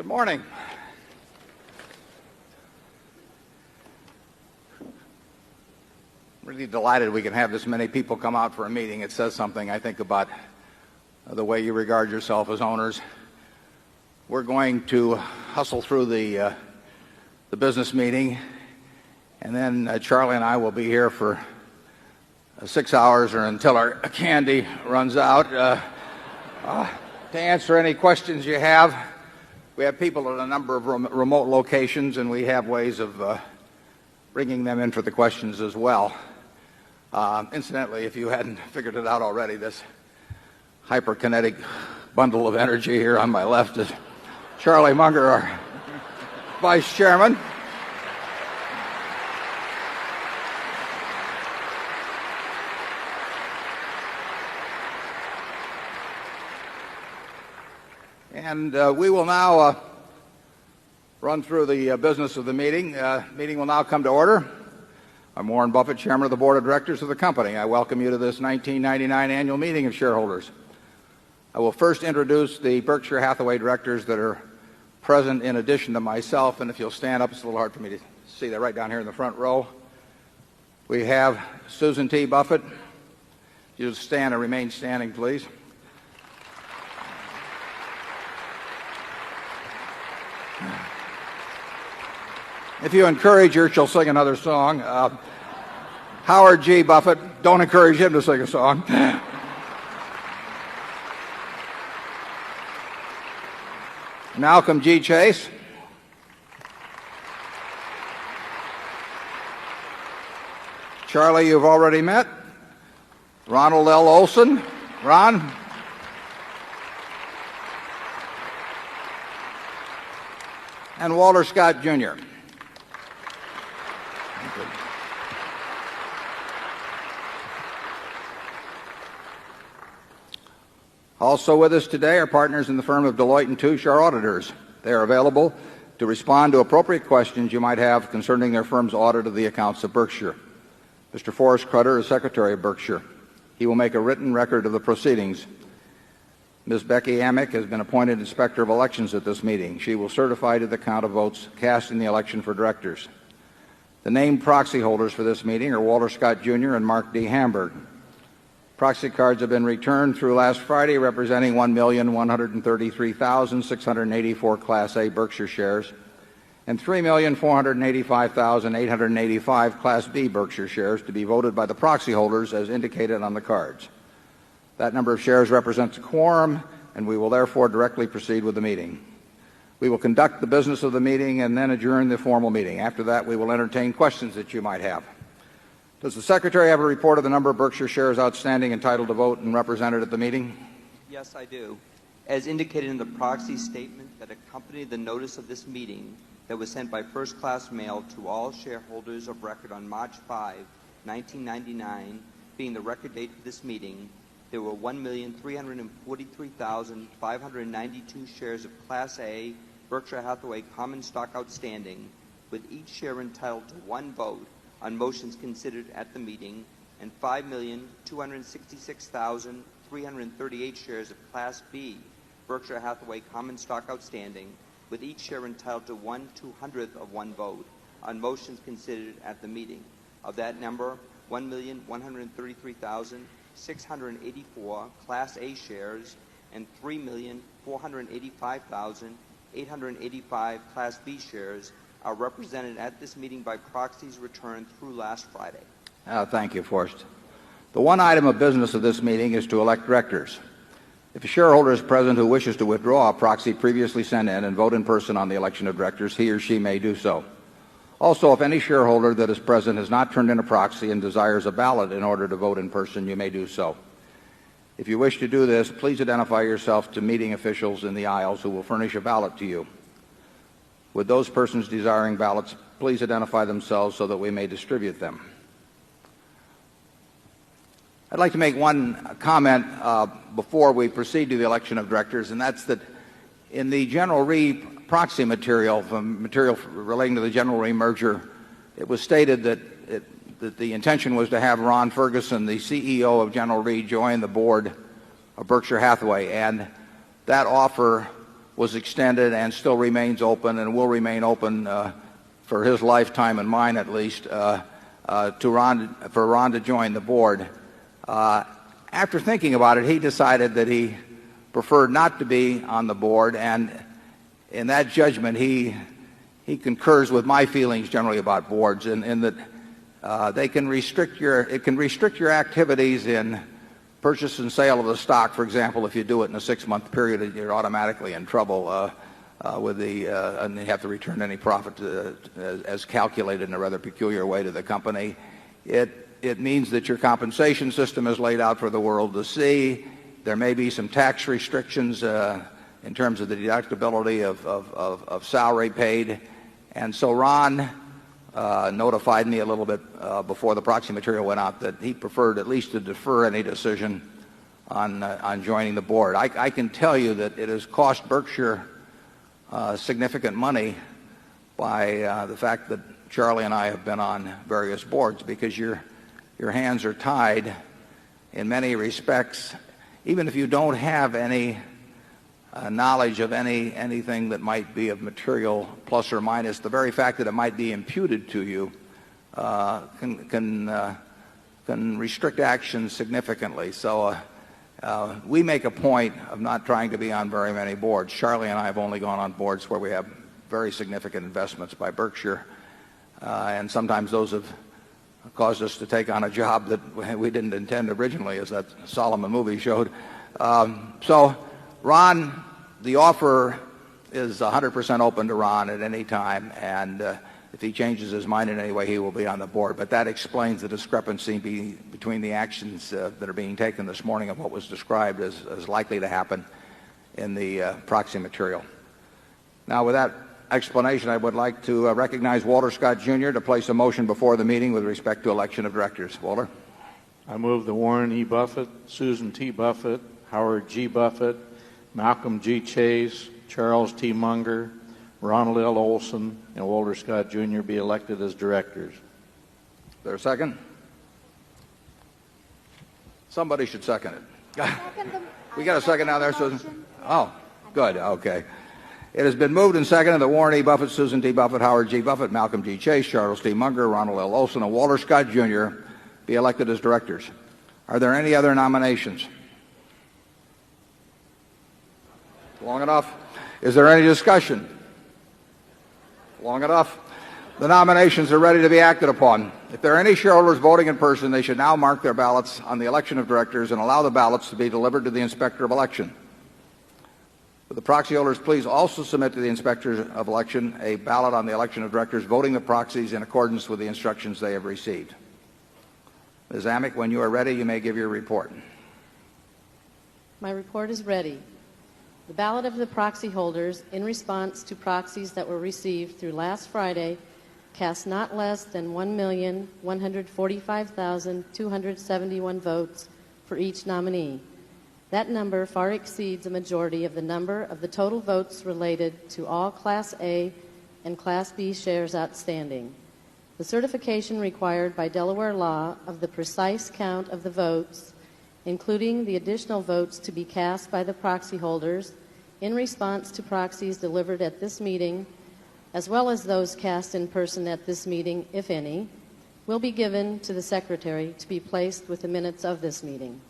Good morning. Really delighted we can have this many people come out for a meeting. It says something, I think, about the way you regard yourself as owners. We're going to hustle through the business meeting, and then Charlie and I will be here for 6 hours or until our candy runs out to answer any questions you have. We have people at a number of remote locations, and we have ways of bringing them in for the questions as well. Incidentally, if you hadn't figured it out already, this hyperkinetic bundle of energy here on my left is Charlie Munger, our Vice Chairman. And we will now run through the business of the meeting. Meeting will now come to order. I'm Warren Buffett, Chairman of the Board of Directors of the company. I welcome you to this 1999 annual meeting of shareholders. I will first introduce the Berkshire Hathaway directors that are present in addition to myself. And if you'll stand up, it's a little hard for me to see that right down here in the front row. We have Susan T. Buffett. You stand and remain standing, please. If you encourage her, she'll sing another song. Howard G. Buffett, don't encourage him to sing a song. Malcolm G. Chase. Charlie, you've already met. Ronald L. Olson. Ron. And Walter Scott, Jr. Also with us today are partners in the firm of Deloitte & Touche, our auditors. They are available to respond to appropriate questions you might have concerning their firm's audit of the accounts of Berkshire. Mr. Forrest Crutter is Secretary of Berkshire. He will make a written record of the proceedings. Ms. Becky Amick has been appointed Inspector of Elections at this meeting. She will certify to the count of votes cast in the election for directors. The named proxy holders for this meeting are Walter Scott, Jr. and Mark D. Hamburg. Proxy cards have been returned through last Friday representing 1,133,684 Class A Berkshire shares and 3,485,885 Class B Berkshire shares to be voted by the proxy holders as indicated on the cards. That number of shares represents a quorum, and we will therefore directly proceed with the meeting. We will conduct the business of the meeting and then adjourn the formal meeting. After that, we will entertain questions that you might have. Does the Secretary have a report of the number of Berkshire shares outstanding entitled to vote and represented at the meeting? Yes, I do. As indicated in the proxy statement that accompanied the notice of this meeting that was sent by first-class mail to all shareholders of record on March 5, 1999, being the record date for this meeting, there were 1,343,592 shares of Class A Berkshire Hathaway common stock outstanding, with each share entitled to one vote on motions considered at the meeting, and 5,266,338 shares of Class B Berkshire Hathaway common stock outstanding, with each share entitled to 1/200th of one vote on motions considered at the meeting. Of that number, 1,133,684 Class A shares and 3,485,885 Class B shares are represented at this meeting by proxies returned through last Friday. Thank you, Forrest. The one item of business of this meeting is to elect directors. If a shareholder is present who wishes to withdraw a proxy previously sent in and vote in person on the election of directors, he or she may do so. Also, if any shareholder that is present has not turned in a proxy and desires a ballot in order to vote in person, you may do so. If you wish to do this, please identify yourself to meeting officials in the aisles who will furnish a ballot to you. Would those persons desiring ballots please identify themselves so that we may distribute them? I'd like to make one comment before we proceed to the election of directors, and that's that in the General Re proxy material, material relating to the General Re merger, it was stated that the intention was to have Ron Ferguson, the CEO of General Re, join the board of Berkshire Hathaway, and that offer was extended and still remains open and will remain open for his lifetime and mine at least for Ron to join the board. After thinking about it, he decided that he preferred not to be on the board, and in that judgment he concurs with my feelings generally about boards in that it can restrict your activities in purchase and sale of the stock. For example, if you do it in a 6-month period, you're automatically in trouble and you have to return any profit as calculated in a rather peculiar way to the company. It means that your compensation system is laid out for the world to see. There may be some tax restrictions in terms of the deductibility of salary paid. And so Ron notified me a little bit before the proxy material went out that he preferred at least to defer any decision on joining the board. I can tell you that it has cost Berkshire significant money by the fact that Charlie and I have been on various boards, because your hands are tied in many respects. Even if you don't have any knowledge of anything that might be of material plus or minus, the very fact that it might be imputed to you can restrict action significantly. So we make a point of not trying to be on very many boards. Charlie and I have only gone on boards where we have very significant investments by Berkshire, and sometimes those have caused us to take on a job that we didn't intend originally, as that Solomon movie showed. So Ron, the offer is 100% open to Ron at any time, and if he changes his mind in any way, he will be on the board. But that explains the discrepancy between the actions that are being taken this morning and what was described as likely to happen in the proxy material. Now, with that explanation, I would like to recognize Walter Scott, Jr. to place a motion before the meeting with respect to election of directors. Walter? I move that Warren E. Buffett, Susan T. Buffett, Howard G. Buffett, Malcolm G. Chase, Charles T. Munger, Ronald L. Olson, and Walter Scott, Jr. be elected as directors. Is there a second? Somebody should second it. We got a second down there, Susan? Oh, good. Okay. It has been moved and seconded that Warren E. Buffett, Susan T. Buffett, Howard G. Buffett, Malcolm G. Chase, Charles T. Munger, Ronald L. Olson, and Walter Scott, Jr. be elected as directors. Are there any other nominations? Long enough? Is there any discussion? Long enough? The nominations are ready to be acted upon. If there are any shareholders voting in person, they should now mark their ballots on the election of directors and allow the ballots to be delivered to the Inspector of Election. Would the proxy holders please also submit to the Inspector of Election a ballot on the election of directors, voting the proxies in accordance with the instructions they have received. Ms. Amick, when you are ready, you may give your report. My report is ready. The ballot of the proxy holders in response to proxies that were received through last Friday cast not less than 1,145,271 votes for each nominee. That number far exceeds a majority of the number of the total votes related to all Class A and Class B shares outstanding. The certification required by Delaware law of the precise count of the votes, including the additional votes to be cast by the proxy holders in response to proxies delivered at this meeting, as well as those cast in person at this meeting, if any, will be given to the Secretary to be placed with the minutes of this meeting.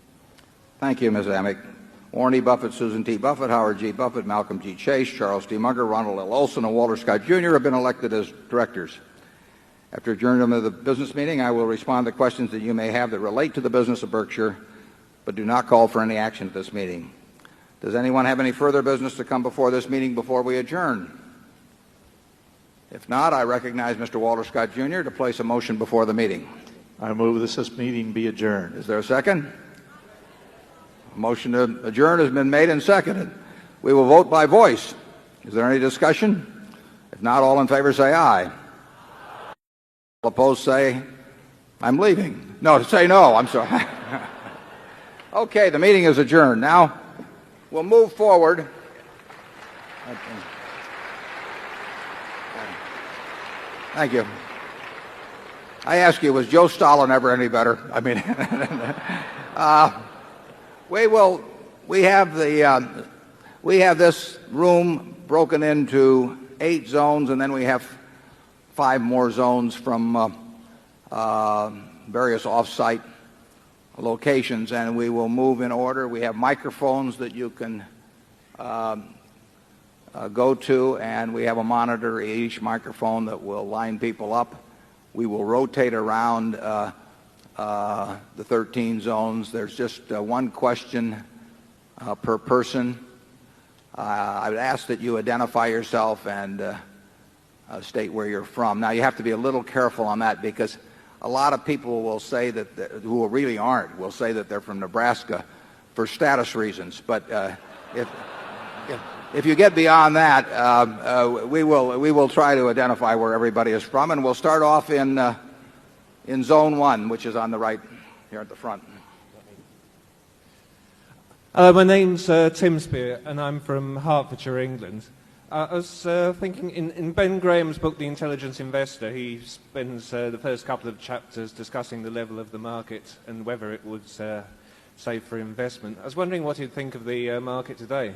Thank you, Ms. Amick. Warren E. Buffett, Susan T. Buffett, Howard G. Buffett, Malcolm G. Chase, Charles T. Munger, Ronald L. Olson, and Walter Scott, Jr. have been elected as directors. After adjournment of the business meeting, I will respond to questions that you may have that relate to the business of Berkshire, but do not call for any action at this meeting. Does anyone have any further business to come before this meeting before we adjourn? If not, I recognize Mr. Walter Scott, Jr. to place a motion before the meeting. I move that this meeting be adjourned. Is there a second? A motion to adjourn has been made and seconded. We will vote by voice. Is there any discussion? If not, all in favor say aye. All opposed say, I'm leaving. No, say no. I'm sorry. Okay, the meeting is adjourned. Now, we'll move forward. Thank you. I ask you, was Joe Stalin ever any better? I mean, we have this room broken into 8 zones, and then we have 5 more zones from various off-site locations, and we will move in order. We have microphones that you can go to, and we have a monitor at each microphone that will line people up. We will rotate around the 13 zones. There's just one question per person. I would ask that you identify yourself and state where you're from. Now, you have to be a little careful on that, because a lot of people will say that, who really aren't, will say that they're from Nebraska for status reasons. But if you get beyond that, we will try to identify where everybody is from, and we'll start off in Zone 1, which is on the right here at the front. My name's Tim Spear, and I'm from Hertfordshire, England. I was thinking, in Ben Graham's book, The Intelligent Investor, he spends the first couple of chapters discussing the level of the market and whether it was safe for investment. I was wondering what you'd think of the market today.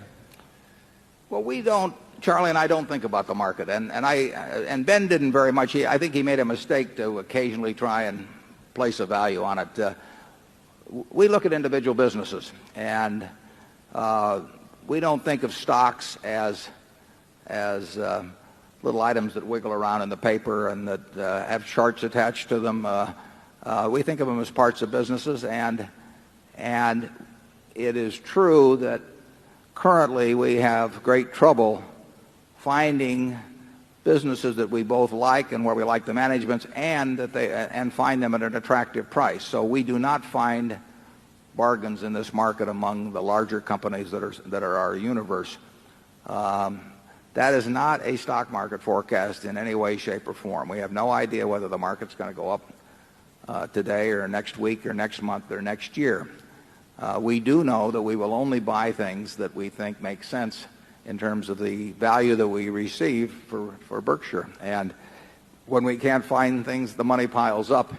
Well, we don't, Charlie and I don't think about the market, and Ben didn't very much. I think he made a mistake to occasionally try and place a value on it. We look at individual businesses, and we don't think of stocks as little items that wiggle around in the paper and that have charts attached to them. We think of them as parts of businesses, and it is true that currently we have great trouble finding businesses that we both like and where we like the managements, and find them at an attractive price. So we do not find bargains in this market among the larger companies that are our universe. That is not a stock market forecast in any way, shape, or form. We have no idea whether the market's going to go up today or next week or next month or next year. We do know that we will only buy things that we think make sense in terms of the value that we receive for Berkshire. And when we can't find things, the money piles up.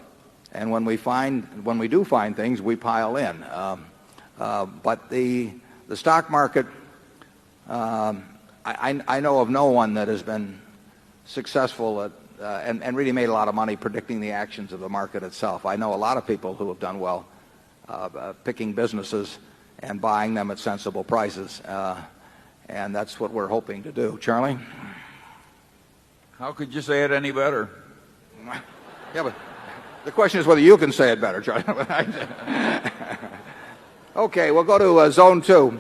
And when we do find things, we pile in. But the stock market, I know of no one that has been successful at, and really made a lot of money predicting the actions of the market itself. I know a lot of people who have done well picking businesses and buying them at sensible prices. And that's what we're hoping to do. Charlie? How could you say it any better? Yeah, but the question is whether you can say it better, Charlie. Okay, we'll go to Zone 2.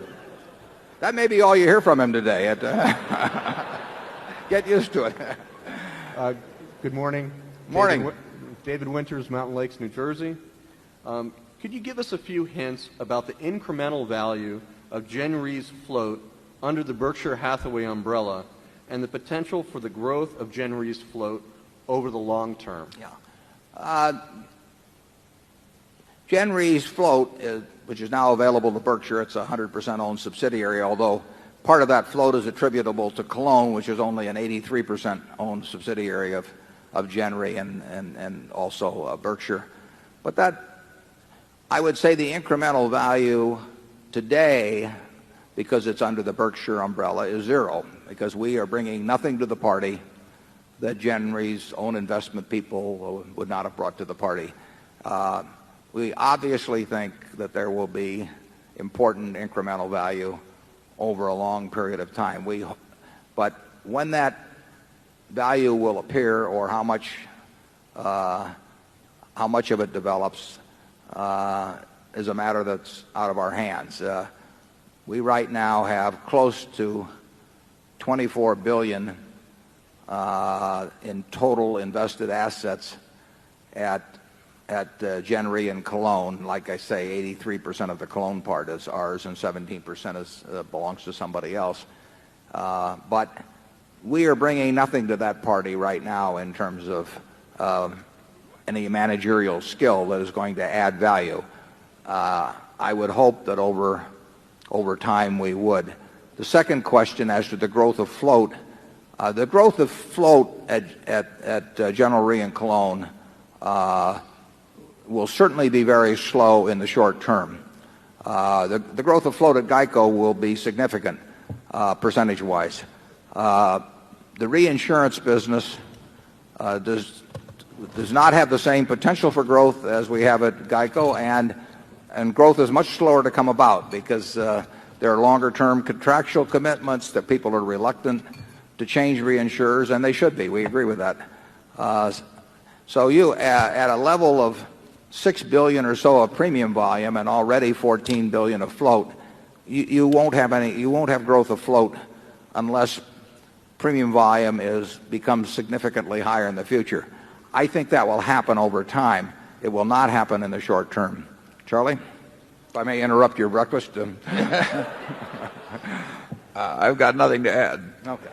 That may be all you hear from him today. Get used to it. Good morning. Morning. David Winters, Mountain Lakes, New Jersey. Could you give us a few hints about the incremental value of Gen Re's float under the Berkshire Hathaway umbrella and the potential for the growth of Gen Re's float over the long term? Yeah. Gen Re's float, which is now available to Berkshire, it's a 100% owned subsidiary, although part of that float is attributable to Cologne, which is only an 83% owned subsidiary of Gen Re and also Berkshire. But that, I would say the incremental value today, because it's under the Berkshire umbrella, is zero, because we are bringing nothing to the party that Gen Re's own investment people would not have brought to the party. We obviously think that there will be important incremental value over a long period of time. But when that value will appear, or how much of it develops, is a matter that's out of our hands. We right now have close to $24 billion in total invested assets at Gen Re and Cologne. Like I say, 83% of the Cologne part is ours, and 17% belongs to somebody else. But we are bringing nothing to that party right now in terms of any managerial skill that is going to add value. I would hope that over time we would. The second question as to the growth of float, the growth of float at General Re and Cologne will certainly be very slow in the short term. The growth of float at GEICO will be significant. percentage-wise. The reinsurance business does not have the same potential for growth as we have at GEICO, and growth is much slower to come about because there are longer-term contractual commitments that people are reluctant to change reinsurers, and they should be. We agree with that. So you, at a level of $6 billion or so of premium volume and already $14 billion of float, you won't have growth of float unless premium volume becomes significantly higher in the future. I think that will happen over time. It will not happen in the short term. Charlie, if I may interrupt your breakfast. I've got nothing to add. Okay.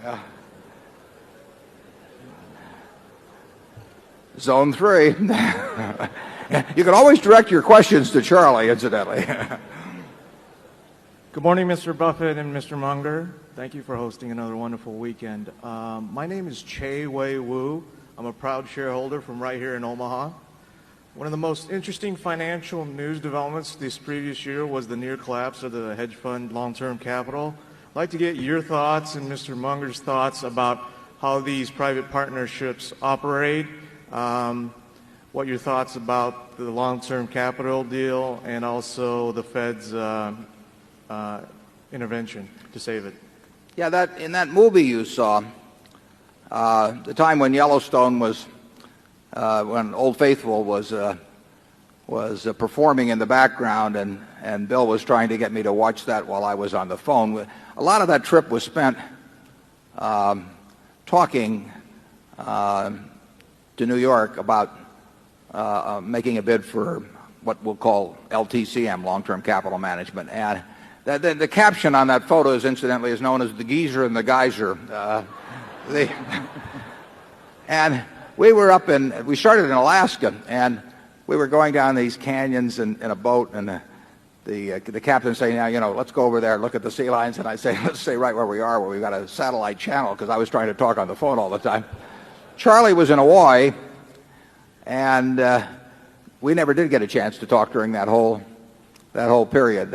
Yeah. Zone 3. You can always direct your questions to Charlie, incidentally. Good morning, Mr. Buffett and Mr. Munger. Thank you for hosting another wonderful weekend. My name is Che Wei Wu. I'm a proud shareholder from right here in Omaha. One of the most interesting financial news developments this previous year was the near collapse of the hedge fund long-term capital. I'd like to get your thoughts and Mr. Munger's thoughts about how these private partnerships operate, what your thoughts about the long-term capital deal, and also the Fed's intervention to save it. Yeah, in that movie you saw, the time when Yellowstone was, when Old Faithful was performing in the background, and Bill was trying to get me to watch that while I was on the phone. A lot of that trip was spent talking to New York about making a bid for what we'll call LTCM, long-term capital management. And the caption on that photo is incidentally is known as the geezer and the geyser. And we started in Alaska, and we were going down these canyons in a boat, and the captain saying, now, let's go over there and look at the sea lions. And I say, let's stay right where we are, where we've got a satellite channel, because I was trying to talk on the phone all the time. Charlie was in Hawaii, and we never did get a chance to talk during that whole period.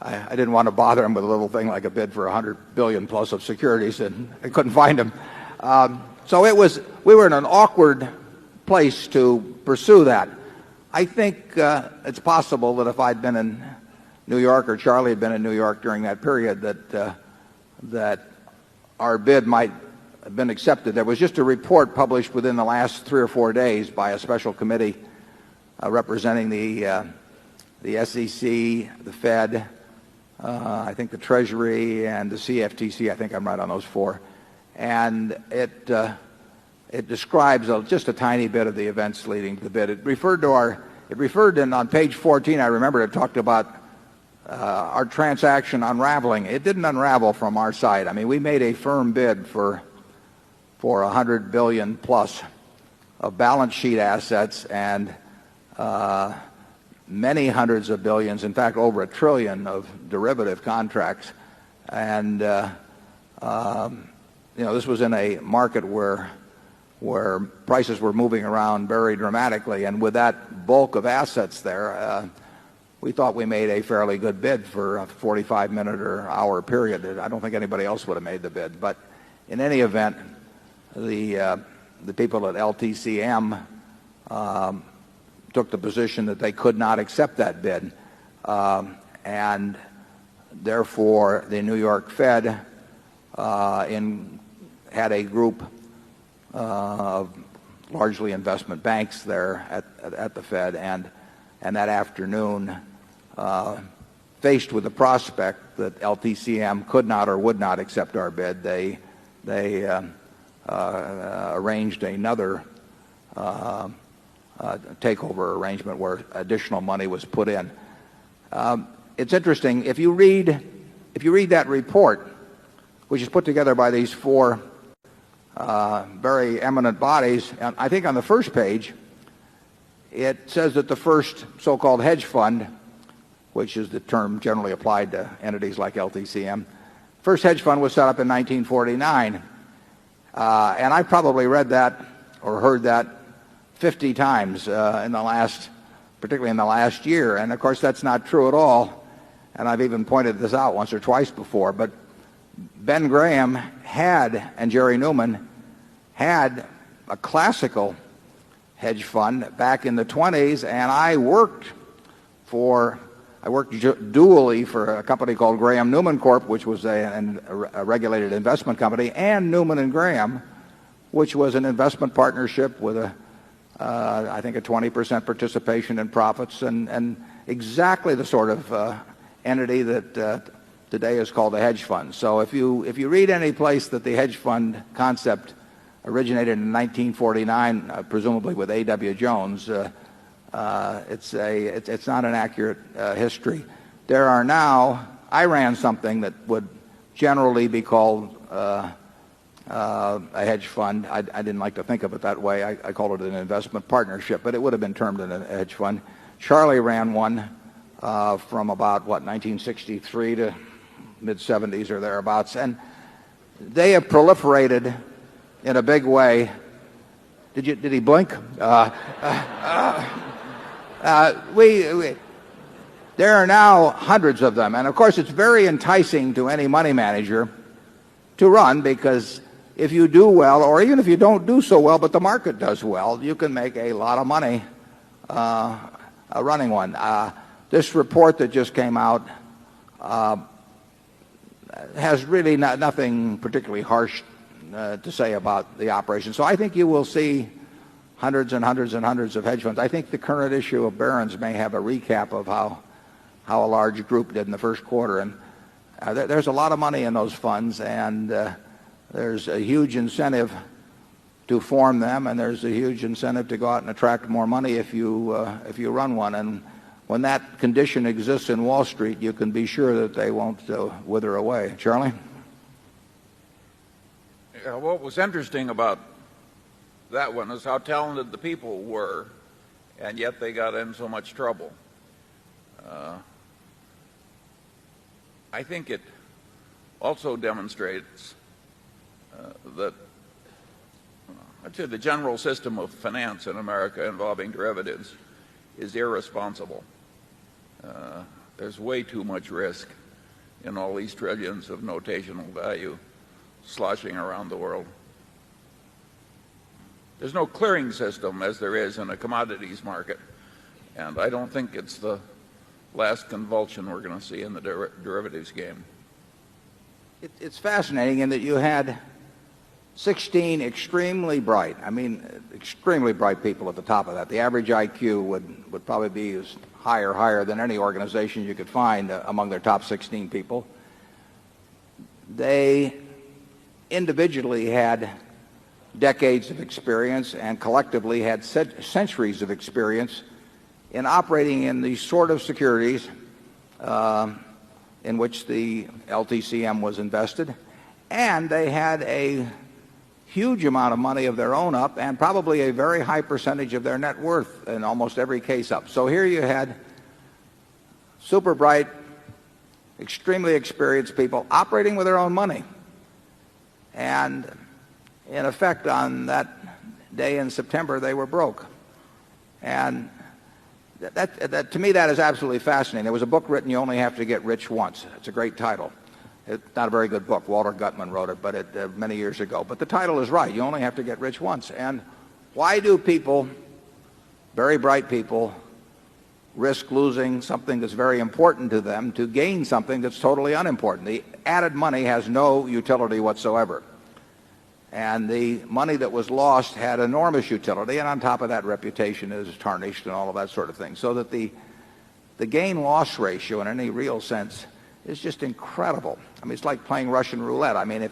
I didn't want to bother him with a little thing like a bid for $100 billion plus of securities, and I couldn't find him. So we were in an awkward place to pursue that. I think it's possible that if I'd been in New York, or Charlie had been in New York during that period, that our bid might have been accepted. There was just a report published within the last 3 or 4 days by a special committee representing the SEC, the Fed, I think the Treasury, and the CFTC. I think I'm right on those 4. And it describes just a tiny bit of the events leading to the bid. It referred on page 14, I remember it talked about our transaction unraveling. It didn't unravel from our side. I mean, we made a firm bid for $100 billion plus of balance sheet assets and many hundreds of billions, in fact, over $1 trillion of derivative contracts. And this was in a market where prices were moving around very dramatically, and with that bulk of assets there, we thought we made a fairly good bid for a 45-minute or hour period. I don't think anybody else would have made the bid. But in any event, the people at LTCM took the position that they could not accept that bid, and therefore the New York Fed had a group of largely investment banks there at the Fed, and that afternoon, faced with the prospect that LTCM could not or would not accept our bid, they arranged another takeover arrangement where additional money was put in. It's interesting, if you read that report, which is put together by these 4 very eminent bodies, and I think on the first page it says that the first so-called hedge fund, which is the term generally applied to entities like LTCM, first hedge fund was set up in 1949. And I probably read that or heard that 50 times in the last particularly in the last year. And of course, that's not true at all. And I've even pointed this out once or twice before. But Ben Graham and Jerry Newman had a classical hedge fund back in the 20s, and I worked dually for a company called Graham Newman Corp., which was a regulated investment company, and Newman and Graham, which was an investment partnership with I think a 20% participation in profits, and exactly the sort of entity that today is called a hedge fund. So if you read any place that the hedge fund concept originated in 1949, presumably with A.W. Jones, it's not an accurate history. There are now, I ran something that would generally be called a hedge fund. I didn't like to think of it that way. I called it an investment partnership, but it would have been termed a hedge fund. Charlie ran one from about, 1963 to mid-70s or thereabouts. And they have proliferated in a big way. Did he blink? There are now hundreds of them. And of course, it's very enticing to any money manager to run, because if you do well, or even if you don't do so well, but the market does well, you can make a lot of money running one. This report that just came out has really nothing particularly harsh to say about the operation. So I think you will see hundreds and hundreds and hundreds of hedge funds. I think the current issue of Barron's may have a recap of how a large group did in the first quarter. And there's a lot of money in those funds, and there's a huge incentive to form them, and there's a huge incentive to go out and attract more money if you run one. And when that condition exists in Wall Street, you can be sure that they won't wither away. Charlie? Yeah, what was interesting about that one is how talented the people were, and yet they got in so much trouble. I think it also demonstrates that I'd say the general system of finance in America involving derivatives is irresponsible. There's way too much risk in all these trillions of notational value sloshing around the world. There's no clearing system as there is in a commodities market, and I don't think it's the last convulsion we're going to see in the derivatives game. It's fascinating in that you had 16 extremely bright people at the top of that. The average IQ would probably be as higher than any organization you could find among their top 16 people. They individually had decades of experience and collectively had centuries of experience in operating in the sort of securities in which the LTCM was invested. And they had a huge amount of money of their own up, and probably a very high percentage of their net worth in almost every case up. So here you had super bright, extremely experienced people operating with their own money. And in effect, on that day in September, they were broke. And to me, that is absolutely fascinating. There was a book written, You Only Have to Get Rich Once. It's a great title. It's not a very good book. Walter Gutman wrote it, but many years ago. But the title is right. You only have to get rich once. And why do people, very bright people, risk losing something that's very important to them to gain something that's totally unimportant? The added money has no utility whatsoever. And the money that was lost had enormous utility, and on top of that, reputation is tarnished and all of that sort of thing. So that the gain-loss ratio in any real sense is just incredible. I mean, it's like playing Russian roulette. I mean, if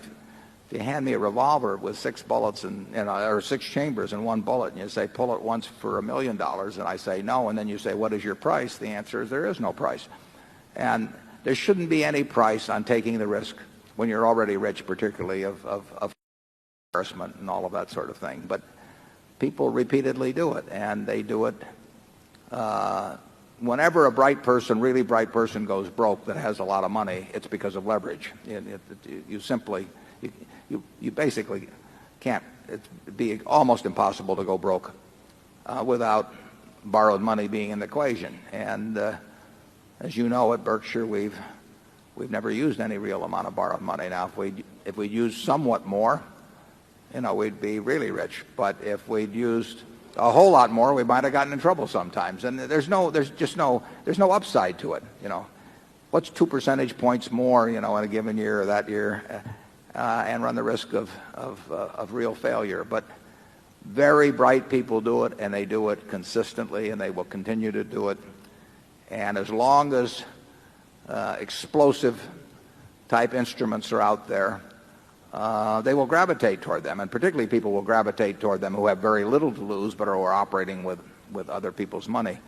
you hand me a revolver with 6 bullets or 6 chambers and 1 bullet, and you say, pull it once for $1 million, and I say no, and then you say, what is your price? The answer is there is no price. And there shouldn't be any price on taking the risk when you're already rich, particularly of embarrassment and all of that sort of thing. But people repeatedly do it, and they do it whenever a really bright person goes broke that has a lot of money. It's because of leverage. You basically can't. It'd be almost impossible to go broke without borrowed money being in the equation. And as you know, at Berkshire, we've never used any real amount of borrowed money. Now, if we'd used somewhat more, we'd be really rich. But if we'd used a whole lot more, we might have gotten in trouble sometimes. And there's no upside to it. What's 2 percentage points more, in a given year or that year, and run the risk of real failure. But very bright people do it, and they do it consistently, and they will continue to do it. And as long as explosive type instruments are out there, they will gravitate toward them, and particularly people will gravitate toward them who have very little to lose but are operating with other people's money.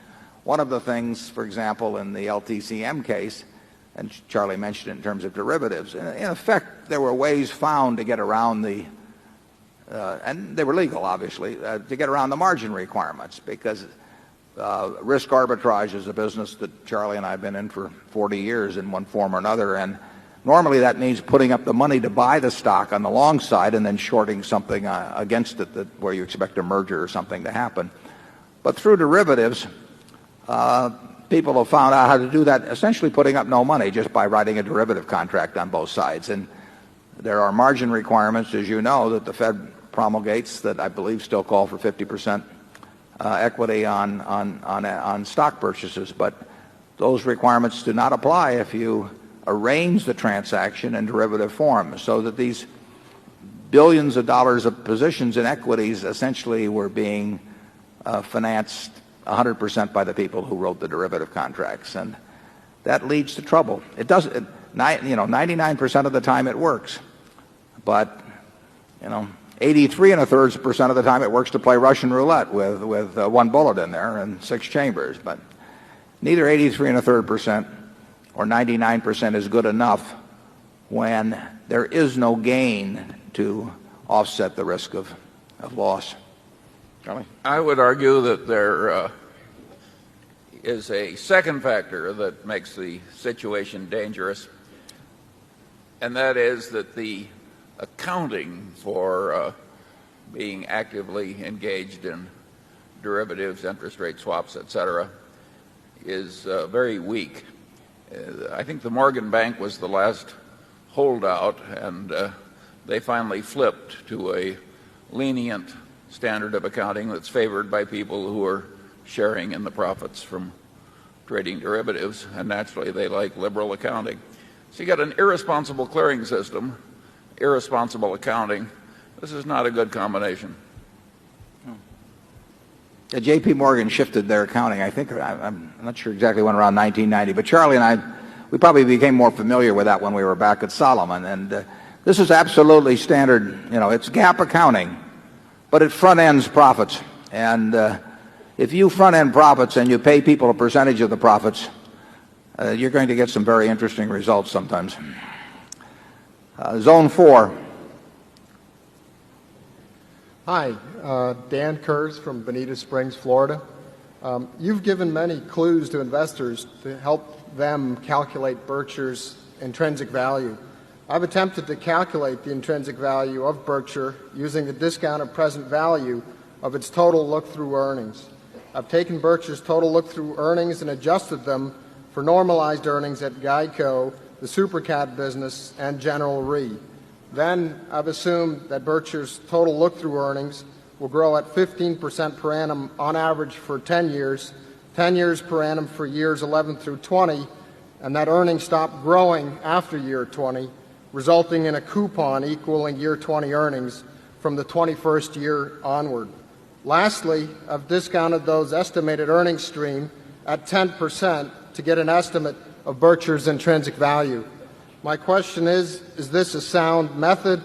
One of the things, for example, in the LTCM case, and Charlie mentioned it in terms of derivatives, in effect there were ways found to get around and they were legal obviously, to get around the margin requirements, because risk arbitrage is a business that Charlie and I have been in for 40 years in one form or another, and normally that means putting up the money to buy the stock on the long side and then shorting something against it where you expect a merger or something to happen. But through derivatives, people have found out how to do that, essentially putting up no money just by writing a derivative contract on both sides. And there are margin requirements, as you know, that the Fed promulgates that I believe still call for 50% equity on stock purchases. But those requirements do not apply if you arrange the transaction in derivative form, so that these billions of dollars of positions in equities essentially were being financed 100% by the people who wrote the derivative contracts, and that leads to trouble. It doesn't, 99% of the time it works, but 83 1/3% of the time it works to play Russian roulette with one bullet in there and 6 chambers. But neither 83 1/3% or 99% is good enough when there is no gain to offset the risk of loss. Charlie? I would argue that there is a second factor that makes the situation dangerous, and that is that the accounting for being actively engaged in derivatives, interest rate swaps, etc., is very weak. I think the Morgan Bank was the last holdout, and they finally flipped to a lenient standard of accounting that's favored by people who are sharing in the profits from trading derivatives, and naturally they like liberal accounting. So you got an irresponsible clearing system, irresponsible accounting. This is not a good combination. J.P. Morgan shifted their accounting. I think, I'm not sure exactly when, around 1990, but Charlie and I, we probably became more familiar with that when we were back at Solomon. And this is absolutely standard, it's GAAP accounting, but it front ends profits. And if you front end profits and you pay people a percentage of the profits, you're going to get some very interesting results sometimes. Zone 4. Hi, Dan Kurz from Bonita Springs, Florida. You've given many clues to investors to help them calculate Berkshire's intrinsic value. I've attempted to calculate the intrinsic value of Berkshire using the discounted present value of its total look-through earnings. I've taken Berkshire's total look-through earnings and adjusted them for normalized earnings at Geico, the Supercat business, and General Re. Then I've assumed that Berkshire's total look-through earnings will grow at 15% per annum on average for 10 years, 10 years per annum for years 11 through 20, and that earnings stop growing after year 20, resulting in a coupon equaling year 20 earnings from the 21st year onward. Lastly, I've discounted those estimated earnings stream at 10% to get an estimate of Berkshire's intrinsic value. My question is this a sound method?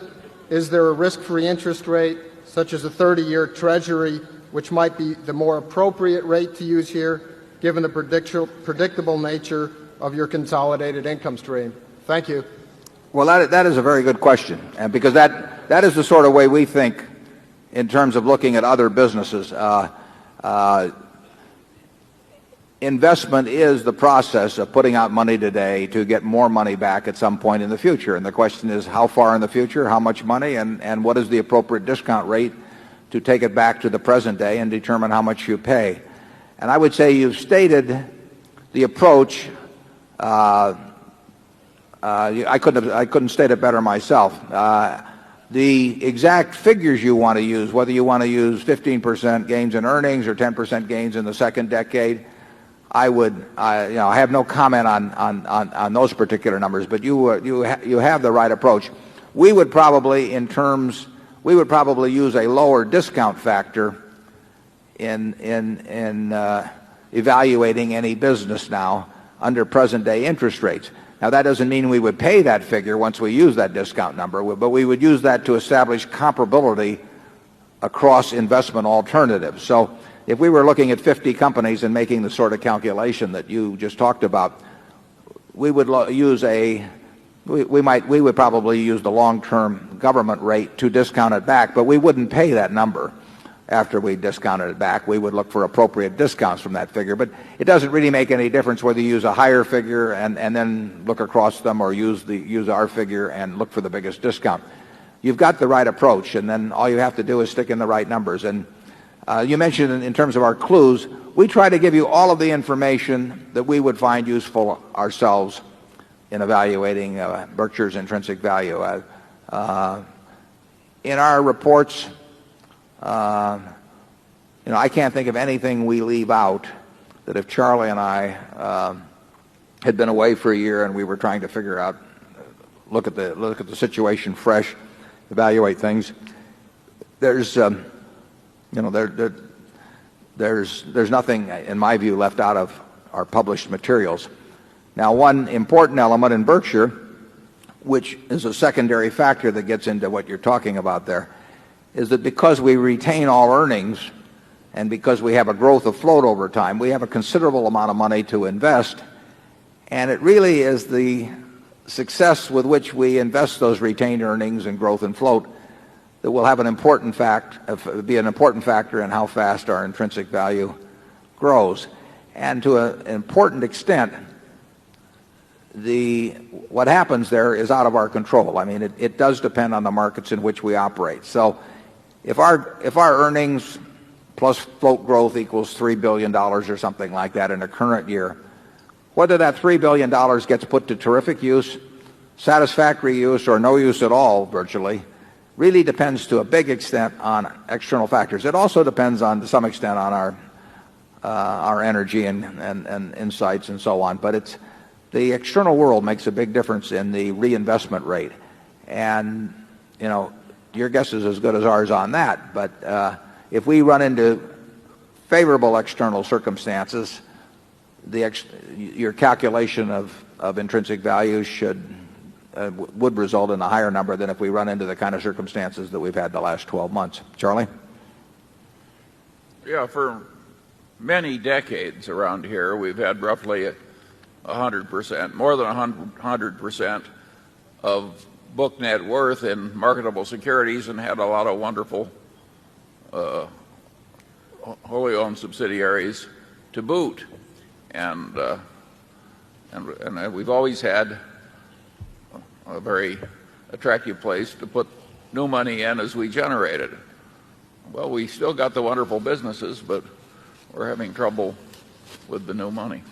Is there a risk-free interest rate, such as a 30-year Treasury, which might be the more appropriate rate to use here, given the predictable nature of your consolidated income stream? Thank you. Well, that is a very good question, and because that is the sort of way we think in terms of looking at other businesses. Investment is the process of putting out money today to get more money back at some point in the future. And the question is, how far in the future, how much money, and what is the appropriate discount rate to take it back to the present day and determine how much you pay. And I would say you've stated the approach. I couldn't state it better myself. The exact figures you want to use, whether you want to use 15% gains in earnings or 10% gains in the second decade, I have no comment on those particular numbers. But you have the right approach. We would probably use a lower discount factor in evaluating any business now under present day interest rates. Now, that doesn't mean we would pay that figure once we use that discount number, but we would use that to establish comparability across investment alternatives. So if we were looking at 50 companies and making the sort of calculation that you just talked about, we would use we would probably use the long-term government rate to discount it back, but we wouldn't pay that number after we discounted it back. We would look for appropriate discounts from that figure. But it doesn't really make any difference whether you use a higher figure and then look across them, or use our figure and look for the biggest discount. You've got the right approach, and then all you have to do is stick in the right numbers. And you mentioned in terms of our clues, we try to give you all of the information that we would find useful ourselves in evaluating Berkshire's intrinsic value. In our reports, I can't think of anything we leave out that if Charlie and I had been away for a year and we were trying to figure out, look at the situation fresh, evaluate things, there's nothing, in my view, left out of our published materials. Now, one important element in Berkshire, which is a secondary factor that gets into what you're talking about there, is that because we retain all earnings and because we have a growth of float over time, we have a considerable amount of money to invest. And it really is the success with which we invest those retained earnings and growth and float that will have be an important factor in how fast our intrinsic value grows. And to an important extent, what happens there is out of our control. I mean, it does depend on the markets in which we operate. So if our earnings plus float growth equals $3 billion or something like that in a current year, whether that $3 billion gets put to terrific use, satisfactory use, or no use at all virtually, really depends to a big extent on external factors. It also depends to some extent on our energy and insights and so on. But the external world makes a big difference in the reinvestment rate. And, your guess is as good as ours on that. But if we run into favorable external circumstances, your calculation of intrinsic value would result in a higher number than if we run into the kind of circumstances that we've had the last 12 months. Charlie? Yeah, for many decades around here, we've had roughly 100%, more than 100% of book net worth in marketable securities, and had a lot of wonderful wholly owned subsidiaries to boot. And we've always had a very attractive place to put new money in as we generate it. Well, we still got the wonderful businesses, but we're having trouble with the new money.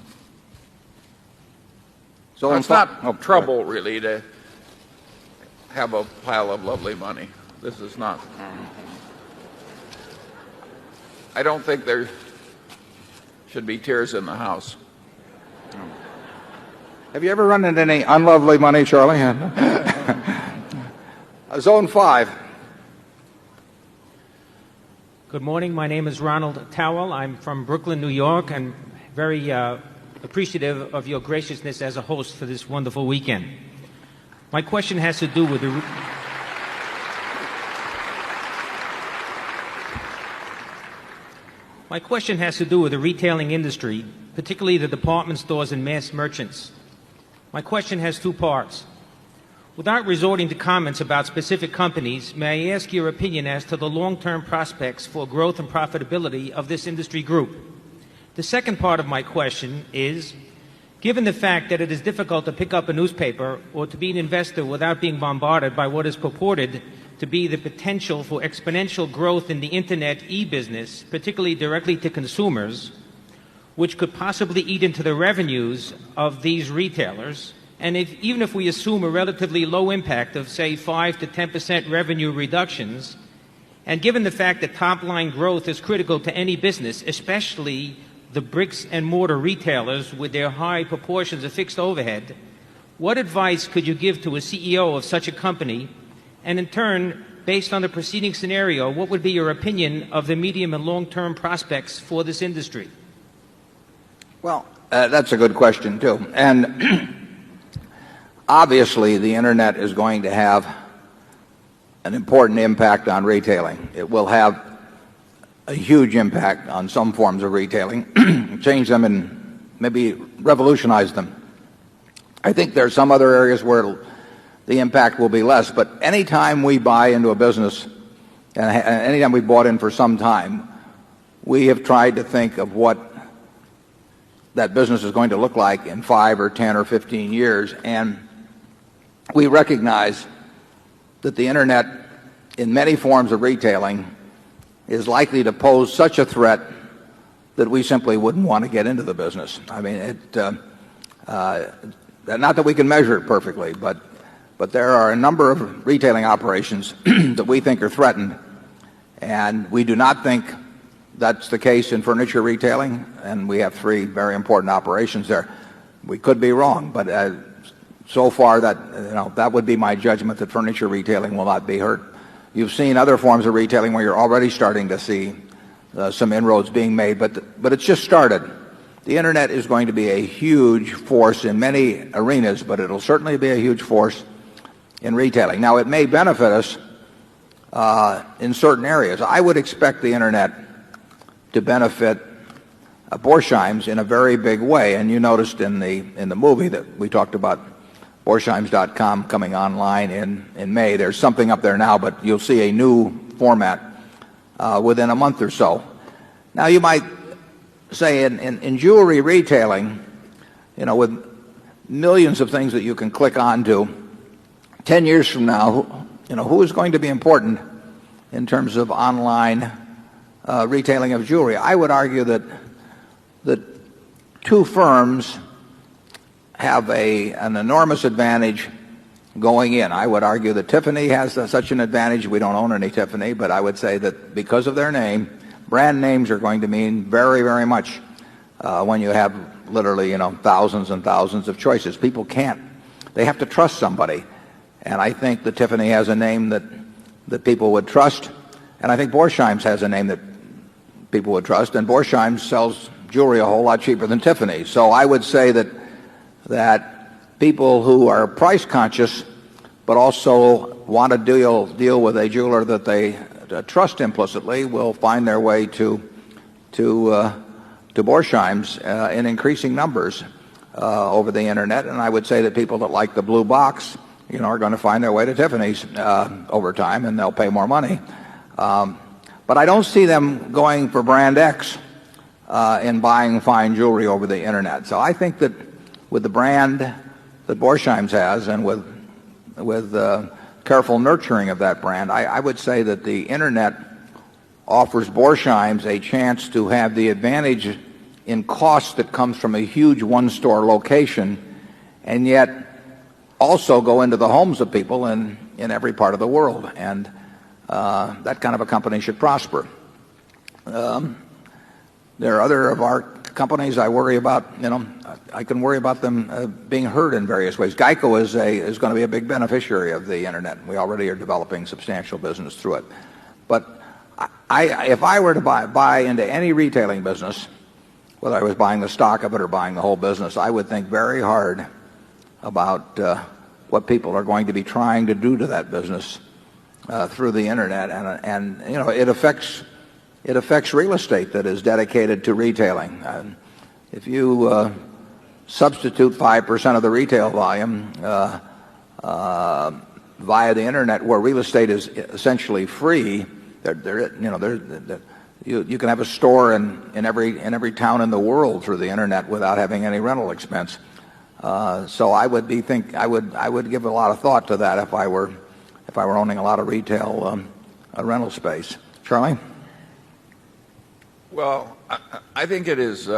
So it's not trouble, really, to have a pile of lovely money. This is not. I don't think there should be tears in the house. Have you ever run into any unlovely money, Charlie? Zone 5. Good morning. My name is Ronald Towell. I'm from Brooklyn, New York, and very appreciative of your graciousness as a host for this wonderful weekend. My question has to do with the retailing industry, particularly the department stores and mass merchants. My question has two parts. Without resorting to comments about specific companies, may I ask your opinion as to the long-term prospects for growth and profitability of this industry group? The second part of my question is, given the fact that it is difficult to pick up a newspaper or to be an investor without being bombarded by what is purported to be the potential for exponential growth in the Internet e-business, particularly directly to consumers, which could possibly eat into the revenues of these retailers. And even if we assume a relatively low impact of, say, 5 to 10% revenue reductions, and given the fact that top-line growth is critical to any business, especially the bricks and mortar retailers with their high proportions of fixed overhead, what advice could you give to a CEO of such a company? And in turn, based on the preceding scenario, what would be your opinion of the medium and long-term prospects for this industry? Well, that's a good question, too. And obviously, the Internet is going to have an important impact on retailing. It will have a huge impact on some forms of retailing, change them and maybe revolutionize them. I think there are some other areas where the impact will be less, but any time we buy into a business, and any time we've bought in for some time, we have tried to think of what that business is going to look like in 5 or 10 or 15 years, and we recognize that the Internet, in many forms of retailing, is likely to pose such a threat that we simply wouldn't want to get into the business. I mean, not that we can measure it perfectly, but there are a number of retailing operations that we think are threatened, and we do not think that's the case in furniture retailing, and we have 3 very important operations there. We could be wrong, but so far that would be my judgment, that furniture retailing will not be hurt. You've seen other forms of retailing where you're already starting to see some inroads being made, but it's just started. The Internet is going to be a huge force in many arenas, but it'll certainly be a huge force in retailing. Now, it may benefit us in certain areas. I would expect the Internet to benefit Borsheims in a very big way, and you noticed in the movie that we talked about Borsheims.com coming online in May. There's something up there now, but you'll see a new format within a month or so. Now, you might say in jewelry retailing, with millions of things that you can click onto, 10 years from now, who is going to be important in terms of online retailing of jewelry? I would argue that 2 firms have an enormous advantage going in. I would argue that Tiffany has such an advantage. We don't own any Tiffany, but I would say that because of their name, brand names are going to mean very, very much when you have literally, thousands and thousands of choices. People they have to trust somebody. And I think that Tiffany has a name that people would trust. And I think Borsheims has a name that people would trust. And Borsheims sells jewelry a whole lot cheaper than Tiffany. So I would say that people who are price conscious but also want to deal with a jeweler that they trust implicitly will find their way to Borsheims in increasing numbers over the Internet. And I would say that people that like the blue box, are going to find their way to Tiffany's over time, and they'll pay more money. But I don't see them going for brand X in buying fine jewelry over the Internet. So I think that with the brand that Borsheims has, and with careful nurturing of that brand, I would say that the Internet offers Borsheims a chance to have the advantage in cost that comes from a huge one-store location, and yet also go into the homes of people in every part of the world. And that kind of a company should prosper. There are other of our companies I worry about. I can worry about them being hurt in various ways. Geico is going to be a big beneficiary of the Internet. We already are developing substantial business through it. But if I were to buy into any retailing business, whether I was buying the stock of it or buying the whole business, I would think very hard about what people are going to be trying to do to that business through the Internet. And it affects real estate that is dedicated to retailing. If you substitute 5% of the retail volume via the Internet, where real estate is essentially free, you can have a store in every town in the world through the Internet without having any rental expense. So I would give a lot of thought to that if I were owning a lot of retail rental space. Charlie? Well, I think it is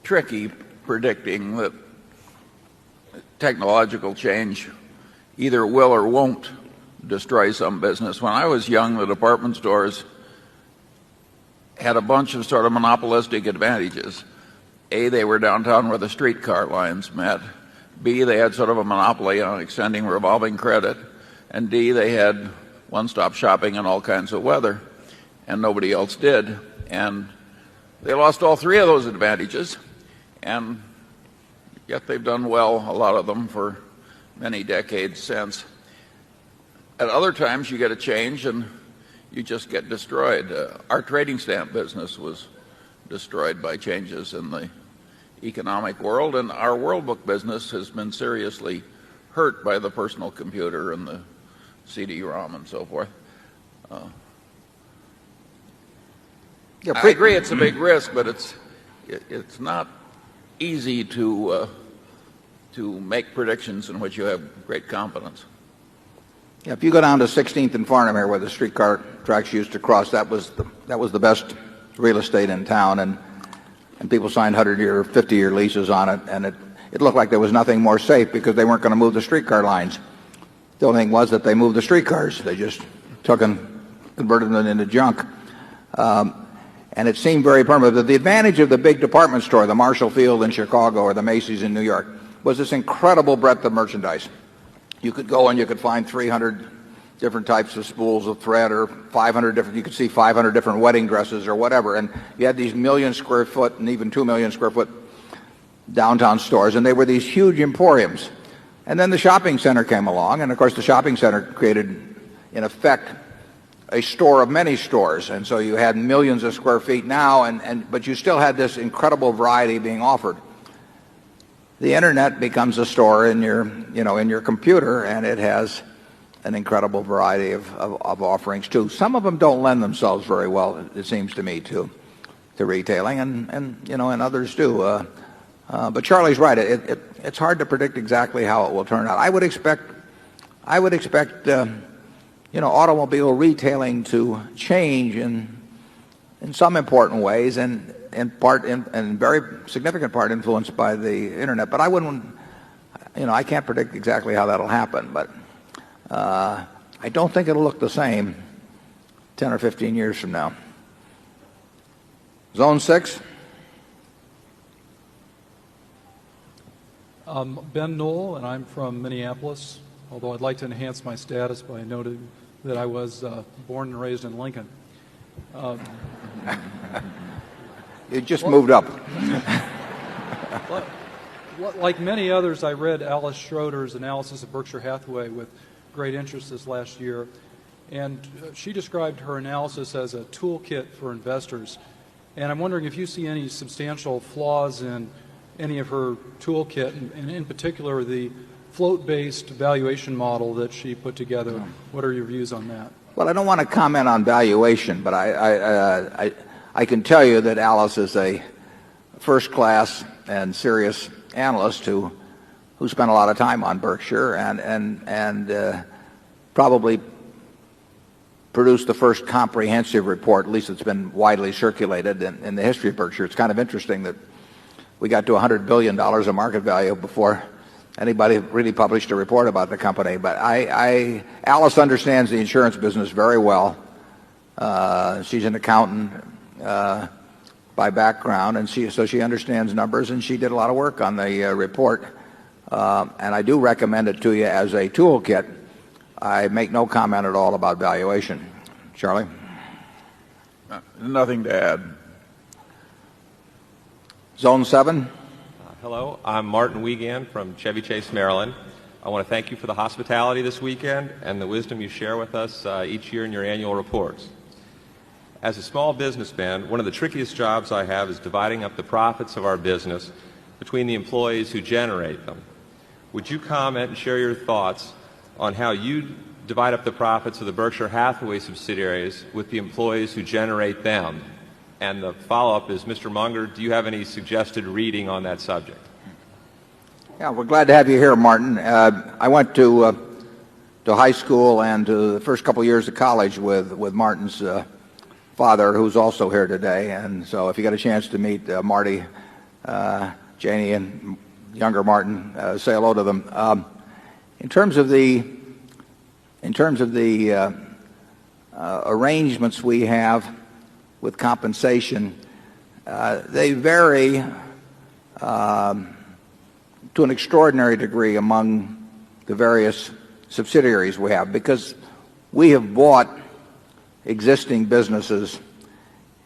tricky predicting that technological change either will or won't destroy some business. When I was young, the department stores had a bunch of sort of monopolistic advantages. A, they were downtown where the streetcar lines met. B, they had sort of a monopoly on extending revolving credit. And D, they had one-stop shopping in all kinds of weather, and nobody else did. And they lost all three of those advantages, and yet they've done well, a lot of them, for many decades since. At other times, you get a change and you just get destroyed. Our trading stamp business was destroyed by changes in the economic world, and our World Book business has been seriously hurt by the personal computer and the CD-ROM and so forth. I agree it's a big risk, but it's not easy to make predictions in which you have great confidence. Yeah, if you go down to 16th and Farnham here, where the streetcar tracks used to cross, that was the best real estate in town, and people signed 100-year, 50-year leases on it, and it looked like there was nothing more safe because they weren't going to move the streetcar lines. The only thing was that they moved the streetcars. They just took and converted them into junk. And it seemed very permanent. The advantage of the big department store, the Marshall Field in Chicago or the Macy's in New York, was this incredible breadth of merchandise. You could go and you could find 300 different types of spools of thread, or 500 different, you could see 500 different wedding dresses or whatever. And you had these 1 million square foot and even 2 million square foot downtown stores, and they were these huge emporiums. And then the shopping center came along, and of course the shopping center created, in effect, a store of many stores. And so you had millions of square feet now, but you still had this incredible variety being offered. The internet becomes a store in your computer, and it has an incredible variety of offerings too. Some of them don't lend themselves very well, it seems to me, to retailing, and others do. But Charlie's right. It's hard to predict exactly how it will turn out. I would expect automobile retailing to change in some important ways, and in very significant part influenced by the internet. But I can't predict exactly how that'll happen. But I don't think it'll look the same 10 or 15 years from now. Zone 6. Ben Knoll, and I'm from Minneapolis, although I'd like to enhance my status by noting that I was born and raised in Lincoln. You just moved up. Like many others, I read Alice Schroeder's analysis of Berkshire Hathaway with great interest this last year, and she described her analysis as a toolkit for investors. And I'm wondering if you see any substantial flaws in any of her toolkit, and in particular the float-based valuation model that she put together. What are your views on that? Well, I don't want to comment on valuation, but I can tell you that Alice is a first-class and serious analyst who spent a lot of time on Berkshire and probably produced the first comprehensive report, at least it's been widely circulated in the history of Berkshire. It's kind of interesting that we got to $100 billion of market value before anybody really published a report about the company. But Alice understands the insurance business very well. She's an accountant by background, and so she understands numbers, and she did a lot of work on the report. And I do recommend it to you as a toolkit. I make no comment at all about valuation. Charlie? Nothing to add. Zone 7. Hello, I'm Martin Wiegand from Chevy Chase, Maryland. I want to thank you for the hospitality this weekend and the wisdom you share with us each year in your annual reports. As a small businessman, one of the trickiest jobs I have is dividing up the profits of our business between the employees who generate them. Would you comment and share your thoughts on how you divide up the profits of the Berkshire Hathaway subsidiaries with the employees who generate them? And the follow-up is, Mr. Munger, do you have any suggested reading on that subject? Yeah, we're glad to have you here, Martin. I went to high school and to the first couple of years of college with Martin's father, who's also here today. And so if you get a chance to meet Marty, Janie and younger Martin, say hello to them. In terms of the arrangements we have with compensation, they vary to an extraordinary degree among the various subsidiaries we have, because we have bought existing businesses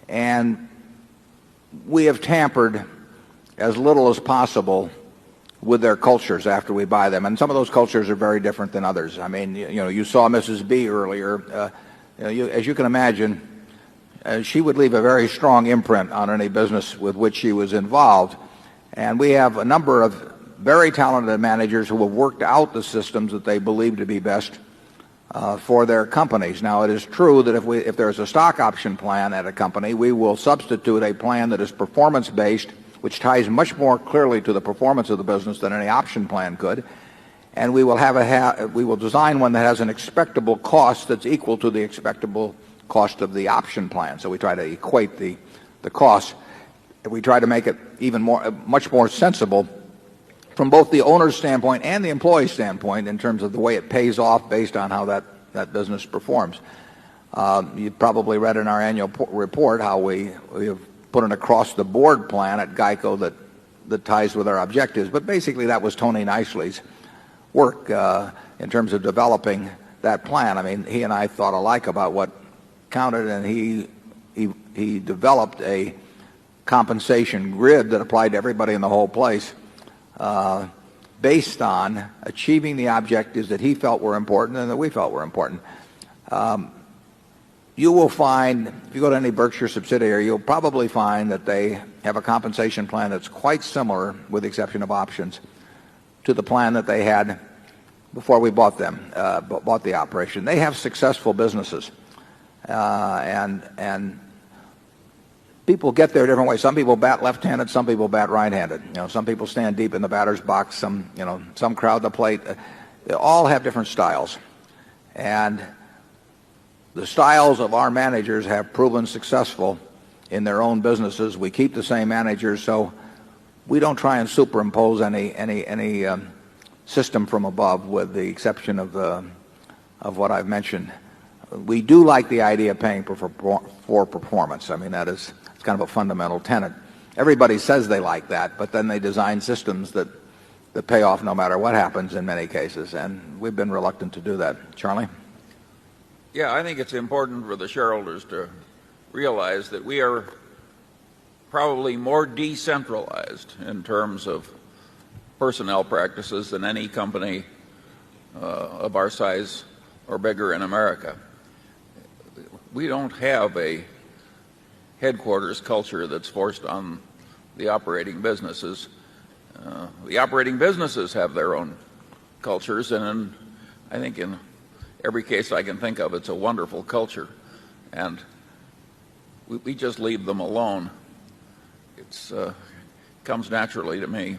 and we have tampered as little as possible with their cultures after we buy them. And some of those cultures are very different than others. I mean, you saw Mrs. B earlier. As you can imagine, she would leave a very strong imprint on any business with which she was involved. And we have a number of very talented managers who have worked out the systems that they believe to be best for their companies. Now, it is true that if there's a stock option plan at a company, we will substitute a plan that is performance-based, which ties much more clearly to the performance of the business than any option plan could. And we will design one that has an expectable cost that's equal to the expectable cost of the option plan. So we try to equate the costs. We try to make it much more sensible from both the owner's standpoint and the employee's standpoint in terms of the way it pays off based on how that business performs. You probably read in our annual report how we have put an across-the-board plan at GEICO that ties with our objectives. But basically that was Tony Nicely's work in terms of developing that plan. I mean, he and I thought alike about what counted, and he developed a compensation grid that applied to everybody in the whole place based on achieving the objectives that he felt were important and that we felt were important. You will find, if you go to any Berkshire subsidiary, you'll probably find that they have a compensation plan that's quite similar, with the exception of options, to the plan that they had before we bought the operation. They have successful businesses, and people get there different ways. Some people bat left-handed, some people bat right-handed. Some people stand deep in the batter's box, some crowd the plate. They all have different styles. And the styles of our managers have proven successful in their own businesses. We keep the same managers, so we don't try and superimpose any system from above, with the exception of what I've mentioned. We do like the idea of paying for performance. I mean, it's kind of a fundamental tenet. Everybody says they like that, but then they design systems that pay off no matter what happens in many cases, and we've been reluctant to do that. Charlie? Yeah, I think it's important for the shareholders to realize that we are probably more decentralized in terms of personnel practices than any company of our size or bigger in America. We don't have a headquarters culture that's forced on the operating businesses. The operating businesses have their own cultures, and I think in every case I can think of, it's a wonderful culture, and we just leave them alone. It comes naturally to me.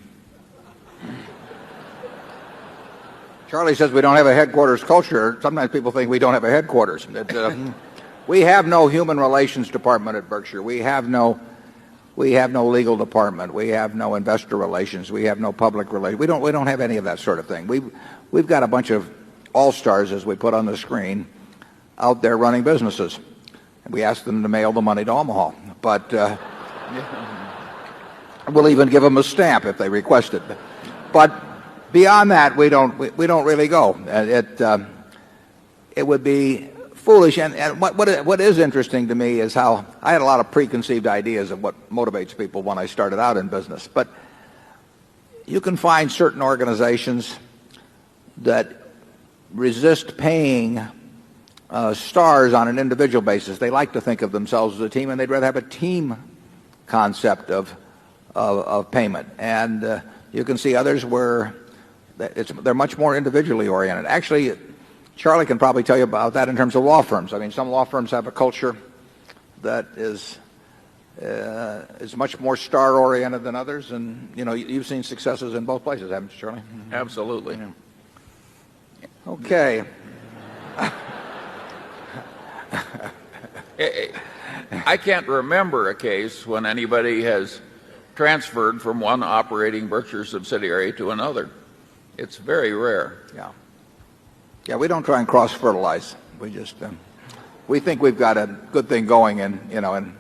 Charlie says we don't have a headquarters culture. Sometimes people think we don't have a headquarters. We have no human relations department at Berkshire. We have no legal department. We have no investor relations. We have no public relations. We don't have any of that sort of thing. We've got a bunch of all-stars, as we put on the screen, out there running businesses. And we ask them to mail the money to Omaha. But we'll even give them a stamp if they request it. But beyond that, we don't really go. It would be foolish. And what is interesting to me is how I had a lot of preconceived ideas of what motivates people when I started out in business. But you can find certain organizations that resist paying stars on an individual basis. They like to think of themselves as a team, and they'd rather have a team concept of payment. And you can see others where they're much more individually oriented. Actually, Charlie can probably tell you about that in terms of law firms. I mean, some law firms have a culture that is much more star-oriented than others, and you've seen successes in both places, haven't you, Charlie? Absolutely. Yeah. Okay. I can't remember a case when anybody has transferred from one operating Berkshire subsidiary to another. It's very rare. Yeah. Yeah, we don't try and cross-fertilize. We just we think we've got a good thing going in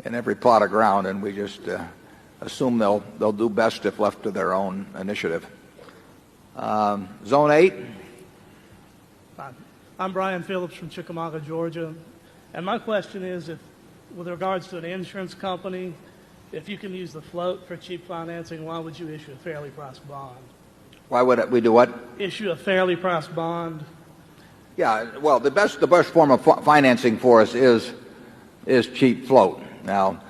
every plot of ground, and we just assume they'll do best if left to their own initiative. Zone 8. I'm Brian Phillips from Chickamauga, Georgia. And my question is, with regards to an insurance company, if you can use the float for cheap financing, why would you issue a fairly priced bond? Why would we do what? Issue a fairly priced bond. Yeah, well, the best form of financing for us is cheap float. Now,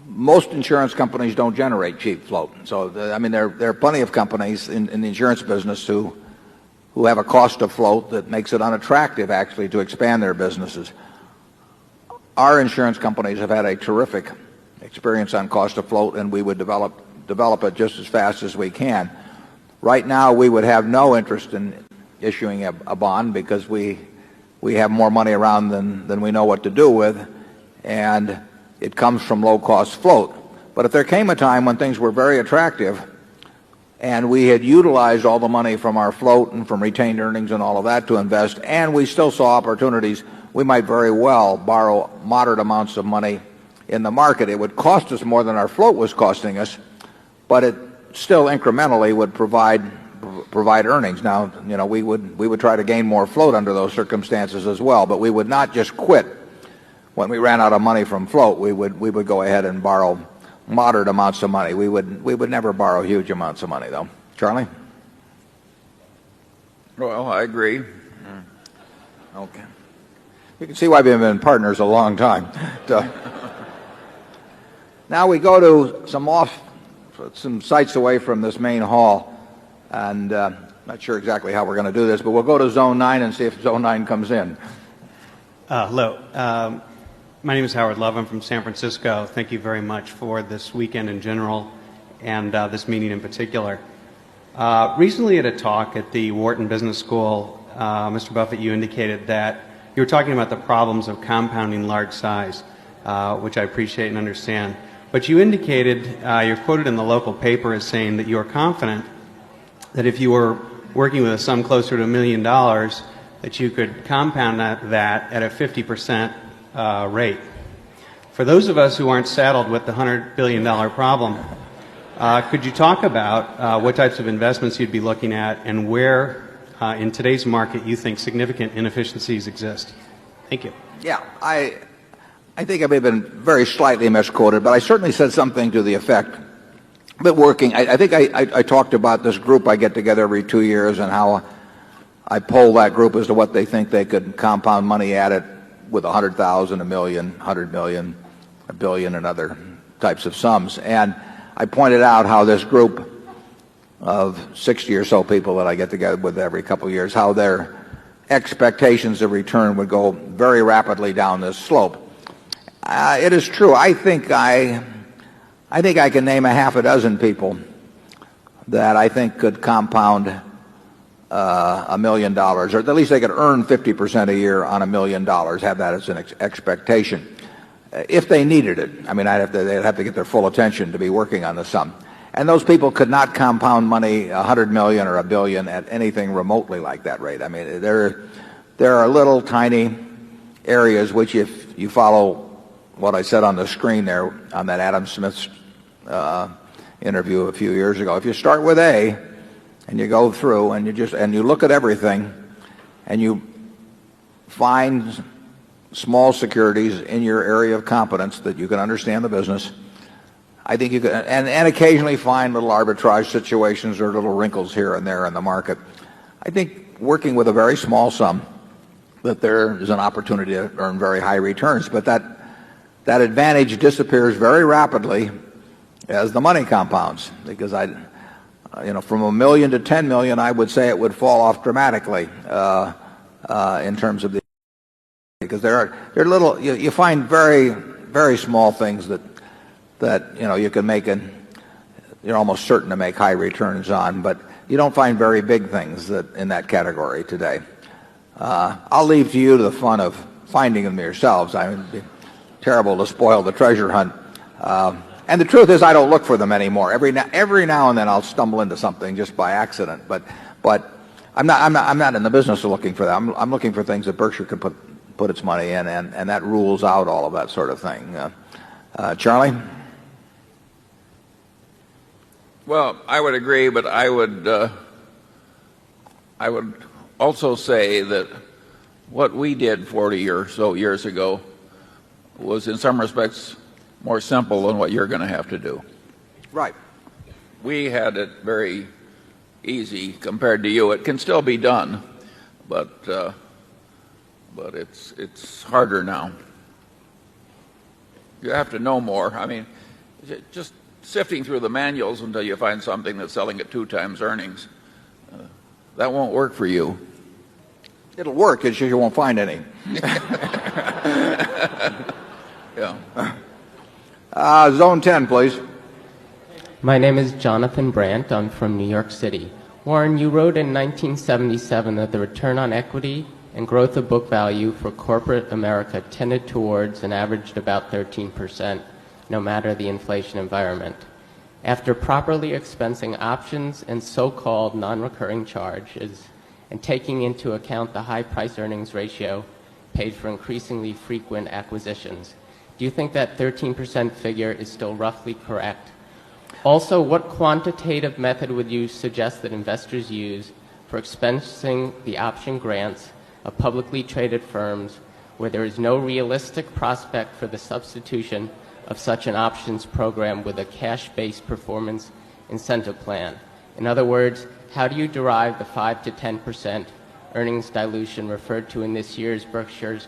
most insurance companies don't generate cheap float. So, there are plenty of companies in the insurance business who have a cost of float that makes it unattractive, actually, to expand their businesses. Our insurance companies have had a terrific experience on cost of float, and we would develop it just as fast as we can. Right now, we would have no interest in issuing a bond because we have more money around than we know what to do with, and it comes from low-cost float. But if there came a time when things were very attractive and we had utilized all the money from our float and from retained earnings and all of that to invest, and we still saw opportunities, we might very well borrow moderate amounts of money in the market. It would cost us more than our float was costing us, but it still incrementally would provide earnings. Now, we would try to gain more float under those circumstances as well, but we would not just quit when we ran out of money from float. We would go ahead and borrow moderate amounts of money. We would never borrow huge amounts of money, though. Charlie? Well, I agree. Okay. You can see why we've been partners a long time. Now we go to some sites away from this main hall, and not sure exactly how we're going to do this, but we'll go to Zone 9 and see if Zone 9 comes in. Hello. My name is Howard Love. I'm from San Francisco. Thank you very much for this weekend in general and this meeting in particular. Recently at a talk at the Wharton Business School, Mr. Buffett, you indicated that you were talking about the problems of compounding large size, which I appreciate and understand. But you indicated, you're quoted in the local paper as saying that you are confident that if you were working with a sum closer to $1 million, that you could compound that at a 50% rate. For those of us who aren't saddled with the $100 billion problem, could you talk about what types of investments you'd be looking at and where in today's market you think significant inefficiencies exist? Thank you. Yeah, I think I may have been very slightly misquoted, but I certainly said something to the effect that working. I think I talked about this group I get together every 2 years and how I poll that group as to what they think they could compound money at it with 100,000, a million, 100 million, a billion, and other types of sums. And I pointed out how this group of 60 or so people that I get together with every couple of years, how their expectations of return would go very rapidly down this slope. It is true. I think I can name a half a dozen people that I think could compound $1 million, or at least they could earn 50% a year on $1 million, have that as an expectation, if they needed it. They'd have to get their full attention to be working on the sum. And those people could not compound money, 100 million or a billion, at anything remotely like that rate. There are little tiny areas which, if you follow what I said on the screen there on that Adam Smith's interview a few years ago, if you start with A and you go through and you look at everything and you find small securities in your area of competence that you can understand the business, I think you can, and occasionally find little arbitrage situations or little wrinkles here and there in the market. I think working with a very small sum, that there is an opportunity to earn very high returns, but that advantage disappears very rapidly as the money compounds, because from $1 million to $10 million, I would say it would fall off dramatically in terms of the, because there are little, you find very, very small things that you can make, and you're almost certain to make high returns on, but you don't find very big things in that category today. I'll leave to you the fun of finding them yourselves. It'd be terrible to spoil the treasure hunt. And the truth is, I don't look for them anymore. Every now and then I'll stumble into something just by accident. But I'm not in the business of looking for that. I'm looking for things that Berkshire can put its money in, and that rules out all of that sort of thing. Charlie? Well, I would agree, but I would also say that what we did 40 or so years ago was in some respects more simple than what you're going to have to do. Right. We had it very easy compared to you. It can still be done, but it's harder now. You have to know more. I mean, just sifting through the manuals until you find something that's selling at 2 times earnings, that won't work for you. It'll work, it's just you won't find any. Yeah. Zone 10, please. My name is Jonathan Brandt. I'm from New York City. Warren, you wrote in 1977 that the return on equity and growth of book value for corporate America tended towards and averaged about 13%, no matter the inflation environment. After properly expensing options and so-called non-recurring charges, and taking into account the high price-earnings ratio paid for increasingly frequent acquisitions, do you think that 13% figure is still roughly correct? Also, what quantitative method would you suggest that investors use for expensing the option grants of publicly traded firms where there is no realistic prospect for the substitution of such an options program with a cash-based performance incentive plan? In other words, how do you derive the 5 to 10% earnings dilution referred to in this year's Berkshire's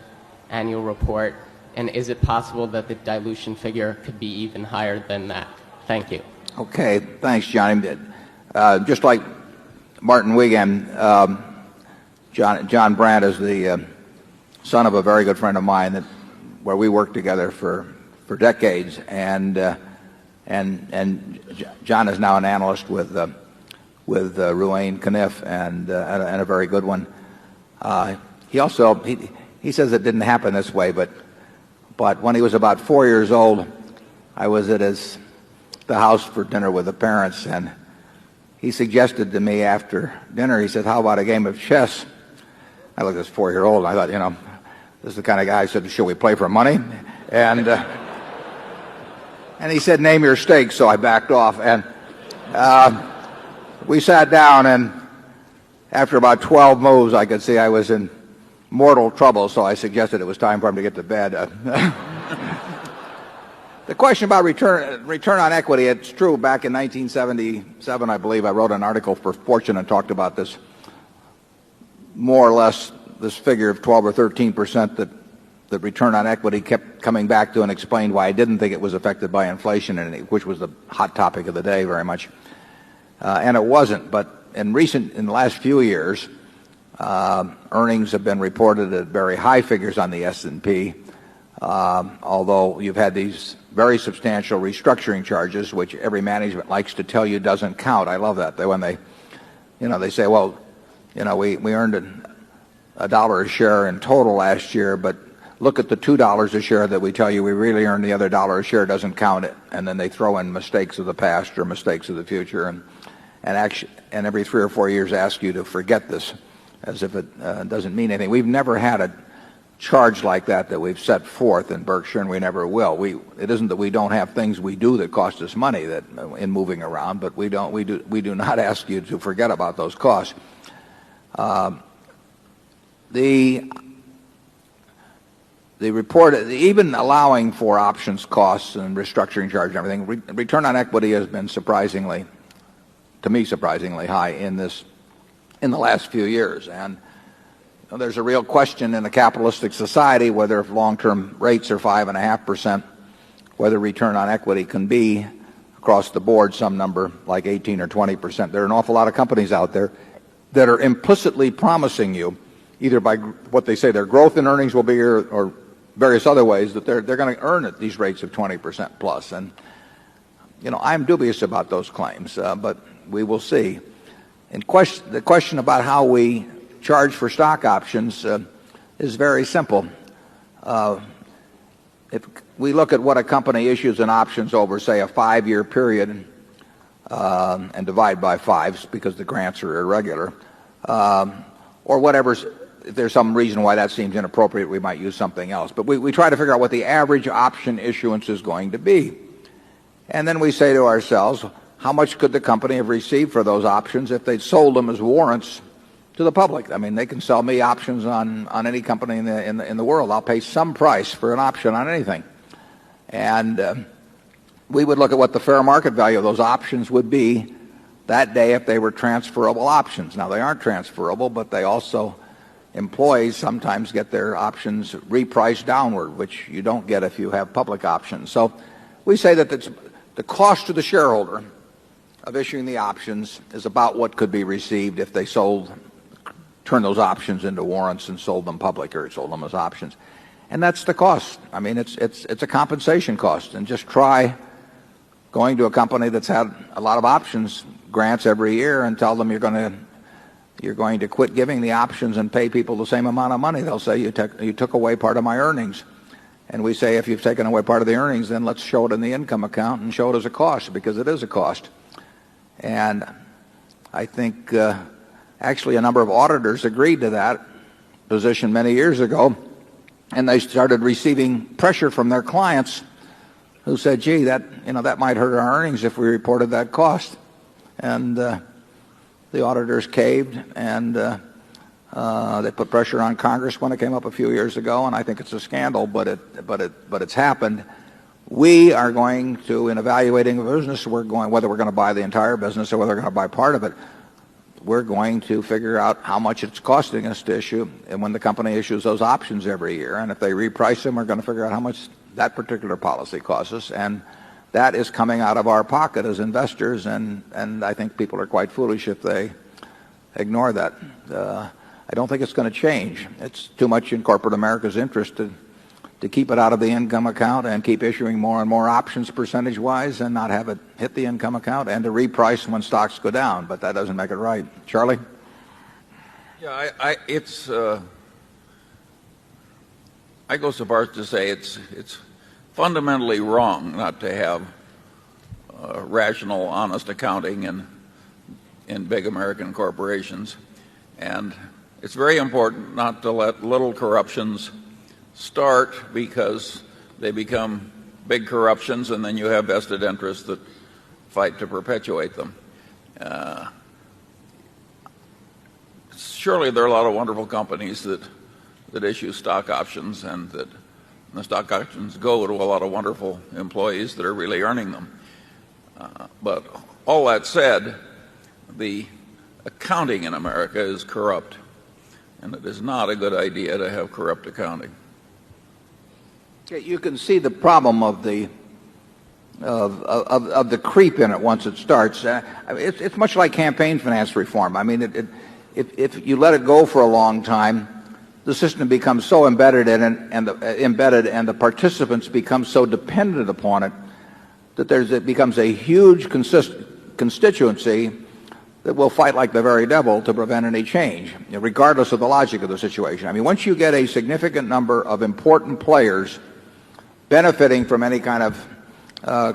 annual report? And is it possible that the dilution figure could be even higher than that? Thank you. Okay, thanks, Johnny. Just like Martin Wiegand, John Brandt is the son of a very good friend of mine where we worked together for decades, and John is now an analyst with Ruane Cunniff and a very good one. He says it didn't happen this way, but when he was about 4 years old, I was at the house for dinner with the parents, and he suggested to me after dinner, he said, "How about a game of chess?" I looked at this 4-year-old, and I thought, this is the kind of guy. I said, "Should we play for money?" And he said, "Name your stakes," so I backed off. And we sat down, and after about 12 moves, I could see I was in mortal trouble, so I suggested it was time for him to get to bed. The question about return on equity, it's true. Back in 1977, I believe, I wrote an article for Fortune and talked about this, more or less, this figure of 12 or 13% that return on equity kept coming back to, and explained why I didn't think it was affected by inflation, which was the hot topic of the day very much. And it wasn't. But in the last few years, earnings have been reported at very high figures on the S&P, although you've had these very substantial restructuring charges, which every management likes to tell you doesn't count. I love that. When they say, well, we earned $1 a share in total last year, but look at the $2 a share that we tell you we really earned. The other $1 a share doesn't count it. And then they throw in mistakes of the past or mistakes of the future, and every 3 or 4 years ask you to forget this as if it doesn't mean anything. We've never had a charge like that we've set forth in Berkshire, and we never will. It isn't that we don't have things we do that cost us money in moving around, but we do not ask you to forget about those costs. The report, even allowing for options costs and restructuring charge and everything, return on equity has been surprisingly high in the last few years. And there's a real question in a capitalistic society whether, if long-term rates are 5.5%, whether return on equity can be across the board some number like 18 or 20%. There are an awful lot of companies out there that are implicitly promising you, either by what they say their growth in earnings will be or various other ways, that they're going to earn at these rates of 20% plus. And I'm dubious about those claims, but we will see. The question about how we charge for stock options is very simple. we look at what a company issues in options over, say, a 5-year period, and divide by 5 because the grants are irregular, or whatever's, if there's some reason why that seems inappropriate, we might use something else. But we try to figure out what the average option issuance is going to be. And then we say to ourselves, how much could the company have received for those options if they'd sold them as warrants to the public? I mean, they can sell me options on any company in the world. I'll pay some price for an option on anything. And we would look at what the fair market value of those options would be that day if they were transferable options. Now, they aren't transferable, but they also, employees sometimes get their options repriced downward, which you don't get if you have public options. So we say that the cost to the shareholder of issuing the options is about what could be received if they turned those options into warrants and sold them public or sold them as options. And that's the cost. I mean, it's a compensation cost. And just try going to a company that's had a lot of options grants every year and tell them you're going to quit giving the options and pay people the same amount of money. They'll say you took away part of my earnings. And we say if you've taken away part of the earnings, then let's show it in the income account and show it as a cost, because it is a cost. And I think actually a number of auditors agreed to that position many years ago, and they started receiving pressure from their clients who said, gee, that might hurt our earnings if we reported that cost. And the auditors caved, and they put pressure on Congress when it came up a few years ago, and I think it's a scandal, but it's happened. We are going to, in evaluating a business, whether we're going to buy the entire business or whether we're going to buy part of it, we're going to figure out how much it's costing us to issue, and when the company issues those options every year, and if they reprice them, we're going to figure out how much that particular policy costs us, and that is coming out of our pocket as investors, and I think people are quite foolish if they ignore that. I don't think it's going to change. It's too much in corporate America's interest to keep it out of the income account and keep issuing more and more options percentage-wise and not have it hit the income account, and to reprice when stocks go down. But that doesn't make it right. Charlie? Yeah, I go so far as to say it's fundamentally wrong not to have rational, honest accounting in big American corporations. And it's very important not to let little corruptions start because they become big corruptions, and then you have vested interests that fight to perpetuate them. Surely there are a lot of wonderful companies that issue stock options, and that the stock options go to a lot of wonderful employees that are really earning them. But all that said, the accounting in America is corrupt, and it is not a good idea to have corrupt accounting. You can see the problem of the creep in it once it starts. It's much like campaign finance reform. I mean, if you let it go for a long time, the system becomes so embedded in it, and the participants become so dependent upon it that it becomes a huge constituency that will fight like the very devil to prevent any change, regardless of the logic of the situation. I mean, once you get a significant number of important players benefiting from any kind of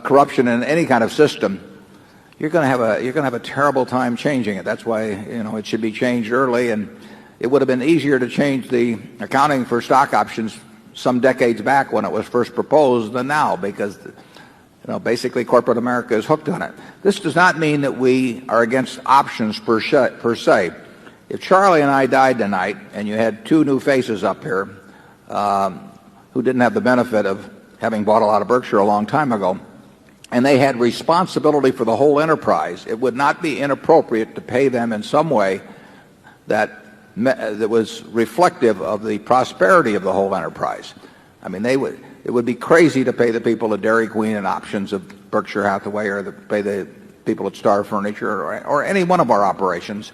corruption in any kind of system, you're going to have a terrible time changing it. That's why it should be changed early, and it would have been easier to change the accounting for stock options some decades back when it was first proposed than now, because basically corporate America is hooked on it. This does not mean that we are against options per se. If Charlie and I died tonight, and you had two new faces up here who didn't have the benefit of having bought a lot of Berkshire a long time ago, and they had responsibility for the whole enterprise, it would not be inappropriate to pay them in some way that was reflective of the prosperity of the whole enterprise. I mean, it would be crazy to pay the people at Dairy Queen and options of Berkshire Hathaway, or to pay the people at Star Furniture, or any one of our operations,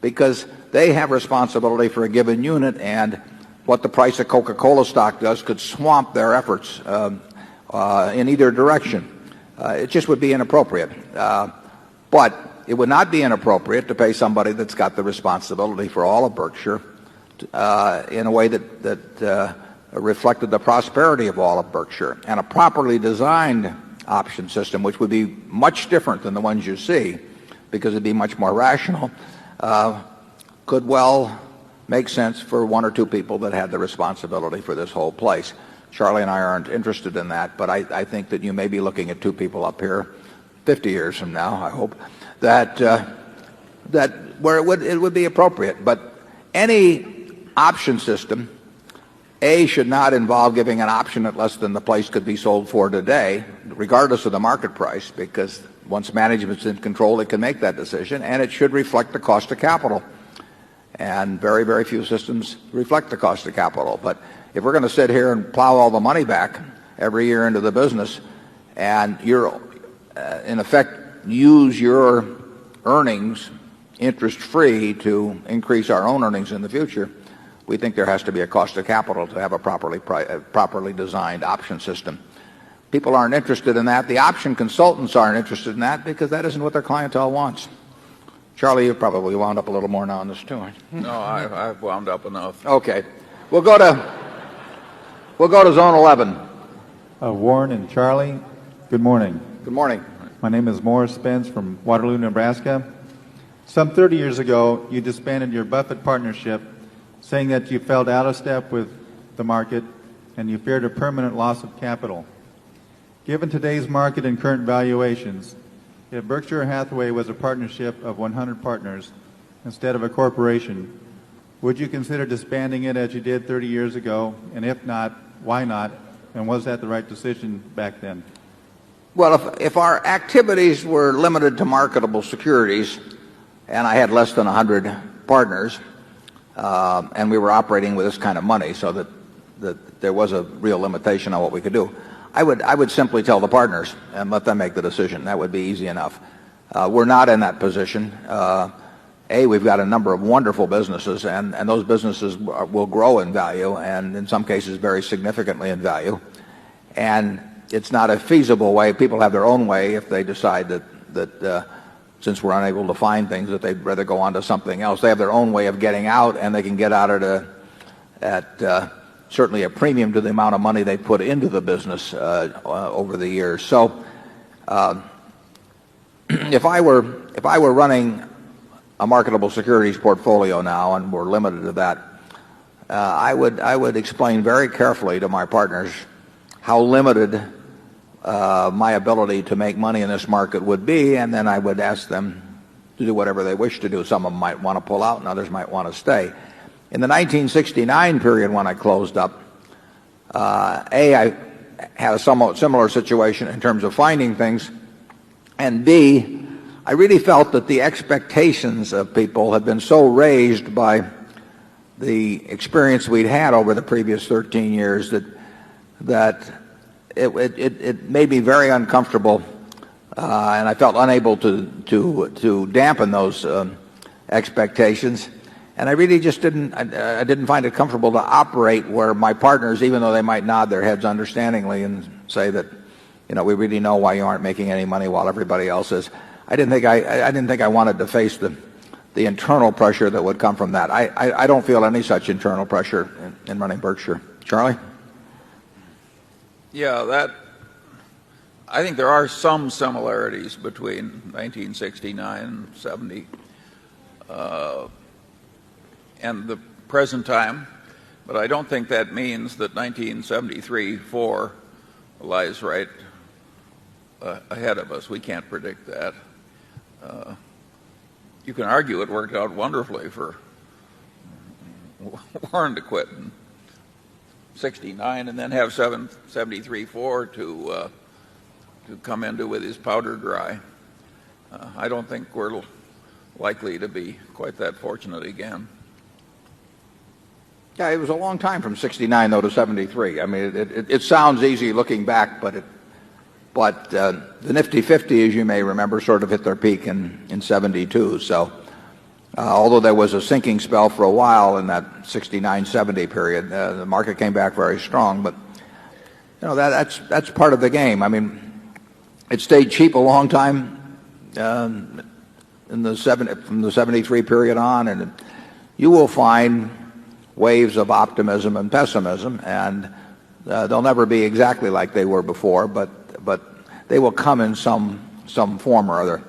because they have responsibility for a given unit, and what the price of Coca-Cola stock does could swamp their efforts in either direction. It just would be inappropriate. But it would not be inappropriate to pay somebody that's got the responsibility for all of Berkshire in a way that reflected the prosperity of all of Berkshire. And a properly designed option system, which would be much different than the ones you see, because it'd be much more rational, could well make sense for one or two people that had the responsibility for this whole place. Charlie and I aren't interested in that, but I think that you may be looking at two people up here 50 years from now, I hope, that where it would be appropriate. But any option system, A, should not involve giving an option at less than the place could be sold for today, regardless of the market price, because once management's in control, it can make that decision, and it should reflect the cost of capital. And very, very few systems reflect the cost of capital. But if we're going to sit here and plow all the money back every year into the business, and you're, in effect, use your earnings interest-free to increase our own earnings in the future, we think there has to be a cost of capital to have a properly designed option system. People aren't interested in that. The option consultants aren't interested in that because that isn't what their clientele wants. Charlie, you've probably wound up a little more now on this too, aren't you? No, I've wound up enough. Okay. We'll go to zone 11. Warren and Charlie, good morning. Good morning. My name is Morris Spence from Waterloo, Nebraska. Some 30 years ago, you disbanded your Buffett partnership, saying that you felt out of step with the market and you feared a permanent loss of capital. Given today's market and current valuations, if Berkshire Hathaway was a partnership of 100 partners instead of a corporation, would you consider disbanding it as you did 30 years ago? And if not, why not? And was that the right decision back then? Well, if our activities were limited to marketable securities and I had less than 100 partners, and we were operating with this kind of money so that there was a real limitation on what we could do, I would simply tell the partners and let them make the decision. That would be easy enough. We're not in that position. We've got a number of wonderful businesses, and those businesses will grow in value, and in some cases very significantly in value. And it's not a feasible way. People have their own way if they decide that since we're unable to find things, that they'd rather go on to something else. They have their own way of getting out, and they can get out at certainly a premium to the amount of money they put into the business over the years. So if I were running a marketable securities portfolio now, and we're limited to that, I would explain very carefully to my partners how limited my ability to make money in this market would be, and then I would ask them to do whatever they wish to do. Some of them might want to pull out, and others might want to stay. In the 1969 period when I closed up, I had a somewhat similar situation in terms of finding things, and B, I really felt that the expectations of people had been so raised by the experience we'd had over the previous 13 years that it made me very uncomfortable, and I felt unable to dampen those expectations. And I really just didn't find it comfortable to operate where my partners, even though they might nod their heads understandingly and say that, we really know why you aren't making any money while everybody else is. I didn't think I wanted to face the internal pressure that would come from that. I don't feel any such internal pressure in running Berkshire. Charlie? Yeah, I think there are some similarities between 1969 and 70 and the present time, but I don't think that means that 1973-4 lies right ahead of us. We can't predict that. You can argue it worked out wonderfully for Warren to quit in 69 and then have 73-4 to come into with his powder dry. I don't think we're likely to be quite that fortunate again. Yeah, it was a long time from 69 though to 73. I mean, it sounds easy looking back, but the Nifty 50, as you may remember, sort of hit their peak in 72. So although there was a sinking spell for a while in that 69-70 period, the market came back very strong. But that's part of the game. I mean, it stayed cheap a long time from the 73 period on, and you will find waves of optimism and pessimism, and they'll never be exactly like they were before, but they will come in some form or other.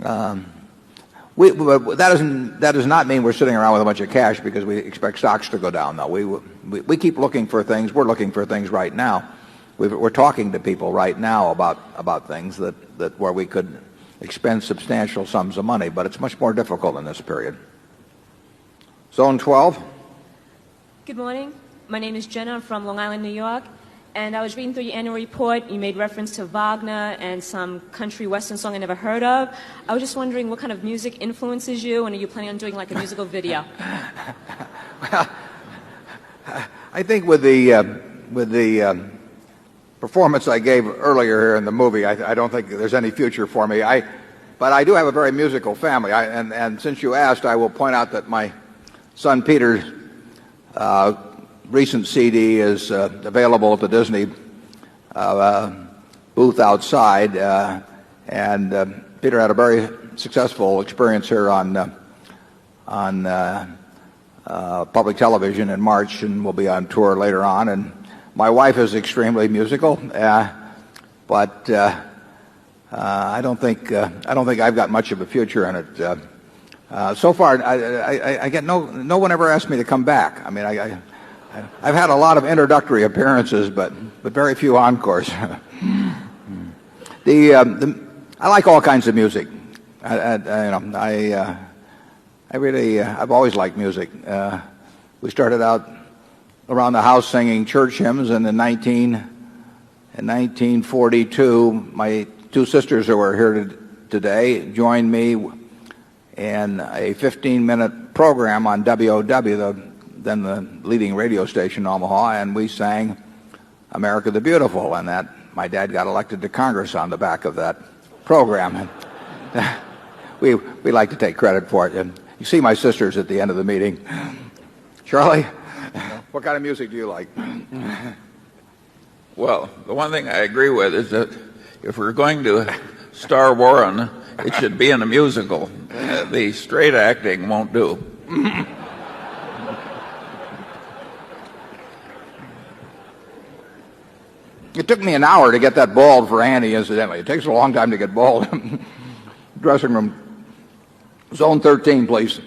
But that does not mean we're sitting around with a bunch of cash because we expect stocks to go down. No, we keep looking for things. We're looking for things right now. We're talking to people right now about things that where we could expend substantial sums of money, but it's much more difficult in this period. Zone 12. Good morning. My name is Jenna. I'm from Long Island, New York. And I was reading through your annual report. You made reference to Wagner and some country western song I never heard of. I was just wondering what kind of music influences you, and are you planning on doing like a musical video? Well, I think with the performance I gave earlier here in the movie, I don't think there's any future for me. But I do have a very musical family. And since you asked, I will point out that my son Peter's recent CD is available at the Disney booth outside. And Peter had a very successful experience here on public television in March, and will be on tour later on. And my wife is extremely musical, but I don't think I've got much of a future in it. So far, I get no one ever asked me to come back. I mean, I've had a lot of introductory appearances, but very few encores. I like all kinds of music. I've always liked music. We started out around the house singing church hymns, and in 1942, my two sisters who are here today joined me in a 15-minute program on WOW, then the leading radio station in Omaha, and we sang America the Beautiful, and that my dad got elected to Congress on the back of that program. And we like to take credit for it. And you see my sisters at the end of the meeting. Charlie, what kind of music do you like? Well, the one thing I agree with is that if we're going to star Warren, it should be in a musical. The straight acting won't do. It took me an hour to get that bald for Annie, incidentally. It takes a long time to get bald. Dressing room. Zone 13, please.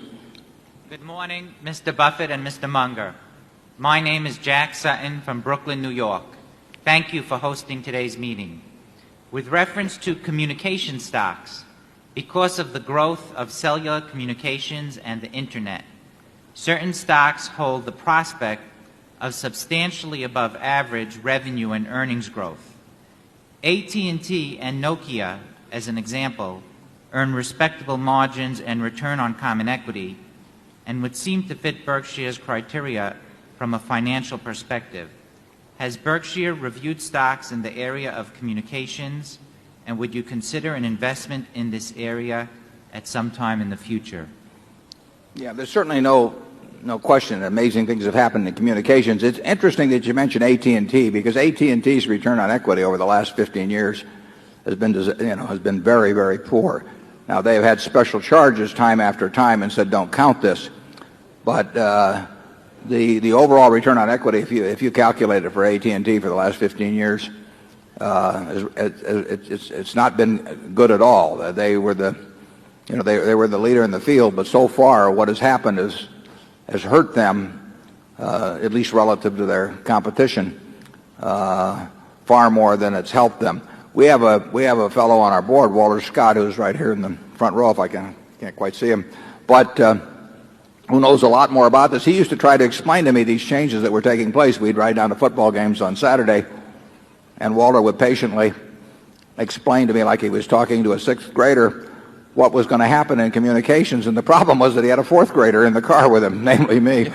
Good morning, Mr. Buffett and Mr. Munger. My name is Jack Sutton from Brooklyn, New York. Thank you for hosting today's meeting. With reference to communication stocks, because of the growth of cellular communications and the Internet, certain stocks hold the prospect of substantially above average revenue and earnings growth. AT&T and Nokia, as an example, earn respectable margins and return on common equity, and would seem to fit Berkshire's criteria from a financial perspective. Has Berkshire reviewed stocks in the area of communications, and would you consider an investment in this area at some time in the future? Yeah, there's certainly no question that amazing things have happened in communications. It's interesting that you mentioned AT&T, because AT&T's return on equity over the last 15 years has been very, very poor. Now, they've had special charges time after time and said don't count this, but the overall return on equity, if you calculate it for AT&T for the last 15 years, it's not been good at all. They were the leader in the field, but so far what has happened has hurt them, at least relative to their competition, far more than it's helped them. We have a fellow on our board, Walter Scott, who's right here in the front row, if I can't quite see him, but who knows a lot more about this. He used to try to explain to me these changes that were taking place. We'd ride down to football games on Saturday, and Walter would patiently explain to me, like he was talking to a sixth grader, what was going to happen in communications. And the problem was that he had a fourth grader in the car with him, namely me.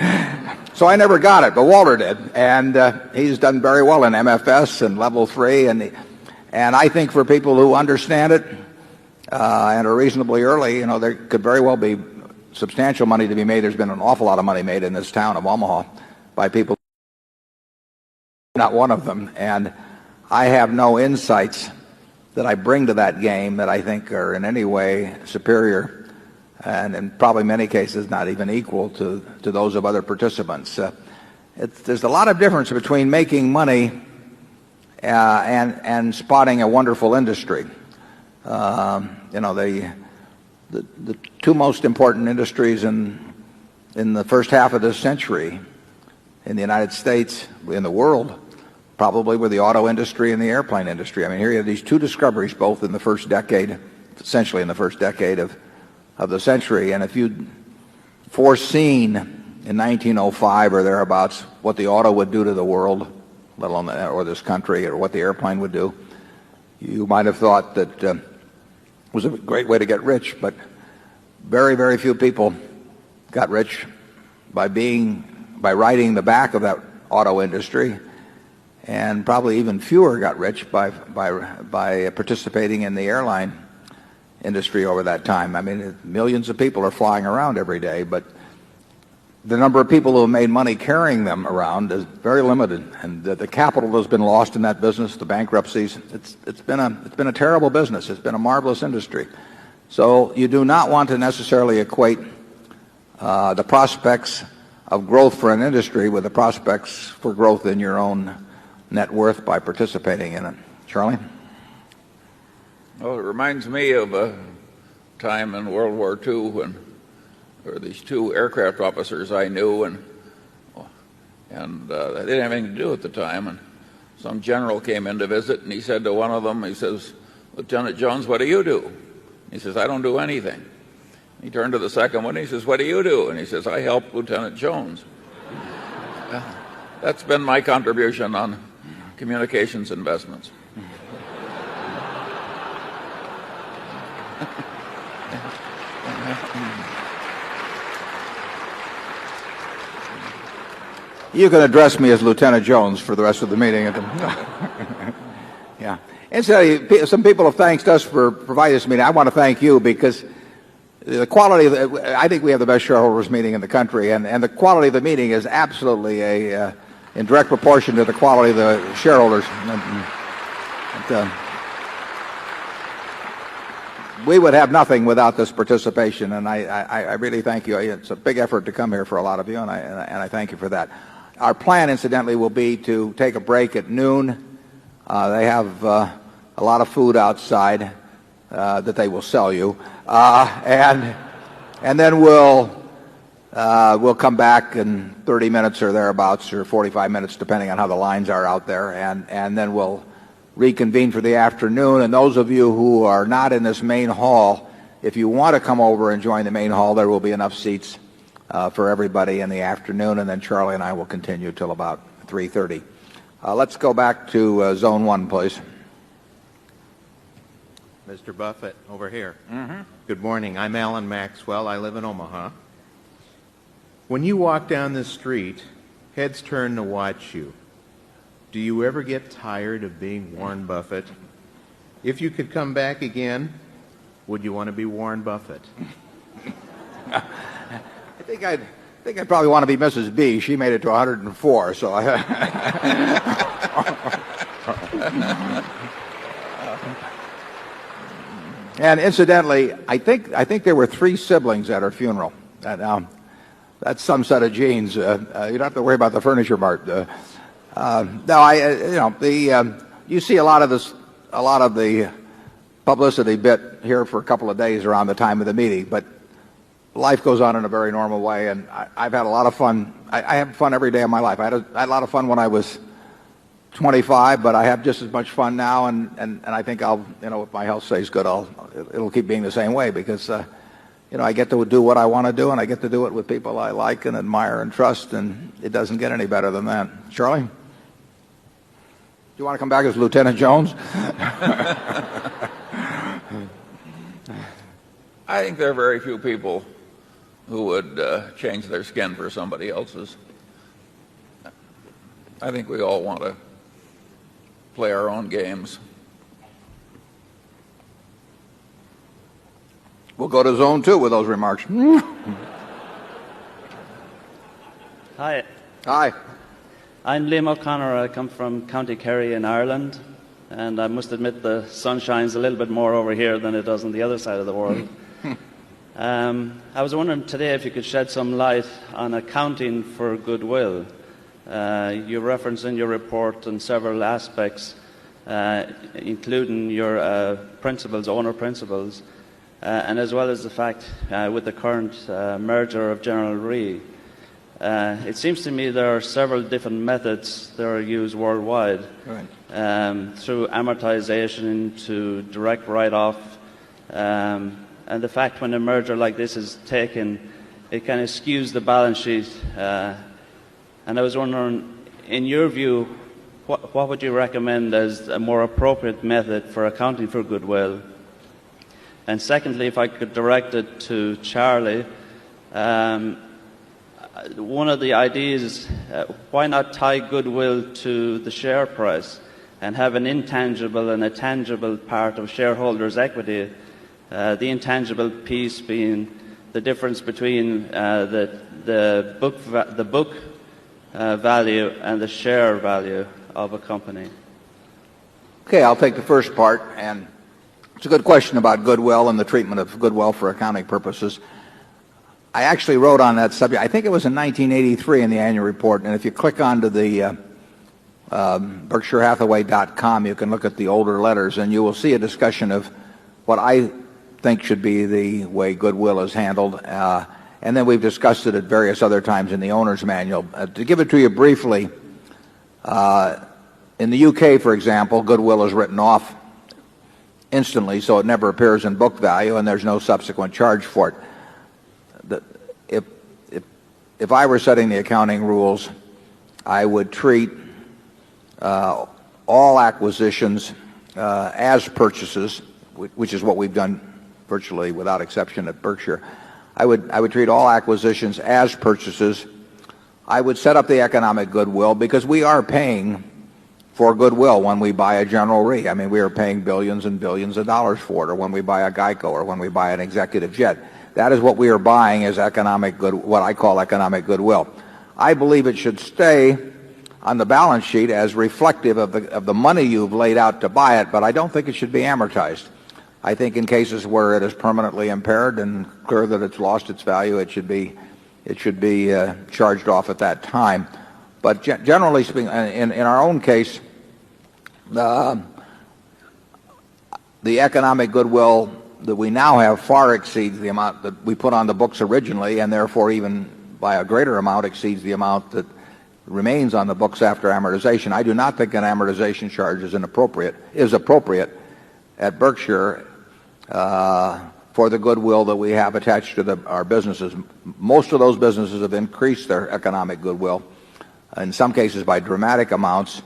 So I never got it, but Walter did. And he's done very well in MFS and Level 3. And I think for people who understand it and are reasonably early, there could very well be substantial money to be made. There's been an awful lot of money made in this town of Omaha by people, not one of them. And I have no insights that I bring to that game that I think are in any way superior and in probably many cases not even equal to those of other participants. There's a lot of difference between making money and spotting a wonderful industry. The two most important industries in the first half of this century in the United States, in the world, probably were the auto industry and the airplane industry. I mean, here you have these two discoveries both in the first decade, essentially in the first decade of the century. And if you'd foreseen in 1905 or thereabouts what the auto would do to the world, let alone or this country, or what the airplane would do, you might have thought that it was a great way to get rich. But very, very few people got rich by riding the back of that auto industry, and probably even fewer got rich by participating in the airline industry over that time. I mean, millions of people are flying around every day, but the number of people who have made money carrying them around is very limited, and the capital has been lost in that business, the bankruptcies. It's been a terrible business. It's been a marvelous industry. So you do not want to necessarily equate the prospects of growth for an industry with the prospects for growth in your own net worth by participating in it. Charlie? Well, it reminds me of a time in World War II when there were these two aircraft officers I knew, and they didn't have anything to do at the time. And some general came in to visit, and he said to one of them, he says, "Lieutenant Jones, what do you do?" He says, "I don't do anything." He turned to the second one, and he says, "What do you do?" And he says, "I help Lieutenant Jones." That's been my contribution on communications investments. You can address me as Lieutenant Jones for the rest of the meeting. Yeah. Incidentally, some people have thanked us for providing this meeting. I want to thank you because the quality I think we have the best shareholders meeting in the country, and the quality of the meeting is absolutely in direct proportion to the quality of the shareholders. We would have nothing without this participation, and I really thank you. It's a big effort to come here for a lot of you, and I thank you for that. Our plan, incidentally, will be to take a break at noon. They have a lot of food outside that they will sell you, and then we'll come back in 30 minutes or thereabouts, or 45 minutes, depending on how the lines are out there, and then we'll reconvene for the afternoon. And those of you who are not in this main hall, if you want to come over and join the main hall, there will be enough seats for everybody in the afternoon, and then Charlie and I will continue till about 3:30. Let's go back to Zone 1, please. Mr. Buffett, over here. Good morning. I'm Alan Maxwell. I live in Omaha. When you walk down the street, heads turn to watch you. Do you ever get tired of being Warren Buffett? If you could come back again, would you want to be Warren Buffett? I think I'd probably want to be Mrs. B. She made it to 104, so And incidentally, I think there were 3 siblings at her funeral. That's some set of genes. You don't have to worry about the furniture mart. You see a lot of the publicity bit here for a couple of days around the time of the meeting, but life goes on in a very normal way, and I've had a lot of fun. I have fun every day of my life. I had a lot of fun when I was 25, but I have just as much fun now, and I think if my health stays good, it'll keep being the same way, because I get to do what I want to do, and I get to do it with people I like and admire and trust, and it doesn't get any better than that. Charlie? Do you want to come back as Lieutenant Jones? I think there are very few people who would change their skin for somebody else's. I think we all want to play our own games. We'll go to Zone 2 with those remarks. Hi. Hi. I'm Liam O'Connor. I come from County Kerry in Ireland, and I must admit the sun shines a little bit more over here than it does on the other side of the world. I was wondering today if you could shed some light on accounting for goodwill. You reference in your report on several aspects, including your principles, owner principles, and as well as the fact with the current merger of General Re. It seems to me there are several different methods that are used worldwide, through amortization to direct write-off, and the fact when a merger like this is taken, it kind of skews the balance sheet. And I was wondering, in your view, what would you recommend as a more appropriate method for accounting for goodwill? And secondly, if I could direct it to Charlie, one of the ideas, why not tie goodwill to the share price and have an intangible and a tangible part of shareholders' equity, the intangible piece being the difference between the book value and the share value of a company? Okay, I'll take the first part, and it's a good question about goodwill and the treatment of goodwill for accounting purposes. I actually wrote on that subject, I think it was in 1983 in the annual report, and if you click onto the BerkshireHathaway.com, you can look at the older letters, and you will see a discussion of what I think should be the way goodwill is handled. And then we've discussed it at various other times in the owner's manual. To give it to you briefly, in the UK, for example, goodwill is written off instantly, so it never appears in book value, and there's no subsequent charge for it. If I were setting the accounting rules, I would treat all acquisitions as purchases, which is what we've done virtually without exception at Berkshire. I would treat all acquisitions as purchases. I would set up the economic goodwill, because we are paying for goodwill when we buy a General Re. I mean, we are paying billions and billions of dollars for it, or when we buy a Geico, or when we buy an executive jet. That is what we are buying as economic good, what I call economic goodwill. I believe it should stay on the balance sheet as reflective of the money you've laid out to buy it, but I don't think it should be amortized. I think in cases where it is permanently impaired and clear that it's lost its value, it should be charged off at that time. But generally speaking, in our own case, the economic goodwill that we now have far exceeds the amount that we put on the books originally, and therefore even by a greater amount exceeds the amount that remains on the books after amortization. I do not think an amortization charge is appropriate at Berkshire for the goodwill that we have attached to our businesses. Most of those businesses have increased their economic goodwill, in some cases by dramatic amounts,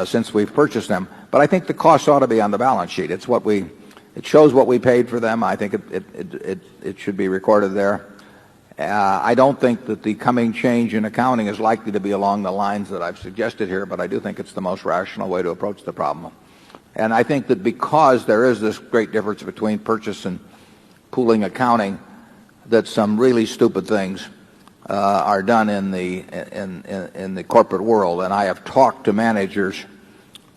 since we've purchased them. But I think the costs ought to be on the balance sheet. It shows what we paid for them. I think it should be recorded there. I don't think that the coming change in accounting is likely to be along the lines that I've suggested here, but I do think it's the most rational way to approach the problem. And I think that because there is this great difference between purchase and pooling accounting, that some really stupid things are done in the corporate world. And I have talked to managers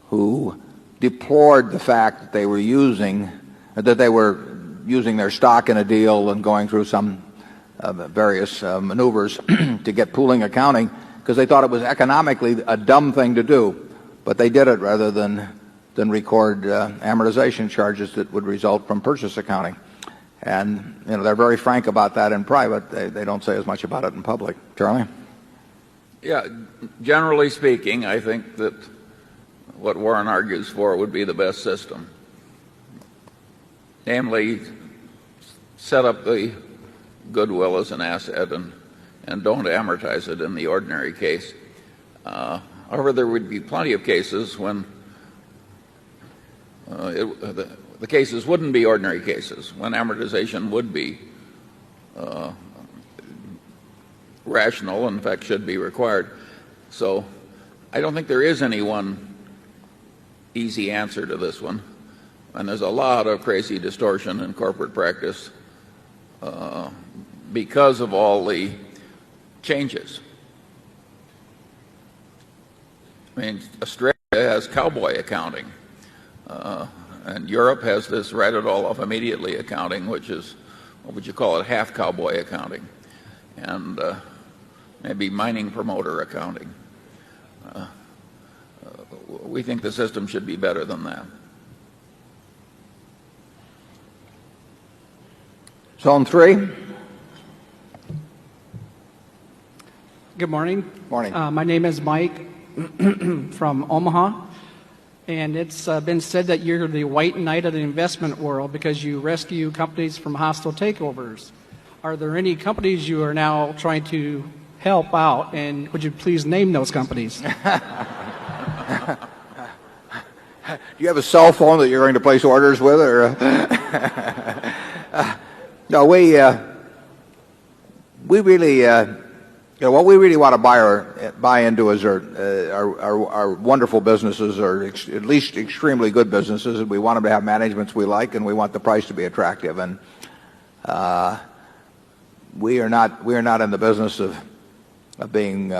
who deplored the fact that they were using their stock in a deal and going through some various maneuvers to get pooling accounting, because they thought it was economically a dumb thing to do, but they did it rather than record amortization charges that would result from purchase accounting. And they're very frank about that in private. They don't say as much about it in public. Charlie? Yeah, generally speaking, I think that what Warren argues for would be the best system. Namely, set up the goodwill as an asset and don't amortize it in the ordinary case. However, there would be plenty of cases when the cases wouldn't be ordinary cases, when amortization would be rational, in fact should be required. So I don't think there is any one easy answer to this one. And there's a lot of crazy distortion in corporate practice because of all the changes. I mean, Australia has cowboy accounting, and Europe has this write it all off immediately accounting, which is what would you call it, half cowboy accounting, and maybe mining promoter accounting. We think the system should be better than that. Zone 3. Good morning. Morning. My name is Mike from Omaha, and it's been said that you're the white knight of the investment world because you rescue companies from hostile takeovers. Are there any companies you are now trying to help out, and would you please name those companies? Do you have a cell phone that you're going to place orders with, or? No, we really, what we really want to buy into is our wonderful businesses, or at least extremely good businesses, and we want them to have managements we like, and we want the price to be attractive. And we are not in the business of being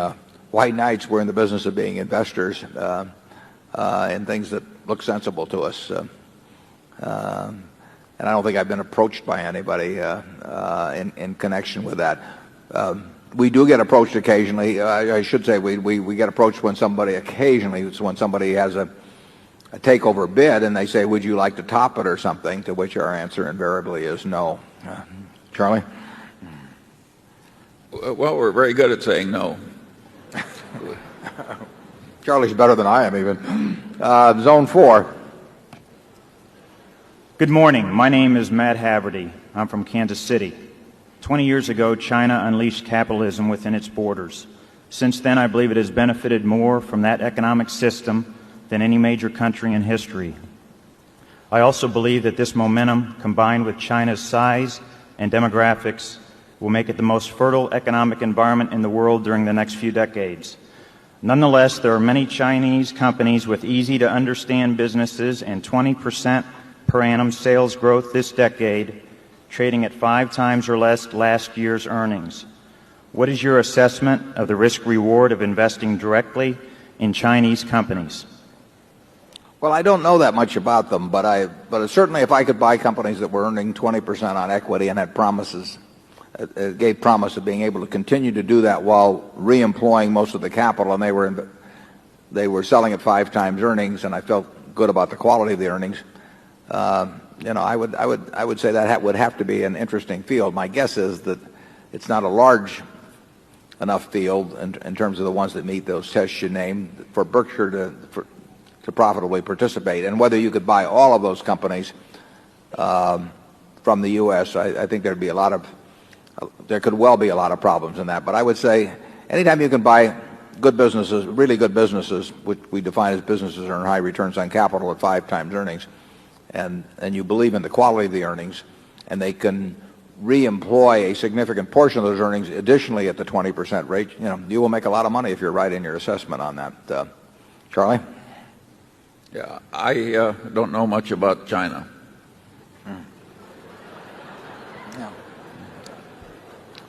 white knights. We're in the business of being investors in things that look sensible to us. And I don't think I've been approached by anybody in connection with that. We do get approached occasionally. I should say we get approached when somebody occasionally, it's when somebody has a takeover bid and they say, would you like to top it or something, to which our answer invariably is no. Charlie? Well, we're very good at saying no. Charlie's better than I am even. Zone 4. Good morning. My name is Matt Haverty. I'm from Kansas City. 20 years ago, China unleashed capitalism within its borders. Since then, I believe it has benefited more from that economic system than any major country in history. I also believe that this momentum, combined with China's size and demographics, will make it the most fertile economic environment in the world during the next few decades. Nonetheless, there are many Chinese companies with easy-to-understand businesses and 20% per annum sales growth this decade, trading at 5 times or less last year's earnings. What is your assessment of the risk-reward of investing directly in Chinese companies? Well, I don't know that much about them, but certainly if I could buy companies that were earning 20% on equity and had promises, gave promise of being able to continue to do that while reemploying most of the capital, and they were selling at 5 times earnings, and I felt good about the quality of the earnings. I would say that would have to be an interesting field. My guess is that it's not a large enough field in terms of the ones that meet those tests you named for Berkshire to profitably participate. And whether you could buy all of those companies from the U.S., I think there could well be a lot of problems in that. But I would say anytime you can buy good businesses, really good businesses, which we define as businesses earn high returns on capital at 5 times earnings, and you believe in the quality of the earnings, and they can reemploy a significant portion of those earnings additionally at the 20% rate, you will make a lot of money if you're right in your assessment on that. Charlie? Yeah, I don't know much about China. Yeah.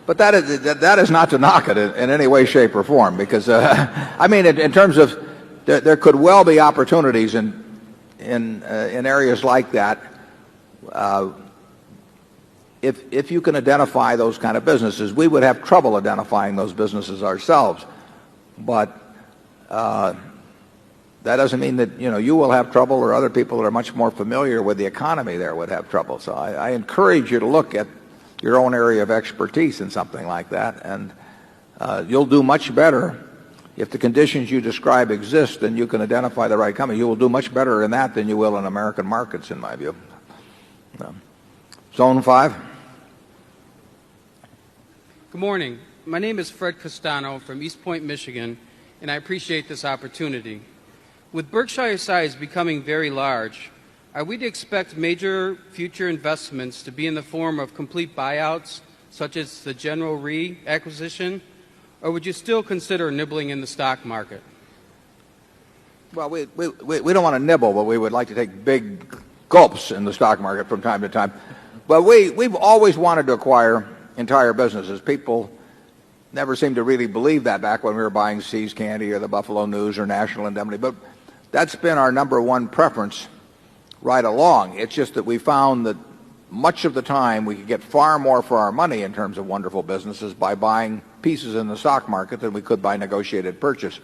But that is not to knock it in any way, shape, or form, because I mean, in terms of there could well be opportunities in areas like that, if you can identify those kind of businesses. We would have trouble identifying those businesses ourselves, but that doesn't mean that you will have trouble, or other people that are much more familiar with the economy there would have trouble. So I encourage you to look at your own area of expertise in something like that, and you'll do much better. If the conditions you describe exist and you can identify the right company, you will do much better in that than you will in American markets, in my view. Zone 5. Good morning. My name is Fred Castano from East Point, Michigan, and I appreciate this opportunity. With Berkshire's size becoming very large, are we to expect major future investments to be in the form of complete buyouts, such as the General Re acquisition? Or would you still consider nibbling in the stock market? Well, we don't want to nibble, but we would like to take big gulps in the stock market from time to time. But we've always wanted to acquire entire businesses. People never seemed to really believe that back when we were buying See's Candy or the Buffalo News or National Indemnity. But that's been our number one preference right along. It's just that we found that much of the time we could get far more for our money in terms of wonderful businesses by buying pieces in the stock market than we could by negotiated purchase.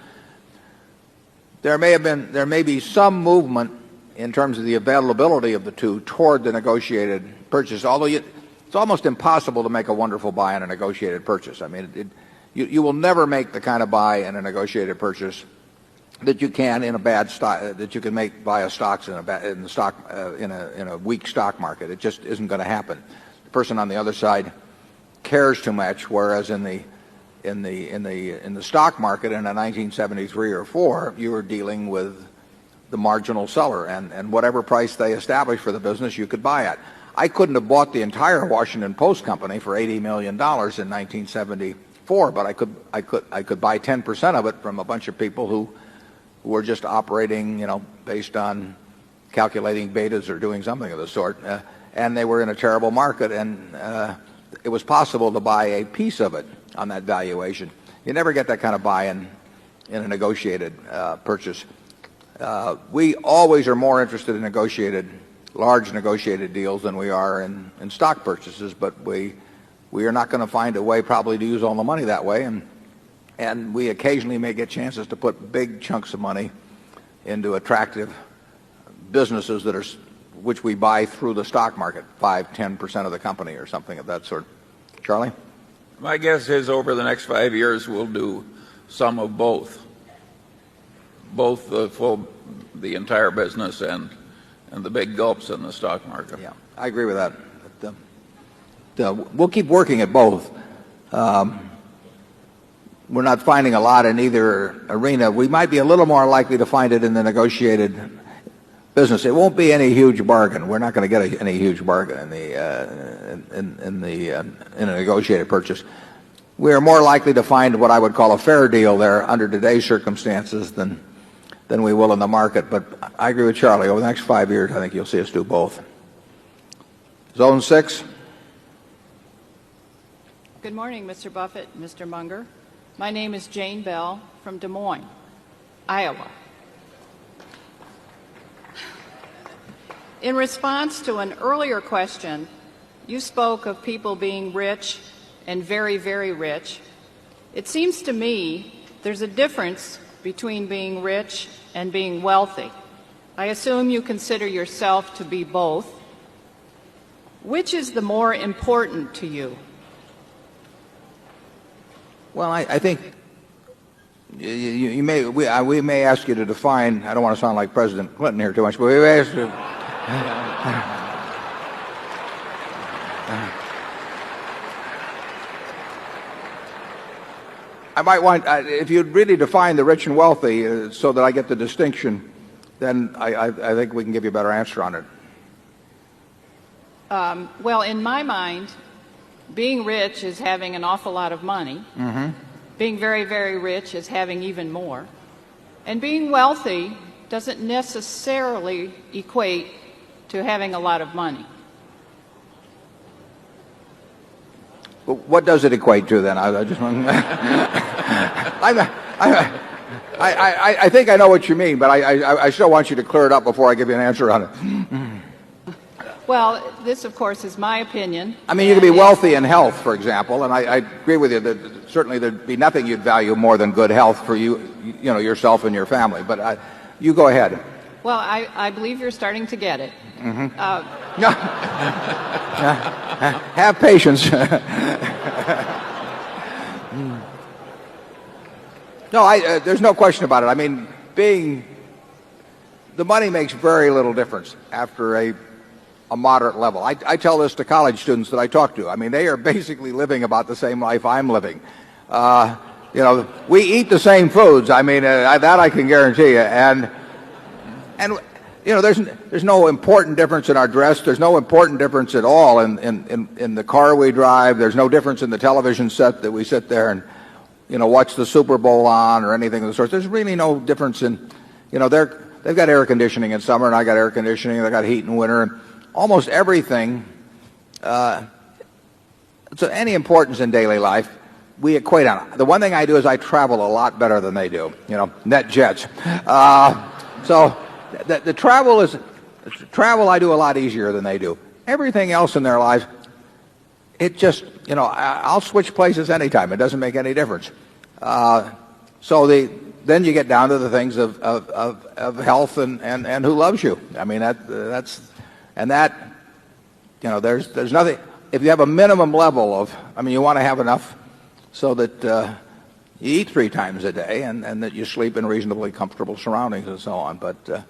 There may be some movement in terms of the availability of the two toward the negotiated purchase, although it's almost impossible to make a wonderful buy on a negotiated purchase. I mean, you will never make the kind of buy in a negotiated purchase that you can in a bad stock, that you can make via stocks in a weak stock market. It just isn't going to happen. The person on the other side cares too much, whereas in the stock market in a 1973 or 4, you were dealing with the marginal seller, and whatever price they established for the business, you could buy at. I couldn't have bought the entire Washington Post company for $80 million in 1974, but I could buy 10% of it from a bunch of people who were just operating, based on calculating betas or doing something of the sort, and they were in a terrible market, and it was possible to buy a piece of it on that valuation. You never get that kind of buy in a negotiated purchase. We always are more interested in large negotiated deals than we are in stock purchases, but we are not going to find a way probably to use all the money that way, and we occasionally may get chances to put big chunks of money into attractive businesses which we buy through the stock market, 5-10% of the company or something of that sort. Charlie? My guess is over the next 5 years we'll do some of both the entire business and the big gulps in the stock market. Yeah, I agree with that. We'll keep working at both. We're not finding a lot in either arena. We might be a little more likely to find it in the negotiated business. It won't be any huge bargain. We're not going to get any huge bargain in a negotiated purchase. We are more likely to find what I would call a fair deal there under today's circumstances than we will in the market. But I agree with Charlie. Over the next 5 years, I think you'll see us do both. Zone 6. Good morning, Mr. Buffett, Mr. Munger. My name is Jane Bell from Des Moines, Iowa. In response to an earlier question, you spoke of people being rich and very, very rich. It seems to me there's a difference between being rich and being wealthy. I assume you consider yourself to be both. Which is the more important to you? Well, I think we may ask you to define. I don't want to sound like President Clinton here too much, but we may ask you. I might want, if you'd really define the rich and wealthy so that I get the distinction, then I think we can give you a better answer on it. Well, in my mind, being rich is having an awful lot of money. Mm-hmm. Being very, very rich is having even more. And being wealthy doesn't necessarily equate to having a lot of money. But what does it equate to then? I just want. I think I know what you mean, but I still want you to clear it up before I give you an answer on it. Well, this, of course, is my opinion. I mean, you can be wealthy in health, for example, and I agree with you that certainly there'd be nothing you'd value more than good health for yourself and your family. But you go ahead. Well, I believe you're starting to get it. Mm-hmm. Have patience. No, there's no question about it. I mean, the money makes very little difference after a moderate level. I tell this to college students that I talk to. I mean, they are basically living about the same life I'm living. We eat the same foods. I mean, that I can guarantee you. And there's no important difference in our dress. There's no important difference at all in the car we drive. There's no difference in the television set that we sit there and watch the Super Bowl on or anything of the sort. There's really no difference in they've got air conditioning in summer and I got air conditioning. They got heat in winter. And almost everything. So any importance in daily life, we equate on it. The one thing I do is I travel a lot better than they do. Net jets. So the travel I do a lot easier than they do. everything else in their lives, it just, I'll switch places anytime. It doesn't make any difference. Then you get down to the things of health and who loves you. I mean, there's nothing, if you have a minimum level of, you want to have enough so that you eat 3 times a day and that you sleep in reasonably comfortable surroundings and so on. But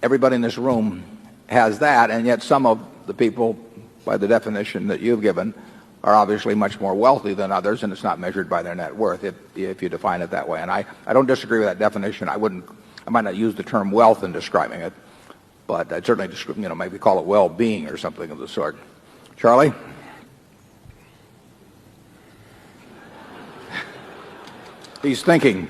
everybody in this room has that, and yet some of the people, by the definition that you've given, are obviously much more wealthy than others, and it's not measured by their net worth if you define it that way. And I don't disagree with that definition. I might not use the term wealth in describing it, but I'd certainly maybe call it well-being or something of the sort. Charlie? He's thinking.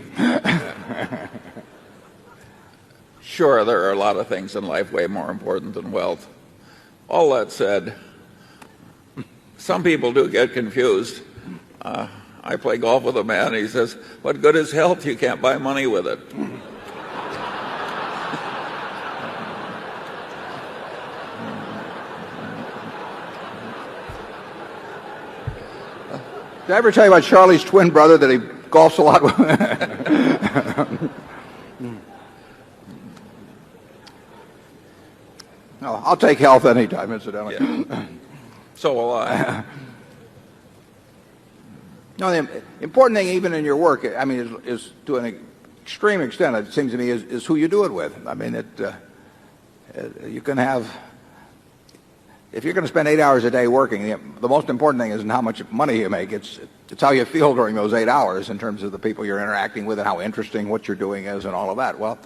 Sure, there are a lot of things in life way more important than wealth. All that said, some people do get confused. I play golf with a man, and he says, "What good is health? You can't buy money with it." Did I ever tell you about Charlie's twin brother that he golfs a lot with? No, I'll take health anytime, incidentally. Yeah. So will I. No, the important thing, even in your work, is to an extreme extent, it seems to me, is who you do it with. You can have, if you're going to spend 8 hours a day working, the most important thing isn't how much money you make. It's how you feel during those 8 hours in terms of the people you're interacting with and how interesting what you're doing is and all of that. Well,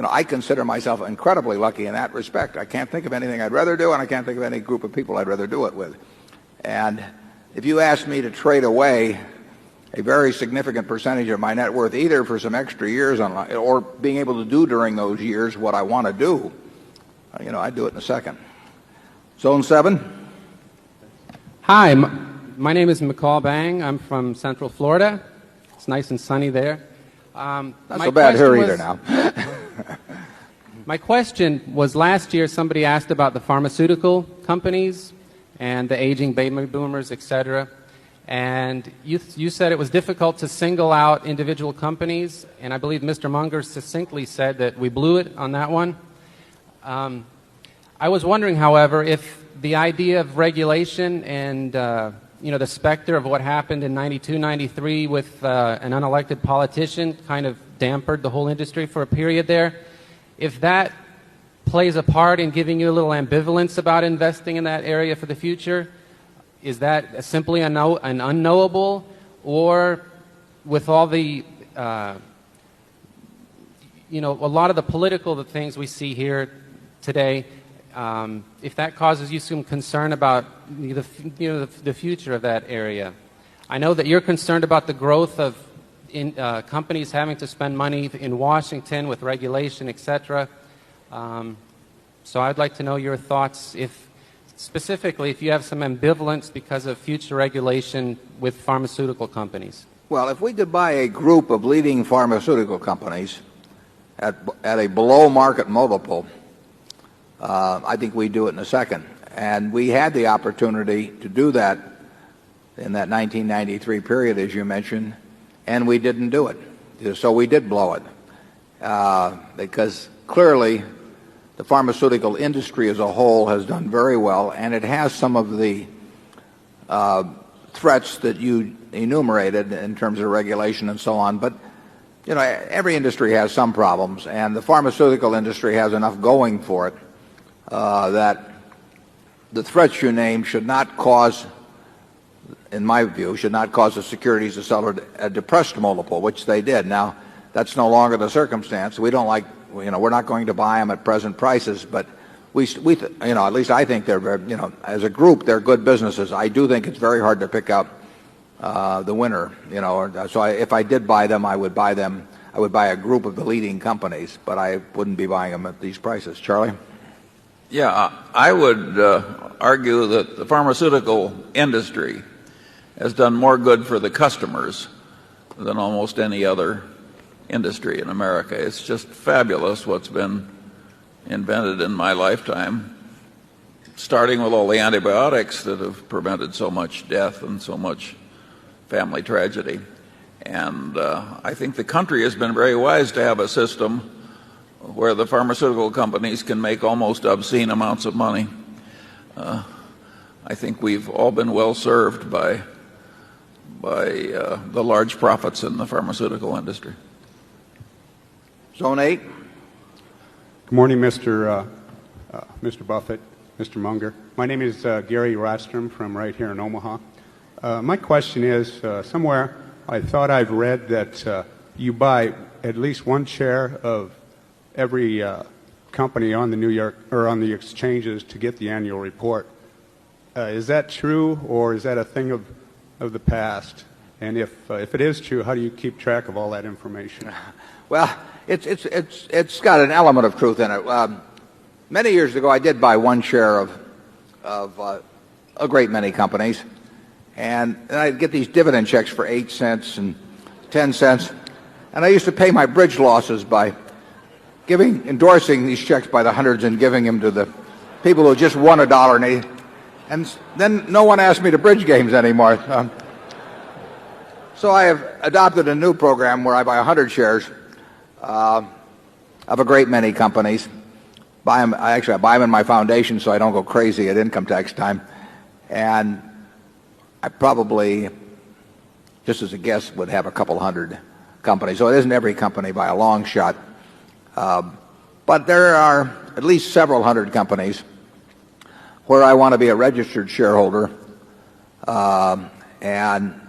I consider myself incredibly lucky in that respect. I can't think of anything I'd rather do, and I can't think of any group of people I'd rather do it with. And if you asked me to trade away a very significant percentage of my net worth, either for some extra years or being able to do during those years what I want to do, I'd do it in a second. Zone 7. Hi, my name is McCall Bang. I'm from Central Florida. It's nice and sunny there. Not so bad here either now. My question was, last year somebody asked about the pharmaceutical companies and the aging baby boomers, etc. And you said it was difficult to single out individual companies, and I believe Mr. Munger succinctly said that we blew it on that one. I was wondering, however, if the idea of regulation and the specter of what happened in 92, 93 with an unelected politician kind of dampened the whole industry for a period there. If that plays a part in giving you a little ambivalence about investing in that area for the future, is that simply an unknowable, or with all the, a lot of the political things we see here today, if that causes you some concern about the future of that area? I know that you're concerned about the growth of companies having to spend money in Washington with regulation, etc. So I'd like to know your thoughts, specifically if you have some ambivalence because of future regulation with pharmaceutical companies. Well, if we could buy a group of leading pharmaceutical companies at a below market multiple, I think we'd do it in a second. And we had the opportunity to do that in that 1993 period, as you mentioned, and we didn't do it. So we did blow it. Because clearly the pharmaceutical industry as a whole has done very well, and it has some of the threats that you enumerated in terms of regulation and so on. But, every industry has some problems, and the pharmaceutical industry has enough going for it that the threats you named should not cause, in my view, the securities to sell at a depressed multiple, which they did. Now, that's no longer the circumstance. We don't we're not going to buy them at present prices, but at least I think they're very, as a group, they're good businesses. I do think it's very hard to pick out the winner, So if I did buy them, I would buy a group of the leading companies, but I wouldn't be buying them at these prices. Charlie? Yeah, I would argue that the pharmaceutical industry has done more good for the customers than almost any other industry in America. It's just fabulous what's been invented in my lifetime, starting with all the antibiotics that have prevented so much death and so much family tragedy. And I think the country has been very wise to have a system where the pharmaceutical companies can make almost obscene amounts of money. I think we've all been well served by the large profits in the pharmaceutical industry. Zone 8. Good morning, Mr. Buffett, Mr. Munger. My name is Gary Rostrom from right here in Omaha. My question is, somewhere I thought I've read that you buy at least one share of every company on the New York or on the exchanges to get the annual report. Is that true, or is that a thing of the past? And if it is true, how do you keep track of all that information? Well, it's got an element of truth in it. Many years ago, I did buy one share of a great many companies, and I'd get these dividend checks for 8 cents and 10 cents, and I used to pay my bridge losses by endorsing these checks by the hundreds and giving them to the people who just won $1.80. And then no one asked me to bridge games anymore. So I have adopted a new program where I buy 100 shares of a great many companies. I buy them in my foundation so I don't go crazy at income tax time. And I probably, just as a guess, would have a couple hundred companies. So it isn't every company by a long shot. But there are at least several hundred companies where I want to be a registered shareholder and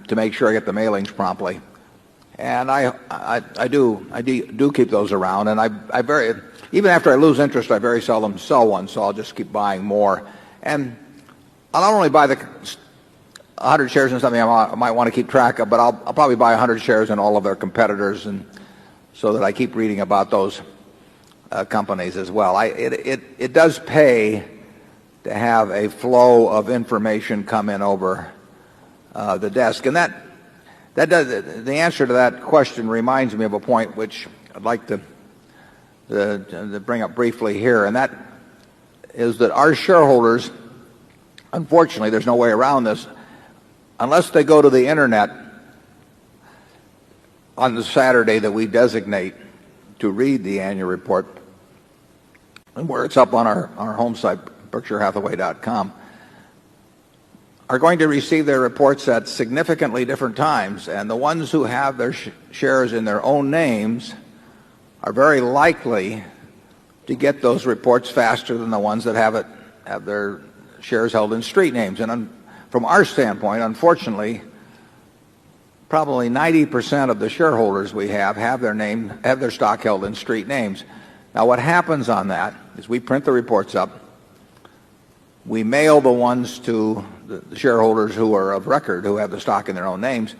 to make sure I get the mailings promptly. And I do keep those around, and even after I lose interest, I very seldom sell one, so I'll just keep buying more. And I'll not only buy the 100 shares in something I might want to keep track of, but I'll probably buy 100 shares in all of their competitors, and so that I keep reading about those companies as well. It does pay to have a flow of information come in over the desk, and the answer to that question reminds me of a point which I'd like to bring up briefly here, and that is that our shareholders, unfortunately, there's no way around this, unless they go to the internet on the Saturday that we designate to read the annual report, and where it's up on our home site, BerkshireHathaway.com, are going to receive their reports at significantly different times, and the ones who have their shares in their own names are very likely to get those reports faster than the ones that have their shares held in street names. And from our standpoint, unfortunately, probably 90% of the shareholders we have their stock held in street names. Now, what happens on that is we print the reports up. We mail the ones to the shareholders who are of record, who have the stock in their own names.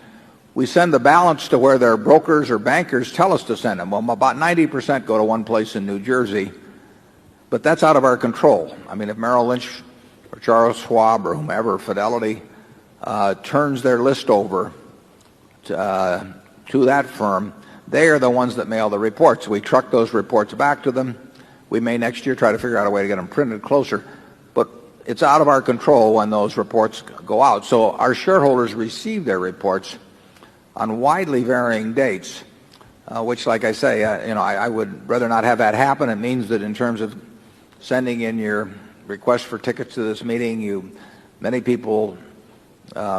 We send the balance to where their brokers or bankers tell us to send them. Well, about 90% go to one place in New Jersey, but that's out of our control. I mean, if Merrill Lynch or Charles Schwab or whomever, Fidelity, turns their list over to that firm, they are the ones that mail the reports. We truck those reports back to them. We may next year try to figure out a way to get them printed closer, but it's out of our control when those reports go out. So our shareholders receive their reports on widely varying dates, which, like I say, I would rather not have that happen. It means that in terms of sending in your request for tickets to this meeting, many people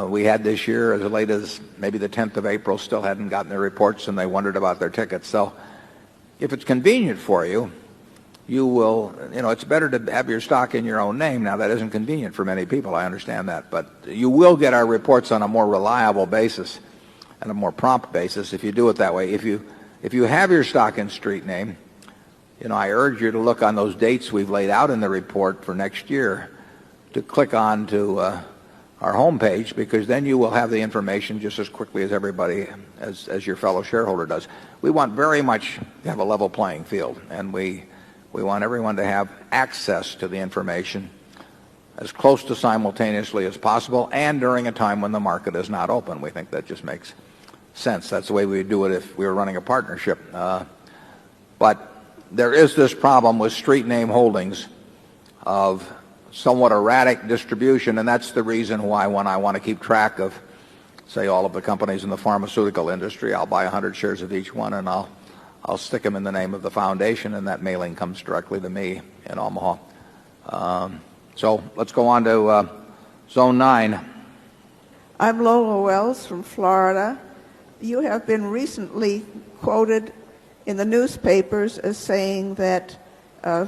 we had this year, as late as maybe the 10th of April, still hadn't gotten their reports, and they wondered about their tickets. So if it's convenient for you, you will, it's better to have your stock in your own name. Now, that isn't convenient for many people, I understand that, but you will get our reports on a more reliable basis and a more prompt basis if you do it that way. If you have your stock in street name, I urge you to look on those dates we've laid out in the report for next year, to click on to our homepage, because then you will have the information just as quickly as everybody, as your fellow shareholder does. We want very much to have a level playing field, and we want everyone to have access to the information as close to simultaneously as possible, and during a time when the market is not open. We think that just makes sense. That's the way we would do it if we were running a partnership. But there is this problem with street name holdings of somewhat erratic distribution, and that's the reason why when I want to keep track of, say, all of the companies in the pharmaceutical industry, I'll buy 100 shares of each one, and I'll stick them in the name of the foundation, and that mailing comes directly to me in Omaha. So let's go on to Zone 9. I'm Lola Wells from Florida. You have been recently quoted in the newspapers as saying that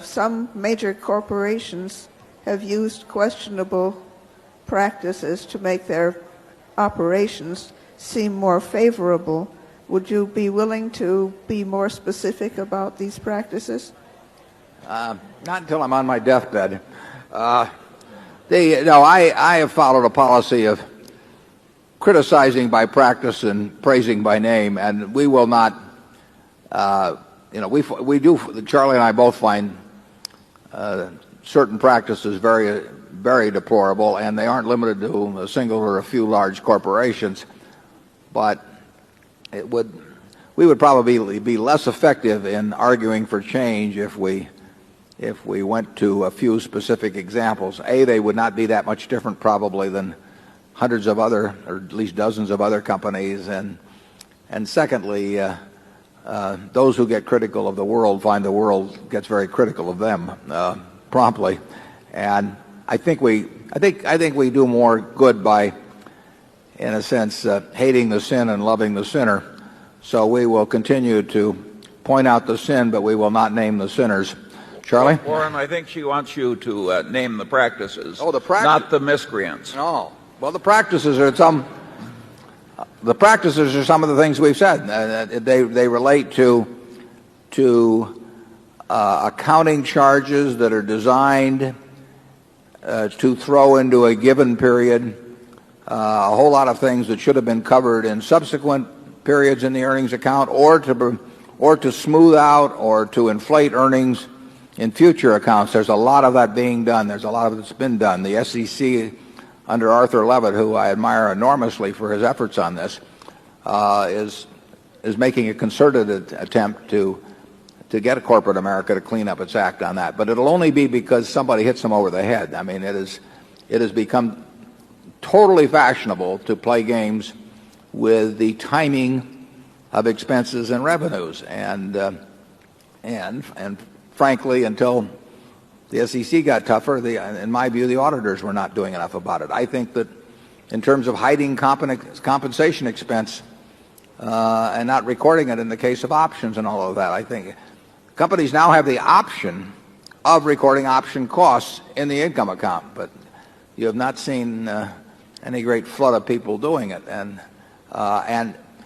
some major corporations have used questionable practices to make their operations seem more favorable. Would you be willing to be more specific about these practices? Not until I'm on my deathbed. I have followed a policy of criticizing by practice and praising by name, and we will not. We do. Charlie and I both find certain practices very, very deplorable, and they aren't limited to a single or a few large corporations. But we would probably be less effective in arguing for change if we went to a few specific examples. They would not be that much different probably than hundreds of other, or at least dozens of other companies, and secondly, those who get critical of the world find the world gets very critical of them promptly, and I think we do more good by, in a sense, hating the sin and loving the sinner. So we will continue to point out the sin, but we will not name the sinners. Charlie? Warren, I think she wants you to name the practices, not the miscreants. No. Well, the practices are some of the things we've said. They relate to accounting charges that are designed to throw into a given period a whole lot of things that should have been covered in subsequent periods in the earnings account, or to smooth out or to inflate earnings in future accounts. There's a lot of that being done. There's a lot of it's been done. The SEC under Arthur Levitt, who I admire enormously for his efforts on this, is making a concerted attempt to get a corporate America to clean up its act on that. But it'll only be because somebody hits them over the head. I mean, it has become totally fashionable to play games with the timing of expenses and revenues, and frankly, until the SEC got tougher, in my view, the auditors were not doing enough about it. I think that in terms of hiding compensation expense and not recording it in the case of options and all of that, I think companies now have the option of recording option costs in the income account, but you have not seen any great flood of people doing it. And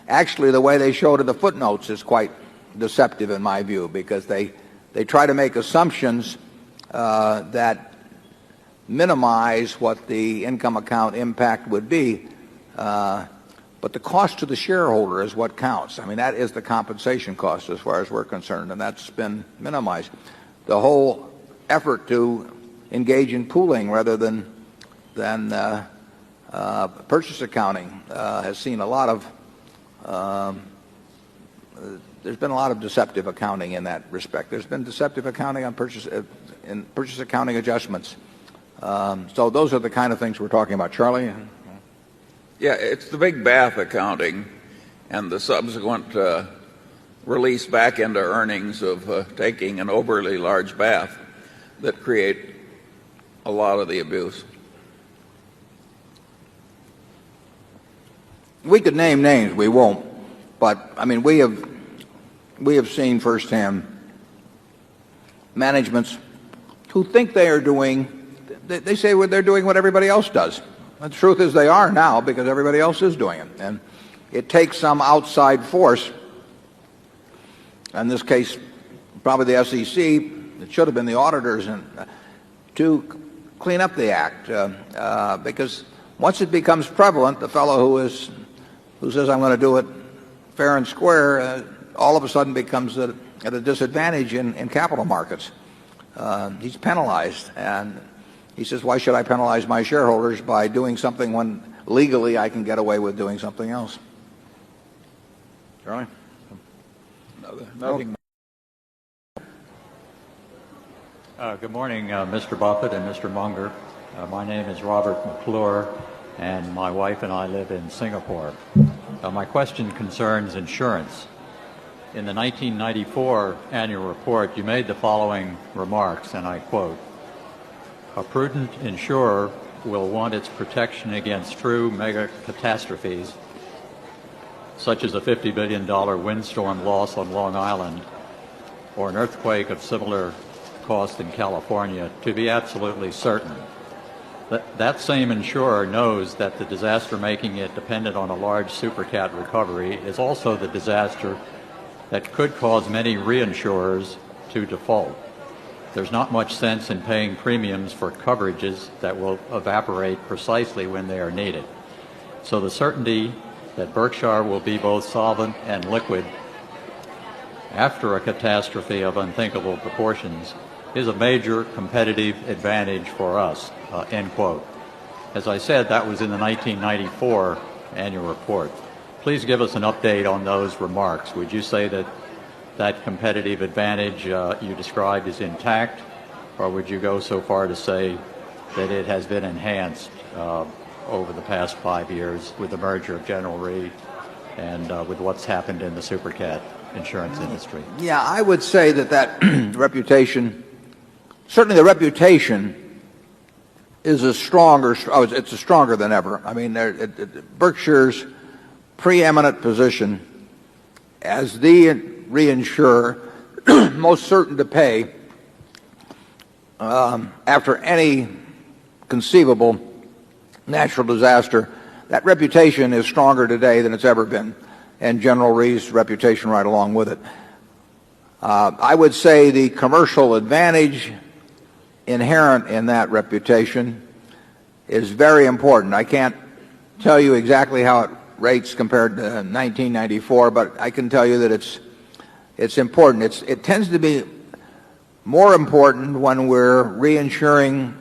actually, the way they show it in the footnotes is quite deceptive in my view, because they try to make assumptions that minimize what the income account impact would be, but the cost to the shareholder is what counts. I mean, that is the compensation cost as far as we're concerned, and that's been minimized. The whole effort to engage in pooling rather than purchase accounting has seen a lot of there's been a lot of deceptive accounting in that respect. There's been deceptive accounting on purchase accounting adjustments. So those are the kind of things we're talking about. Charlie? Yeah, it's the big bath accounting and the subsequent release back into earnings of taking an overly large bath that create a lot of the abuse. We could name names. We won't. But, I mean, we have seen firsthand managements who think they are doing, they say they're doing what everybody else does. The truth is they are now, because everybody else is doing it. And it takes some outside force, in this case probably the SEC, it should have been the auditors, to clean up the act. Because once it becomes prevalent, the fellow who says I'm going to do it fair and square, all of a sudden becomes at a disadvantage in capital markets. He's penalized, and he says, why should I penalize my shareholders by doing something when legally I can get away with doing something else? Charlie? Nothing. Good morning, Mr. Buffett and Mr. Munger. My name is Robert McClure, and my wife and I live in Singapore. My question concerns insurance. In the 1994 annual report, you made the following remarks, and I quote, "A prudent insurer will want its protection against true mega catastrophes, such as a $50 billion windstorm loss on Long Island or an earthquake of similar cost in California, to be absolutely certain. That same insurer knows that the disaster making it dependent on a large supercat recovery is also the disaster that could cause many reinsurers to default. There's not much sense in paying premiums for coverages that will evaporate precisely when they are needed. So the certainty that Berkshire will be both solvent and liquid after a catastrophe of unthinkable proportions is a major competitive advantage for us," end quote. As I said, that was in the 1994 annual report. Please give us an update on those remarks. Would you say that that competitive advantage you described is intact, or would you go so far to say that it has been enhanced over the past 5 years with the merger of General Re and with what's happened in the supercat insurance industry? Yeah, I would say that reputation, certainly the reputation is stronger than ever. I mean, Berkshire's preeminent position as the reinsurer most certain to pay after any conceivable natural disaster, that reputation is stronger today than it's ever been, and General Re's reputation right along with it. I would say the commercial advantage inherent in that reputation is very important. I can't tell you exactly how it rates compared to 1994, but I can tell you that it's important. It tends to be more important when we're reinsuring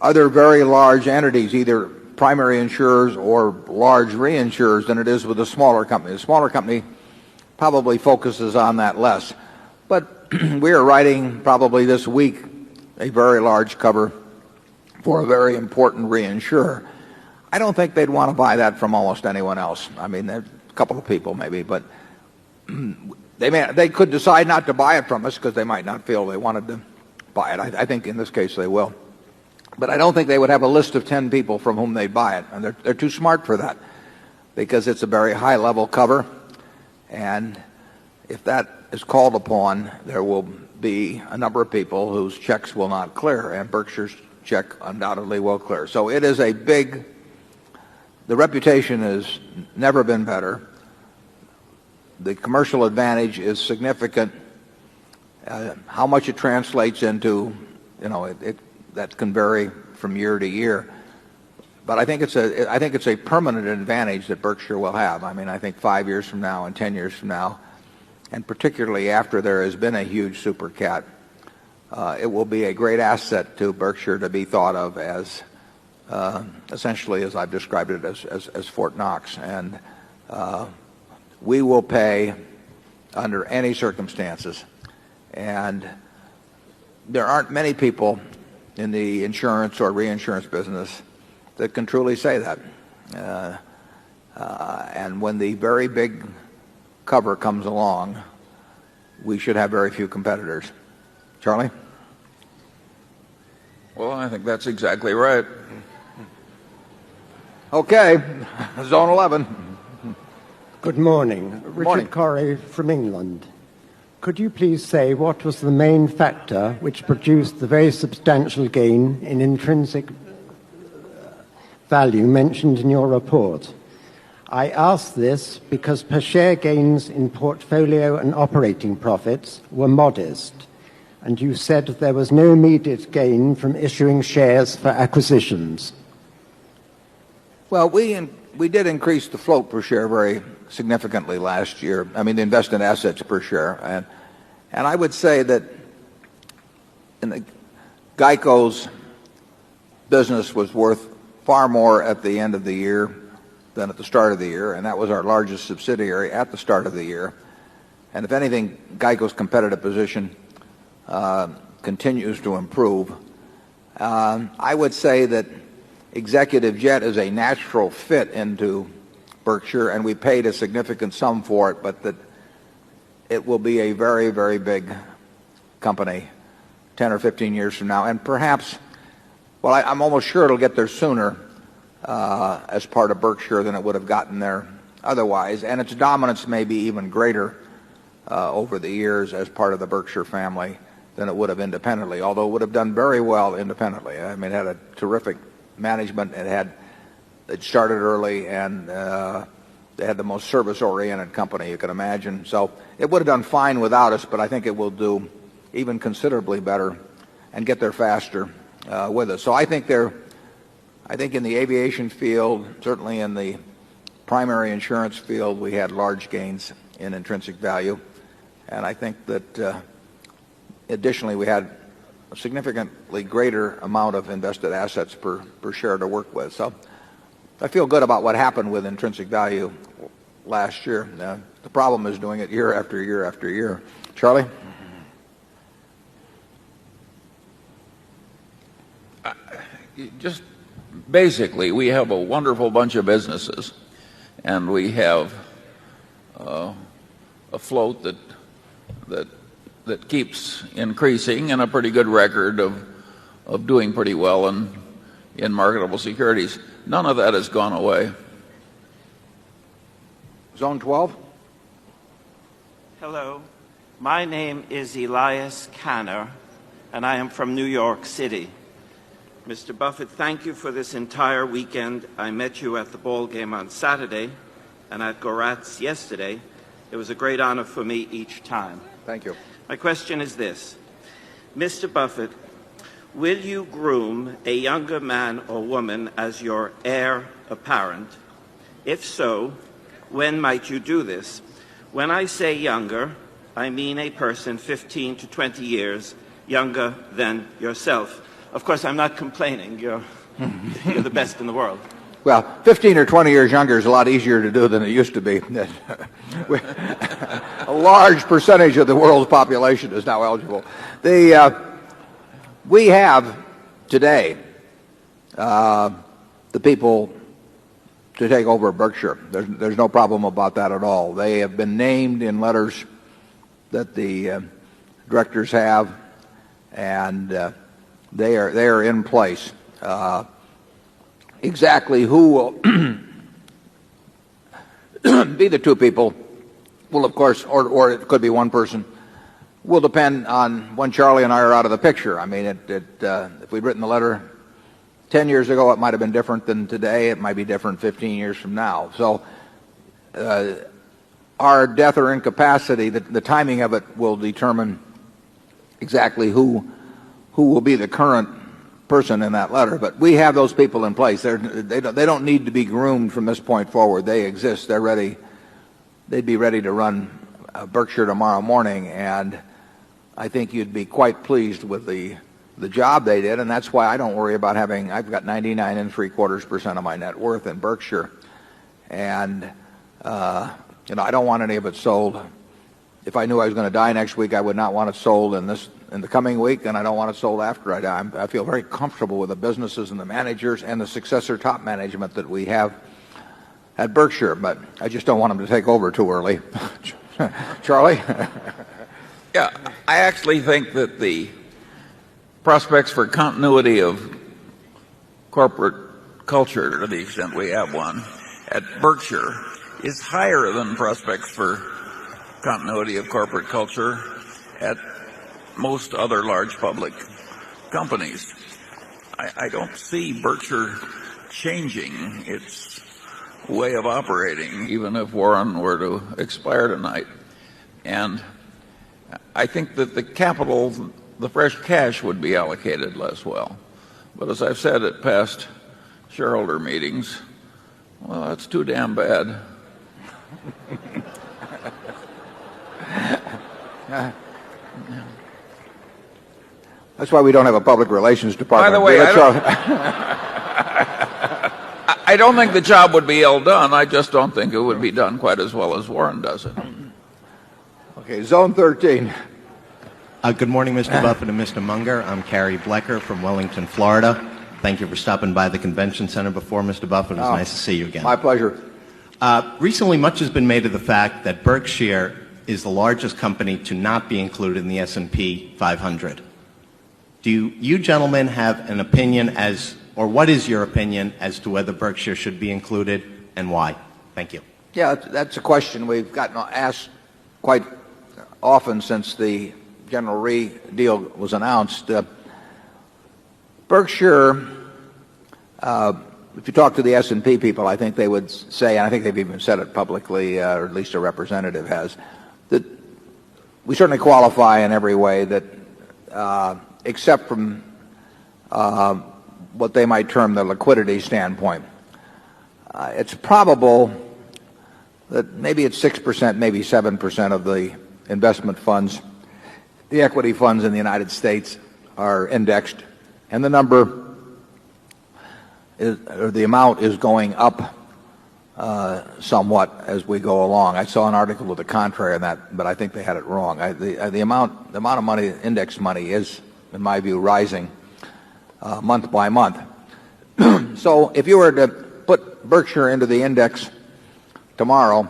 other very large entities, either primary insurers or large reinsurers, than it is with a smaller company. The smaller company probably focuses on that less. But we are writing probably this week a very large cover for a very important reinsurer. I don't think they'd want to buy that from almost anyone else. I mean, a couple of people maybe, but they could decide not to buy it from us because they might not feel they wanted to buy it. I think in this case they will. But I don't think they would have a list of 10 people from whom they'd buy it. And they're too smart for that because it's a very high-level cover. And if that is called upon, there will be a number of people whose checks will not clear, and Berkshire's check undoubtedly will clear. So it is the reputation has never been better. The commercial advantage is significant. How much it translates into, that can vary from year to year. But I think it's a permanent advantage that Berkshire will have. I mean, I think 5 years from now and 10 years from now, and particularly after there has been a huge supercat, it will be a great asset to Berkshire to be thought of as essentially, as I've described it, as Fort Knox. And we will pay under any circumstances. And there aren't many people in the insurance or reinsurance business that can truly say that. And when the very big cover comes along, we should have very few competitors. Charlie? Well, I think that's exactly right. Okay, Zone 11. Good morning. Richard Corrie from England. Could you please say what was the main factor which produced the very substantial gain in intrinsic value mentioned in your report? I ask this because per share gains in portfolio and operating profits were modest, and you said there was no immediate gain from issuing shares for acquisitions. Well, we did increase the float per share very significantly last year. I mean, the invested assets per share. And I would say that GEICO's business was worth far more at the end of the year than at the start of the year, and that was our largest subsidiary at the start of the year. And if anything, GEICO's competitive position continues to improve. I would say that Executive Jet is a natural fit into Berkshire, and we paid a significant sum for it, but that it will be a very, very big company 10 or 15 years from now. And perhaps, well, I'm almost sure it'll get there sooner as part of Berkshire than it would have gotten there otherwise. And its dominance may be even greater over the years as part of the Berkshire family than it would have independently, although it would have done very well independently. I mean, it had a terrific management. It started early, and they had the most service-oriented company you could imagine. So it would have done fine without us, but I think it will do even considerably better and get there faster with us. So I think in the aviation field, certainly in the primary insurance field, we had large gains in intrinsic value. And I think that additionally we had a significantly greater amount of invested assets per share to work with. So I feel good about what happened with intrinsic value last year. The problem is doing it year after year after year. Charlie? Just basically, we have a wonderful bunch of businesses, and we have a float that keeps increasing and a pretty good record of doing pretty well in marketable securities. None of that has gone away. Zone 12. Hello. My name is Elias Canner, and I am from New York City. Mr. Buffett, thank you for this entire weekend. I met you at the ball game on Saturday and at Goratz yesterday. It was a great honor for me each time. Thank you. My question is this. Mr. Buffett, will you groom a younger man or woman as your heir apparent? If so, when might you do this? When I say younger, I mean a person 15 to 20 years younger than yourself. Of course, I'm not complaining. You're the best in the world. Well, 15 or 20 years younger is a lot easier to do than it used to be. A large percentage of the world's population is now eligible. We have today the people to take over Berkshire. There's no problem about that at all. They have been named in letters that the directors have, and they are in place. Exactly who will be the two people will, of course, or it could be one person, will depend on when Charlie and I are out of the picture. I mean, if we'd written the letter 10 years ago, it might have been different than today. It might be different 15 years from now. So our death or incapacity, the timing of it will determine exactly who will be the current person in that letter. But we have those people in place. They don't need to be groomed from this point forward. They exist. They're ready. They'd be ready to run Berkshire tomorrow morning, and I think you'd be quite pleased with the job they did, and that's why I don't worry about I've got 99 3/4% of my net worth in Berkshire, and I don't want any of it sold. If I knew I was going to die next week, I would not want it sold in the coming week, and I don't want it sold after I die. I feel very comfortable with the businesses and the managers and the successor top management that we have at Berkshire, but I just don't want them to take over too early. Charlie? Yeah, I actually think that the prospects for continuity of corporate culture, to the extent we have one, at Berkshire is higher than prospects for continuity of corporate culture at most other large public companies. I don't see Berkshire changing its way of operating, even if Warren were to expire tonight. And I think that the capital, the fresh cash, would be allocated less well. But as I've said at past shareholder meetings, well, that's too damn bad. That's why we don't have a public relations department. By the way, I don't think the job would be ill done. I just don't think it would be done quite as well as Warren does it. Okay, Zone 13. Good morning, Mr. Buffett and Mr. Munger. I'm Carrie Blecker from Wellington, Florida. Thank you for stopping by the convention center before, Mr. Buffett. It was nice to see you again. My pleasure. Recently, much has been made of the fact that Berkshire is the largest company to not be included in the S&P 500. Do you gentlemen have an opinion or what is your opinion as to whether Berkshire should be included and why? Thank you. Yeah, that's a question we've gotten asked quite often since the General Re deal was announced. Berkshire, if you talk to the S&P people, I think they would say, and I think they've even said it publicly, or at least a representative has, that we certainly qualify in every way that, except from what they might term the liquidity standpoint. It's probable that maybe it's 6%, maybe 7% of the investment funds, the equity funds in the United States are indexed, and the number or the amount is going up somewhat as we go along. I saw an article to the contrary on that, but I think they had it wrong. The amount of money, index money, is, in my view, rising month by month. So if you were to put Berkshire into the index tomorrow,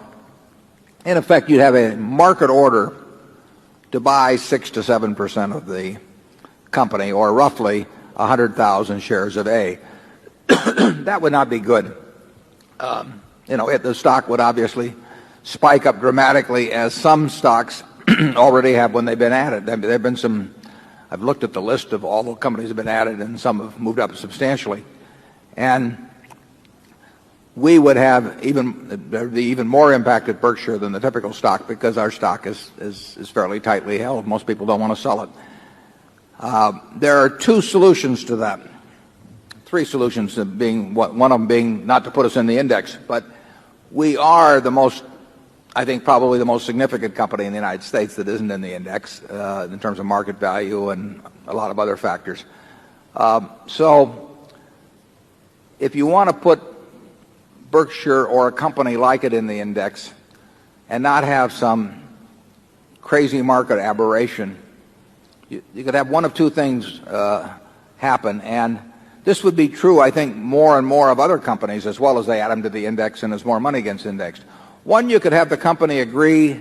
in effect, you'd have a market order to buy 6 to 7% of the company, or roughly 100,000 shares of A. That would not be good. The stock would obviously spike up dramatically, as some stocks already have when they've been added. There have been some. I've looked at the list of all the companies that have been added, and some have moved up substantially. And we would have there'd be even more impact at Berkshire than the typical stock, because our stock is fairly tightly held. Most people don't want to sell it. There are two solutions to that. Three solutions, being one of them being not to put us in the index. But we are I think probably the most significant company in the United States that isn't in the index in terms of market value and a lot of other factors. So if you want to put Berkshire or a company like it in the index and not have some crazy market aberration, you could have one of two things happen. And this would be true, I think, more and more of other companies as well as they add them to the index and as more money gets indexed. One, you could have the company agree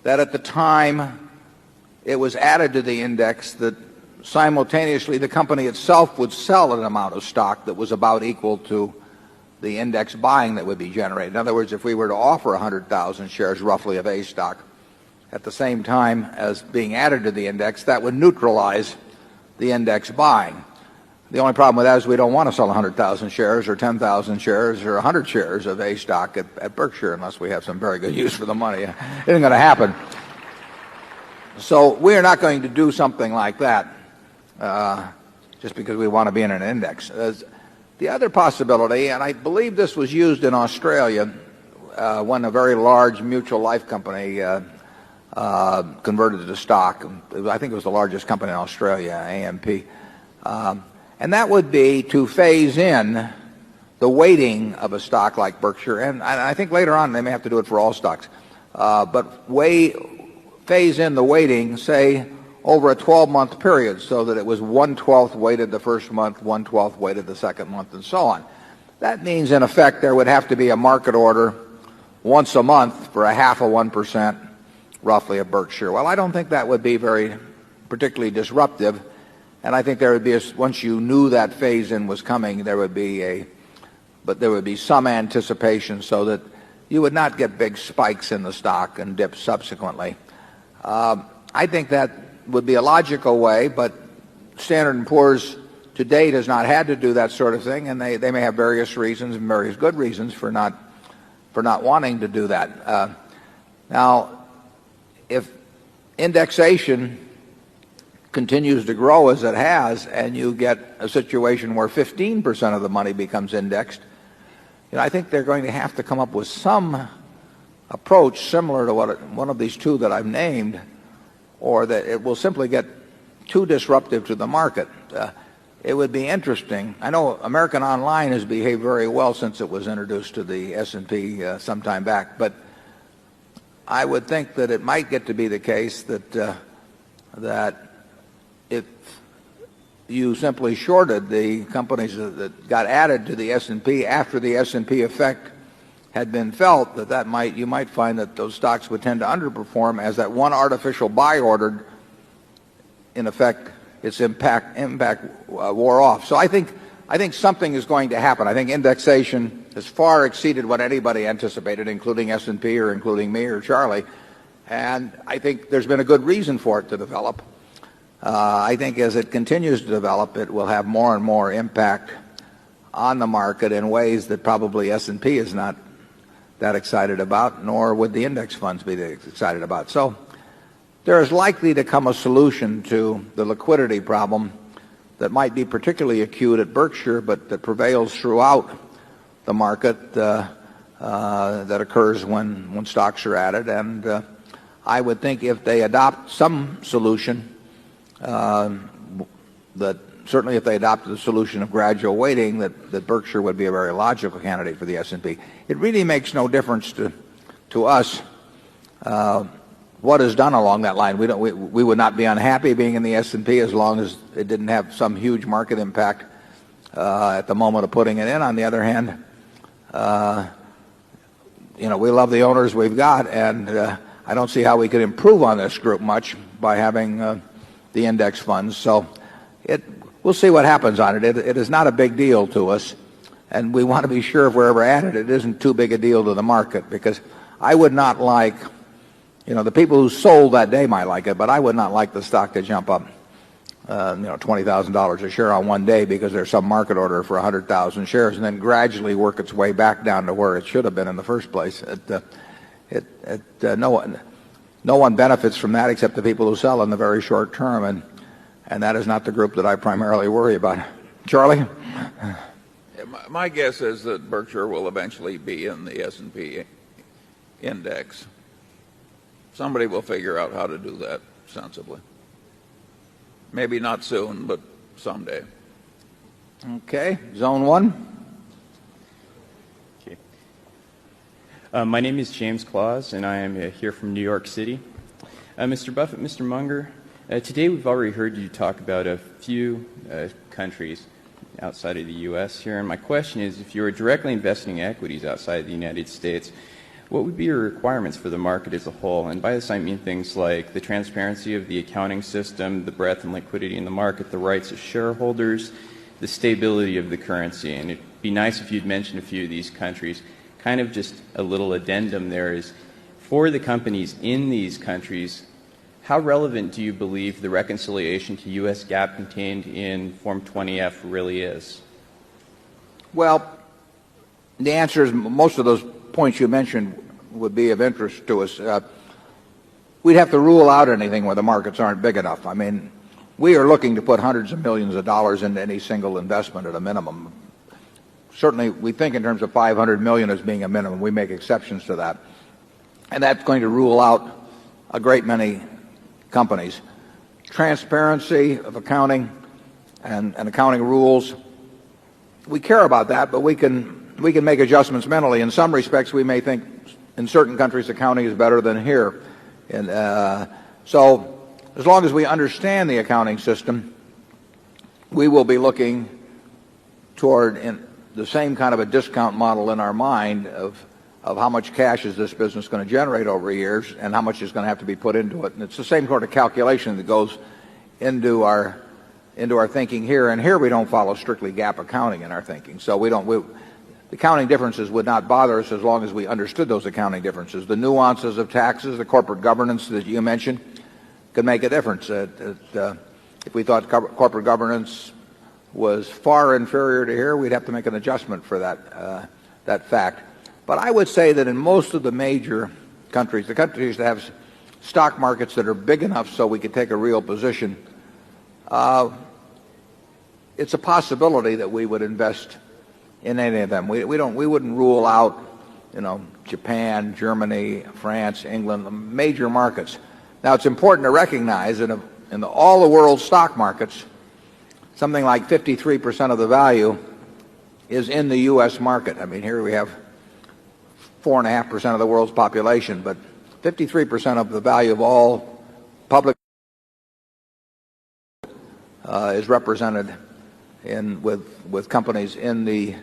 that at the time it was added to the index, that simultaneously the company itself would sell an amount of stock that was about equal to the index buying that would be generated. In other words, if we were to offer 100,000 shares roughly of A stock at the same time as being added to the index, that would neutralize the index buying. The only problem with that is we don't want to sell 100,000 shares or 10,000 shares or 100 shares of A stock at Berkshire unless we have some very good use for the money. It isn't going to happen. So we are not going to do something like that just because we want to be in an index. The other possibility, and I believe this was used in Australia when a very large mutual life company converted to stock. I think it was the largest company in Australia, AMP. And that would be to phase in the weighting of a stock like Berkshire. And I think later on they may have to do it for all stocks. But phase in the weighting, say, over a 12-month period, so that it was 1/12 weighted the first month, 1/12 weighted the second month, and so on. That means, in effect, there would have to be a market order once a month for a 0.5%, roughly, of Berkshire. Well, I don't think that would be very particularly disruptive. And I think there would be, once you knew that phase-in was coming, there would be some anticipation so that you would not get big spikes in the stock and dips subsequently. I think that would be a logical way, but Standard & Poor's to date has not had to do that sort of thing, and they may have various reasons and various good reasons for not wanting to do that. Now, if indexation continues to grow as it has, and you get a situation where 15% of the money becomes indexed, I think they're going to have to come up with some approach similar to one of these two that I've named, or that it will simply get too disruptive to the market. It would be interesting. I know American Online has behaved very well since it was introduced to the S&P some time back, but I would think that it might get to be the case that that if you simply shorted the companies that got added to the S&P after the S&P effect had been felt, you might find that those stocks would tend to underperform as that one artificial buy order, in effect, its impact wore off. So I think something is going to happen. I think indexation has far exceeded what anybody anticipated, including S&P or including me or Charlie. And I think there's been a good reason for it to develop. I think as it continues to develop, it will have more and more impact on the market in ways that probably S&P is not that excited about, nor would the index funds be excited about. So there is likely to come a solution to the liquidity problem that might be particularly acute at Berkshire, but that prevails throughout the market that occurs when stocks are added. And I would think if they adopt some solution, that certainly if they adopted the solution of gradual weighting, that Berkshire would be a very logical candidate for the S&P. It really makes no difference to us what is done along that line. We would not be unhappy being in the S&P as long as it didn't have some huge market impact at the moment of putting it in. On the other hand, we love the owners we've got, and I don't see how we could improve on this group much by having the index funds. So we'll see what happens on it. It is not a big deal to us, and we want to be sure if we're ever at it, it isn't too big a deal to the market, because I would not like, the people who sold that day might like it, but I would not like the stock to jump up, $20,000 a share on one day because there's some market order for 100,000 shares and then gradually work its way back down to where it should have been in the first place. No one benefits from that except the people who sell in the very short term, and that is not the group that I primarily worry about. Charlie? My guess is that Berkshire will eventually be in the S&P index. Somebody will figure out how to do that sensibly. Maybe not soon, but someday. Okay. Zone 1. Okay. My name is James Claus, and I am here from New York City. Mr. Buffett, Mr. Munger, today we've already heard you talk about a few countries outside of the U.S. here, and my question is, if you were directly investing in equities outside the United States, what would be your requirements for the market as a whole? And by this I mean things like the transparency of the accounting system, the breadth and liquidity in the market, the rights of shareholders, the stability of the currency. And it'd be nice if you'd mention a few of these countries. Kind of just a little addendum there is, for the companies in these countries, how relevant do you believe the reconciliation to U.S. GAAP contained in Form 20F really is? Well, the answer is most of those points you mentioned would be of interest to us. We'd have to rule out anything where the markets aren't big enough. I mean, we are looking to put hundreds of millions of dollars into any single investment at a minimum. Certainly, we think in terms of 500 million as being a minimum. We make exceptions to that. And that's going to rule out a great many companies. Transparency of accounting and accounting rules, we care about that, but we can make adjustments mentally. In some respects, we may think in certain countries accounting is better than here. And so as long as we understand the accounting system, we will be looking toward the same kind of a discount model in our mind of how much cash is this business going to generate over years and how much is going to have to be put into it. And it's the same sort of calculation that goes into our thinking here. And here we don't follow strictly GAAP accounting in our thinking. So the accounting differences would not bother us as long as we understood those accounting differences. The nuances of taxes, the corporate governance that you mentioned could make a difference. If we thought corporate governance was far inferior to here, we'd have to make an adjustment for that fact. But I would say that in most of the major countries, the countries that have stock markets that are big enough so we could take a real position, it's a possibility that we would invest in any of them. We wouldn't rule out, Japan, Germany, France, England, the major markets. Now, it's important to recognize that in all the world's stock markets, something like 53% of the value is in the U.S. market. I mean, here we have 4.5% of the world's population, but 53% of the value of all public is represented with companies in the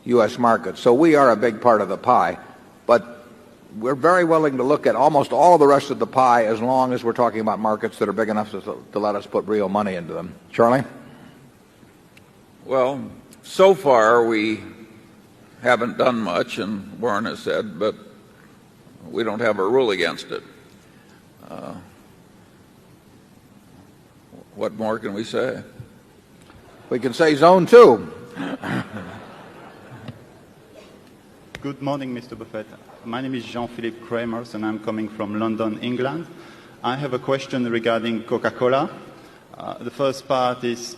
U.S. market. So we are a big part of the pie. But we're very willing to look at almost all of the rest of the pie as long as we're talking about markets that are big enough to let us put real money into them. Charlie? Well, so far we haven't done much, and Warren has said, but we don't have a rule against it. What more can we say? We can say zone 2. Good morning, Mr. Buffett. My name is Jean-Philippe Kramers, and I'm coming from London, England. I have a question regarding Coca-Cola. The first part is,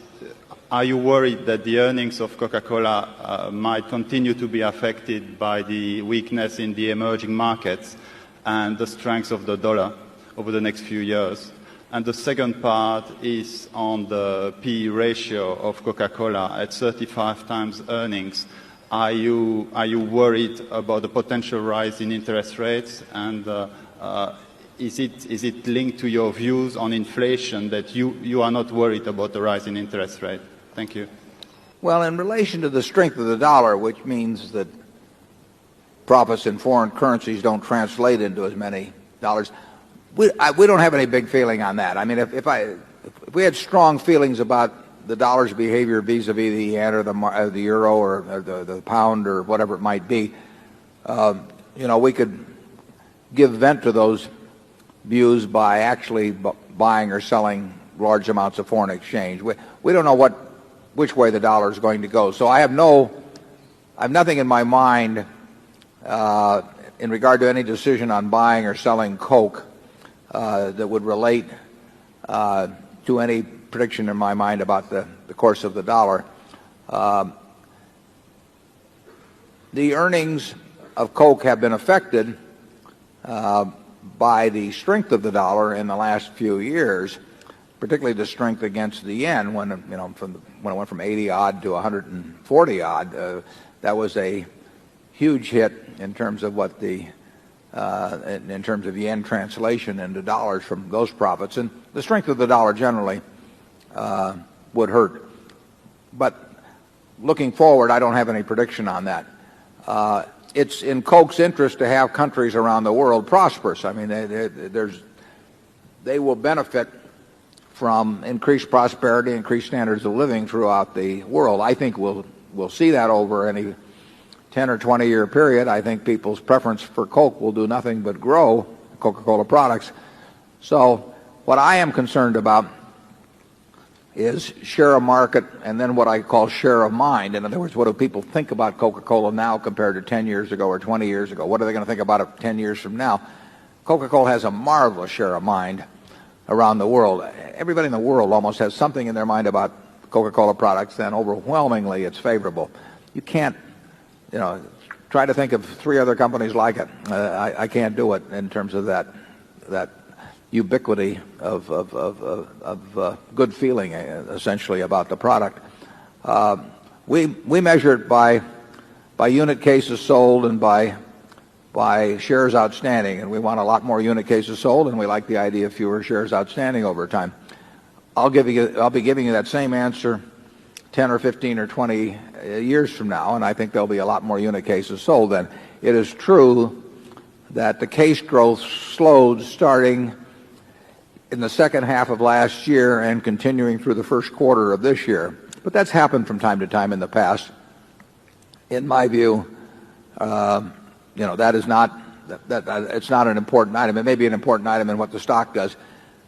are you worried that the earnings of Coca-Cola might continue to be affected by the weakness in the emerging markets and the strength of the dollar over the next few years? And the second part is on the P/E ratio of Coca-Cola at 35 times earnings. Are you worried about the potential rise in interest rates? And is it linked to your views on inflation that you are not worried about the rise in interest rate? Thank you. Well, in relation to the strength of the dollar, which means that profits in foreign currencies don't translate into as many dollars, we don't have any big feeling on that. I mean, if we had strong feelings about the dollar's behavior vis-a-vis the yen or the euro or the pound or whatever it might be, we could give vent to those views by actually buying or selling large amounts of foreign exchange. We don't know which way the dollar is going to go. So I have nothing in my mind in regard to any decision on buying or selling Coke that would relate to any prediction in my mind about the course of the dollar. The earnings of Coke have been affected by the strength of the dollar in the last few years, particularly the strength against the yen when it went from 80 odd to 140 odd. That was a huge hit in terms of what in terms of yen translation into dollars from those profits, and the strength of the dollar generally would hurt. But looking forward, I don't have any prediction on that. It's in Coke's interest to have countries around the world prosperous. I mean, they will benefit from increased prosperity, increased standards of living throughout the world. I think we'll see that over any 10 or 20 year period. I think people's preference for Coke will do nothing but grow, Coca-Cola products. So what I am concerned about is share of market and then what I call share of mind. In other words, what do people think about Coca-Cola now compared to 10 years ago or 20 years ago? What are they going to think about it 10 years from now? Coca-Cola has a marvelous share of mind around the world. Everybody in the world almost has something in their mind about Coca-Cola products, and overwhelmingly it's favorable. You can't, try to think of 3 other companies like it. I can't do it in terms of that ubiquity of good feeling, essentially, about the product. We measure it by unit cases sold and by shares outstanding, and we want a lot more unit cases sold, and we like the idea of fewer shares outstanding over time. I'll be giving you that same answer 10 or 15 or 20 years from now, and I think there'll be a lot more unit cases sold then. It is true that the case growth slowed starting in the second half of last year and continuing through the first quarter of this year. But that's happened from time to time in the past. In my view, that is not it's not an important item. It may be an important item in what the stock does,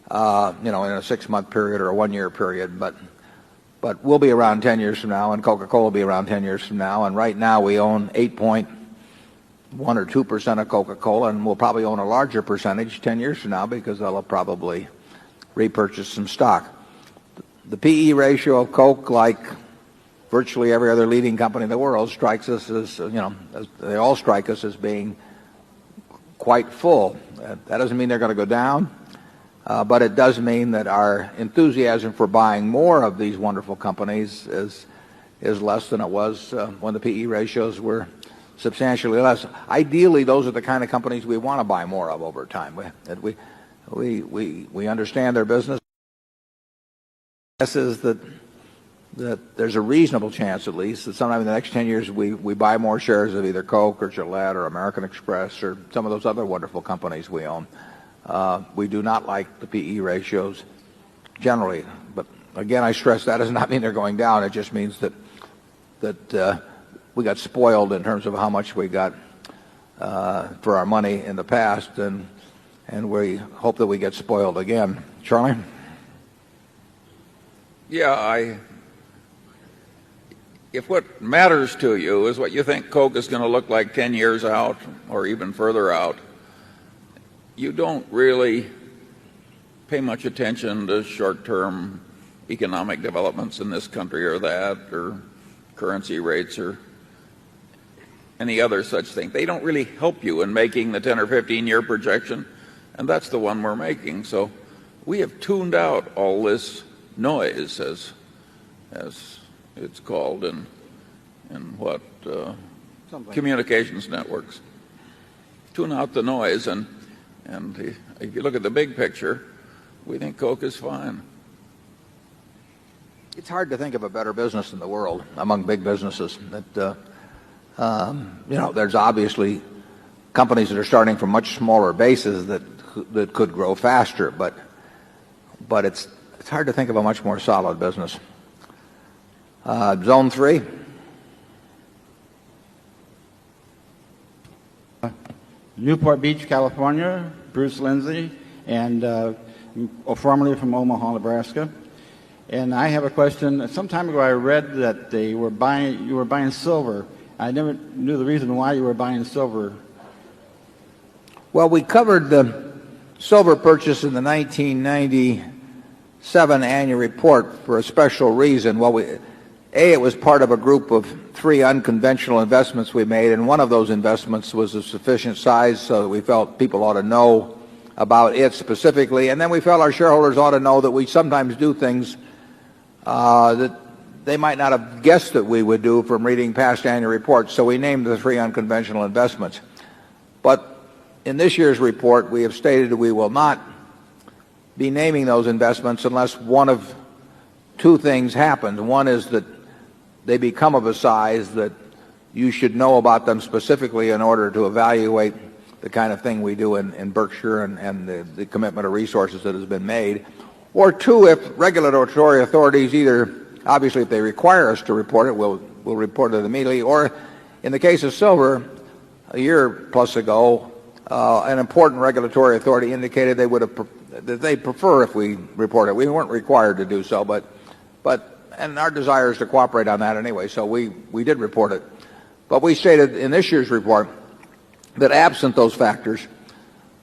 in a 6-month period or a 1-year period, but we'll be around 10 years from now, and Coca-Cola will be around 10 years from now. And right now we own 8.1 or 2% of Coca-Cola, and we'll probably own a larger percentage 10 years from now because they'll have probably repurchased some stock. The P/E ratio of Coke, like virtually every other leading company in the world, strikes us as, they all strike us as being quite full. That doesn't mean they're going to go down, but it does mean that our enthusiasm for buying more of these wonderful companies is less than it was when the P/E ratios were substantially less. Ideally, those are the kind of companies we want to buy more of over time. We understand their business. guess is that there's a reasonable chance, at least, that sometime in the next 10 years we buy more shares of either Coke or Gillette or American Express or some of those other wonderful companies we own. We do not like the PE ratios generally, but again, I stress that does not mean they're going down. It just means that we got spoiled in terms of how much we got for our money in the past, and we hope that we get spoiled again. Charlie? Yeah, if what matters to you is what you think Coke is going to look like 10 years out or even further out, you don't really pay much attention to short-term economic developments in this country or that, or currency rates or any other such thing. They don't really help you in making the 10 or 15-year projection, and that's the one we're making. So we have tuned out all this noise, as it's called in what communications networks. Tune out the noise, and if you look at the big picture, we think Coke is fine. It's hard to think of a better business in the world among big businesses. There's obviously companies that are starting from much smaller bases that could grow faster, but it's hard to think of a much more solid business. Zone 3. Newport Beach, California. Bruce Lindsay, and formerly from Omaha, Nebraska. And I have a question. Some time ago, I read that you were buying silver. I never knew the reason why you were buying silver. Well, we covered the silver purchase in the 1997 annual report for a special reason. Well, it was part of a group of 3 unconventional investments we made, and one of those investments was of sufficient size so that we felt people ought to know about it specifically. And then we felt our shareholders ought to know that we sometimes do things that they might not have guessed that we would do from reading past annual reports. So we named the 3 unconventional investments. But in this year's report, we have stated that we will not be naming those investments unless one of 2 things happens. One is that they become of a size that you should know about them specifically in order to evaluate the kind of thing we do in Berkshire and the commitment of resources that has been made. Or 2, if regulatory authorities obviously if they require us to report it, we'll report it immediately. Or in the case of silver, a year plus ago, an important regulatory authority indicated that they'd prefer if we report it. We weren't required to do so, and our desire is to cooperate on that anyway, so we did report it. But we stated in this year's report that absent those factors,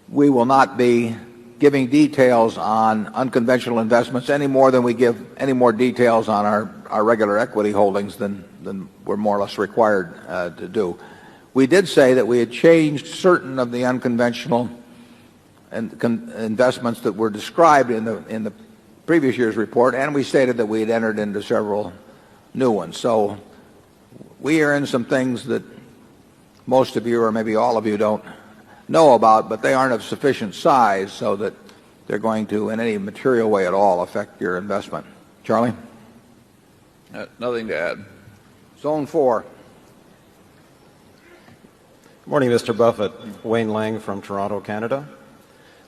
we will not be giving details on unconventional investments any more than we give any more details on our regular equity holdings than we're more or less required to do. We did say that we had changed certain of the unconventional investments that were described in the previous year's report, and we stated that we had entered into several new ones. So we are in some things that most of you, or maybe all of you, don't know about, but they aren't of sufficient size so that they're going to, in any material way at all, affect your investment. Charlie? Nothing to add. Zone 4. Good morning, Mr. Buffett. Wayne Lang from Toronto, Canada.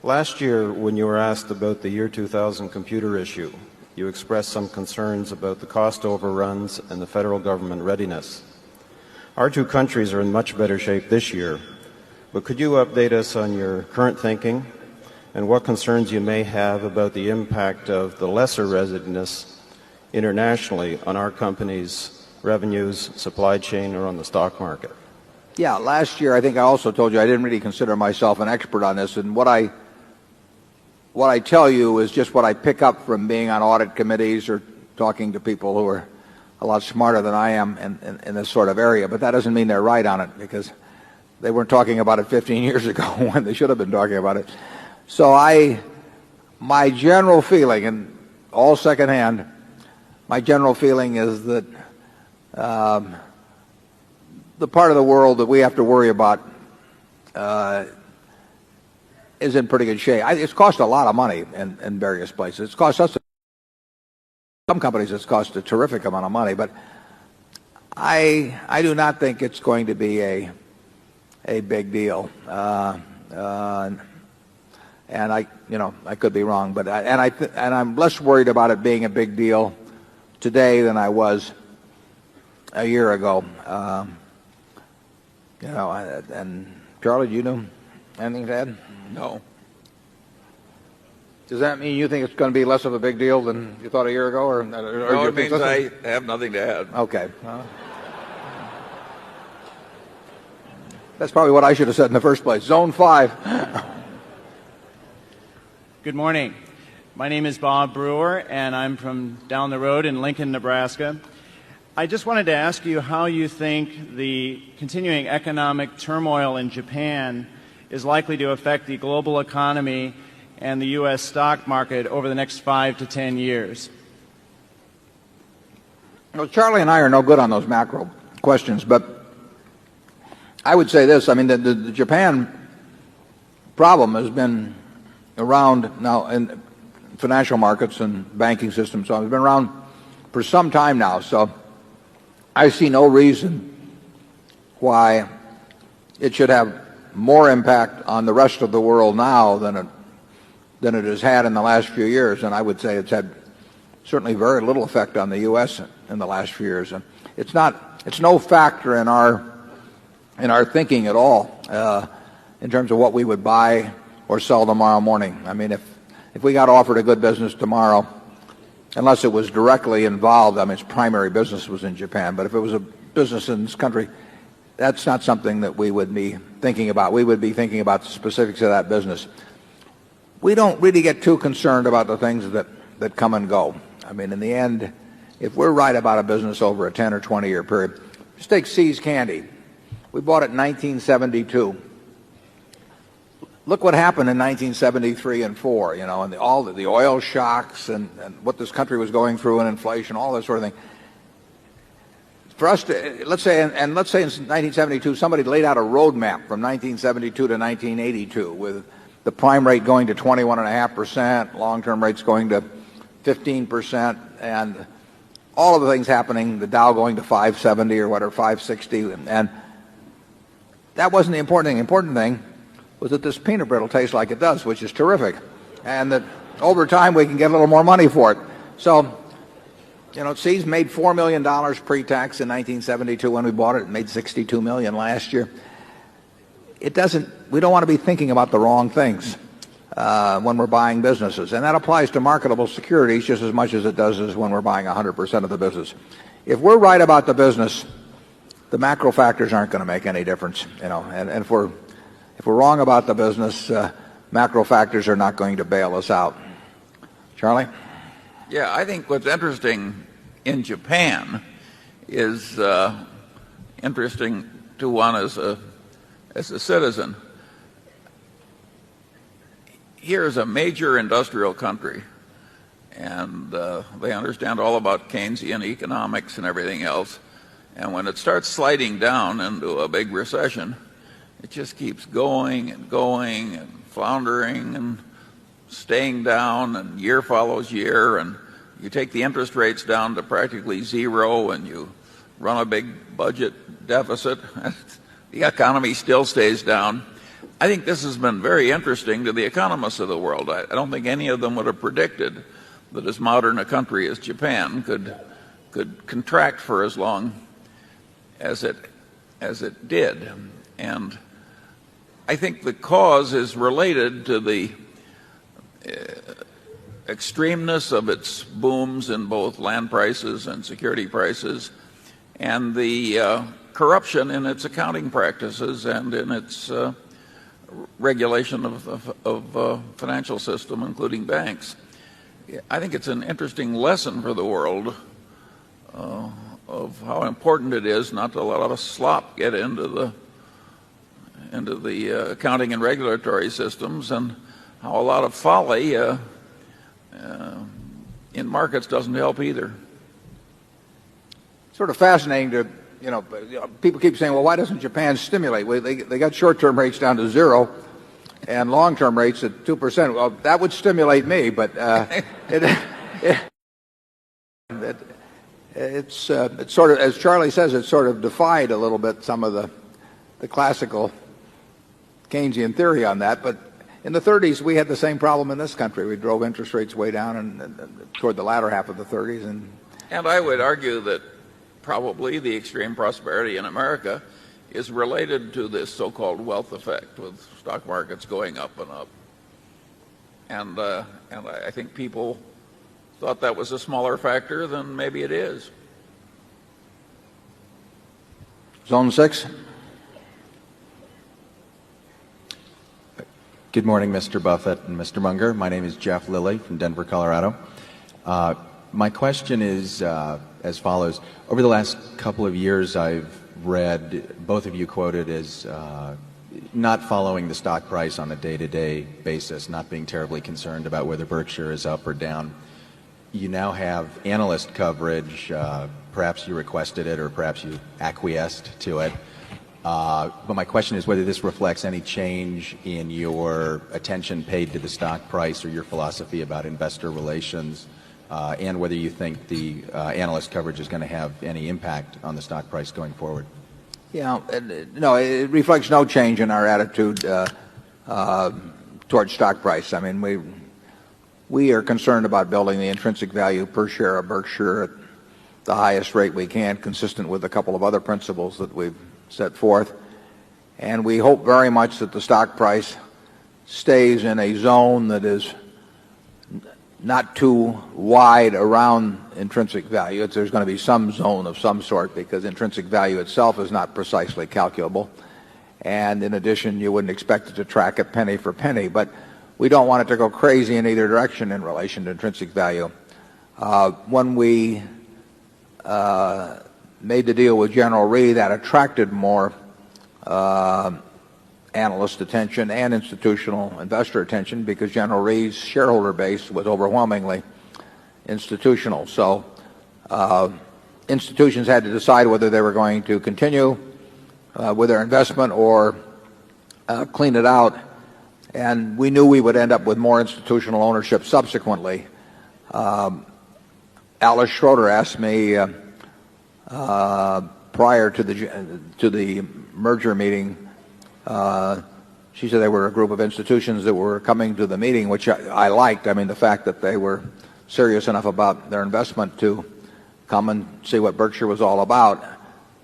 Last year, when you were asked about the year 2000 computer issue, you expressed some concerns about the cost overruns and the federal government readiness. Our 2 countries are in much better shape this year, but could you update us on your current thinking and what concerns you may have about the impact of the lesser readiness internationally on our company's revenues, supply chain, or on the stock market? Yeah, last year I think I also told you I didn't really consider myself an expert on this, and what I tell you is just what I pick up from being on audit committees or talking to people who are a lot smarter than I am in this sort of area. But that doesn't mean they're right on it, because they weren't talking about it 15 years ago when they should have been talking about it. So my general feeling, and all secondhand, my general feeling is that the part of the world that we have to worry about is in pretty good shape. It's cost a lot of money in various places. It's cost us some companies it's cost a terrific amount of money, but I do not think it's going to be a big deal. And I could be wrong, but I'm less worried about it being a big deal today than I was a year ago. And Charlie, do you know anything to add? No. Does that mean you think it's going to be less of a big deal than you thought a year ago, or No, you it think means I have nothing to add. Okay. That's probably what I should have said in the first place. Zone 5. Good morning. My name is Bob Brewer, and I'm from down the road in Lincoln, Nebraska. I just wanted to ask you how you think the continuing economic turmoil in Japan is likely to affect the global economy and the U.S. stock market over the next 5 to 10 years. Well, Charlie and I are no good on those macro questions, but I would say this. I mean, the Japan problem has been around now in financial markets and banking systems. So it's been around for some time now. So I see no reason why it should have more impact on the rest of the world now than it has had in the last few years. And I would say it's had certainly very little effect on the U.S. in the last few years. And it's no factor in our thinking at all in terms of what we would buy or sell tomorrow morning. I mean, if we got offered a good business tomorrow, unless it was directly involved, I mean, its primary business was in Japan, but if it was a business in this country, that's not something that we would be thinking about. We would be thinking about the specifics of that business. We don't really get too concerned about the things that come and go. I mean, in the end, if we're right about a business over a 10 or 20-year period, just take See's Candy. We bought it in 1972. Look what happened in 1973 and 4, and all the oil shocks and what this country was going through and inflation, all that sort of thing. For us to, let's say in 1972, somebody laid out a roadmap from 1972 to 1982 with the prime rate going to 21.5%, long-term rates going to 15%, and all of the things happening, the Dow going to 570 or whatever, 560, and that wasn't the important thing. The important thing was that this peanut brittle tastes like it does, which is terrific, and that over time we can get a little more money for it. So, See's made $4 million pre-tax in 1972 when we bought it. It made $62 million last year. We don't want to be thinking about the wrong things when we're buying businesses, and that applies to marketable securities just as much as it does as when we're buying 100% of the business. If we're right about the business, the macro factors aren't going to make any difference, and if we're wrong about the business, macro factors are not going to bail us out. Charlie? Yeah, I think what's interesting in Japan is interesting to one as a citizen. Here is a major industrial country, and they understand all about Keynesian economics and everything else. And when it starts sliding down into a big recession, it just keeps going and going and floundering and staying down, and year follows year, and you take the interest rates down to practically zero and you run a big budget deficit. The economy still stays down. I think this has been very interesting to the economists of the world. I don't think any of them would have predicted that as modern a country as Japan could contract for as long as it did. And I think the cause is related to the extremeness of its booms in both land prices and security prices, and the corruption in its accounting practices and in its regulation of the financial system, including banks. I think it's an interesting lesson for the world of how important it is not to let a lot of slop get into the accounting and regulatory systems, and how a lot of folly in markets doesn't help either. Sort of fascinating to, people keep saying, well, why doesn't Japan stimulate? Well, they got short-term rates down to 0 and long-term rates at 2%. Well, that would stimulate me, but It's sort of, as Charlie says, it sort of defied a little bit some of the classical Keynesian theory on that. But in the 30s, we had the same problem in this country. We drove interest rates way down and toward the latter half of the 30s. And I would argue that probably the extreme prosperity in America is related to this so-called wealth effect, with stock markets going up and up. And I think people thought that was a smaller factor than maybe it is. Zone 6. Good morning, Mr. Buffett and Mr. Munger. My name is Jeff Lilly from Denver, Colorado. My question is as follows. Over the last couple of years, I've read both of you quoted as not following the stock price on a day-to-day basis, not being terribly concerned about whether Berkshire is up or down. You now have analyst coverage. Perhaps you requested it or perhaps you acquiesced to it. But my question is whether this reflects any change in your attention paid to the stock price or your philosophy about investor relations, and whether you think the analyst coverage is going to have any impact on the stock price going forward. Yeah, no, it reflects no change in our attitude towards stock price. I mean, we are concerned about building the intrinsic value per share of Berkshire at the highest rate we can, consistent with a couple of other principles that we've set forth. And we hope very much that the stock price stays in a zone that is not too wide around intrinsic value. There's going to be some zone of some sort, because intrinsic value itself is not precisely calculable. And in addition, you wouldn't expect it to track it penny for penny. But we don't want it to go crazy in either direction in relation to intrinsic value. When we made the deal with General Re, that attracted more analyst attention and institutional investor attention, because General Re's shareholder base was overwhelmingly institutional. So institutions had to decide whether they were going to continue with their investment or clean it out. And we knew we would end up with more institutional ownership subsequently. Alice Schroeder asked me prior to the merger meeting. She said they were a group of institutions that were coming to the meeting, which I liked. I mean, the fact that they were serious enough about their investment to come and see what Berkshire was all about.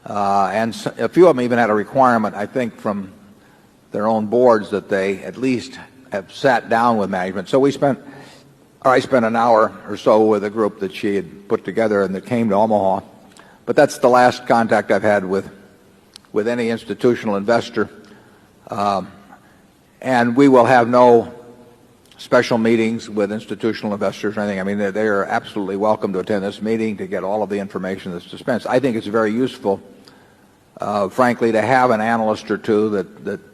And a few of them even had a requirement, I think, from their own boards that they at least have sat down with management. So I spent an hour or so with a group that she had put together and that came to Omaha. But that's the last contact I've had with any institutional investor. And we will have no special meetings with institutional investors or anything. I mean, they are absolutely welcome to attend this meeting to get all of the information that's dispensed. I think it's very useful, frankly, to have an analyst or two that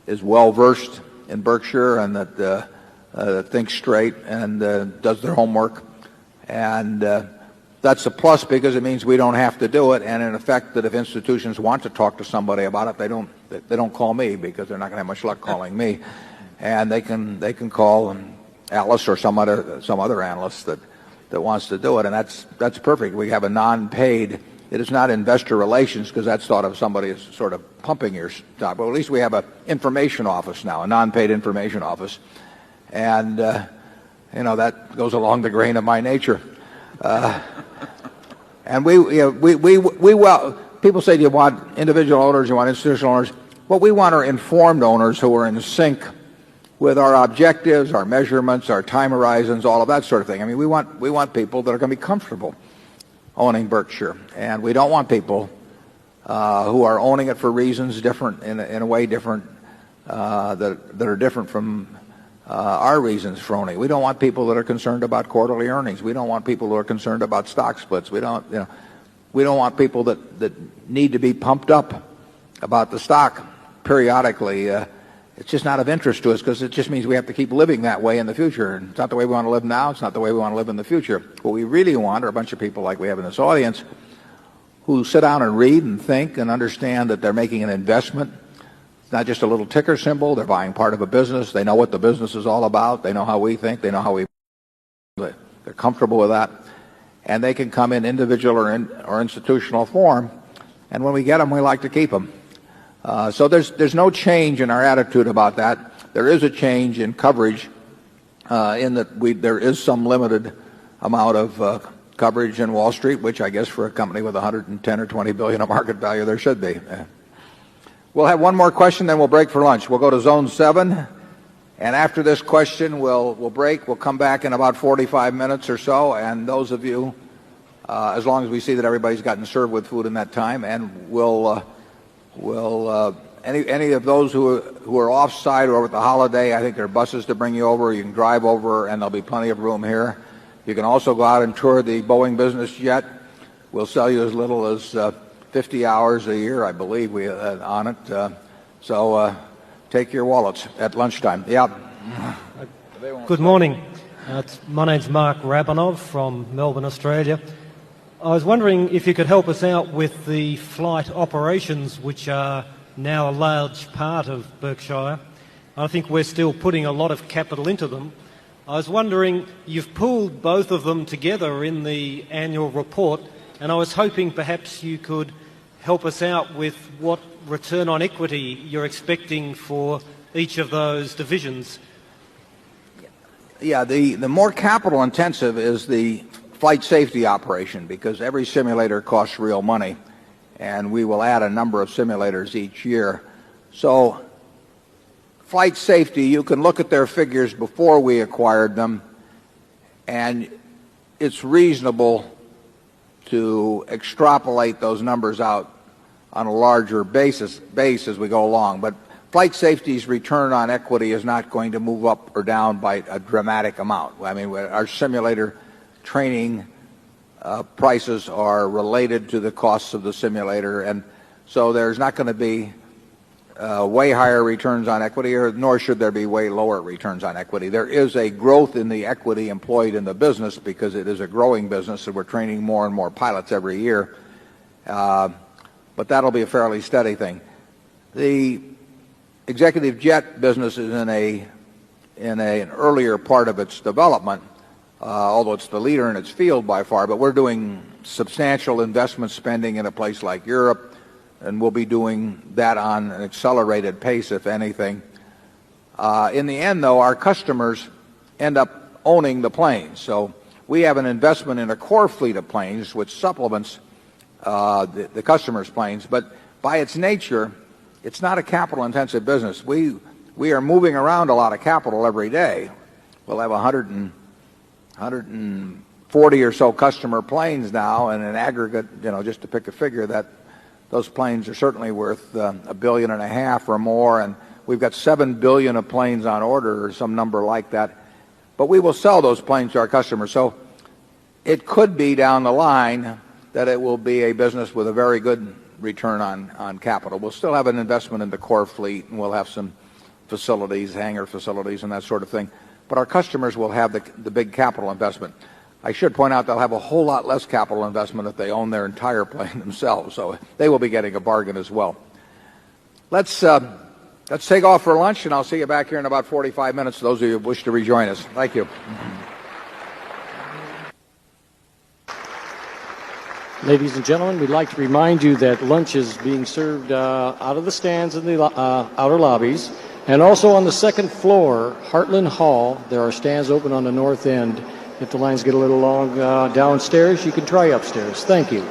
is well versed in Berkshire and that thinks straight and does their homework. And that's a plus, because it means we don't have to do it. And in effect, that if institutions want to talk to somebody about it, they don't call me, because they're not going to have much luck calling me. And they can call Alice or some other analyst that wants to do it. And that's perfect. We have a non-paid. It is not investor relations, because that's thought of somebody as sort of pumping your stock. But at least we have an information office now, a non-paid information office. And that goes along the grain of my nature. And people say, do you want individual owners, do you want institutional owners? What we want are informed owners who are in sync with our objectives, our measurements, our time horizons, all of that sort of thing. I mean, we want people that are going to be comfortable owning Berkshire. And we don't want people who are owning it for reasons different, in a way different, that are different from our reasons for owning. We don't want people that are concerned about quarterly earnings. We don't want people who are concerned about stock splits. We don't want people that need to be pumped up about the stock periodically. It's just not of interest to us, because it just means we have to keep living that way in the future. And it's not the way we want to live now. It's not the way we want to live in the future. What we really want are a bunch of people like we have in this audience who sit down and read and think and understand that they're making an investment. It's not just a little ticker symbol. They're buying part of a business. They know what the business is all about. They know how we think. They know how we They're comfortable with that. And they can come in individual or institutional form. And when we get them, we like to keep them. So there's no change in our attitude about that. There is a change in coverage in that there is some limited amount of coverage in Wall Street, which I guess for a company with 110 or 20 billion of market value, there should be. We'll have one more question, then we'll break for lunch. We'll go to Zone 7. And after this question, we'll break. We'll come back in about 45 minutes or so. And those of you, as long as we see that everybody's gotten served with food in that time, and any of those who are off-site or with the holiday, I think there are buses to bring you over. You can drive over, and there'll be plenty of room here. You can also go out and tour the Boeing business jet. We'll sell you as little as 50 hours a year, I believe, on it. So take your wallets at lunchtime. Yeah. Good morning. My name's Mark Rabanov from Melbourne, Australia. I was wondering if you could help us out with the flight operations, which are now a large part of Berkshire. I think we're still putting a lot of capital into them. I was wondering, you've pooled both of them together in the annual report, and I was hoping perhaps you could help us out with what return on equity you're expecting for each of those divisions. Yeah, the more capital intensive is the flight safety operation, because every simulator costs real money, and we will add a number of simulators each year. So flight safety, you can look at their figures before we acquired them, and it's reasonable to extrapolate those numbers out on a larger base as we go along. But flight safety's return on equity is not going to move up or down by a dramatic amount. I mean, our simulator training prices are related to the costs of the simulator, and so there's not going to be way higher returns on equity, nor should there be way lower returns on equity. There is a growth in the equity employed in the business because it is a growing business, and we're training more and more pilots every year. But that'll be a fairly steady thing. The executive jet business is in an earlier part of its development, although it's the leader in its field by far. But we're doing substantial investment spending in a place like Europe, and we'll be doing that on an accelerated pace, if anything. In the end, though, our customers end up owning the planes. So we have an investment in a core fleet of planes which supplements the customer's planes. But by its nature, it's not a capital-intensive business. We are moving around a lot of capital every day. We'll have 140 or so customer planes now, and in aggregate, just to pick a figure, that those planes are certainly worth $1.5 billion or more, and we've got 7 billion of planes on order or some number like that. But we will sell those planes to our customers. So it could be down the line that it will be a business with a very good return on capital. We'll still have an investment in the core fleet, and we'll have some facilities, hangar facilities, and that sort of thing. But our customers will have the big capital investment. I should point out they'll have a whole lot less capital investment if they own their entire plane themselves, so they will be getting a bargain as well. Let's take off for lunch, and I'll see you back here in about 45 minutes, those of you who wish to rejoin us. Thank you. Ladies and gentlemen, we'd like to remind you that lunch is being served out of the stands in the outer lobbies, and also on the second floor, Heartland Hall. There are stands open on the north end. If the lines get a little long downstairs, you can try upstairs. Thank you.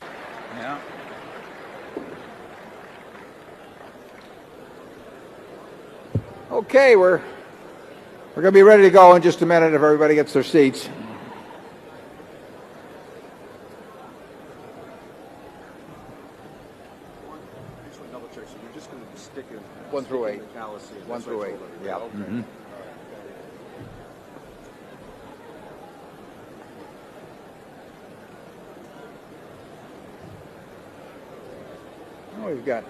Yeah. Okay, we're going to be ready to go in just a minute if everybody gets their seats. One through eight. 1 through 8. Yeah. Mm-hmm. Oh, we've got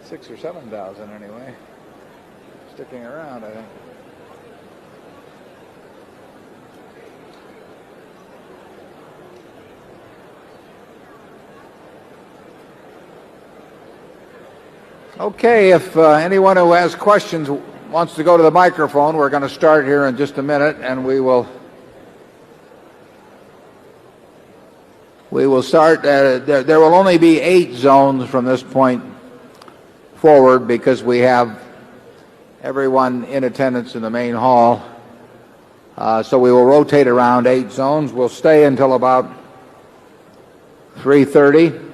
6,000 or 7,000 anyway, sticking around, I think. Okay, if anyone who has questions wants to go to the microphone, we're going to start here in just a minute, and we will start. There will only be 8 zones from this point forward because we have everyone in attendance in the main hall. So we will rotate around 8 zones. We'll stay until about 3:30,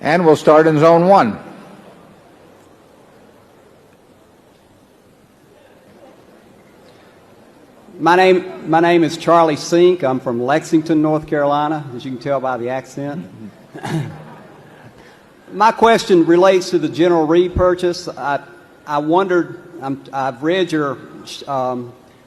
and we'll start in Zone 1. My name is Charlie Sink. I'm from Lexington, North Carolina, as you can tell by the accent. My question relates to the General Re purchase. I wondered, I've read your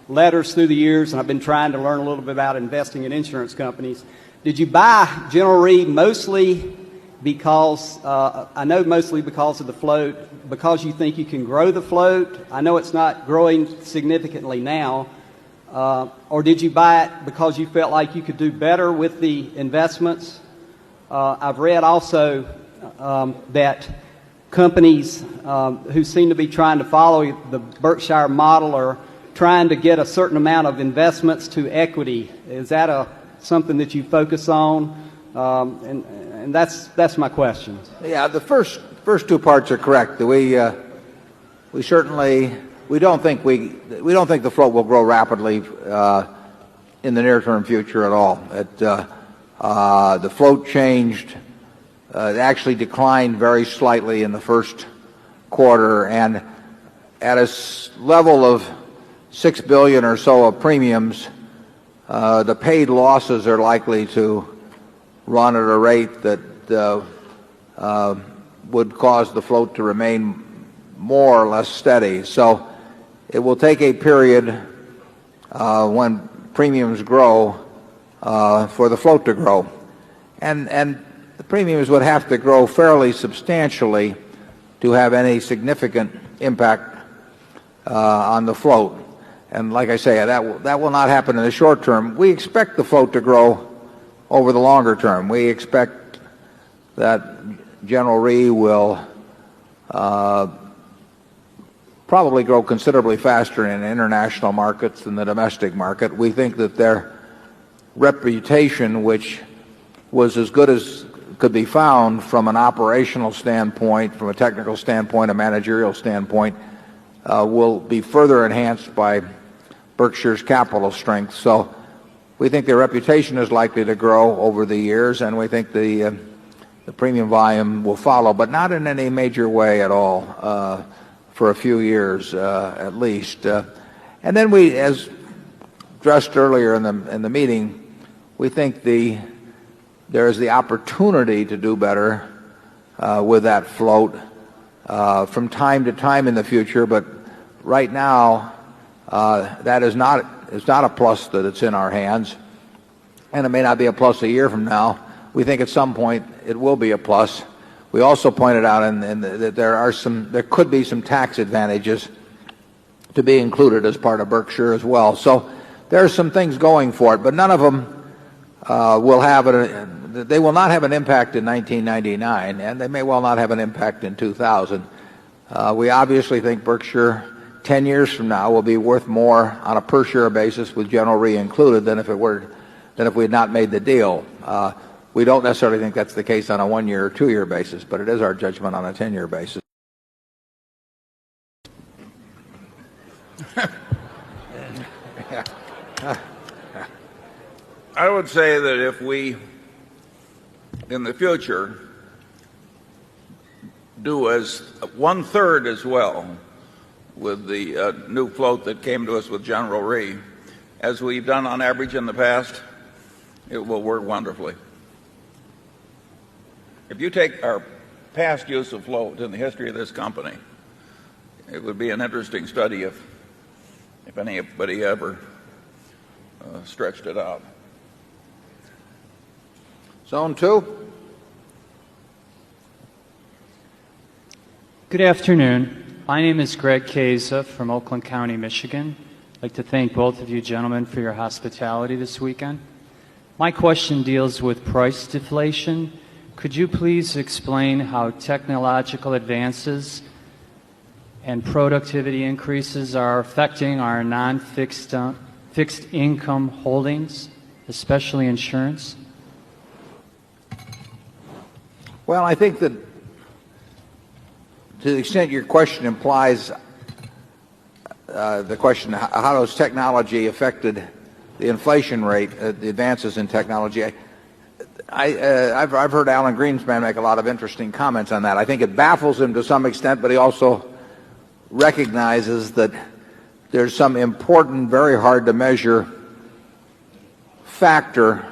letters through the years, and I've been trying to learn a little bit about investing in insurance companies. Did you buy General Re mostly because, I know mostly because of the float, because you think you can grow the float? I know it's not growing significantly now. Or did you buy it because you felt like you could do better with the investments? I've read also that companies who seem to be trying to follow the Berkshire model are trying to get a certain amount of investments to equity. Is that something that you focus on? And that's my question. Yeah, the first 2 parts are correct. We certainly. We don't think the float will grow rapidly in the near-term future at all. The float changed. It actually declined very slightly in the first quarter, and at a level of $6 billion or so of premiums, the paid losses are likely to run at a rate that would cause the float to remain more or less steady. So it will take a period when premiums grow for the float to grow. And the premiums would have to grow fairly substantially to have any significant impact on the float. And like I say, that will not happen in the short term. We expect the float to grow over the longer term. We expect that General Re will probably grow considerably faster in international markets than the domestic market. We think that their reputation, which was as good as could be found from an operational standpoint, from a technical standpoint, a managerial standpoint, will be further enhanced by Berkshire's capital strength. So we think their reputation is likely to grow over the years, and we think the premium volume will follow, but not in any major way at all. For a few years at least. And then we, as addressed earlier in the meeting, we think there is the opportunity to do better with that float from time to time in the future, but right now that is not a plus that it's in our hands, and it may not be a plus a year from now. We think at some point it will be a plus. We also pointed out that there could be some tax advantages to be included as part of Berkshire as well. So there are some things going for it, but none of them they will not have an impact in 1999, and they may well not have an impact in 2000. We obviously think Berkshire 10 years from now will be worth more on a per share basis with General Re included than if we had not made the deal. We don't necessarily think that's the case on a 1-year or 2-year basis, but it is our judgment on a 10-year basis. I would say that if we, in the future, do as 1/3 as well with the new float that came to us with General Re as we've done on average in the past, it will work wonderfully. If you take our past use of float in the history of this company, it would be an interesting study if anybody ever stretched it out. Zone 2. Good afternoon. My name is Greg Keza from Oakland County, Michigan. I'd like to thank both of you gentlemen for your hospitality this weekend. My question deals with price deflation. Could you please explain how technological advances and productivity increases are affecting our non-fixed fixed income holdings, especially insurance? Well, I think that to the extent your question implies the question, how has technology affected the inflation rate, the advances in technology? I've heard Alan Greenspan make a lot of interesting comments on that. I think it baffles him to some extent, but he also recognizes that there's some important, very hard to measure factor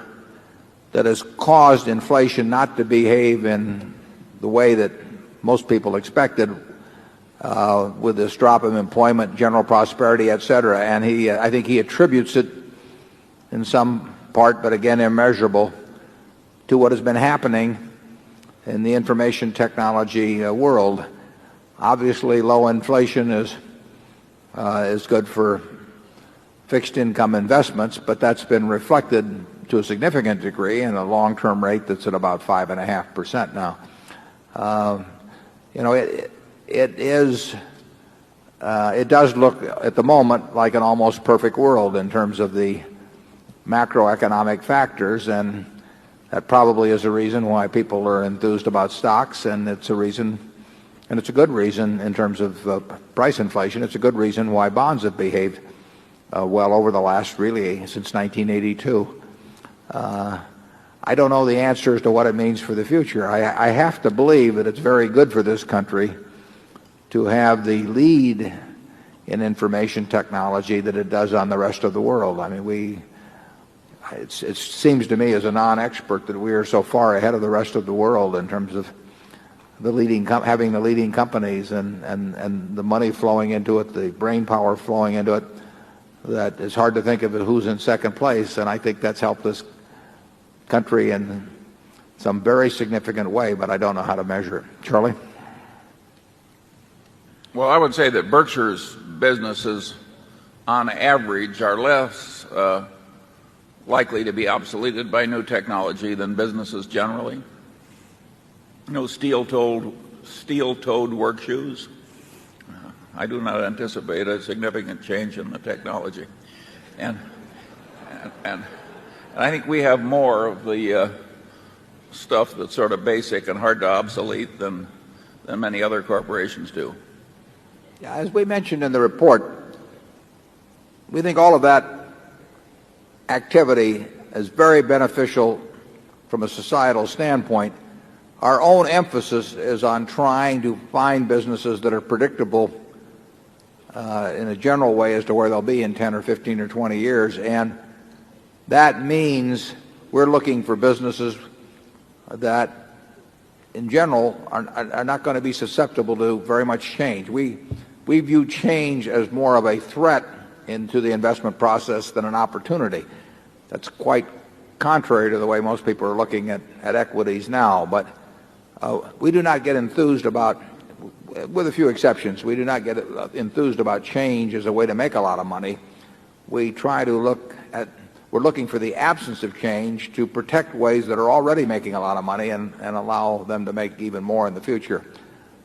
that has caused inflation not to behave in the way that most people expected, with this drop of employment, general prosperity, etc. And I think he attributes it in some part, but again immeasurable, to what has been happening in the information technology world. Obviously, low inflation is good for fixed income investments, but that's been reflected to a significant degree in a long-term rate that's at about 5.5% now. It does look at the moment like an almost perfect world in terms of the macroeconomic factors, and that probably is a reason why people are enthused about stocks, and it's a reason, and it's a good reason in terms of price inflation. It's a good reason why bonds have behaved well over the last, really, since 1982. I don't know the answers to what it means for the future. I have to believe that it's very good for this country to have the lead in information technology that it does on the rest of the world. I mean, it seems to me as a non-expert that we are so far ahead of the rest of the world in terms of having the leading companies and the money flowing into it, the brain power flowing into it, that it's hard to think of who's in second place. And I think that's helped this country in some very significant way, but I don't know how to measure it. Charlie? Well, I would say that Berkshire's businesses, on average, are less likely to be obsoleted by new technology than businesses generally. No steel-toed work shoes. I do not anticipate a significant change in the technology. And I think we have more of the stuff that's sort of basic and hard to obsolete than many other corporations do. Yeah, as we mentioned in the report, we think all of that activity is very beneficial from a societal standpoint. Our own emphasis is on trying to find businesses that are predictable in a general way as to where they'll be in 10 or 15 or 20 years. And that means we're looking for businesses that, in general, are not going to be susceptible to very much change. We view change as more of a threat into the investment process than an opportunity. That's quite contrary to the way most people are looking at equities now. But we do not get enthused about, with a few exceptions, we do not get enthused about change as a way to make a lot of money. We try to we're looking for the absence of change to protect ways that are already making a lot of money and allow them to make even more in the future.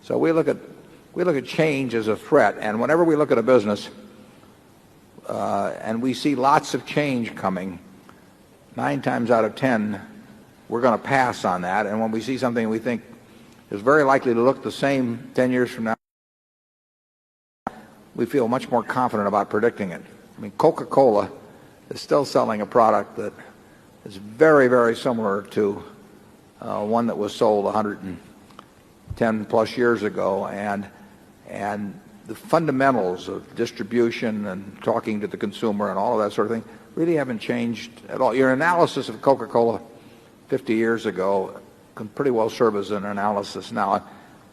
So we look at change as a threat, and whenever we look at a business and we see lots of change coming, 9 times out of 10 we're going to pass on that. And when we see something we think is very likely to look the same 10 years from now, we feel much more confident about predicting it. I mean, Coca-Cola is still selling a product that is very, very similar to one that was sold 110 plus years ago, and the fundamentals of distribution and talking to the consumer and all of that sort of thing really haven't changed at all. Your analysis of Coca-Cola 50 years ago can pretty well serve as an analysis now.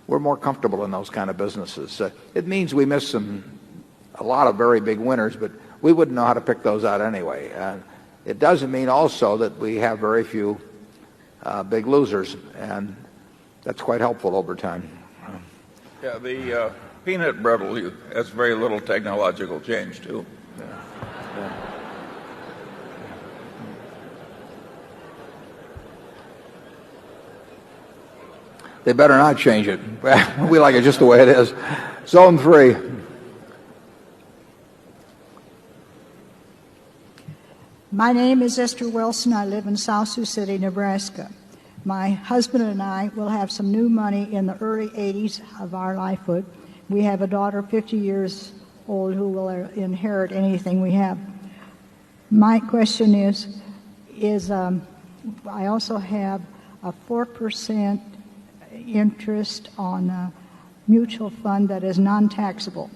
We're more comfortable in those kind of businesses. It means we miss a lot of very big winners, but we wouldn't know how to pick those out anyway. It doesn't mean also that we have very few big losers, and that's quite helpful over time. Yeah, the peanut brittle has very little technological change too. Yeah. they better not change it. We like it just the way it is. Zone 3. My name is Esther Wilson. I live in South Sioux City, Nebraska. My husband and I will have some new money in the early 80s of our lifehood. We have a daughter 50 years old who will inherit anything we have. My question is I also have a 4% interest on a mutual fund that is non-taxable.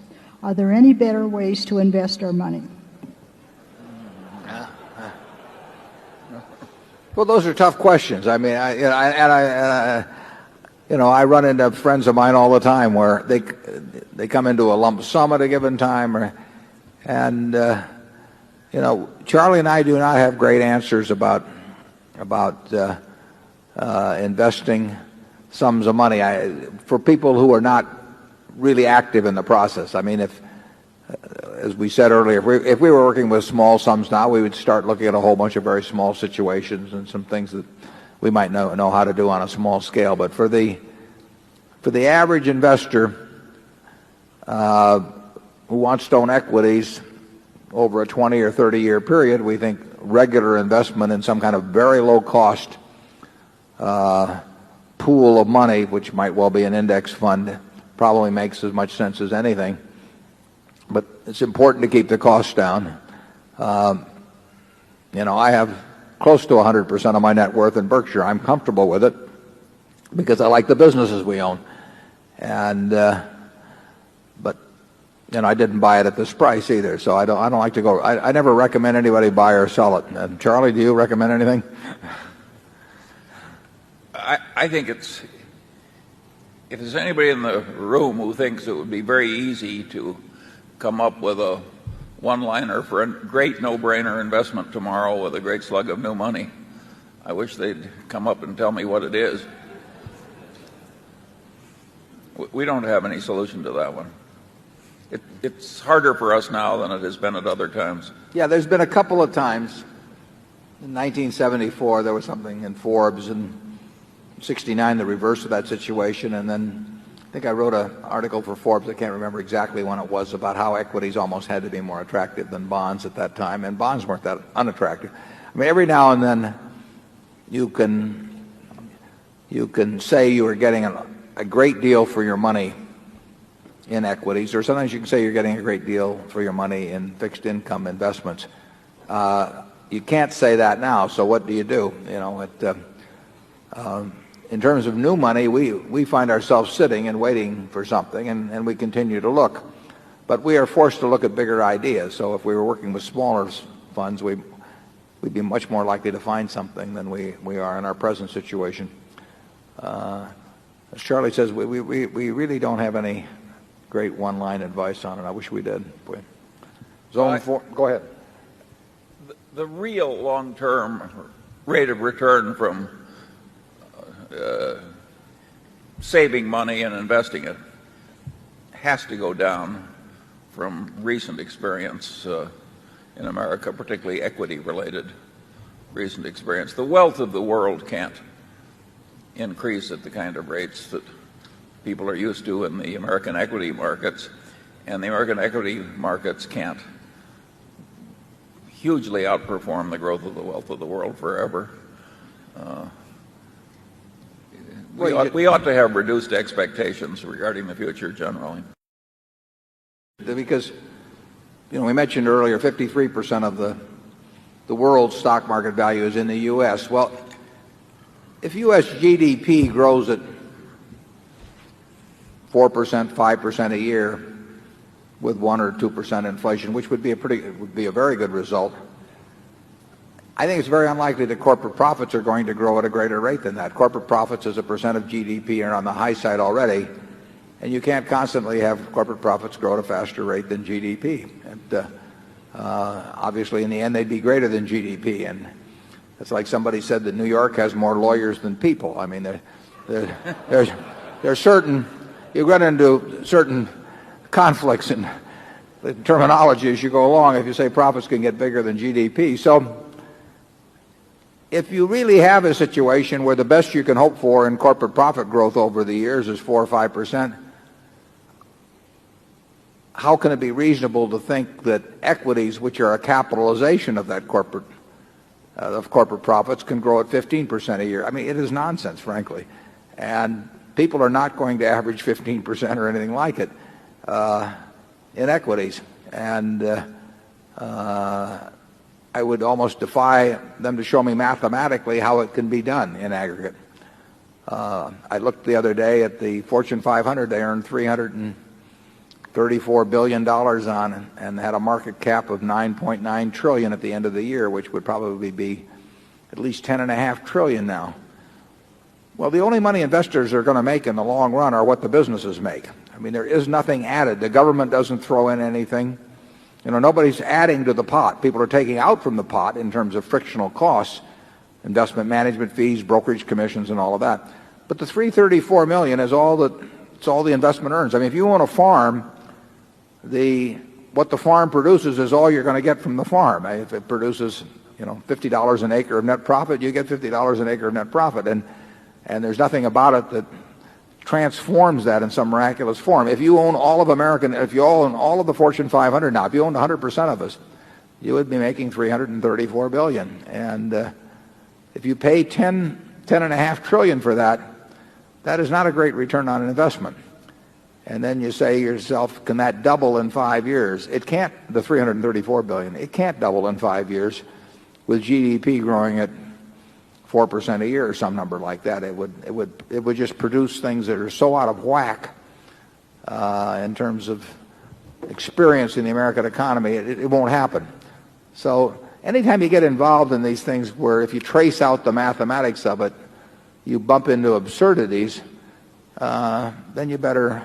Are there any better ways to invest our money? Well, those are tough questions. I mean, I run into friends of mine all the time where they come into a lump sum at a given time, Charlie and I do not have great answers about investing sums of money for people who are not really active in the process. I mean, as we said earlier, if we were working with small sums now, we would start looking at a whole bunch of very small situations and some things that we might know how to do on a small scale. But for the average investor who wants to own equities over a 20 or 30-year period, we think regular investment in some kind of very low-cost pool of money, which might well be an index fund, probably makes as much sense as anything. But it's important to keep the costs down. I have close to 100% of my net worth in Berkshire. I'm comfortable with it because I like the businesses we own. But I didn't buy it at this price either, so I don't like to go. I never recommend anybody buy or sell it. And Charlie, do you recommend anything? I think if there's anybody in the room who thinks it would be very easy to come up with a one-liner for a great no-brainer investment tomorrow with a great slug of new money, I wish they'd come up and tell me what it is. We don't have any solution to that one. It's harder for us now than it has been at other times. Yeah, there's been a couple of times. In 1974, there was something in Forbes, and 69, the reverse of that situation, and then I think I wrote an article for Forbes, I can't remember exactly when it was, about how equities almost had to be more attractive than bonds at that time, and bonds weren't that unattractive. I mean, every now and then you can say you are getting a great deal for your money in equities, or sometimes you can say you're getting a great deal for your money in fixed income investments. You can't say that now, so what do you do? In terms of new money, we find ourselves sitting and waiting for something, and we continue to look. But we are forced to look at bigger ideas. So if we were working with smaller funds, we'd be much more likely to find something than we are in our present situation. As Charlie says, we really don't have any great one-line advice on it. I wish we did. Zone 4, go ahead. The real long-term rate of return from saving money and investing it has to go down from recent experience in America, particularly equity-related recent experience. The wealth of the world can't increase at the kind of rates that people are used to in the American equity markets, and the American equity markets can't hugely outperform the growth of the wealth of the world forever. We ought to have reduced expectations regarding the future generally. Because, we mentioned earlier 53% of the world's stock market value is in the U.S. Well, if U.S. GDP grows at 4%, 5% a year with 1 or 2% inflation, which would be a very good result, I think it's very unlikely that corporate profits are going to grow at a greater rate than that. Corporate profits as a percent of GDP are on the high side already, and you can't constantly have corporate profits grow at a faster rate than GDP. And obviously, in the end, they'd be greater than GDP. And it's like somebody said that New York has more lawyers than people. I mean, there's certain, you run into certain conflicts in the terminology as you go along if you say profits can get bigger than GDP. So if you really have a situation where the best you can hope for in corporate profit growth over the years is 4 or 5%, how can it be reasonable to think that equities, which are a capitalization of that corporate profits, can grow at 15% a year? I mean, it is nonsense, frankly. And people are not going to average 15% or anything like it in equities. And I would almost defy them to show me mathematically how it can be done in aggregate. I looked the other day at the Fortune 500. They earned $334 billion on it and had a market cap of $9.9 trillion at the end of the year, which would probably be at least $10.5 trillion now. Well, the only money investors are going to make in the long run are what the businesses make. I mean, there is nothing added. The government doesn't throw in anything. Nobody's adding to the pot. People are taking out from the pot in terms of frictional costs, investment management fees, brokerage commissions, and all of that. But the $334 million is all the investment earns. I mean, if you own a farm, what the farm produces is all you're going to get from the farm. If it produces, $50 an acre of net profit, you get $50 an acre of net profit. And there's nothing about it that transforms that in some miraculous form. If you own all of if you own all of the Fortune 500 now, if you owned 100% of us, you would be making $334 billion. And if you pay $10.5 trillion for that, that is not a great return on an investment. And then you say to yourself, can that double in 5 years? It can't. The $334 billion. It can't double in 5 years with GDP growing at 4% a year or some number like that. It would just produce things that are so out of whack in terms of experience in the American economy. It won't happen. So anytime you get involved in these things where if you trace out the mathematics of it, you bump into absurdities, then you better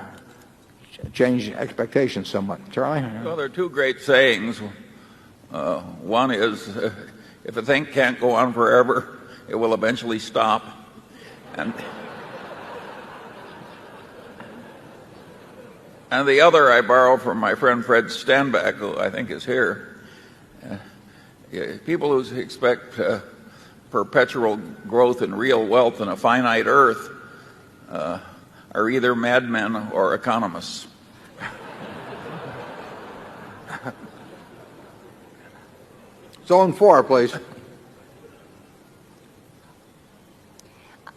change expectations somewhat. Charlie? Well, there are two great sayings. One is, if a thing can't go on forever, it will eventually stop. And the other I borrow from my friend Fred Stanback, who I think is here. People who expect perpetual growth in real wealth in a finite earth are either madmen or economists. Zone 4, please.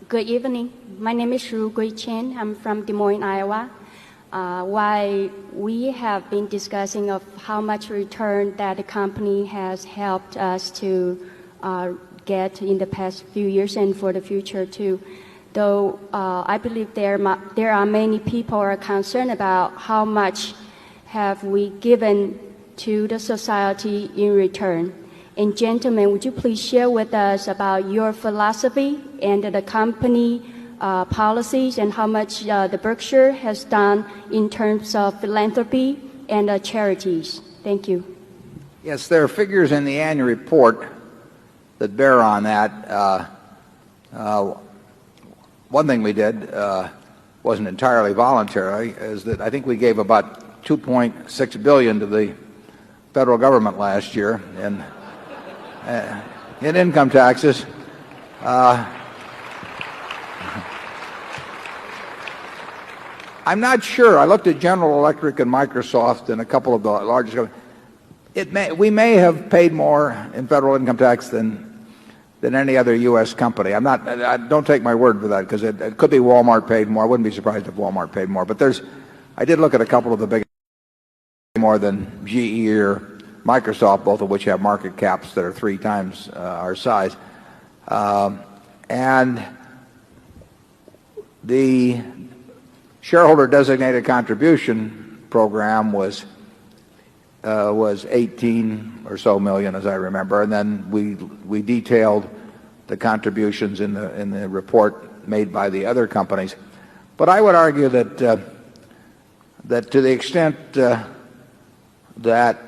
Good evening. My name is Ru Gui Chen. I'm from Des Moines, Iowa. While we have been discussing of how much return that the company has helped us to get in the past few years and for the future too, though I believe there are many people who are concerned about how much have we given to the society in return. And gentlemen, would you please share with us about your philosophy and the company policies and how much the Berkshire has done in terms of philanthropy and charities? Thank you. Yes, there are figures in the annual report that bear on that. One thing we did wasn't entirely voluntary, is that I think we gave about $2.6 billion to the federal government last year in income taxes. I'm not sure. I looked at General Electric and Microsoft and a couple of the largest companies. We may have paid more in federal income tax than any other U.S. company. Don't take my word for that, because it could be Walmart paid more. I wouldn't be surprised if Walmart paid more. But I did look at a couple of the big more than GE or Microsoft, both of which have market caps that are 3 times our size. And the shareholder designated contribution program was 18 or so million, as I remember, and then we detailed the contributions in the report made by the other companies. But I would argue that to the extent that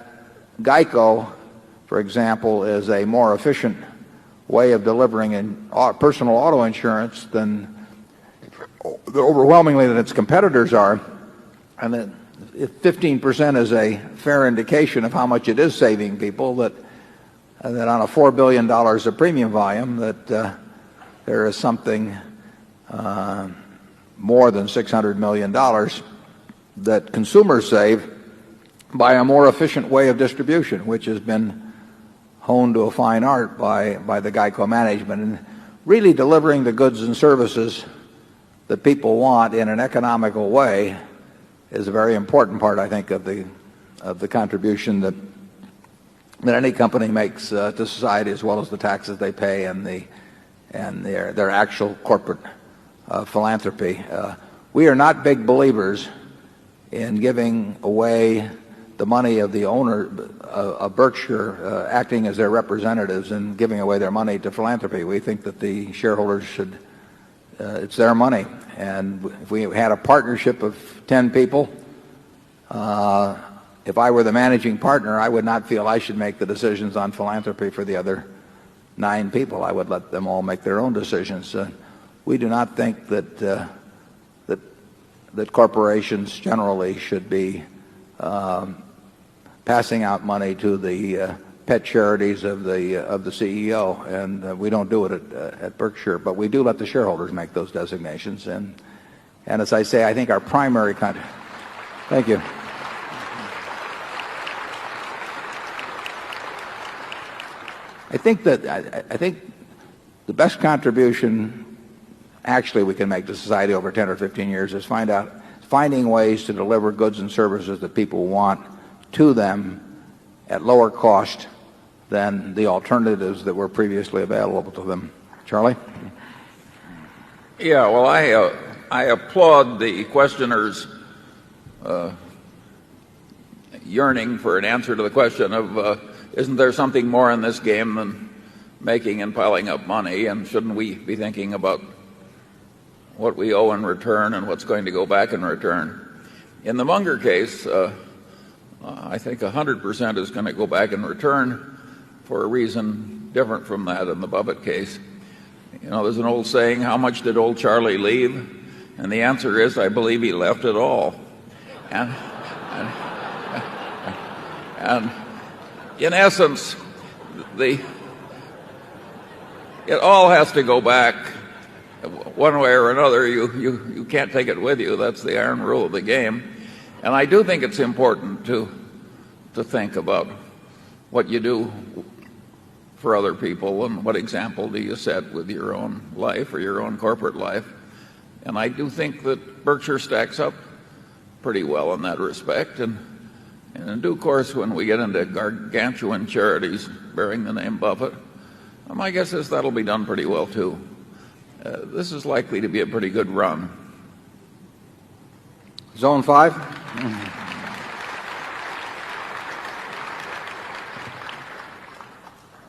GEICO, for example, is a more efficient way of delivering in personal auto insurance than overwhelmingly than its competitors are, and that if 15% is a fair indication of how much it is saving people, that that on a $4 billion of premium volume that there is something more than $600 million that consumers save by a more efficient way of distribution, which has been honed to a fine art by the GEICO management, and really delivering the goods and services that people want in an economical way is a very important part, I think, of the contribution that any company makes to society, as well as the taxes they pay and their actual corporate philanthropy. We are not big believers in giving away the money of the owner of Berkshire, acting as their representatives and giving away their money to philanthropy. We think that the shareholders should, it's their money. And if we had a partnership of 10 people, if I were the managing partner, I would not feel I should make the decisions on philanthropy for the other 9 people. I would let them all make their own decisions. We do not think that corporations generally should be passing out money to the pet charities of the CEO, and we don't do it at Berkshire, but we do let the shareholders make those designations. And as I say, I think our primary thank you. I think the best contribution actually we can make to society over 10 or 15 years is finding ways to deliver goods and services that people want to them at lower cost than the alternatives that were previously available to them. Charlie? Yeah, well, I applaud the questioner's yearning for an answer to the question of isn't there something more in this game than making and piling up money, and shouldn't we be thinking about what we owe in return and what's going to go back in return? In the Munger case, I think 100% is going to go back in return for a reason different from that in the Buffett case. You know, there's an old saying, how much did old Charlie leave? And the answer is, I believe he left it all. And in essence, it all has to go back one way or another. You can't take it with you. That's the iron rule of the game. And I do think it's important to think about what you do for other people and what example do you set with your own life or your own corporate life. And I do think that Berkshire stacks up pretty well in that respect. And in due course, when we get into gargantuan charities bearing the name Buffett, my guess is that'll be done pretty well too. This is likely to be a pretty good run. Zone 5.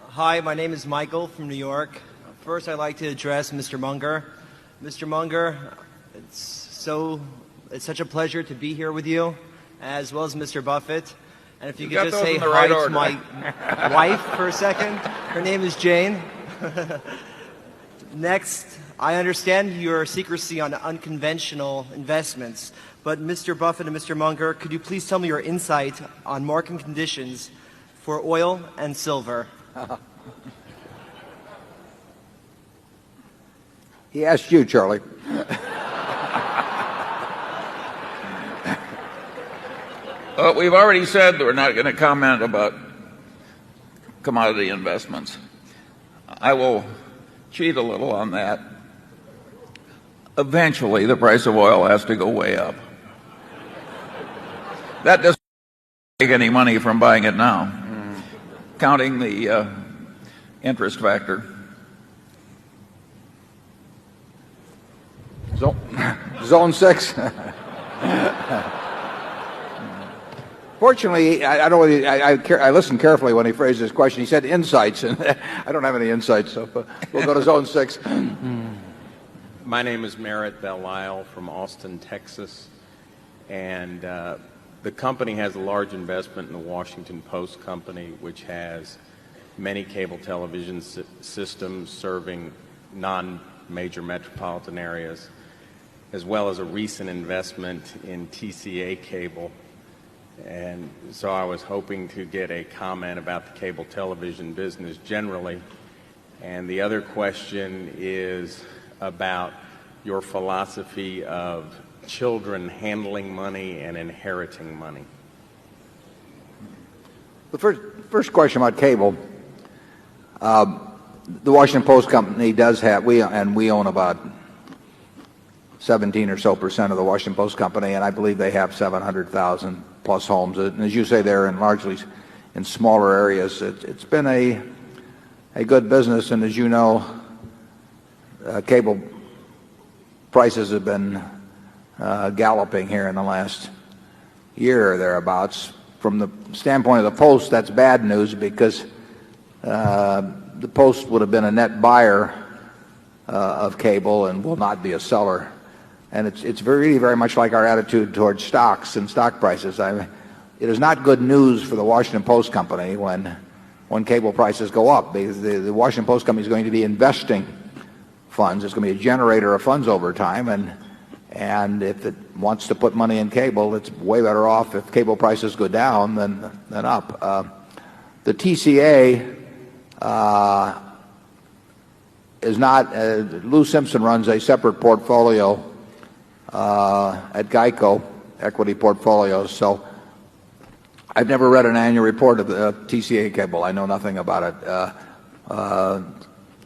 Hi, my name is Michael from New York. First, I'd like to address Mr. Munger. Mr. Munger, it's such a pleasure to be here with you, as well as Mr. Buffett. And if you could just say hi to my wife for a second. Her name is Jane. Next, I understand your secrecy on unconventional investments, but Mr. Buffett and Mr. Munger, could you please tell me your insight on market conditions for oil and silver? He asked you, Charlie. We've already said that we're not going to comment about commodity investments. I will cheat a little on that. Eventually, the price of oil has to go way up. That doesn't make any money from buying it now, counting the interest factor. Zone 6. Fortunately, I don't know. I listened carefully when he phrased his question. He said insights, and I don't have any insights, so we'll go to Zone 6. My name is Merritt Belle-Isle from Austin, Texas, and the company has a large investment in the Washington Post Company, which has many cable television systems serving non-major metropolitan areas, as well as a recent investment in TCA Cable. And so I was hoping to get a comment about the cable television business generally. And the other question is about your philosophy of children handling money and inheriting money. The first question about cable, the Washington Post Company does have, we own about 17 or so % of the Washington Post Company, and I believe they have 700,000 plus homes. And as you say, they're in largely in smaller areas. It's been a good business, and as you know, cable prices have been galloping here in the last year or thereabouts. From the standpoint of the Post, that's bad news because the Post would have been a net buyer of cable and will not be a seller. And it's very much like our attitude towards stocks and stock prices. It is not good news for the Washington Post Company when cable prices go up, because the Washington Post Company is going to be investing funds. It's going to be a generator of funds over time, and if it wants to put money in cable, it's way better off if cable prices go down than up. The TCA is not. Lou Simpson runs a separate portfolio at Geico, equity portfolios. So I've never read an annual report of the TCA cable. I know nothing about it.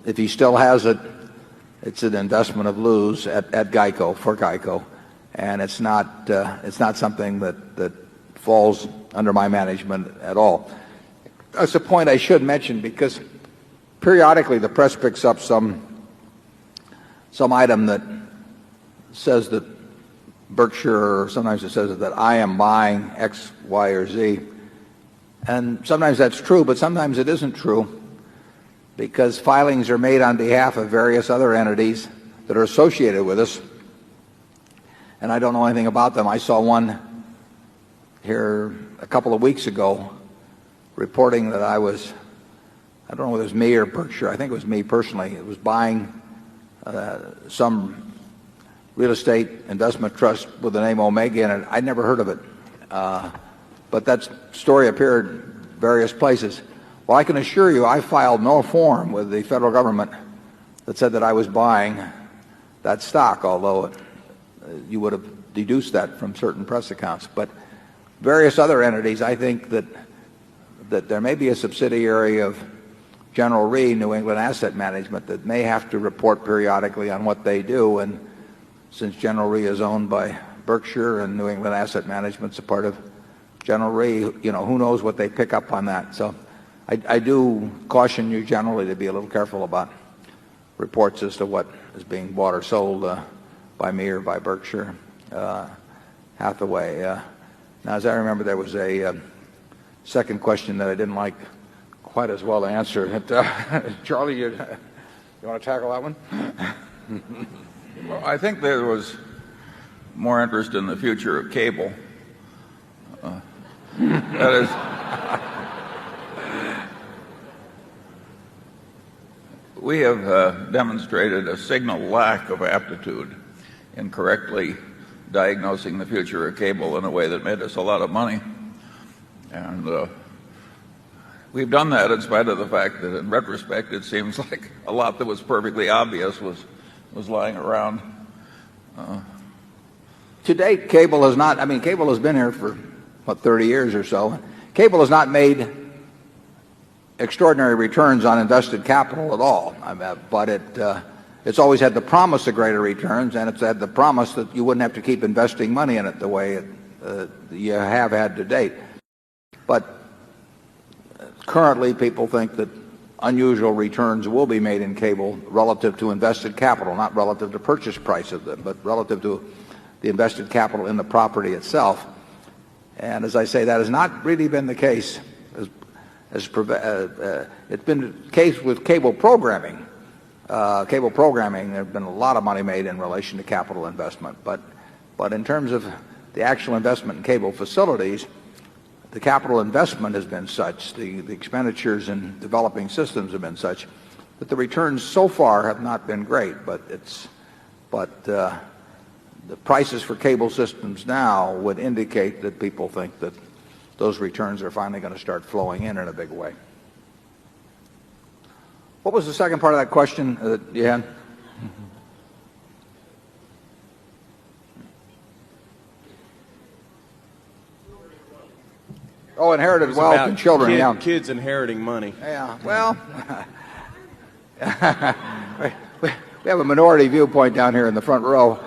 If he still has it, it's an investment of Lou's at Geico, for Geico, and it's not something that falls under my management at all. That's a point I should mention, because periodically the press picks up some item that says that Berkshire, or sometimes it says that I am buying X, Y, or Z. And sometimes that's true, but sometimes it isn't true, because filings are made on behalf of various other entities that are associated with us, and I don't know anything about them. I saw one here a couple of weeks ago reporting that I don't know whether it was me or Berkshire, I think it was me personally, it was buying some real estate investment trust with the name Omega in it. I'd never heard of it. But that story appeared various places. Well, I can assure you I filed no form with the federal government that said that I was buying that stock, although you would have deduced that from certain press accounts. But various other entities, I think that there may be a subsidiary of General Re, New England Asset Management, that may have to report periodically on what they do. And since General Re is owned by Berkshire and New England Asset Management's a part of General Re, who knows what they pick up on that. So I do caution you generally to be a little careful about reports as to what is being bought or sold by me or by Berkshire Hathaway. Now, as I remember, there was a second question that I didn't like quite as well to answer. Charlie, you want to tackle that one? Well, I think there was more interest in the future of cable. That is, we have demonstrated a signal lack of aptitude in correctly diagnosing the future of cable in a way that made us a lot of money. And we've done that in spite of the fact that in retrospect it seems like a lot that was perfectly obvious was lying around. To date, cable has not, cable has been here for, 30 years or so. Cable has not made extraordinary returns on invested capital at all. But it's always had the promise of greater returns, and it's had the promise that you wouldn't have to keep investing money in it the way you have had to date. But currently, people think that unusual returns will be made in cable relative to invested capital, not relative to purchase price of them, but relative to the invested capital in the property itself. And as I say, that has not really been the case. It's been the case with cable programming. Cable programming, there's been a lot of money made in relation to capital investment. But in terms of the actual investment in cable facilities, the capital investment has been such, the expenditures in developing systems have been such, that the returns so far have not been great. But the prices for cable systems now would indicate that people think that those returns are finally going to start flowing in a big way. What was the second part of that question that you had? Oh, inherited wealth and children. Yeah, kids inheriting money. Yeah. Well, we have a minority viewpoint down here in the front row.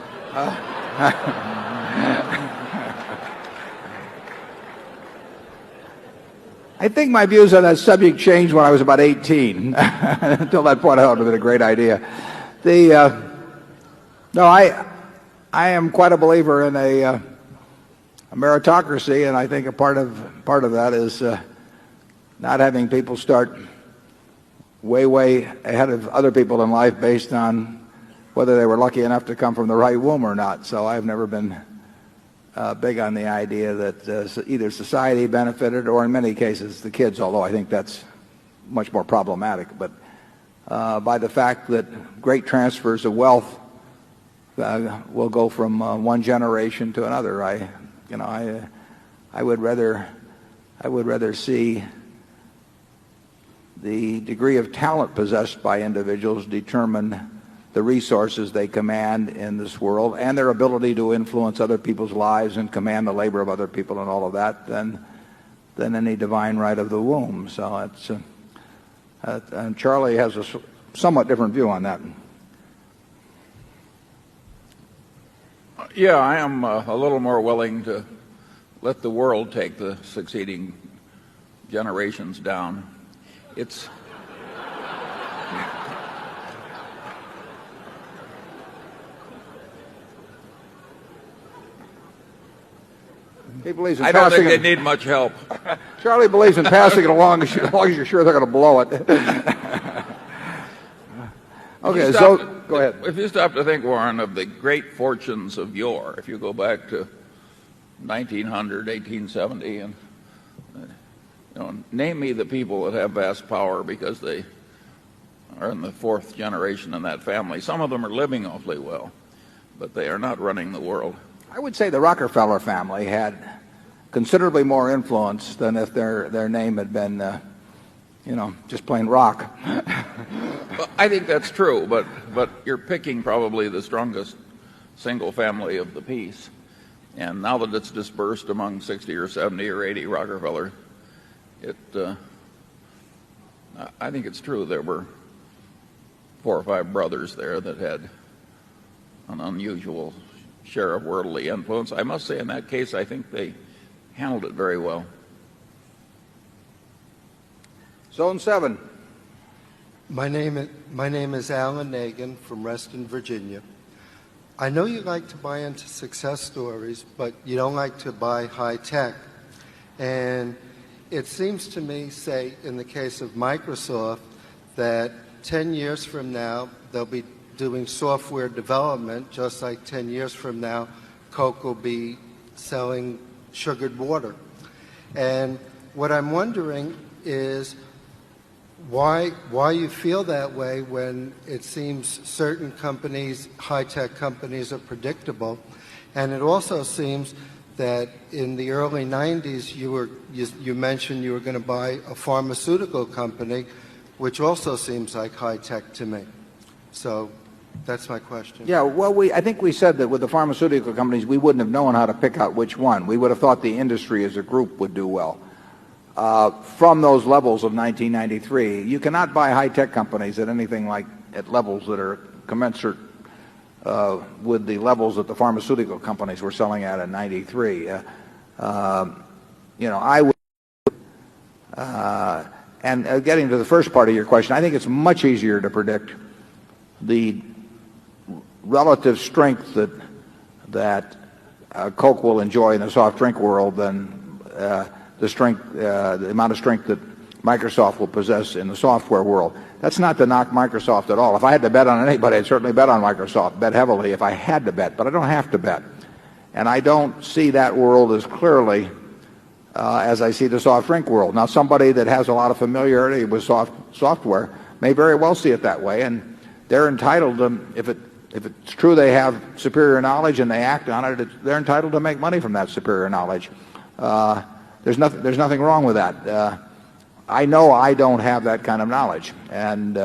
I think my views on that subject changed when I was about 18. Until that point, I thought it was a great idea. No, I am quite a believer in a meritocracy, and I think a part of that is not having people start way ahead of other people in life based on whether they were lucky enough to come from the right womb or not. So I've never been big on the idea that either society benefited or in many cases the kids, although I think that's much more problematic, but by the fact that great transfers of wealth will go from one generation to another. I would rather see the degree of talent possessed by individuals determine the resources they command in this world and their ability to influence other people's lives and command the labor of other people and all of that than any divine right of the womb. So it's and Charlie has a somewhat different view on that. Yeah, I am a little more willing to let the world take the succeeding generations down. It's he believes in I don't think passing they need much help. Charlie believes in passing it along as long as you're sure they're going to blow it. Okay, so go ahead. If you stop to think, Warren, of the great fortunes of yore, if you go back to 1900, 1870, and name me the people that have vast power because they are in the fourth generation in that family. Some of them are living awfully well, but they are not running the world. I would say the Rockefeller family had considerably more influence than if their name had been, just plain Rock. Well, I think that's true, but you're picking probably the strongest single family of the piece. And now that it's dispersed among 60 or 70 or 80 Rockefeller, I think it's true there were 4 or 5 brothers there that had an unusual share of worldly influence. I must say in that case, I think they handled it very well. Zone 7. My name is Alan Nagan from Reston, Virginia. I know you like to buy into success stories, but you don't like to buy high tech. And it seems to me, say, in the case of Microsoft, that 10 years from now, they'll be doing software development, just like 10 years from now, Coke will be selling sugared water. And what I'm wondering is why you feel that way when it seems certain companies, high-tech companies, are predictable. And it also seems that in the early 90s, you mentioned you were going to buy a pharmaceutical company, which also seems like high-tech to me. So that's my question. Yeah, well, I think we said that with the pharmaceutical companies, we wouldn't have known how to pick out which one. We would have thought the industry as a group would do well. From those levels of 1993, you cannot buy high-tech companies at anything like at levels that are commensurate with the levels that the pharmaceutical companies were selling at in 93. I would, and getting to the first part of your question, I think it's much easier to predict the relative strength that Coke will enjoy in the soft drink world than the amount of strength that Microsoft will possess in the software world. That's not to knock Microsoft at all. If I had to bet on anybody, I'd certainly bet on Microsoft, bet heavily if I had to bet, but I don't have to bet. And I don't see that world as clearly as I see the soft drink world. Now, somebody that has a lot of familiarity with software may very well see it that way, and they're entitled to, if it's true they have superior knowledge and they act on it, they're entitled to make money from that superior knowledge. there's nothing wrong with that. I know I don't have that kind of knowledge, and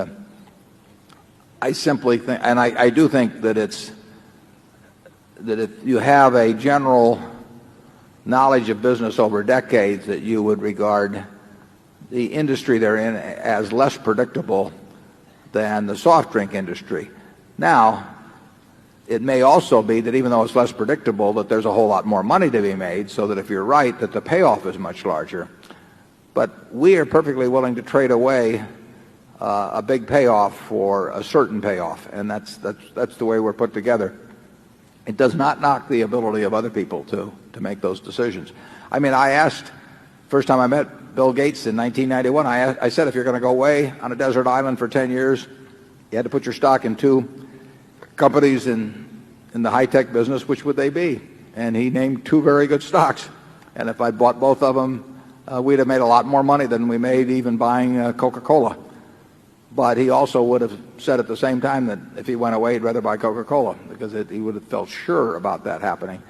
I simply think, and I do think that that if you have a general knowledge of business over decades, that you would regard the industry they're in as less predictable than the soft drink industry. Now, it may also be that even though it's less predictable, that there's a whole lot more money to be made, so that if you're right, that the payoff is much larger. But we are perfectly willing to trade away a big payoff for a certain payoff, and that's the way we're put together. It does not knock the ability of other people to make those decisions. I mean, I asked, first time I met Bill Gates in 1991, I said, if you're going to go away on a desert island for 10 years, you had to put your stock in 2 companies in the high-tech business, which would they be? And he named 2 very good stocks. And if I'd bought both of them, we'd have made a lot more money than we made even buying Coca-Cola. But he also would have said at the same time that if he went away, he'd rather buy Coca-Cola, because he would have felt sure about that happening.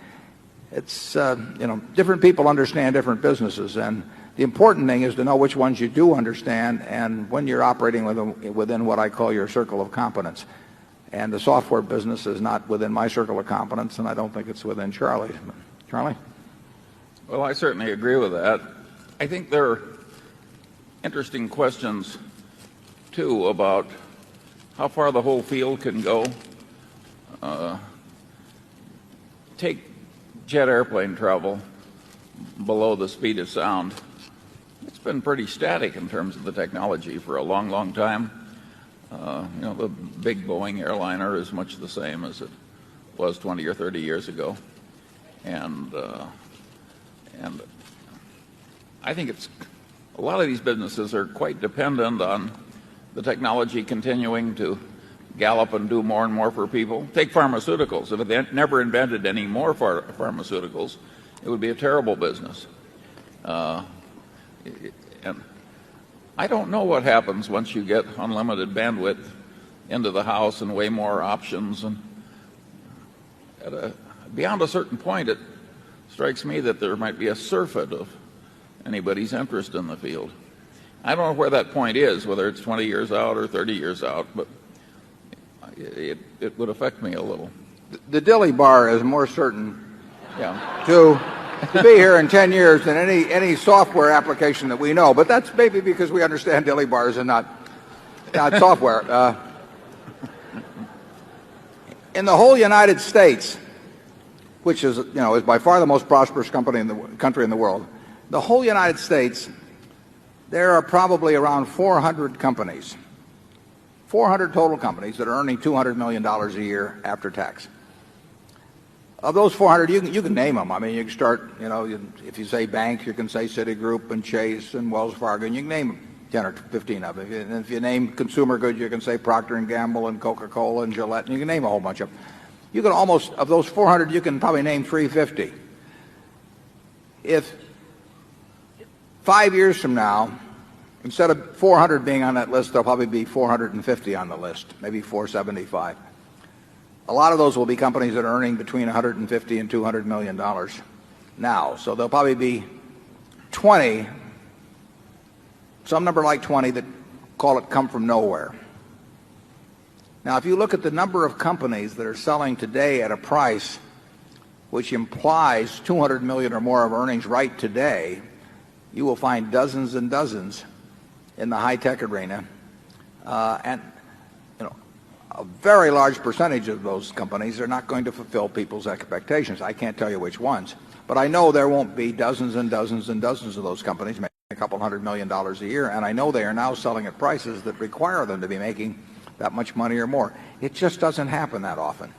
It's, different people understand different businesses, and the important thing is to know which ones you do understand and when you're operating within what I call your circle of competence. And the software business is not within my circle of competence, and I don't think it's within Charlie's. Charlie? Well, I certainly agree with that. I think there are interesting questions, too, about how far the whole field can go. Take jet airplane travel below the speed of sound. It's been pretty static in terms of the technology for a long, long time. The big Boeing airliner is much the same as it was 20 or 30 years ago. And I think a lot of these businesses are quite dependent on the technology continuing to gallop and do more and more for people. Take pharmaceuticals. If they never invented any more pharmaceuticals, it would be a terrible business. And I don't know what happens once you get unlimited bandwidth into the house and way more options. And beyond a certain point, it strikes me that there might be a surfeit of anybody's interest in the field. I don't know where that point is, whether it's 20 years out or 30 years out, but it would affect me a little. The dilly bar is more certain to be here in 10 years than any software application that we know. But that's maybe because we understand dilly bars and not software. In the whole United States, which is by far the most prosperous country in the world, the whole United States, there are probably around 400 companies, 400 total companies that are earning $200 million a year after tax. Of those 400, you can name them. I mean, you can start, if you say banks, you can say Citigroup and Chase and Wells Fargo, and you can name 10 or 15 of them. And if you name consumer goods, you can say Procter & Gamble and Coca-Cola and Gillette, and you can name a whole bunch of them. You can almost, of those 400, you can probably name 350. If 5 years from now, instead of 400 being on that list, there'll probably be 450 on the list, maybe 475. A lot of those will be companies that are earning between $150 and $200 million now. So there'll probably be 20, some number like 20, that call it come from nowhere. Now, if you look at the number of companies that are selling today at a price which implies $200 million or more of earnings right today, you will find dozens and dozens in the high-tech arena. And a very large percentage of those companies are not going to fulfill people's expectations. I can't tell you which ones, but I know there won't be dozens and dozens and dozens of those companies making a couple $100 million a year, and I know they are now selling at prices that require them to be making that much money or more. It just doesn't happen that often.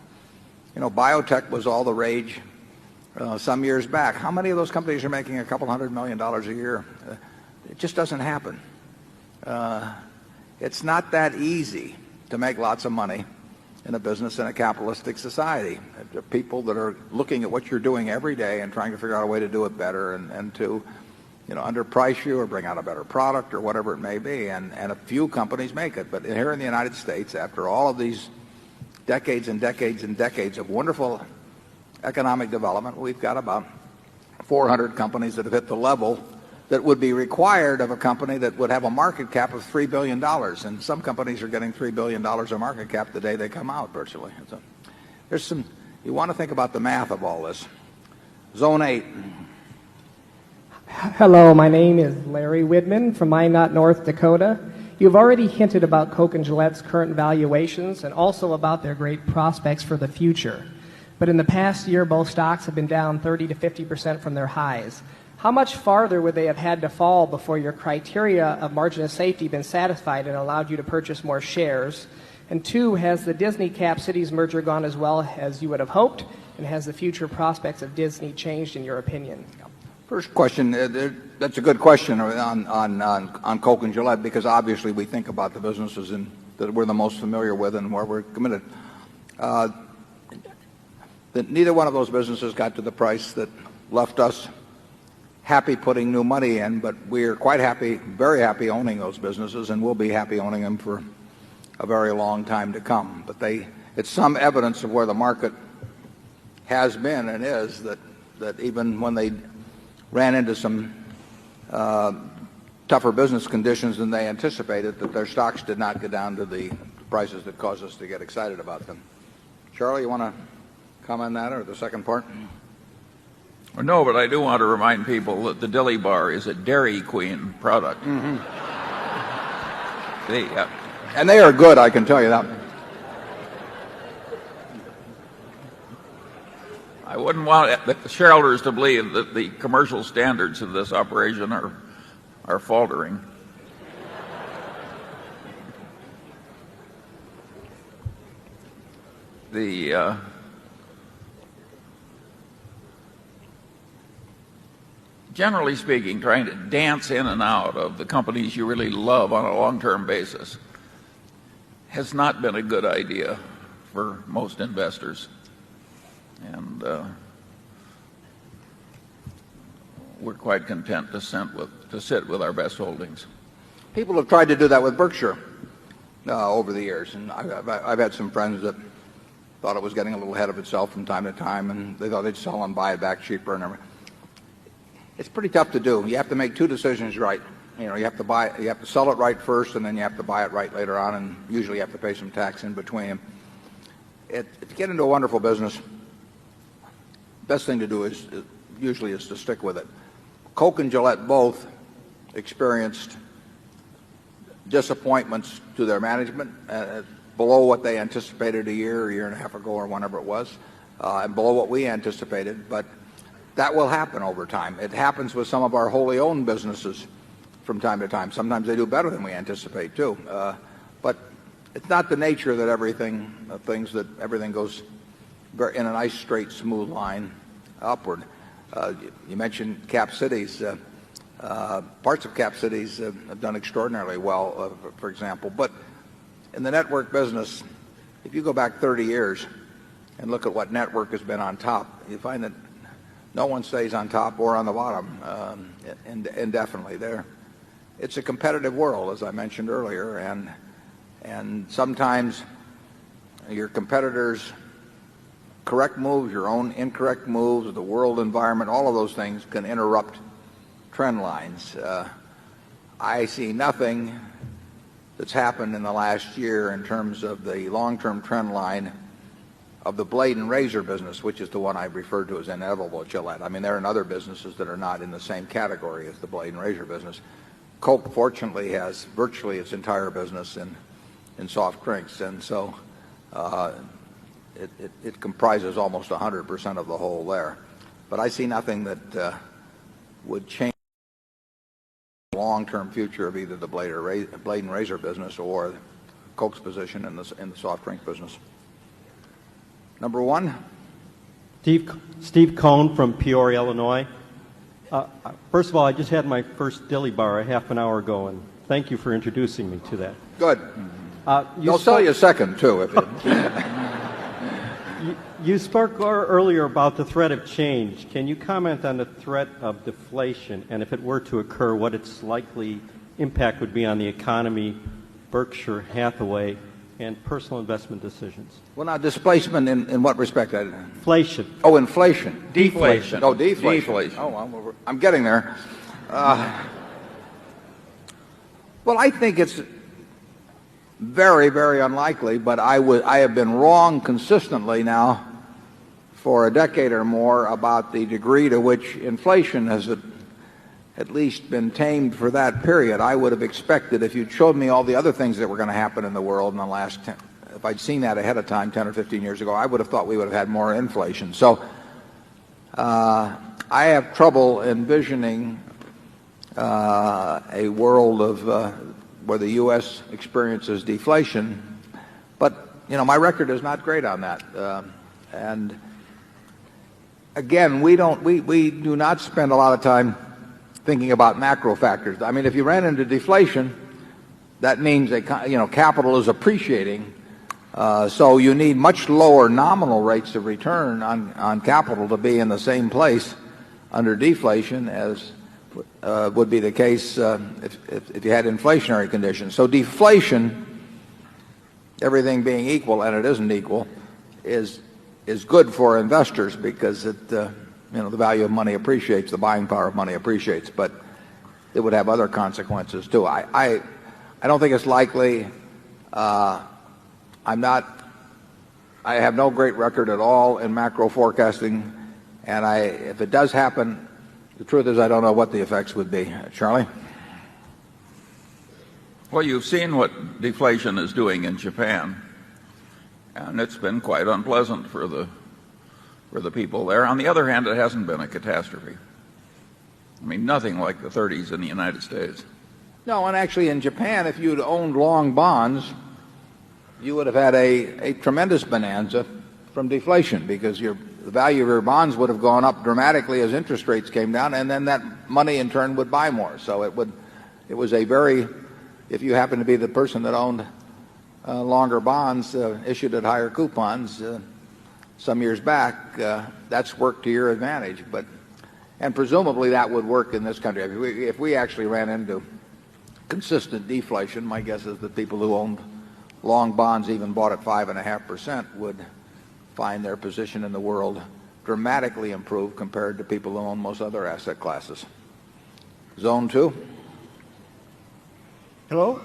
Biotech was all the rage some years back. How many of those companies are making a couple $100 million a year? It just doesn't happen. It's not that easy to make lots of money in a business in a capitalistic society. There are people that are looking at what you're doing every day and trying to figure out a way to do it better and to underprice you or bring out a better product or whatever it may be. And a few companies make it. But here in the United States, after all of these decades and decades and decades of wonderful economic development, we've got about 400 companies that have hit the level that would be required of a company that would have a market cap of $3 billion. And some companies are getting $3 billion of market cap the day they come out, virtually. So there's some, you want to think about the math of all this. Zone 8. Hello, my name is Larry Widman from Minot, North Dakota. You've already hinted about Coke and Gillette's current valuations and also about their great prospects for the future. But in the past year, both stocks have been down 30 to 50% from their highs. How much farther would they have had to fall before your criteria of margin of safety been satisfied and allowed you to purchase more shares? And two, has the Disney Cap Cities merger gone as well as you would have hoped? And has the future prospects of Disney changed in your opinion? First question, that's a good question on Coke and Gillette, because obviously we think about the businesses that we're the most familiar with and where we're committed. That neither one of those businesses got to the price that left us happy putting new money in, but we're quite happy, very happy owning those businesses, and we'll be happy owning them for a very long time to come. But it's some evidence of where the market has been and is, that even when they ran into some tougher business conditions than they anticipated, that their stocks did not get down to the prices that caused us to get excited about them. Charlie, you want to comment on that, or the second part? Well, no, but I do want to remind people that the Dilly Bar is a Dairy Queen product. Mm-hmm. And they are good, I can tell you that. I wouldn't want the shareholders to believe that the commercial standards of this operation are faltering. Generally speaking, trying to dance in and out of the companies you really love on a long-term basis has not been a good idea for most investors. And we're quite content to sit with our best holdings. People have tried to do that with Berkshire over the years, and I've had some friends that thought it was getting a little ahead of itself from time to time, and they thought they'd sell and buy it back cheaper and everything. It's pretty tough to do. You have to make two decisions right. You have to sell it right first, and then you have to buy it right later on, and usually you have to pay some tax in between. To get into a wonderful business, best thing to do is to stick with it. Coke and Gillette both experienced disappointments to their management below what they anticipated a year and a half ago, or whenever it was, and below what we anticipated. But that will happen over time. It happens with some of our wholly owned businesses from time to time. Sometimes they do better than we anticipate too. But it's not the nature that everything goes in a nice, straight, smooth line upward. You mentioned Cap Cities. Parts of Cap Cities have done extraordinarily well, for example. But in the network business, if you go back 30 years and look at what network has been on top, you find that no one stays on top or on the bottom indefinitely. It's a competitive world, as I mentioned earlier, and sometimes your competitors' correct moves, your own incorrect moves, the world environment, all of those things can interrupt trend lines. I see nothing that's happened in the last year in terms of the long-term trend line of the blade and razor business, which is the one I referred to as inevitable at Gillette. I mean, there are other businesses that are not in the same category as the blade and razor business. Coke, fortunately, has virtually its entire business in soft drinks, and so it comprises almost 100% of the whole there. But I see nothing that would change the long-term future of either the blade and razor business or Coke's position in the soft drink business. Number one. Steve Cohn from Peoria, Illinois. First of all, I just had my first Dilly Bar a half an hour ago, and thank you for introducing me to that. Good. They'll sell you a second, too. You spoke earlier about the threat of change. Can you comment on the threat of deflation, and if it were to occur, what its likely impact would be on the economy, Berkshire Hathaway, and personal investment decisions. Well, now, displacement in what respect? Inflation. Oh, inflation. Deflation. Oh, deflation. Deflation. Oh, I'm getting there. Well, I think it's very, very unlikely, but I have been wrong consistently now for a decade or more about the degree to which inflation has at least been tamed for that period. I would have expected, if you'd showed me all the other things that were going to happen in the world in the last 10, if I'd seen that ahead of time 10 or 15 years ago, I would have thought we would have had more inflation. So I have trouble envisioning a world of where the U.S. experiences deflation. But, you know, my record is not great on that. And again, we do not spend a lot of time thinking about macro factors. I mean, if you ran into deflation, that means that, you know, capital is appreciating. So you need much lower nominal rates of return on capital to be in the same place under deflation as would be the case if you had inflationary conditions. So deflation, everything being equal, and it isn't equal, is good for investors because it you know, the value of money appreciates, the buying power of money appreciates, but it would have other consequences too. I don't think it's likely. I have no great record at all in macro forecasting, and if it does happen, the truth is I don't know what the effects would be. Charlie? Well, you've seen what deflation is doing in Japan, and it's been quite unpleasant for the people there. On the other hand, it hasn't been a catastrophe. I mean, nothing like the 30s in the United States. No, and actually in Japan, if you'd owned long bonds, you would have had a tremendous bonanza from deflation because the value of your bonds would have gone up dramatically as interest rates came down, and then that money in turn would buy more. So it was a very, if you happen to be the person that owned longer bonds issued at higher coupons some years back, that's worked to your advantage. And presumably that would work in this country. If we actually ran into consistent deflation, my guess is that people who owned long bonds, even bought at 5.5%, would find their position in the world dramatically improved compared to people who own most other asset classes. Zone 2. Hello.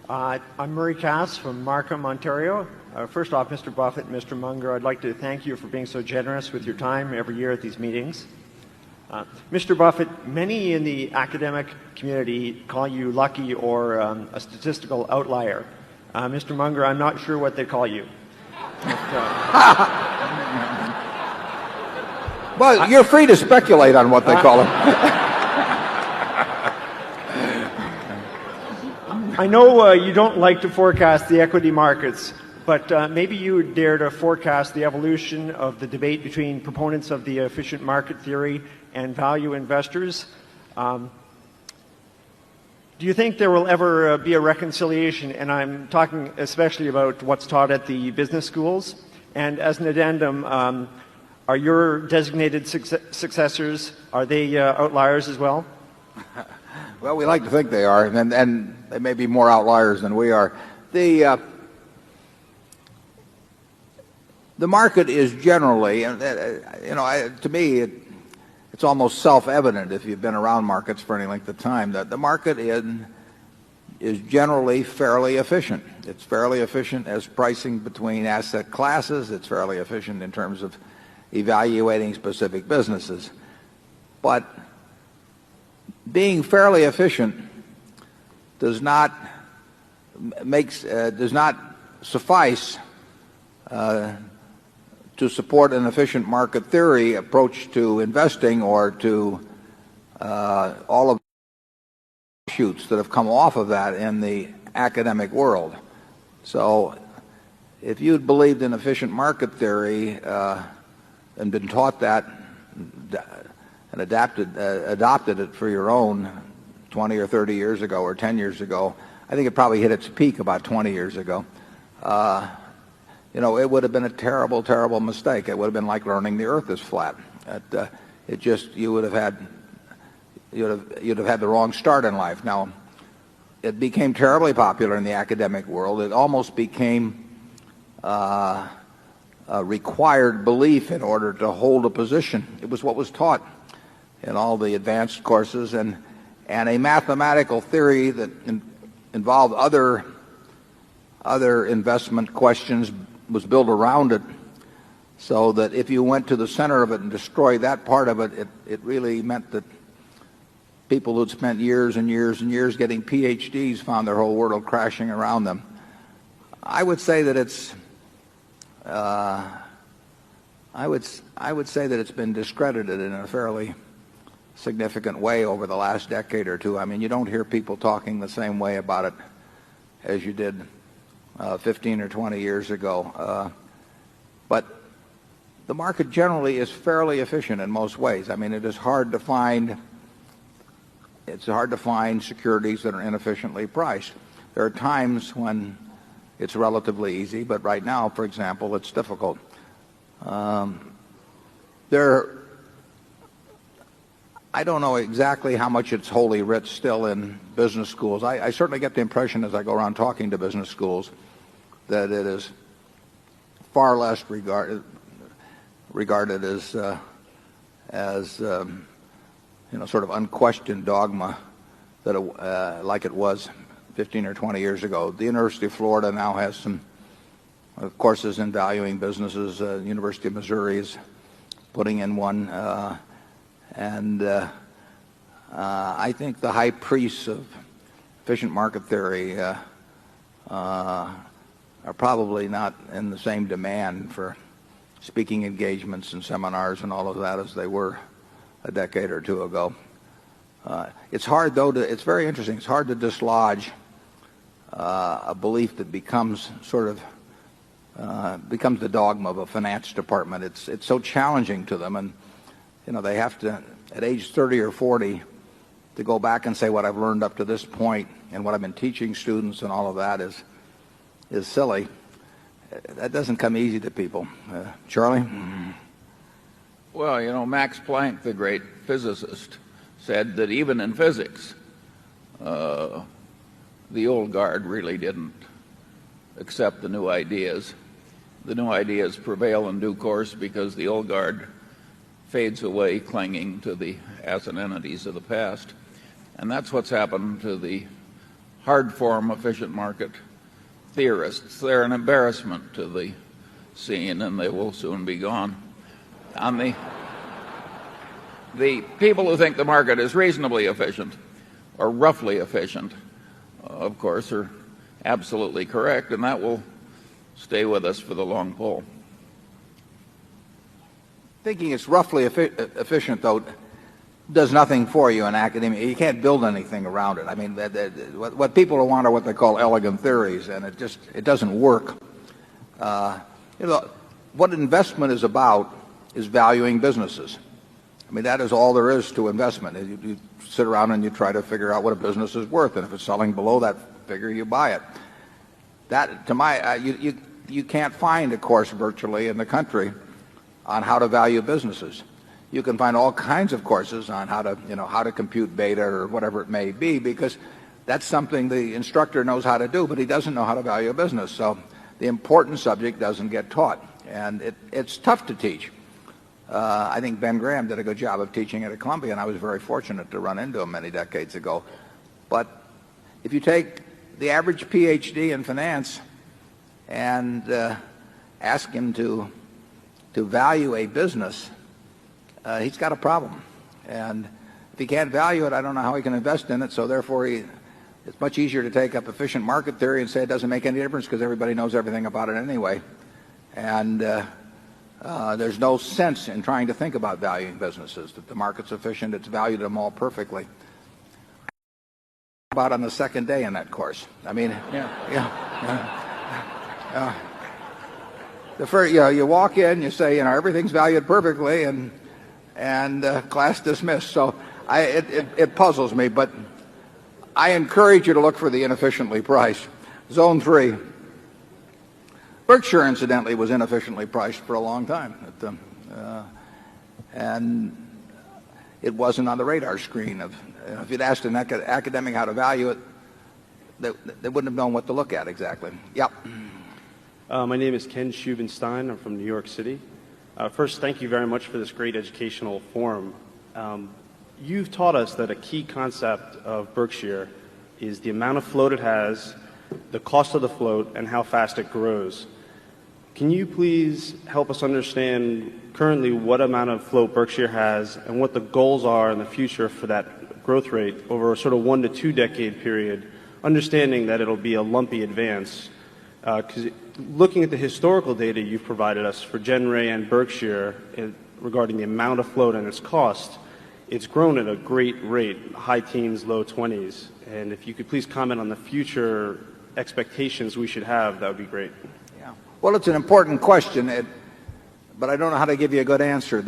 I'm Murray Cass from Markham, Ontario. First off, Mr. Buffett and Mr. Munger, I'd like to thank you for being so generous with your time every year at these meetings. Mr. Buffett, many in the academic community call you lucky or a statistical outlier. Mr. Munger, I'm not sure what they call you. Well, you're free to speculate on what they call him. I know you don't like to forecast the equity markets, but maybe you would dare to forecast the evolution of the debate between proponents of the efficient market theory and value investors. Do you think there will ever be a reconciliation? And I'm talking especially about what's taught at the business schools. And as an addendum, are your designated successors, are they outliers as well? Well, we like to think they are, and they may be more outliers than we are. The market is generally, to me, it's almost self-evident if you've been around markets for any length of time that the market is generally fairly efficient. It's fairly efficient as pricing between asset classes. It's fairly efficient in terms of evaluating specific businesses. But being fairly efficient does not suffice to support an efficient market theory approach to investing or to all of the shoots that have come off of that in the academic world. So if you'd believed in efficient market theory and been taught that and adopted it for your own 20 or 30 years ago or 10 years ago, I think it probably hit its peak about 20 years ago. It would have been a terrible, terrible mistake. It would have been like learning the earth is flat. You'd have had the wrong start in life. Now, it became terribly popular in the academic world. It almost became a required belief in order to hold a position. It was what was taught in all the advanced courses, and a mathematical theory that involved other investment questions was built around it, so that if you went to the center of it and destroyed that part of it, it really meant that people who'd spent years and years and years getting PhDs found their whole world crashing around them. I would say that it's I would say that it's been discredited in a fairly significant way over the last decade or two. I mean, you don't hear people talking the same way about it as you did 15 or 20 years ago. But the market generally is fairly efficient in most ways. I mean, it's hard to find securities that are inefficiently priced. There are times when it's relatively easy, but right now, for example, it's difficult. I don't know exactly how much it's wholly writ still in business schools. I certainly get the impression as I go around talking to business schools that it is far less regarded as sort of unquestioned dogma that like it was 15 or 20 years ago. The University of Florida now has some courses in valuing businesses. University of Missouri is putting in one, and I think the high priests of efficient market theory are probably not in the same demand for speaking engagements and seminars and all of that as they were a decade or two ago. It's hard, though, it's very interesting. It's hard to dislodge a belief that becomes becomes the dogma of a finance department. It's so challenging to them, and they have to, at age 30 or 40, to go back and say what I've learned up to this point and what I've been teaching students and all of that is silly. That doesn't come easy to people. Charlie? Well, Max Planck, the great physicist, said that even in physics, the old guard really didn't accept the new ideas. The new ideas prevail in due course because the old guard fades away clinging to the asset entities of the past. And that's what's happened to the hard form efficient market theorists. They're an embarrassment to the scene, and they will soon be gone. On the people who think the market is reasonably efficient or roughly efficient, of course, are absolutely correct, and that will stay with us for the long pull. Thinking it's roughly efficient, though, does nothing for you in academia. You can't build anything around it. I mean, what people want are what they call elegant theories, and it doesn't work. What investment is about is valuing businesses. I mean, that is all there is to investment. You sit around and you try to figure out what a business is worth, and if it's selling below that figure, you buy it. That, to you can't find a course virtually in the country on how to value businesses. You can find all kinds of courses on how to compute beta or whatever it may be, because that's something the instructor knows how to do, but he doesn't know how to value a business. So the important subject doesn't get taught, and it's tough to teach. I think Ben Graham did a good job of teaching at Columbia, and I was very fortunate to run into him many decades ago. But if you take the average PhD in finance and ask him to value a business, he's got a problem. And if he can't value it, I don't know how he can invest in it. So therefore, it's much easier to take up efficient market theory and say it doesn't make any difference because everybody knows everything about it anyway. And there's no sense in trying to think about valuing businesses. That the market's efficient, it's valued them all perfectly. About on the second day in that course. I mean, the first, you walk in, you say, everything's valued perfectly, and class dismissed. So it puzzles me, but I encourage you to look for the inefficiently priced. Zone 3. Berkshire, incidentally, was inefficiently priced for a long time, and it wasn't on the radar screen. If you'd asked an academic how to value it, they wouldn't have known what to look at exactly. Yep. My name is Ken Schubenstein. I'm from New York City. First, thank you very much for this great educational forum. You've taught us that a key concept of Berkshire is the amount of float it has, the cost of the float, and how fast it grows. Can you please help us understand currently what amount of float Berkshire has and what the goals are in the future for that growth rate over a sort of 1 to 2 decade period, understanding that it'll be a lumpy advance? Because looking at the historical data you've provided us for Genray and Berkshire regarding the amount of float and its cost, it's grown at a great rate, high teens, low 20s. And if you could please comment on the future expectations we should have, that would be great. Yeah. Well, it's an important question, but I don't know how to give you a good answer.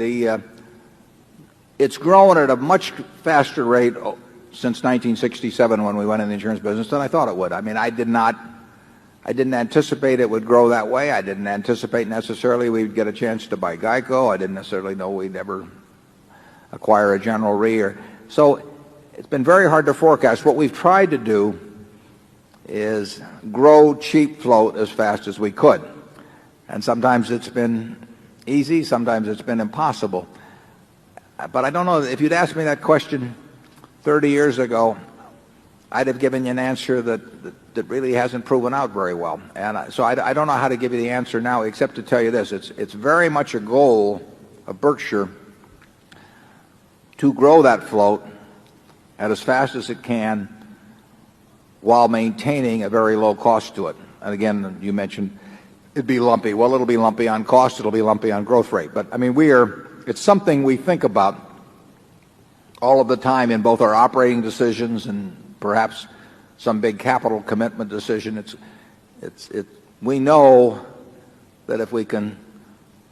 It's grown at a much faster rate since 1967 when we went in the insurance business than I thought it would. I mean, I didn't anticipate it would grow that way. I didn't anticipate necessarily we'd get a chance to buy Geico. I didn't necessarily know we'd ever acquire a General Re. So it's been very hard to forecast. What we've tried to do is grow cheap float as fast as we could. And sometimes it's been easy, sometimes it's been impossible. But I don't know, if you'd asked me that question 30 years ago, I'd have given you an answer that really hasn't proven out very well. And so I don't know how to give you the answer now except to tell you this. It's very much a goal of Berkshire to grow that float at as fast as it can while maintaining a very low cost to it. And again, you mentioned it'd be lumpy. Well, it'll be lumpy on cost. It'll be lumpy on growth rate. But I mean, it's something we think about all of the time in both our operating decisions and perhaps some big capital commitment decision. We know that if we can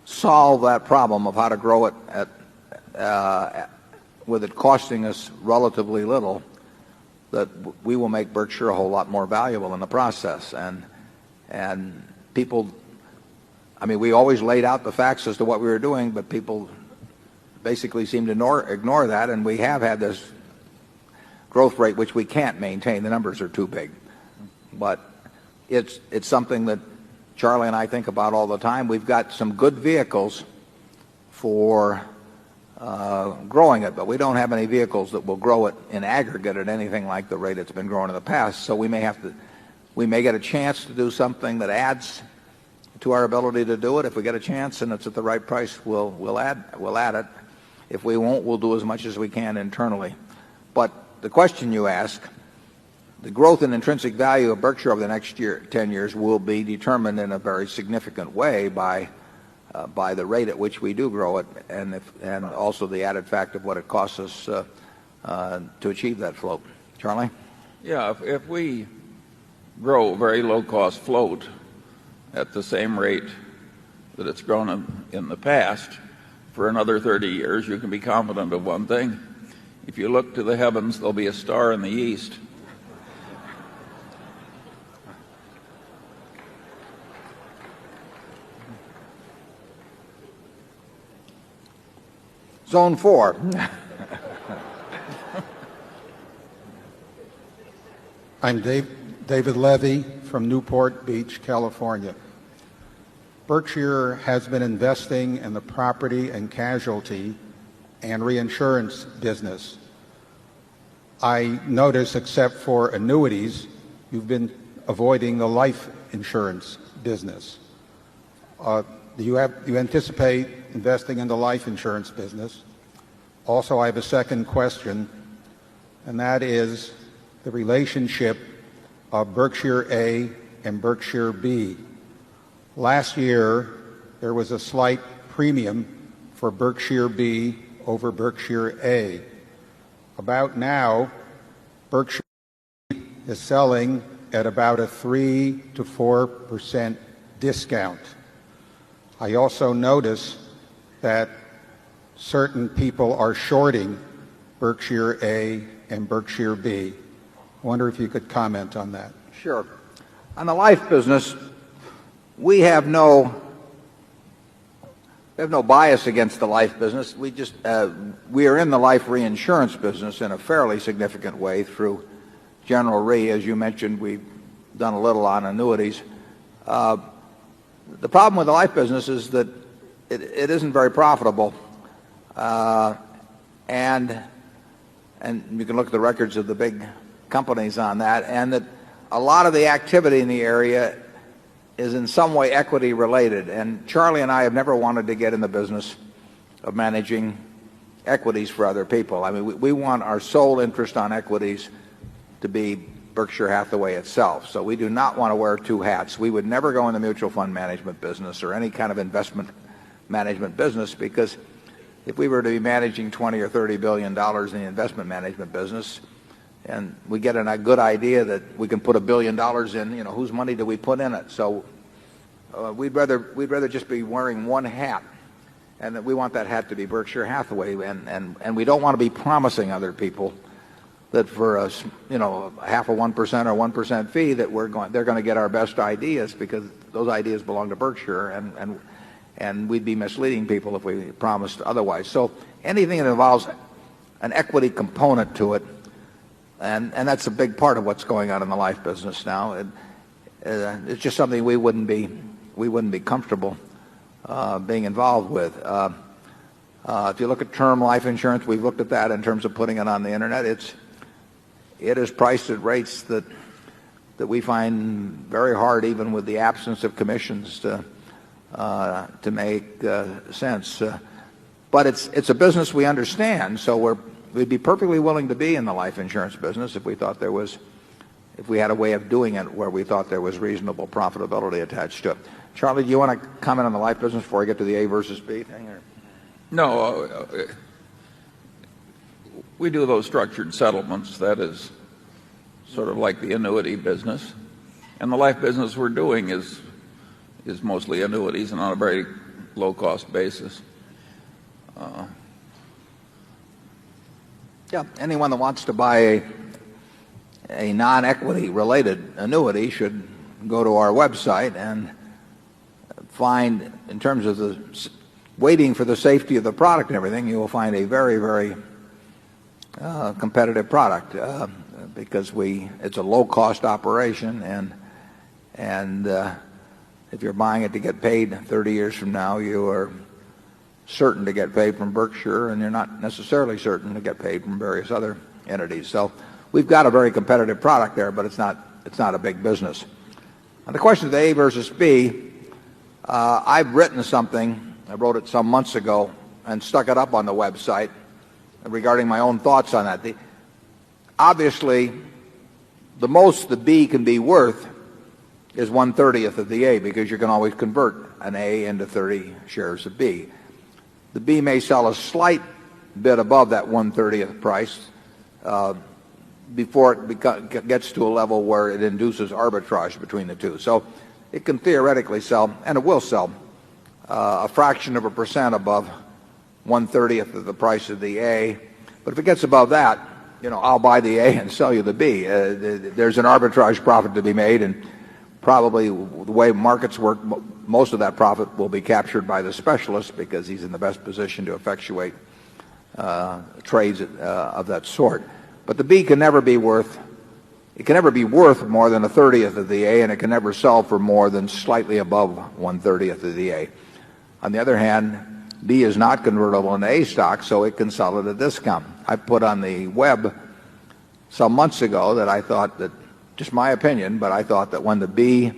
solve that problem of how to grow it with it costing us relatively little, that we will make Berkshire a whole lot more valuable in the process. And people, I mean, we always laid out the facts as to what we were doing, but people basically seem to ignore that, and we have had this growth rate which we can't maintain. The numbers are too big. But it's something that Charlie and I think about all the time. We've got some good vehicles for growing it, but we don't have any vehicles that will grow it in aggregate at anything like the rate it's been growing in the past. So we may get a chance to do something that adds to our ability to do it. If we get a chance and it's at the right price, we'll add it. If we won't, we'll do as much as we can internally. But the question you ask, the growth in intrinsic value of Berkshire over the next 10 years will be determined in a very significant way by the rate at which we do grow it, and also the added fact of what it costs us to achieve that float. Charlie? Yeah, if we grow very low-cost float at the same rate that it's grown in the past for another 30 years, you can be confident of one thing. If you look to the heavens, there'll be a star in the east. Zone 4. I'm David Levy from Newport Beach, California. Berkshire has been investing in the property and casualty and reinsurance business. I notice, except for annuities, you've been avoiding the life insurance business. Do you anticipate investing in the life insurance business? Also, I have a second question, and that is the relationship of Berkshire A and Berkshire B. Last year, there was a slight premium for Berkshire B over Berkshire A. About now, Berkshire is selling at about a 3 to 4% discount. I also notice that certain people are shorting Berkshire A and Berkshire B. I wonder if you could comment on that. Sure. On the life business, we have no bias against the life business. We are in the life reinsurance business in a fairly significant way through General Re. As you mentioned, we've done a little on annuities. The problem with the life business is that it isn't very profitable. And you can look at the records of the big companies on that, and that a lot of the activity in the area is in some way equity related. And Charlie and I have never wanted to get in the business of managing equities for other people. I mean, we want our sole interest on equities to be Berkshire Hathaway itself. So we do not want to wear two hats. We would never go in the mutual fund management business or any kind of investment management business, because if we were to be managing $20 or $30 billion in the investment management business, and we get a good idea that we can put $1 billion in, whose money do we put in it? So we'd rather just be wearing one hat, and that we want that hat to be Berkshire Hathaway, and we don't want to be promising other people that for us, half of 1% or 1% fee that they're going to get our best ideas, because those ideas belong to Berkshire, and we'd be misleading people if we promised otherwise. So anything that involves an equity component to it, and that's a big part of what's going on in the life business now. It's just something we wouldn't be comfortable being involved with. If you look at term life insurance, we've looked at that in terms of putting it on the internet. It is priced at rates that we find very hard, even with the absence of commissions, to make sense. But it's a business we understand, so we'd be perfectly willing to be in the life insurance business if we had a way of doing it where we thought there was reasonable profitability attached to it. Charlie, do you want to comment on the life business before I get to the A versus B thing? Or? No, we do those structured settlements. That is sort of like the annuity business. And the life business we're doing is mostly annuities and on a very low-cost basis. Yeah, anyone that wants to buy a non-equity related annuity should go to our website and find, in terms of the waiting for the safety of the product and everything, you will find a very, very competitive product, because it's a low-cost operation, and if you're buying it to get paid 30 years from now, you are certain to get paid from Berkshire, and you're not necessarily certain to get paid from various other entities. So we've got a very competitive product there, but it's not a big business. On the question of the A versus B, I've written something. I wrote it some months ago and stuck it up on the website regarding my own thoughts on that. Obviously, the most the B can be worth is 1/30th of the A, because you can always convert an A into 30 shares of B. The B may sell a slight bit above that 1/30th price before it gets to a level where it induces arbitrage between the two. So it can theoretically sell, and it will sell, a fraction of a percent above 1/30th of the price of the A. But if it gets above that, I'll buy the A and sell you the B. There's an arbitrage profit to be made, and probably the way markets work, most of that profit will be captured by the specialist, because he's in the best position to effectuate trades of that sort. But the B can never be worth more than 1/30th of the A, and it can never sell for more than slightly above 1/30th of the A. On the other hand, B is not convertible into A stock, so it can sell at a discount. I put on the web some months ago that I thought that, just my opinion, but I thought that when the B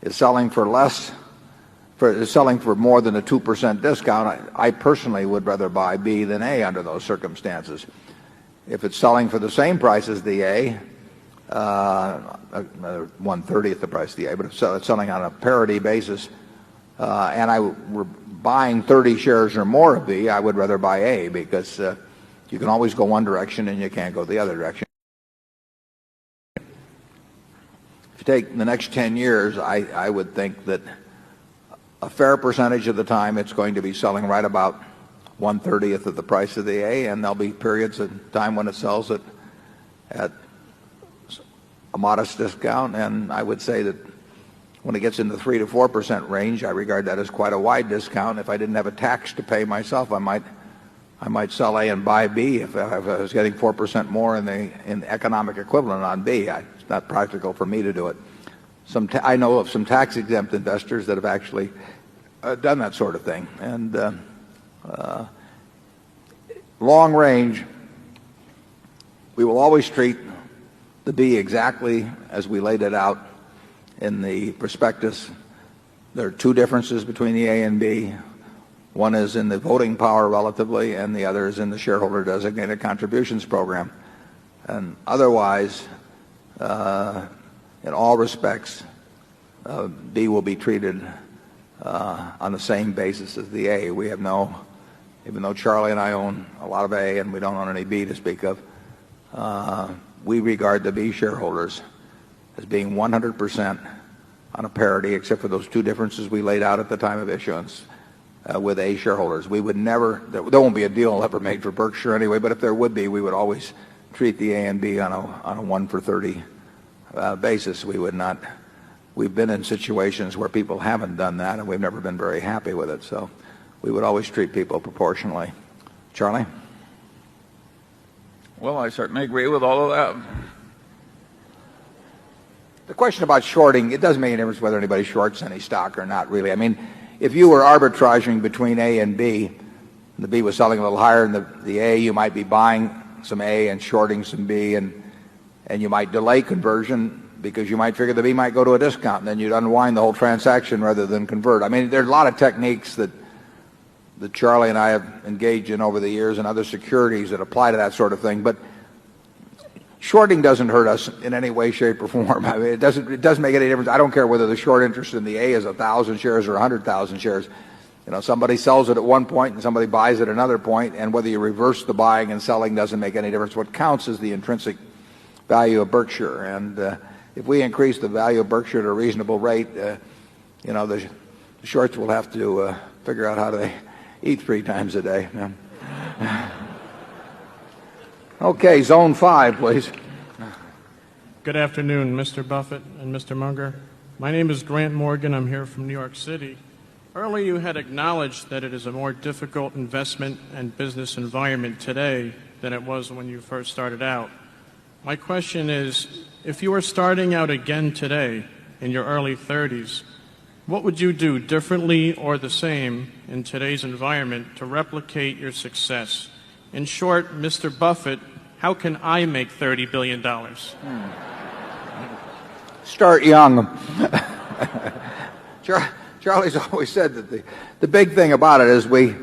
is selling for more than a 2% discount, I personally would rather buy B than A under those circumstances. If it's selling for the same price as the A, 1/30th the price of the A, but if it's selling on a parity basis, and I were buying 30 shares or more of B, I would rather buy A, because you can always go one direction and you can't go the other direction. If you take the next 10 years, I would think that a fair percentage of the time it's going to be selling right about 1/30th of the price of the A, and there'll be periods of time when it sells at a modest discount. And I would say that when it gets in the 3 to 4% range, I regard that as quite a wide discount. If I didn't have a tax to pay myself, I might I might sell A and buy B if I was getting 4% more in the economic equivalent on B. It's not practical for me to do it. I know of some tax-exempt investors that have actually done that sort of thing. And long range, we will always treat the B exactly as we laid it out in the prospectus. There are two differences between the A and B. One is in the voting power relatively, and the other is in the shareholder designated contributions program. And otherwise, in all respects, B will be treated on the same basis as the A. We have even though Charlie and I own a lot of A and we don't own any B to speak of, we regard the B shareholders as being 100% on a parity, except for those two differences we laid out at the time of issuance with A shareholders. We would never, there won't be a deal ever made for Berkshire anyway, but if there would be, we would always treat the A and B on a 1 for 30 basis. We would not. We've been in situations where people haven't done that, and we've never been very happy with it. So we would always treat people proportionally. Charlie? Well, I certainly agree with all of that. The question about shorting, it doesn't make any difference whether anybody shorts any stock or not, really. I mean, if you were arbitraging between A and B, and the B was selling a little higher than the A, you might be buying some A and shorting some B, and you might delay conversion because you might figure the B might go to a discount, and then you'd unwind the whole transaction rather than convert. I mean, there's a lot of techniques that Charlie and I have engaged in over the years and other securities that apply to that sort of thing. But shorting doesn't hurt us in any way, shape, or form. I mean, it doesn't make any difference. I don't care whether the short interest in the A is 1,000 shares or 100,000 shares. You know, somebody sells it at one point and somebody buys it at another point, and whether you reverse the buying and selling doesn't make any difference. What counts is the intrinsic value of Berkshire. And if we increase the value of Berkshire at a reasonable rate, you know, the shorts will have to figure out how to eat 3 times a day. Yeah. Okay, zone 5, please. Good afternoon, Mr. Buffett and Mr. Munger. My name is Grant Morgan. I'm here from New York City. Earlier you had acknowledged that it is a more difficult investment and business environment today than it was when you first started out. My question is, if you were starting out again today in your early 30s, what would you do differently or the same in today's environment to replicate your success? In short, Mr. Buffett, how can I make $30 billion? Start young. Charlie's always said that the big thing about it is we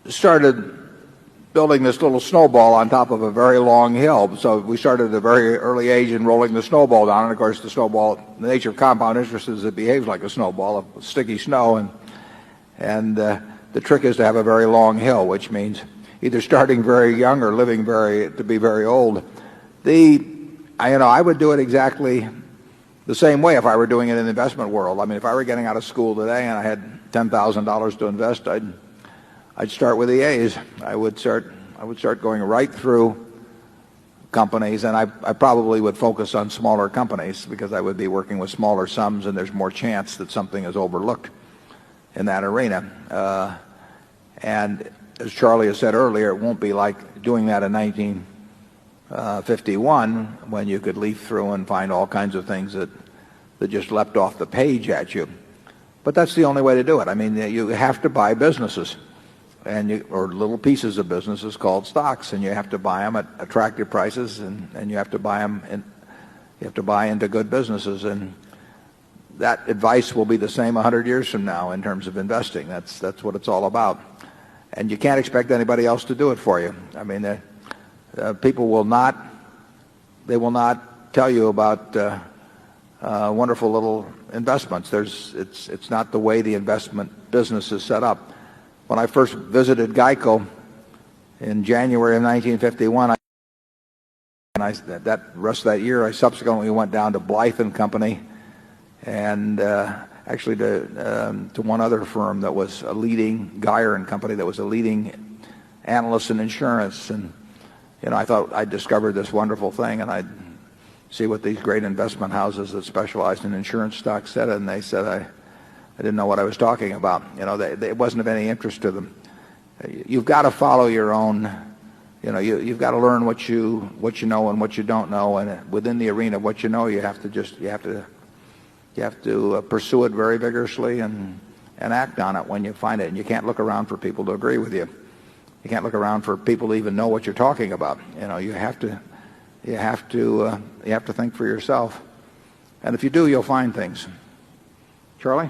started building this little snowball on top of a very long hill. So we started at a very early age in rolling the snowball down. And, of course, the snowball, the nature of compound interest is it behaves like a snowball of sticky snow. And the trick is to have a very long hill, which means either starting very young or living to be very old. I would do it exactly the same way if I were doing it in the investment world. I mean, if I were getting out of school today and I had $10,000 to invest, I'd start with the A's. I would start going right through companies, and I probably would focus on smaller companies because I would be working with smaller sums, and there's more chance that something is overlooked in that arena. And as Charlie has said earlier, it won't be like doing that in 1951 when you could leaf through and find all kinds of things that just leapt off the page at you. But that's the only way to do it. I mean, you have to buy businesses or little pieces of businesses called stocks, and you have to buy them at attractive prices, and you have to buy them you have to buy into good businesses. And that advice will be the same 100 years from now in terms of investing. That's what it's all about. And you can't expect anybody else to do it for you. I mean, people will not tell you about wonderful little investments. It's not the way the investment business is set up. When I first visited Geico in January of 1951, that rest of that year, I subsequently went down to Blythe & Company and actually to one other firm that was a leading, Geyer & Company, that was a leading analyst in insurance. And, you know, I thought I'd discovered this wonderful thing, and I'd see what these great investment houses that specialized in insurance stocks said. And they said, I didn't know what I was talking about. It wasn't of any interest to them. You've got to follow your own. You've got to learn what you know and what you don't know, and within the arena of what you know, you have to pursue it very vigorously and act on it when you find it. And you can't look around for people to agree with you. You can't look around for people to even know what you're talking about. You have to think for yourself. And if you do, you'll find things. Charlie?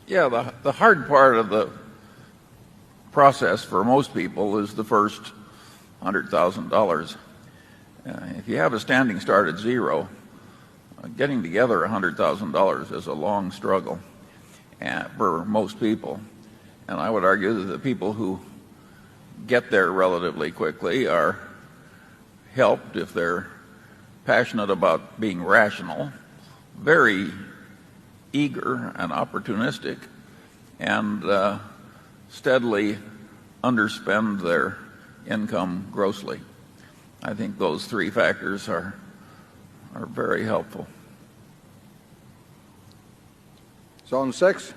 Yeah, the hard part of the process for most people is the first $100,000. If you have a standing start at zero, getting together $100,000 is a long struggle for most people. And I would argue that the people who get there relatively quickly are helped if they're passionate about being rational, very eager and opportunistic, and steadily underspend their income grossly. I think those three factors are very helpful. Zone 6.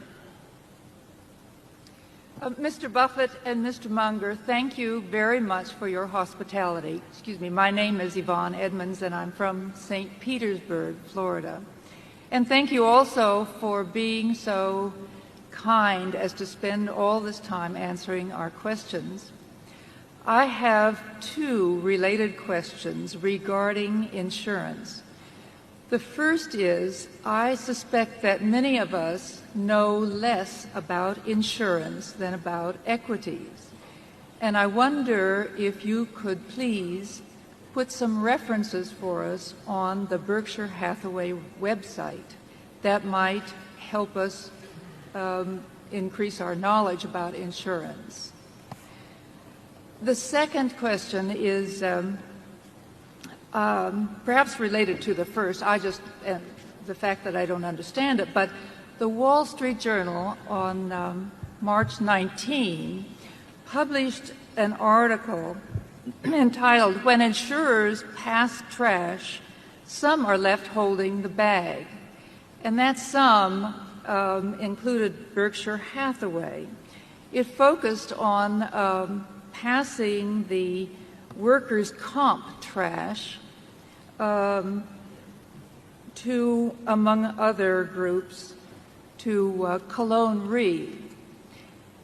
Mr. Buffett and Mr. Munger, thank you very much for your hospitality. Excuse me, my name is Yvonne Edmonds, and I'm from St. Petersburg, Florida. And thank you also for being so kind as to spend all this time answering our questions. I have two related questions regarding insurance. The first is, I suspect that many of us know less about insurance than about equities. And I wonder if you could please put some references for us on the Berkshire Hathaway website that might help us increase our knowledge about insurance. The second question is perhaps related to the first. The fact that I don't understand it, but the Wall Street Journal on March 19 published an article entitled, "When Insurers Pass Trash, Some Are Left Holding the Bag." And that some included Berkshire Hathaway. It focused on passing the workers' comp trash to, among other groups, to Cologne Re.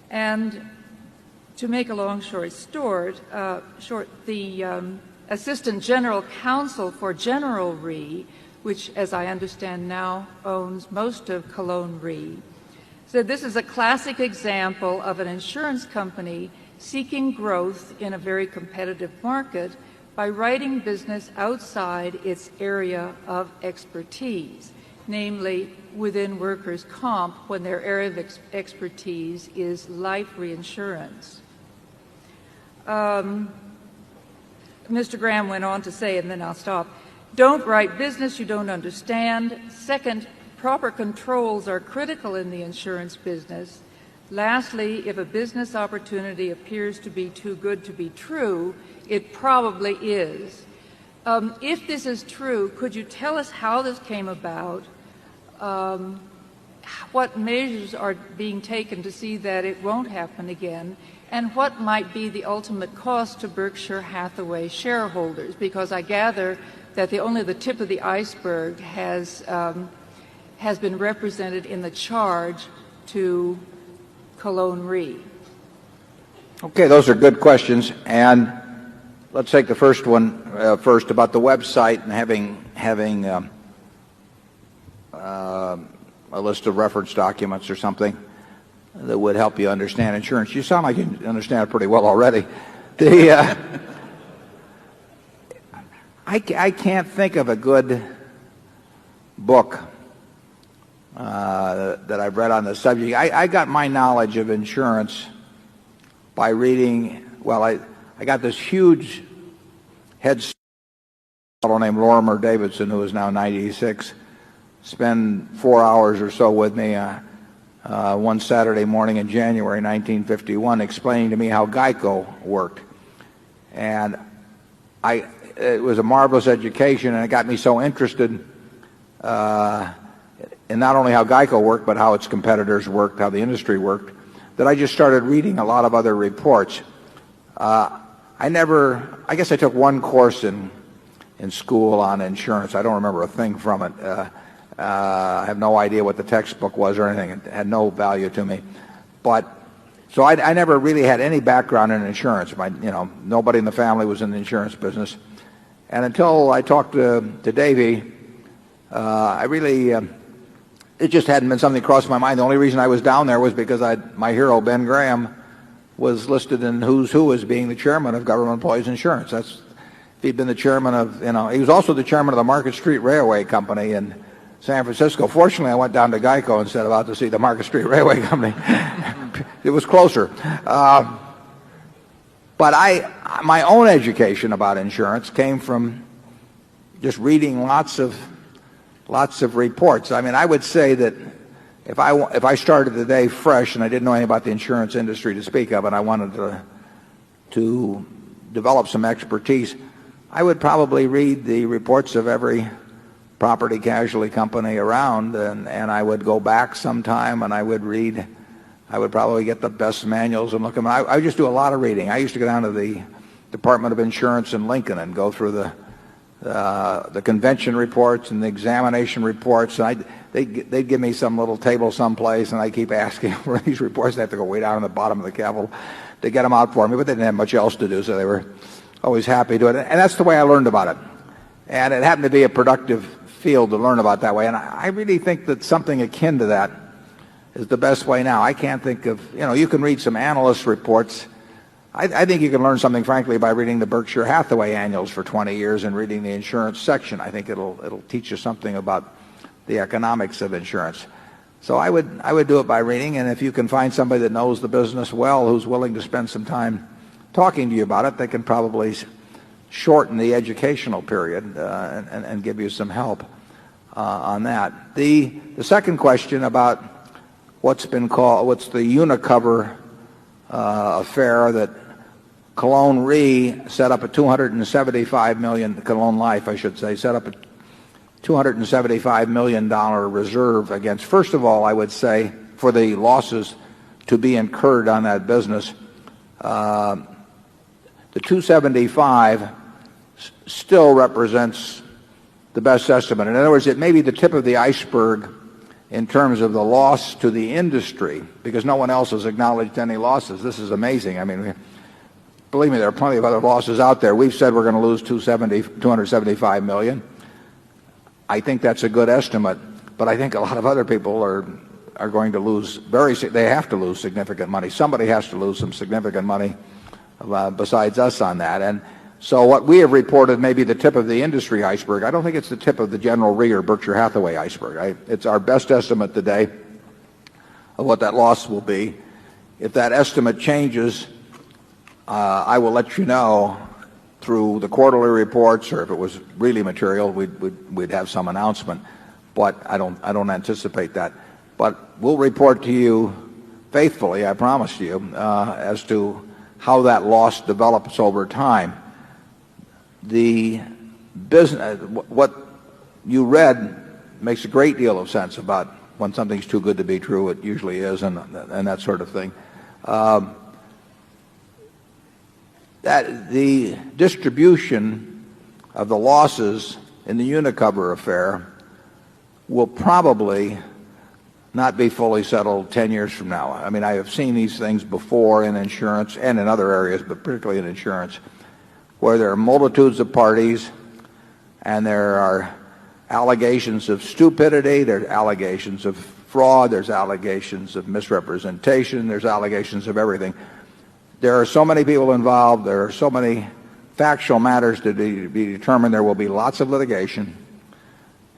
And to make a long story short, the Assistant General Counsel for General Re, which, as I understand now, owns most of Cologne Re, said this is a classic example of an insurance company seeking growth in a very competitive market by writing business outside its area of expertise, namely within workers' comp when their area of expertise is life reinsurance. Mr. Graham went on to say, and then I'll stop, don't write business you don't understand. Second, proper controls are critical in the insurance business. Lastly, if a business opportunity appears to be too good to be true, it probably is. If this is true, could you tell us how this came about, what measures are being taken to see that it won't happen again, and what might be the ultimate cost to Berkshire Hathaway shareholders? Because I gather that only the tip of the iceberg has been represented in the charge to Cologne Re. Okay, those are good questions. And let's take the first one first about the website and having a list of reference documents or something that would help you understand insurance. You sound like you understand it pretty well already. I can't think of a good book that I've read on the subject. I got my knowledge of insurance by reading, I got this huge head start named Lorimer Davidson, who is now 96, spend 4 hours or so with me one Saturday morning in January 1951 explaining to me how GEICO worked. And it was a marvelous education, and it got me so interested in in not only how GEICO worked, but how its competitors worked, how the industry worked, that I just started reading a lot of other reports. I guess I took one course in school on insurance. I don't remember a thing from it. I have no idea what the textbook was or anything. It had no value to me. So I never really had any background in insurance. Nobody in the family was in the insurance business. And until I talked to Davy, it just hadn't been something that crossed my mind. The only reason I was down there was because my hero, Ben Graham, was listed in Who's Who as being the chairman of Government Employees Insurance. If he'd been the chairman of, he was also the chairman of the Market Street Railway Company in San Francisco. Fortunately, I went down to GEICO instead of out to see the Market Street Railway Company. It was closer. But my own education about insurance came from just reading lots of reports. I would say that if I started the day fresh and I didn't know anything about the insurance industry to speak of, and I wanted to develop some expertise, I would probably read the reports of every property casualty company around, and I would go back sometime and I would probably get the best manuals and look at them. I would just do a lot of reading. I used to go down to the Department of Insurance in Lincoln and go through the convention reports and the examination reports. And they'd give me some little table someplace, and I keep asking for these reports. They have to go way down to the bottom of the Capitol to get them out for me, but they didn't have much else to do, so they were always happy to do it. And that's the way I learned about it. And it happened to be a productive field to learn about that way. And I really think that something akin to that is the best way now. I can't think of, you can read some analyst reports. I think you can learn something, frankly, by reading the Berkshire Hathaway annuals for 20 years and reading the insurance section. I think it'll teach you something about the economics of insurance. So I would do it by reading, and if you can find somebody that knows the business well, who's willing to spend some time talking to you about it, they can probably shorten the educational period and give you some help on that. The second question about what's the Unicover affair that Cologne Re set up a $275 million, Cologne Life, I should say, set up a $275 million reserve against, first of all, I would say, for the losses to be incurred on that business. The 275 still represents the best estimate. In other words, it may be the tip of the iceberg in terms of the loss to the industry, because no one else has acknowledged any losses. This is amazing. Believe me, there are plenty of other losses out there. We've said we're going to lose $275 million. I think that's a good estimate, but I think a lot of other people are going to lose they have to lose significant money. Somebody has to lose some significant money besides us on that. And so what we have reported may be the tip of the industry iceberg. I don't think it's the tip of the General Re or Berkshire Hathaway iceberg. It's our best estimate today of what that loss will be. If that estimate changes, I will let you know through the quarterly reports, or if it was really material, we'd have some announcement. But I don't anticipate that. But we'll report to you faithfully, I promise you, as to how that loss develops over time. The business, what you read makes a great deal of sense about when something's too good to be true. It usually is, and that sort of thing. That the distribution of the losses in the Unicover affair will probably not be fully settled 10 years from now. I have seen these things before in insurance and in other areas, but particularly in insurance, where there are multitudes of parties and there are allegations of stupidity, there's allegations of fraud, there's allegations of misrepresentation, there's allegations of everything. There are so many people involved, there are so many factual matters to be determined, there will be lots of litigation.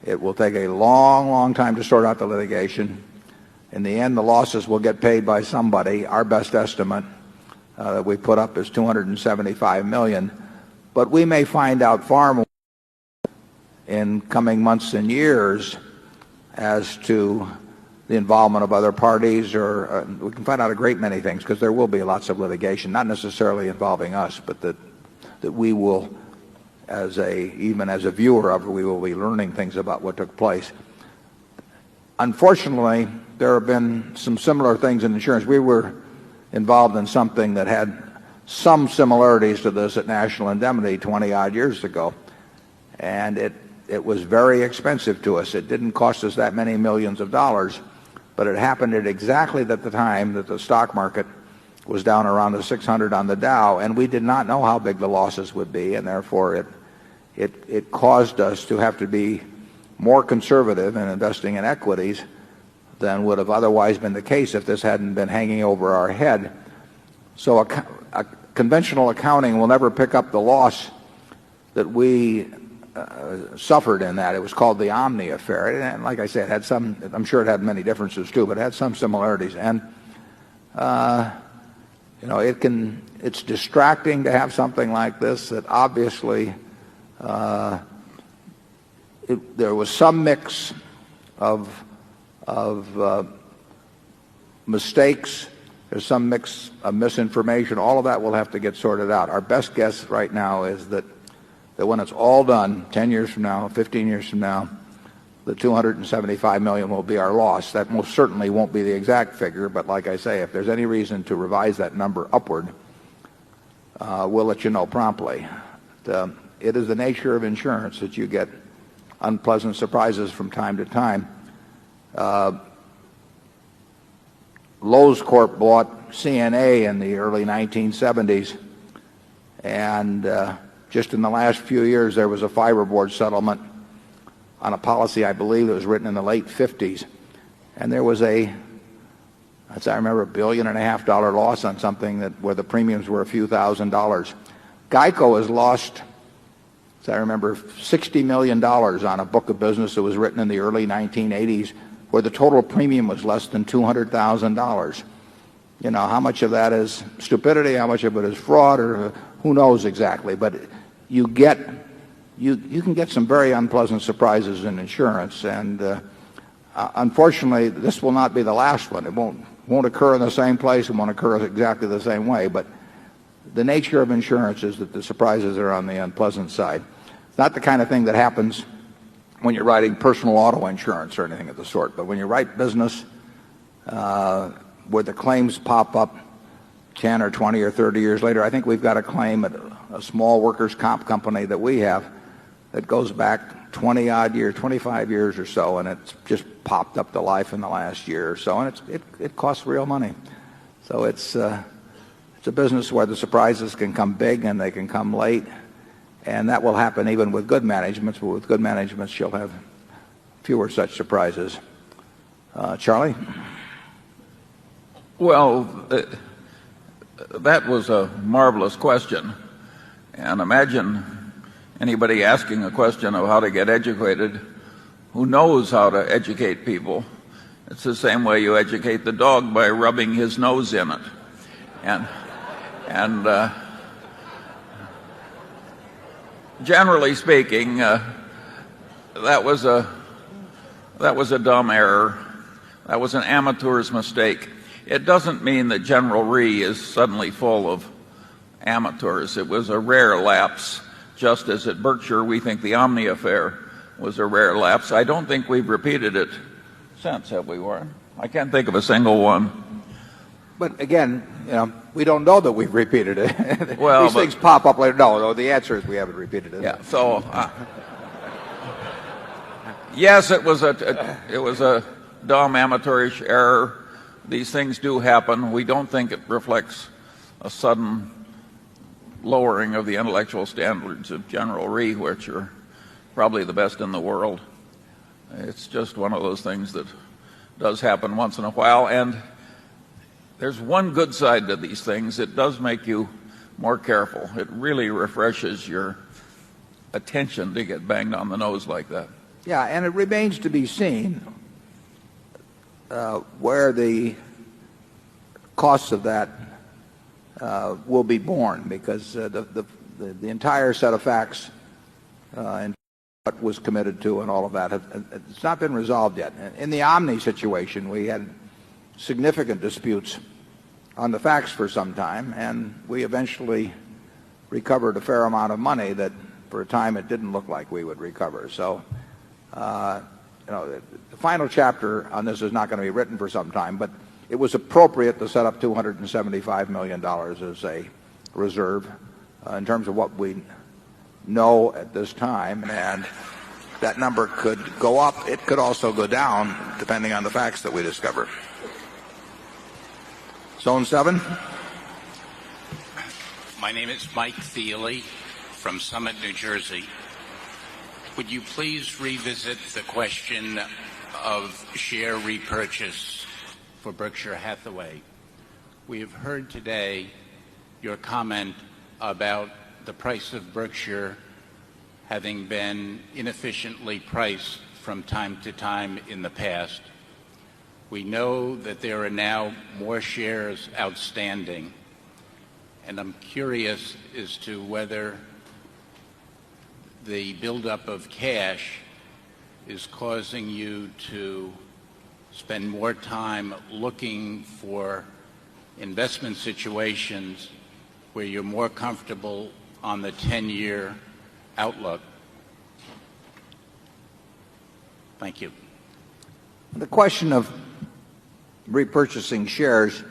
It will take a long, long time to sort out the litigation. In the end, the losses will get paid by somebody. Our best estimate that we put up is $275 million. But we may find out far more in coming months and years as to the involvement of other parties, or we can find out a great many things, because there will be lots of litigation, not necessarily involving us, but that we will, even as a viewer of it, we will be learning things about what took place. unfortunately, there have been some similar things in insurance. We were involved in something that had some similarities to this at National Indemnity 20-odd years ago, and it was very expensive to us. It didn't cost us that many millions of dollars, but it happened at exactly at the time that the stock market was down around the 600 on the Dow, and we did not know how big the losses would be, and therefore it caused us to have to be more conservative in investing in equities than would have otherwise been the case if this hadn't been hanging over our head. So a conventional accounting will never pick up the loss that we suffered in that. It was called the Omni affair, and like I said, it had some. I'm sure it had many differences too, but it had some similarities. And you know, it's distracting to have something like this that obviously there was some mix of mistakes. There's some mix of misinformation. All of that will have to get sorted out. Our best guess right now is that when it's all done, 10 years from now, 15 years from now, the $275 million will be our loss. That most certainly won't be the exact figure, but like I say, if there's any reason to revise that number upward, we'll let you know promptly. It is the nature of insurance that you get unpleasant surprises from time to time. Lowe's Corp bought CNA in the early 1970s, and just in the last few years there was a fiberboard settlement on a policy, I believe, that was written in the late 50s, and there was as I remember, $1.5 billion loss on something where the premiums were a few $1,000s. GEICO has lost, as I remember, $60 million on a book of business that was written in the early 1980s, where the total premium was less than $200,000. You know, how much of that is stupidity, how much of it is fraud, or who knows exactly, but you can get some very unpleasant surprises in insurance, and unfortunately this will not be the last one. It won't occur in the same place, it won't occur exactly the same way, but the nature of insurance is that the surprises are on the unpleasant side. It's not the kind of thing that happens when you're writing personal auto insurance or anything of the sort, but when you write business where the claims pop up 10 or 20 or 30 years later. I think we've got a claim at a small workers' comp company that we have that goes back 20-odd years, 25 years or so, and it's just popped up to life in the last year or so, and it costs real money. So it's a business where the surprises can come big and they can come late, and that will happen even with good managements, but with good managements you'll have fewer such surprises. Charlie? Well, that was a marvelous question. And imagine anybody asking a question of how to get educated who knows how to educate people. It's the same way you educate the dog, by rubbing his nose in it. And generally speaking, that was a dumb error. That was an amateur's mistake. It doesn't mean that General Re is suddenly full of amateurs. It was a rare lapse, just as at Berkshire we think the Omni affair was a rare lapse. I don't think we've repeated it since, have we, Warren? I can't think of a single one. But again, you know, we don't know that we've repeated it. Well, these things pop up later. No, the answer is we haven't repeated it. Yeah. So, yes, it was a dumb amateurish error. These things do happen. We don't think it reflects a sudden lowering of the intellectual standards of General Re, which are probably the best in the world. It's just one of those things that does happen once in a while. And there's one good side to these things. It does make you more careful. It really refreshes your attention to get banged on the nose like that. Yeah, and it remains to be seen where the costs of that will be borne, because the entire set of facts and what was committed to and all of that it's not been resolved yet. In the Omni situation, we had significant disputes on the facts for some time, and we eventually recovered a fair amount of money that for a time it didn't look like we would recover. So the final chapter on this is not going to be written for some time, but it was appropriate to set up $275 million as a reserve in terms of what we know at this time, and that number could go up. It could also go down, depending on the facts that we discover. Zone 7. My name is Mike Thiele from Summit, New Jersey. Would you please revisit the question of share repurchase for Berkshire Hathaway? We have heard today your comment about the price of Berkshire having been inefficiently priced from time to time in the past. We know that there are now more shares outstanding, and I'm curious as to whether the buildup of cash is causing you to spend more time looking for investment situations where you're more comfortable on the 10-year outlook. Thank you. The question of repurchasing shares,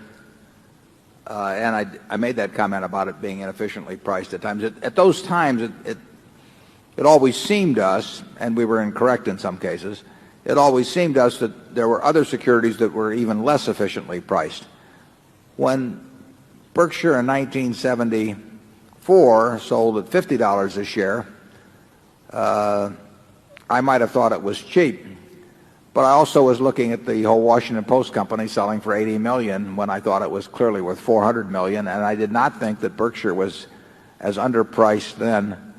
and I made that comment about it being inefficiently priced at times. At those times, it always seemed to us, and we were incorrect in some cases, it always seemed to us that there were other securities that were even less efficiently priced. When Berkshire in 1974 sold at $50 a share, I might have thought it was cheap. But I also was looking at the whole Washington Post company selling for $80 million when I thought it was clearly worth $400 million, and I did not think that Berkshire was as underpriced then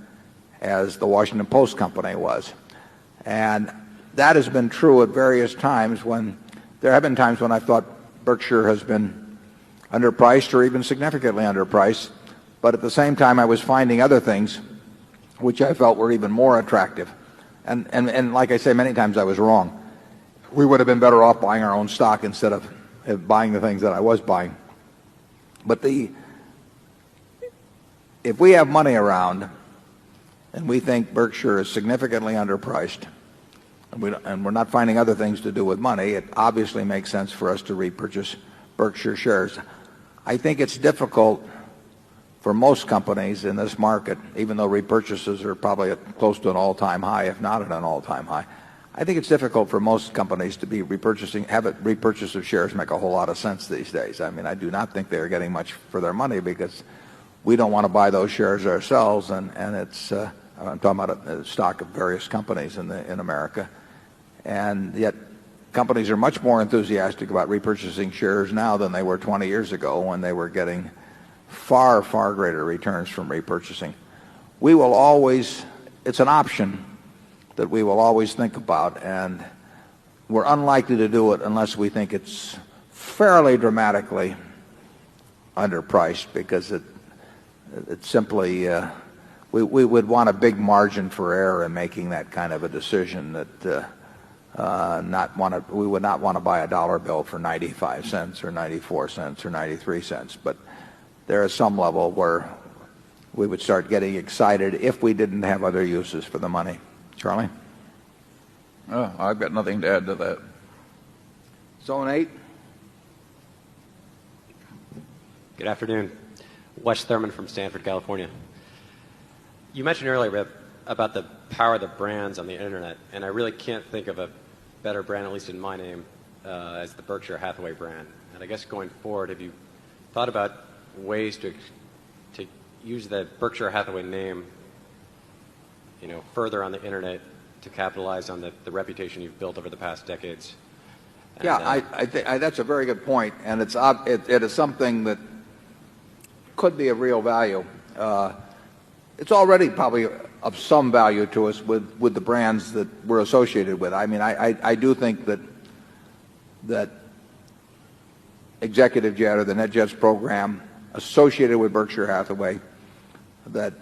as the Washington Post company was. And that has been true at various times when there have been times when I thought Berkshire has been underpriced or even significantly underpriced, but at the same time I was finding other things which I felt were even more attractive. And like I say, many times I was wrong. We would have been better off buying our own stock instead of buying the things that I was buying. But if we have money around and we think Berkshire is significantly underpriced, and we're not finding other things to do with money, it obviously makes sense for us to repurchase Berkshire shares. I think it's difficult for most companies in this market, even though repurchases are probably close to an all-time high, if not at an all-time high. I think it's difficult for most companies to be have a repurchase of shares make a whole lot of sense these days. I mean, I do not think they're getting much for their money because we don't want to buy those shares ourselves, and it's I'm talking about a stock of various companies in America, and yet companies are much more enthusiastic about repurchasing shares now than they were 20 years ago when they were getting far, far greater returns from repurchasing. We will always, it's an option that we will always think about, and we're unlikely to do it unless we think it's fairly dramatically underpriced, because it simply we would want a big margin for error in making that kind of a decision. That we would not want to buy a dollar bill for 95 cents or 94 cents or 93 cents. But there is some level where we would start getting excited if we didn't have other uses for the money. Charlie? Oh, I've got nothing to add to that. Zone 8. Good afternoon. Wes Thurman from Stanford, California. You mentioned earlier about the power of the brands on the internet, and I really can't think of a better brand, at least in my name, as the Berkshire Hathaway brand. And I guess going forward, have you thought about ways to use the Berkshire Hathaway name, further on the internet to capitalize on the reputation you've built over the past decades? And, yeah, I think that's a very good point, and it is something that could be of real value. It's already probably of some value to us with the brands that we're associated with. I mean, I do think that Executive Jet or the NetJets program associated with Berkshire Hathaway, that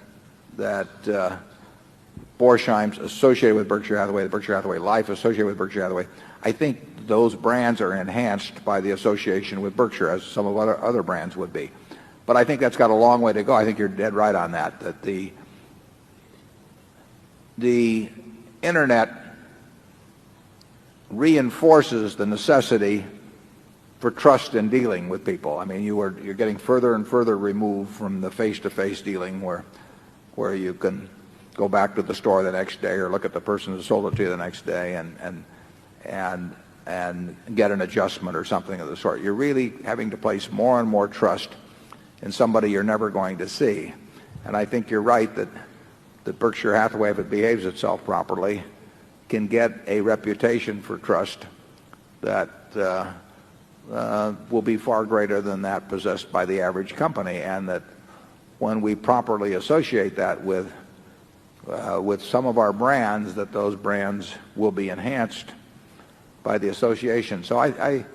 Borsheim's associated with Berkshire Hathaway, the Berkshire Hathaway Life associated with Berkshire Hathaway, I think those brands are enhanced by the association with Berkshire, as some of other brands would be. But I think that's got a long way to go. I think you're dead right on that, that the Internet reinforces the necessity for trust in dealing with people. I mean, you're getting further and further removed from the face-to-face dealing where you can go back to the store the next day or look at the person who sold it to you the next day and get an adjustment or something of the sort. You're really having to place more and more trust in somebody you're never going to see. And I think you're right that Berkshire Hathaway, if it behaves itself properly, can get a reputation for trust that will be far greater than that possessed by the average company, and that when we properly associate that with some of our brands, that those brands will be enhanced by the association. So I've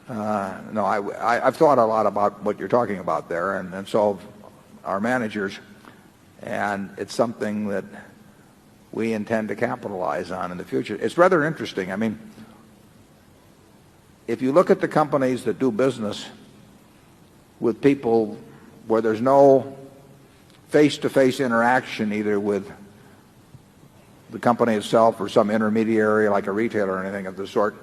thought a lot about what you're talking about there, and so have our managers, and it's something that we intend to capitalize on in the future. It's rather interesting. I mean, if you look at the companies that do business with people where there's no face-to-face interaction either with the company itself or some intermediary like a retailer or anything of the sort.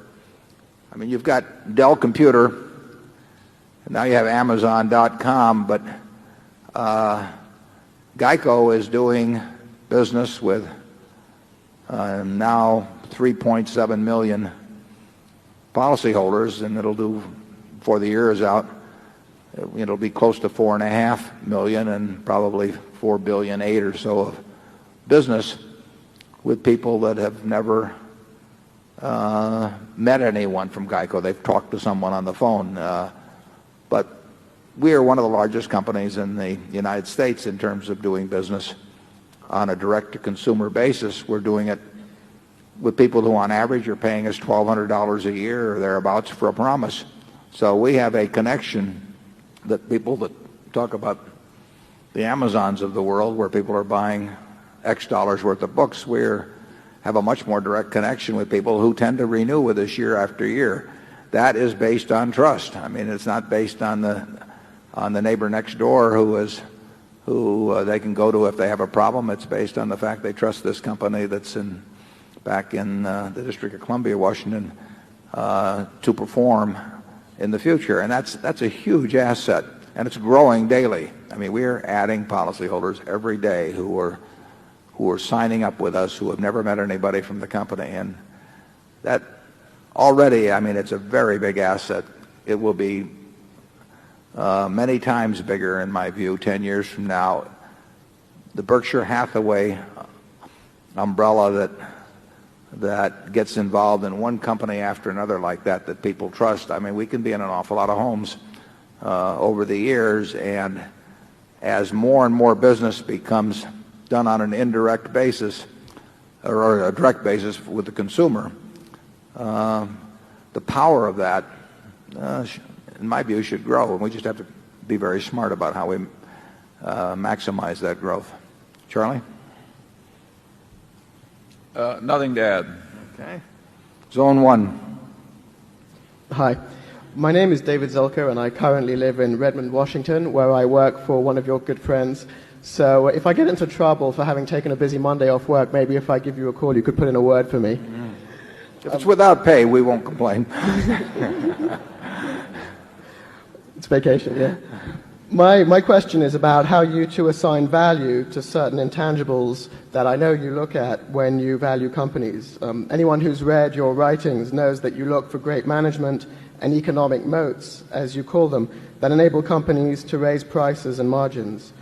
I mean, you've got Dell Computer, and now you have Amazon.com, but Geico is doing business with now 3.7 million policyholders, and it'll do, before the year is out, it'll be close to 4.5 million and probably 4.8 billion or so of business with people that have never met anyone from Geico. They've talked to someone on the phone. But we are one of the largest companies in the United States in terms of doing business on a direct-to-consumer basis. We're doing it with people who on average are paying us $1,200 a year or thereabouts for a promise. So we have a connection that people that talk about the Amazons of the world, where people are buying X dollars worth of books, we have a much more direct connection with people who tend to renew with us year after year. That is based on trust. I mean, it's not based on the neighbor next door who they can go to if they have a problem. It's based on the fact they trust this company that's back in the District of Columbia, Washington, to perform in the future. And that's a huge asset, and it's growing daily. I mean, we are adding policyholders every day who are signing up with us, who have never met anybody from the company. And that already, I mean, it's a very big asset. It will be many times bigger, in my view, 10 years from now. The Berkshire Hathaway umbrella that gets involved in one company after another like that people trust. I mean, we can be in an awful lot of homes over the years, and as more and more business becomes done on an indirect basis or a direct basis with the consumer, the power of that, in my view, should grow, and we just have to be very smart about how we maximize that growth. Charlie? Nothing to add. Okay. Zone 1. Hi. My name is David Zelko, and I currently live in Redmond, Washington, where I work for one of your good friends. So if I get into trouble for having taken a busy Monday off work, maybe if I give you a call, you could put in a word for me. If it's without pay, we won't complain. It's vacation, yeah. My question is about how you two assign value to certain intangibles that I know you look at when you value companies. Anyone who's read your writings knows that you look for great management and economic moats, as you call them, that enable companies to raise prices and margins.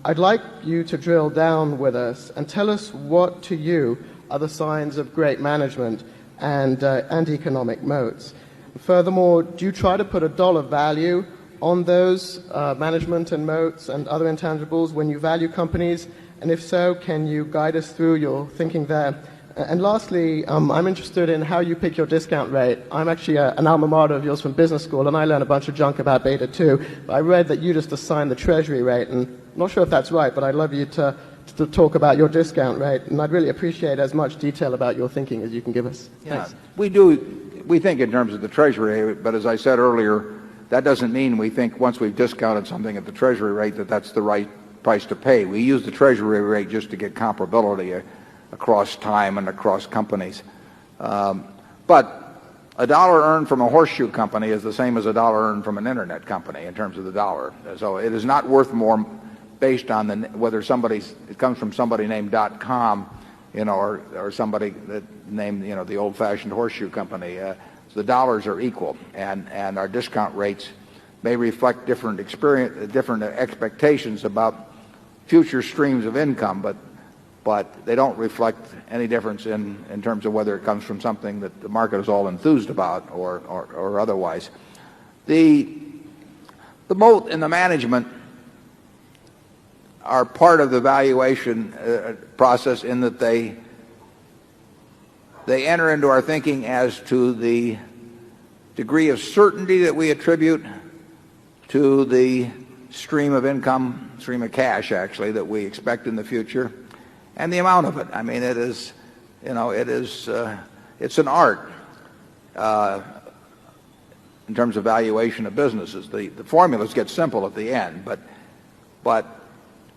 I'd like you to drill down with us and tell us what to you are the signs of great management and economic moats. Furthermore, do you try to put a dollar value on those management and moats and other intangibles when you value companies? And if so, can you guide us through your thinking there? And lastly, I'm interested in how you pick your discount rate. I'm actually an alma mater of yours from business school, and I learned a bunch of junk about beta too. But I read that you just assign the treasury rate, and I'm not sure if that's right, but I'd love you to talk about your discount rate, and I'd really appreciate as much detail about your thinking as you can give us. Yeah, Thanks. we think in terms of the treasury rate, but as I said earlier, that doesn't mean we think once we've discounted something at the treasury rate that that's the right price to pay. We use the treasury rate just to get comparability across time and across companies. But a dollar earned from a horseshoe company is the same as a dollar earned from an internet company in terms of the dollar. So it is not worth more based on whether it comes from somebody named .com, or somebody that named, the old-fashioned horseshoe company. So the dollars are equal, and our discount rates may reflect different expectations about future streams of income, but they don't reflect any difference in terms of whether it comes from something that the market is all enthused about or otherwise. The moat and the management are part of the valuation process in that they enter into our thinking as to the degree of certainty that we attribute to the stream of income, stream of cash actually, that we expect in the future, and the amount of it. I mean, it's an art in terms of valuation of businesses. The formulas get simple at the end, but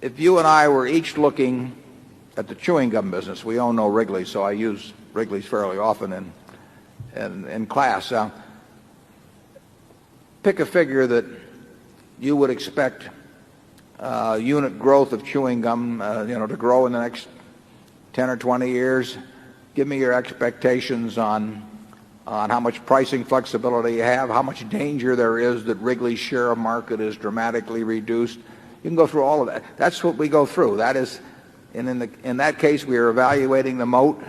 if you and I were each looking at the chewing gum business, we own no Wrigley, so I use Wrigley's fairly often in class. Pick a figure that you would expect unit growth of chewing gum, to grow in the next 10 or 20 years. Give me your expectations on how much pricing flexibility you have, how much danger there is that Wrigley's share of market is dramatically reduced. You can go through all of that. That's what we go through. That is, in that case, we are evaluating the moat.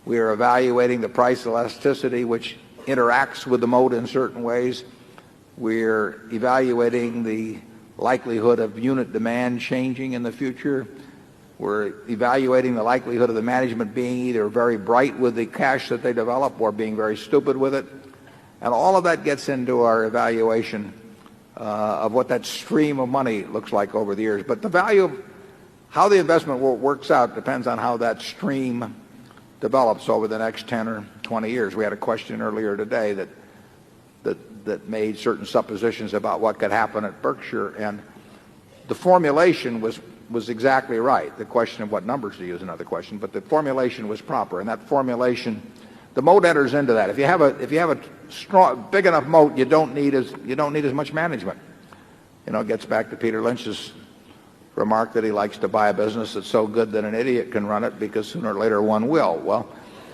We are evaluating the price elasticity, which interacts with the moat in certain ways. We're evaluating the likelihood of unit demand changing in the future. We're evaluating the likelihood of the management being either very bright with the cash that they develop or being very stupid with it. And all of that gets into our evaluation of what that stream of money looks like over the years. But the value of how the investment works out depends on how that stream develops over the next 10 or 20 years. We had a question earlier today that made certain suppositions about what could happen at Berkshire, and the formulation was exactly right. The question of what numbers to use is another question, but the formulation was proper, and that formulation, the moat enters into that. If you have a strong, big enough moat, you don't need as much management. It gets back to Peter Lynch's remark that he likes to buy a business that's so good that an idiot can run it because sooner or later one will. Well,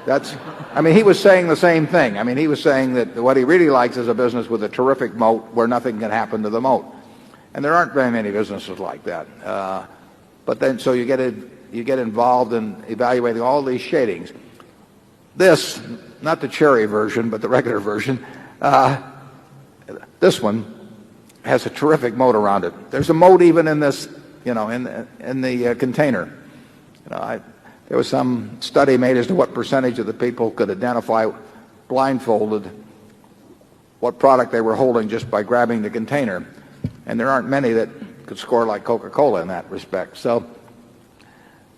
he was saying the same thing. He was saying that what he really likes is a business with a terrific moat where nothing can happen to the moat. And there aren't very many businesses like that. But then, so you get involved in evaluating all these shadings. This, not the cherry version, but the regular version, this one has a terrific moat around it. There's a moat even in this, in the container. There was some study made as to what percentage of the people could identify blindfolded what product they were holding just by grabbing the container. And there aren't many that could score like Coca-Cola in that respect. So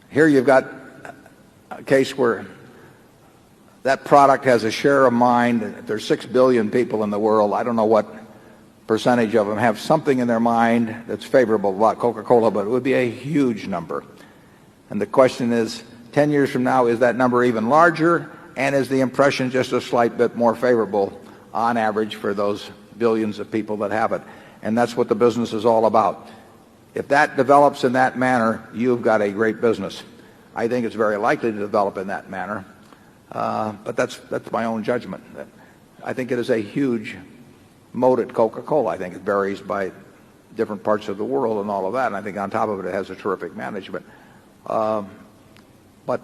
here you've got a case where that product has a share of mind. There's 6 billion people in the world. I don't know what percentage of them have something in their mind that's favorable about Coca-Cola, but it would be a huge number. And the question is, 10 years from now, is that number even larger? And is the impression just a slight bit more favorable on average for those billions of people that have it? And that's what the business is all about. If that develops in that manner, you've got a great business. I think it's very likely to develop in that manner, but that's my own judgment. I think it is a huge moat at Coca-Cola. I think it varies by different parts of the world and all of that, and I think on top of it, it has a terrific management. But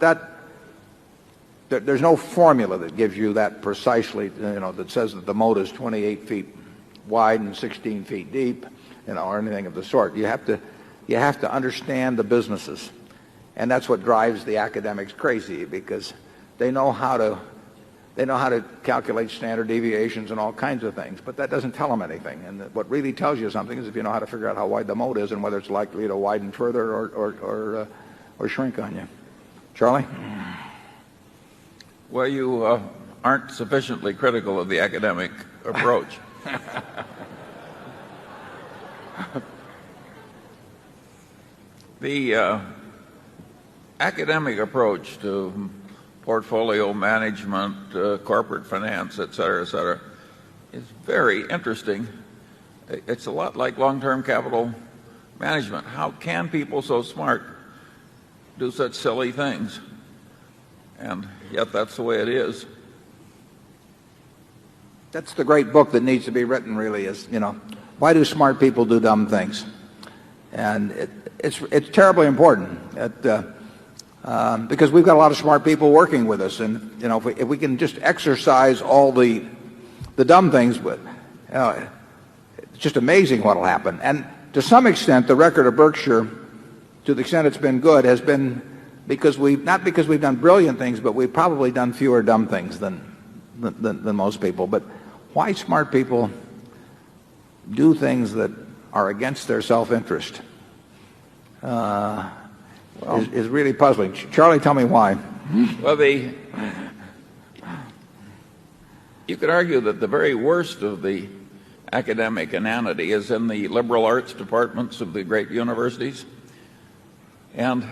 there's no formula that gives you that precisely, that says that the moat is 28 feet wide and 16 feet deep, or anything of the sort. You have to understand the businesses, and that's what drives the academics crazy, because they know how to calculate standard deviations and all kinds of things, but that doesn't tell them anything. And what really tells you something is if you know how to figure out how wide the moat is and whether it's likely to widen further or shrink on you. Charlie? Well, you aren't sufficiently critical of the academic approach. The academic approach to portfolio management, corporate finance, et cetera, is very interesting. It's a lot like long-term capital management. How can people so smart do such silly things? And yet that's the way it is. That's the great book that needs to be written, really, is, why do smart people do dumb things? And it's terribly important because we've got a lot of smart people working with us. And, if we can just exercise all the dumb things, it's just amazing what will happen. And to some extent, the record of Berkshire, to the extent it's been good, has been not because we've done brilliant things, but we've probably done fewer dumb things than most people. But why smart people do things that are against their self-interest is really puzzling. Charlie, tell me why. Well, you could argue that the very worst of the academic inanity is in the liberal arts departments of the great universities. And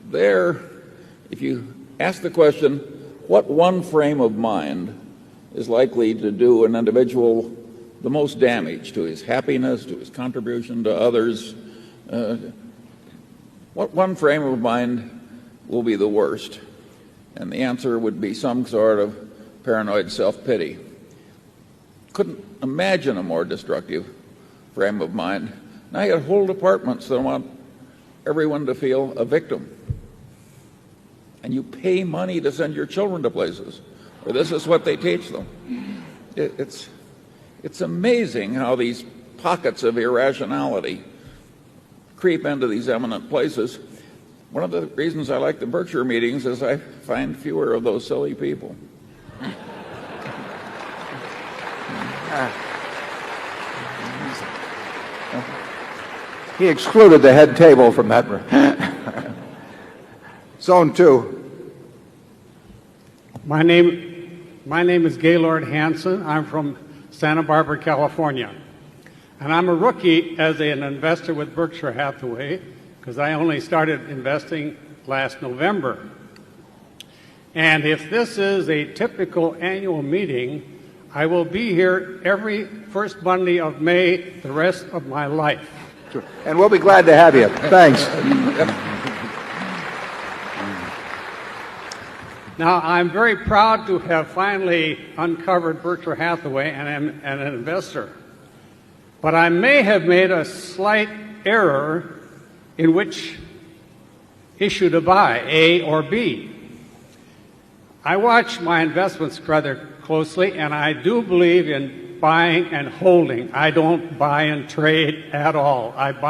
there, if you ask the question, what one frame of mind is likely to do an individual the most damage to his happiness, to his contribution to others, what one frame of mind will be the worst? And the answer would be some sort of paranoid self-pity. Couldn't imagine a more destructive frame of mind. Now you have whole departments that want everyone to feel a victim. And you pay money to send your children to places where this is what they teach them. It's amazing how these pockets of irrationality creep into these eminent places. One of the reasons I like the Berkshire meetings is I find fewer of those silly people. He excluded the head table from that. Zone 2. My name is Gaylord Hansen. I'm from Santa Barbara, California. And I'm a rookie as an investor with Berkshire Hathaway because I only started investing last November. And if this is a typical annual meeting, I will be here every first Monday of May the rest of my life. Sure. And we'll be glad to have you. Thanks. Now, I'm very proud to have finally uncovered Berkshire Hathaway and am an investor. But I may have made a slight error in which issue to buy, A or B. I watch my investments rather closely, and I do believe in buying and holding. I don't buy and trade at all. I've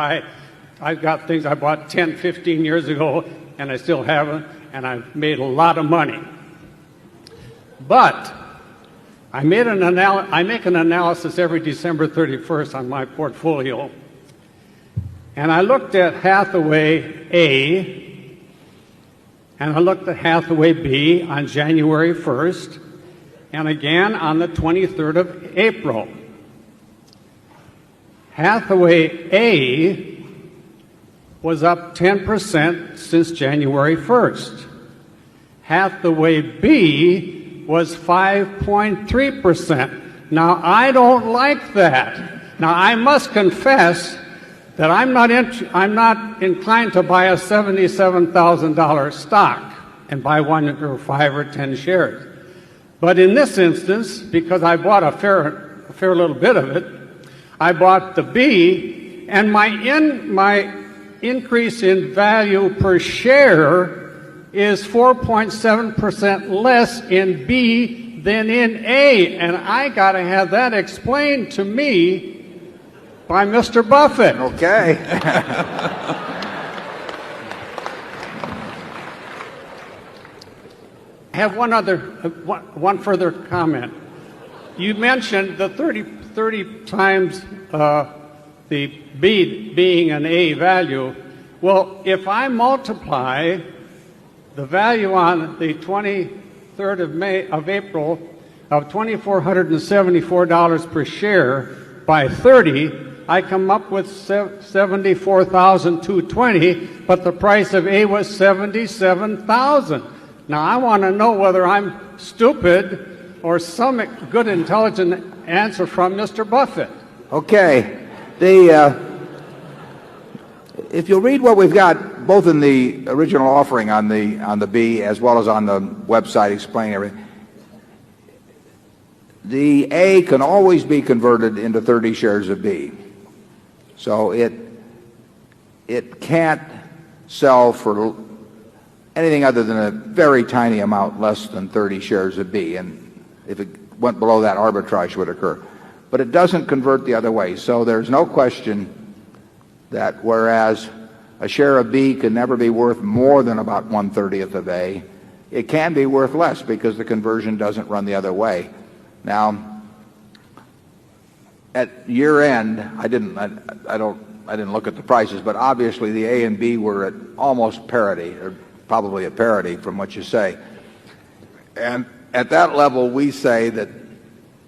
got things I bought 10, 15 years ago, and I still haven't, and I've made a lot of money. But I make an analysis every December 31st on my portfolio, and I looked at Hathaway A, and I looked at Hathaway B on January 1st, and again on the 23rd of April. Hathaway A was up 10% since January 1st. Hathaway B was 5.3%. Now, I don't like that. Now, I must confess that I'm not inclined to buy a $77,000 stock and buy 1 or 5 or 10 shares. But in this instance, because I bought a fair little bit of it, I bought the B, and my increase in value per share is 4.7% less in B than in A, and I got to have that explained to me by Mr. Buffett. Okay. I have one further comment. You mentioned the 30 times the B being an A value. Well, if I multiply the value on the 23rd of April of $2,474 per share by 30, I come up with $74,220, but the price of A was $77,000. Now, I want to know whether I'm stupid or some good, intelligent answer from Mr. Buffett. Okay. If you'll read what we've got, both in the original offering on the B as well as on the website explaining everything, the A can always be converted into 30 shares of B. So it can't sell for anything other than a very tiny amount less than 30 shares of B. And if it went below that, arbitrage would occur. But it doesn't convert the other way. So there's no question that whereas a share of B can never be worth more than about 1/30th of A, it can be worth less because the conversion doesn't run the other way. Now, at year end, I didn't look at the prices, but obviously the A and B were at almost parity, or probably at parity from what you say. And at that level, we say that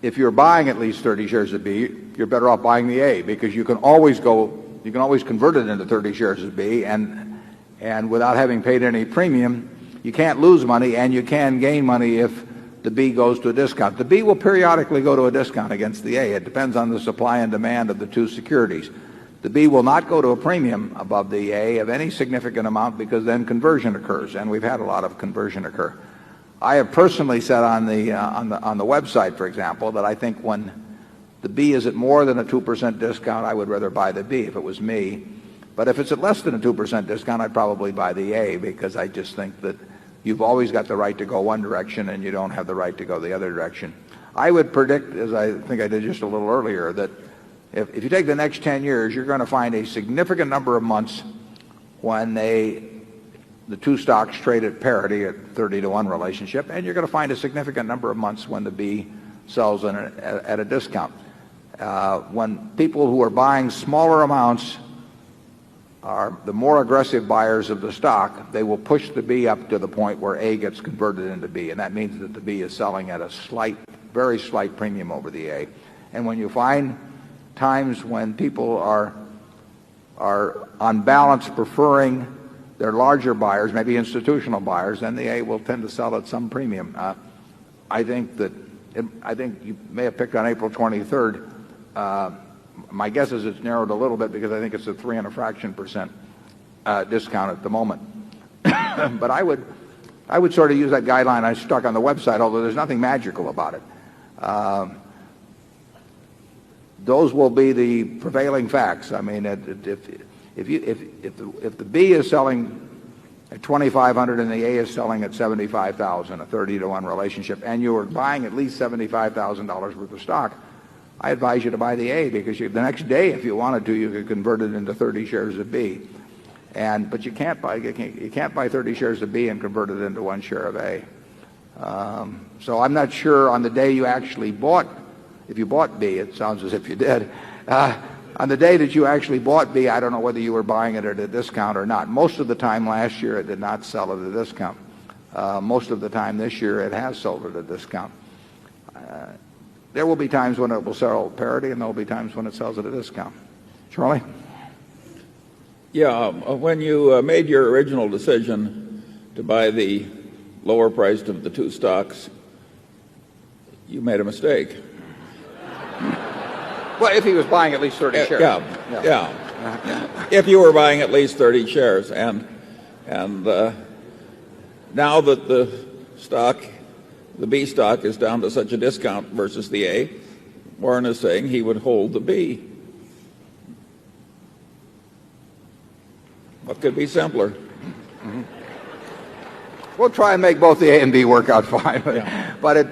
if you're buying at least 30 shares of B, you're better off buying the A because you can always convert it into 30 shares of B, and without having paid any premium, you can't lose money and you can gain money if the B goes to a discount. The B will periodically go to a discount against the A. It depends on the supply and demand of the two securities. The B will not go to a premium above the A of any significant amount because then conversion occurs, and we've had a lot of conversion occur. I have personally said on the website, for example, that I think when the B is at more than a 2% discount, I would rather buy the B if it was me. But if it's at less than a 2% discount, I'd probably buy the A because I just think that you've always got the right to go one direction and you don't have the right to go the other direction. I would predict, as I think I did just a little earlier, that if you take the next 10 years, you're going to find a significant number of months when the two stocks trade at parity at 30-to-1 relationship, and you're going to find a significant number of months when the B sells at a discount. When people who are buying smaller amounts are the more aggressive buyers of the stock, they will push the B up to the point where A gets converted into B, and that means that the B is selling at a very slight premium over the A. And when you find times when people are on balance preferring their larger buyers, maybe institutional buyers, then the A will tend to sell at some premium. I think you may have picked on April 23rd. My guess is it's narrowed a little bit because I think it's a 3 and a fraction percent discount at the moment. But I would sort of use that guideline I stuck on the website, although there's nothing magical about it. Those will be the prevailing facts. I mean, if the B is selling at 2,500 and the A is selling at 75,000, a 30-to-1 relationship, and you are buying at least $75,000 worth of stock, I advise you to buy the A because the next day, if you wanted to, you could convert it into 30 shares of B. But you can't buy 30 shares of B and convert it into 1 share of A. So I'm not sure on the day you actually bought. If you bought B, it sounds as if you did. On the day that you actually bought B, I don't know whether you were buying it at a discount or not. Most of the time last year, it did not sell at a discount. Most of the time this year, it has sold at a discount. There will be times when it will sell at parity, and there will be times when it sells at a discount. Charlie? Yeah, when you made your original decision to buy the lower priced of the two stocks, you made a mistake. Well, if he was buying at least 30 shares. Yeah. If you were buying at least 30 shares. And now that the B stock is down to such a discount versus the A, Warren is saying he would hold the B. What could be simpler? Mm-hmm. We'll try and make both the A and B work out fine. But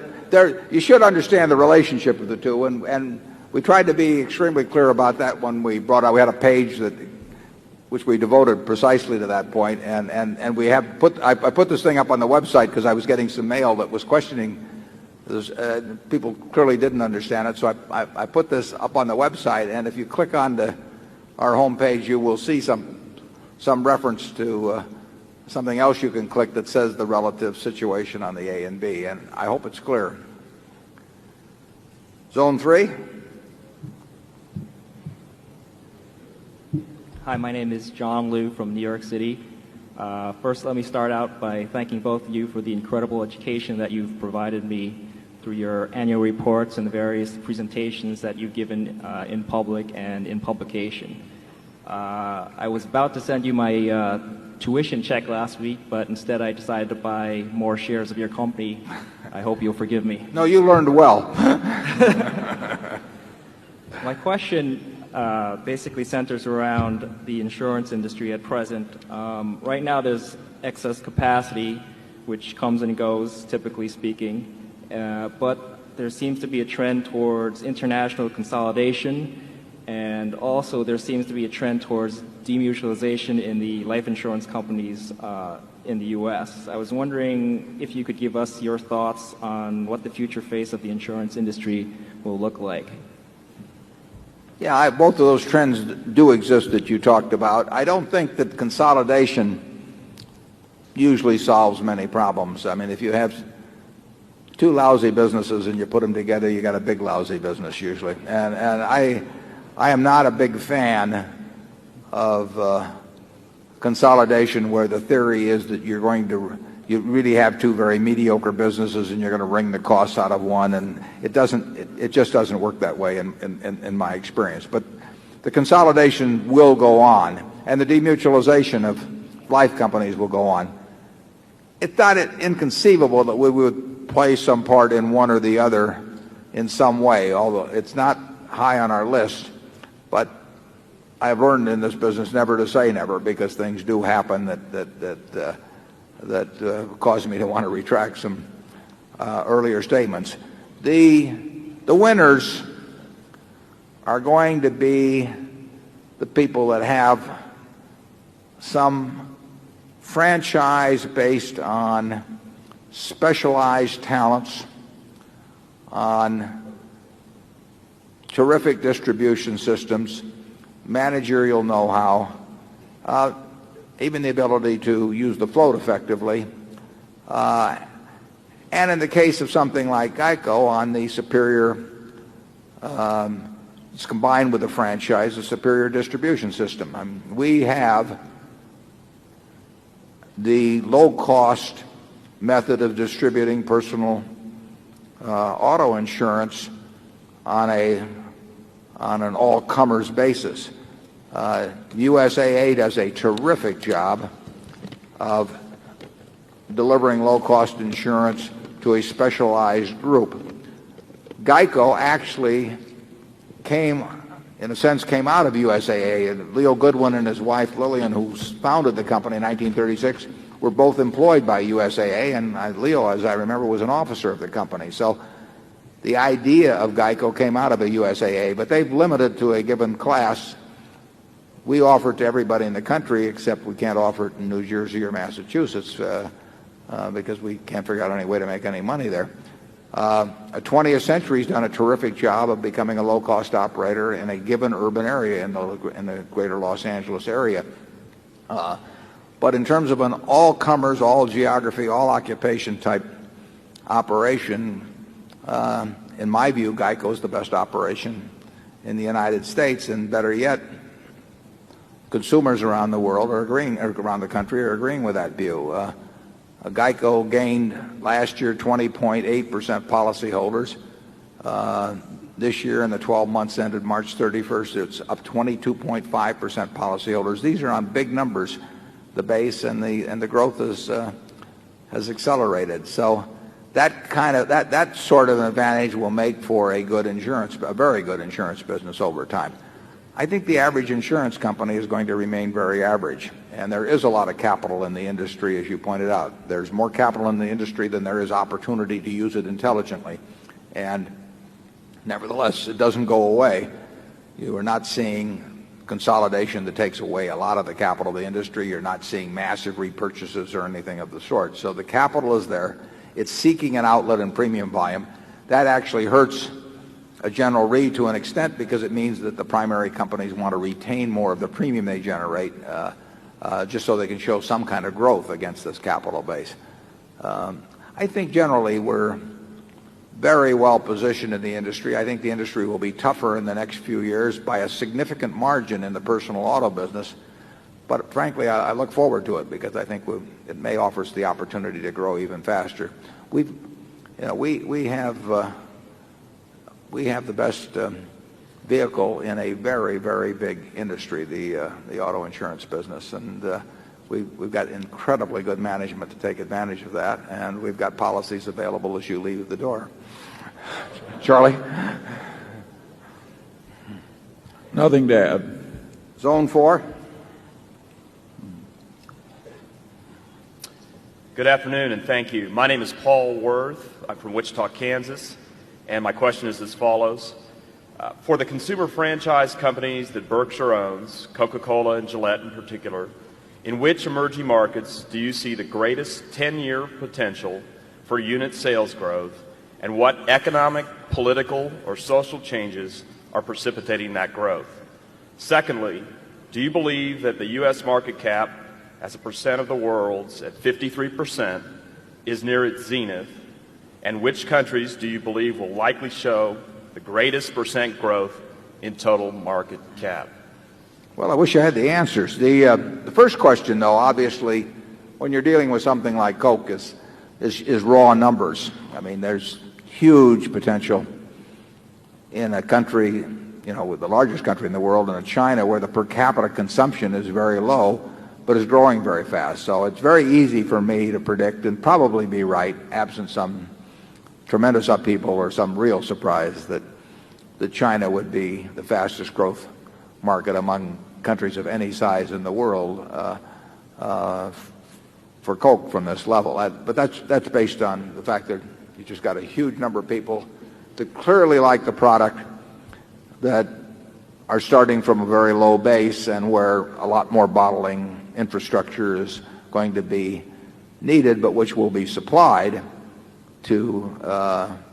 you should understand the relationship of the two, and we tried to be extremely clear about that when we had a page which we devoted precisely to that point, and I put this thing up on the website because I was getting some mail that was questioning this. People clearly didn't understand it, so I put this up on the website, and if you click on our home page, you will see some reference to something else you can click that says the relative situation on the A and B, and I hope it's clear. Zone 3. Hi, my name is John Liu from New York City. First, let me start out by thanking both of you for the incredible education that you've provided me through your annual reports and the various presentations that you've given in public and in publication. I was about to send you my tuition check last week, but instead I decided to buy more shares of your company. I hope you'll forgive me. No, you learned well. My question basically centers around the insurance industry at present. Right now there's excess capacity, which comes and goes, typically speaking, but there seems to be a trend towards international consolidation, and also there seems to be a trend towards demutualization in the life insurance companies in the U.S. I was wondering if you could give us your thoughts on what the future face of the insurance industry will look like. Yeah, both of those trends do exist that you talked about. I don't think that consolidation usually solves many problems. I mean, if you have two lousy businesses and you put them together, you got a big lousy business usually. And I am not a big fan of consolidation where the theory is that you really have two very mediocre businesses and you're going to wring the costs out of one, and it just doesn't work that way in my experience. But the consolidation will go on, and the demutualization of life companies will go on. It's not inconceivable that we would play some part in one or the other in some way, although it's not high on our list. But I've learned in this business never to say never, because things do happen that caused me to want to retract some earlier statements. The winners are going to be the people that have some franchise based on specialized talents, on terrific distribution systems, managerial know-how, even the ability to use the float effectively, and in the case of something like GEICO, on the superior, it's combined with the franchise, a superior distribution system. I mean, we have the low-cost method of distributing personal auto insurance on an all-comers basis. USAA does a terrific job of delivering low-cost insurance to a specialized group. GEICO actually came out of USAA. And Leo Goodwin and his wife Lillian, who founded the company in 1936, were both employed by USAA, and Leo, as I remember, was an officer of the company. So the idea of GEICO came out of a USAA, but they've limited to a given class. We offer it to everybody in the country, except we can't offer it in New Jersey or Massachusetts because we can't figure out any way to make any money there. 20th Century's done a terrific job of becoming a low-cost operator in a given urban area in the greater Los Angeles area. But in terms of an all-comers, all-geography, all-occupation type operation, in my view, GEICO is the best operation in the United States, and better yet, consumers around the world around the country are agreeing with that view. GEICO gained last year 20.8% policyholders. This year, in the 12 months ended March 31st, it's up 22.5% policyholders. These are on big numbers, the base, and the growth has accelerated. So that sort of an advantage will make for a very good insurance business over time. I think the average insurance company is going to remain very average, and there is a lot of capital in the industry, as you pointed out. There's more capital in the industry than there is opportunity to use it intelligently, and nevertheless, it doesn't go away. You are not seeing consolidation that takes away a lot of the capital of the industry. You're not seeing massive repurchases or anything of the sort. So the capital is there. It's seeking an outlet in premium volume. That actually hurts a General Re to an extent, because it means that the primary companies want to retain more of the premium they generate just so they can show some kind of growth against this capital base. I think generally we're very well positioned in the industry. I think the industry will be tougher in the next few years by a significant margin in the personal auto business But frankly, I look forward to it because I think it may offer us the opportunity to grow even faster. We have the best vehicle in a very, very big industry, the auto insurance business, and we've got incredibly good management to take advantage of that, and we've got policies available as you leave the door. Charlie? Nothing to add. Zone 4. Good afternoon, and thank you. My name is Paul Worth. I'm from Wichita, Kansas, and my question is as follows. For the consumer franchise companies that Berkshire owns, Coca-Cola and Gillette in particular, in which emerging markets do you see the greatest 10-year potential for unit sales growth, and what economic, political, or social changes are precipitating that growth? Secondly, do you believe that the U.S. market cap as a percent of the world's at 53% is near its zenith, and which countries do you believe will likely show the greatest percent growth in total market cap? Well, I wish I had the answers. The first question, though, obviously, when you're dealing with something like Coke, is raw numbers. I mean, there's huge potential in a country, with the largest country in the world, in China, where the per capita consumption is very low, but is growing very fast. So it's very easy for me to predict and probably be right, absent some tremendous upheaval or some real surprise, that China would be the fastest growth market among countries of any size in the world for Coke from this level. But that's based on the fact that you just got a huge number of people that clearly like the product, that are starting from a very low base, and where a lot more bottling infrastructure is going to be needed, but which will be supplied to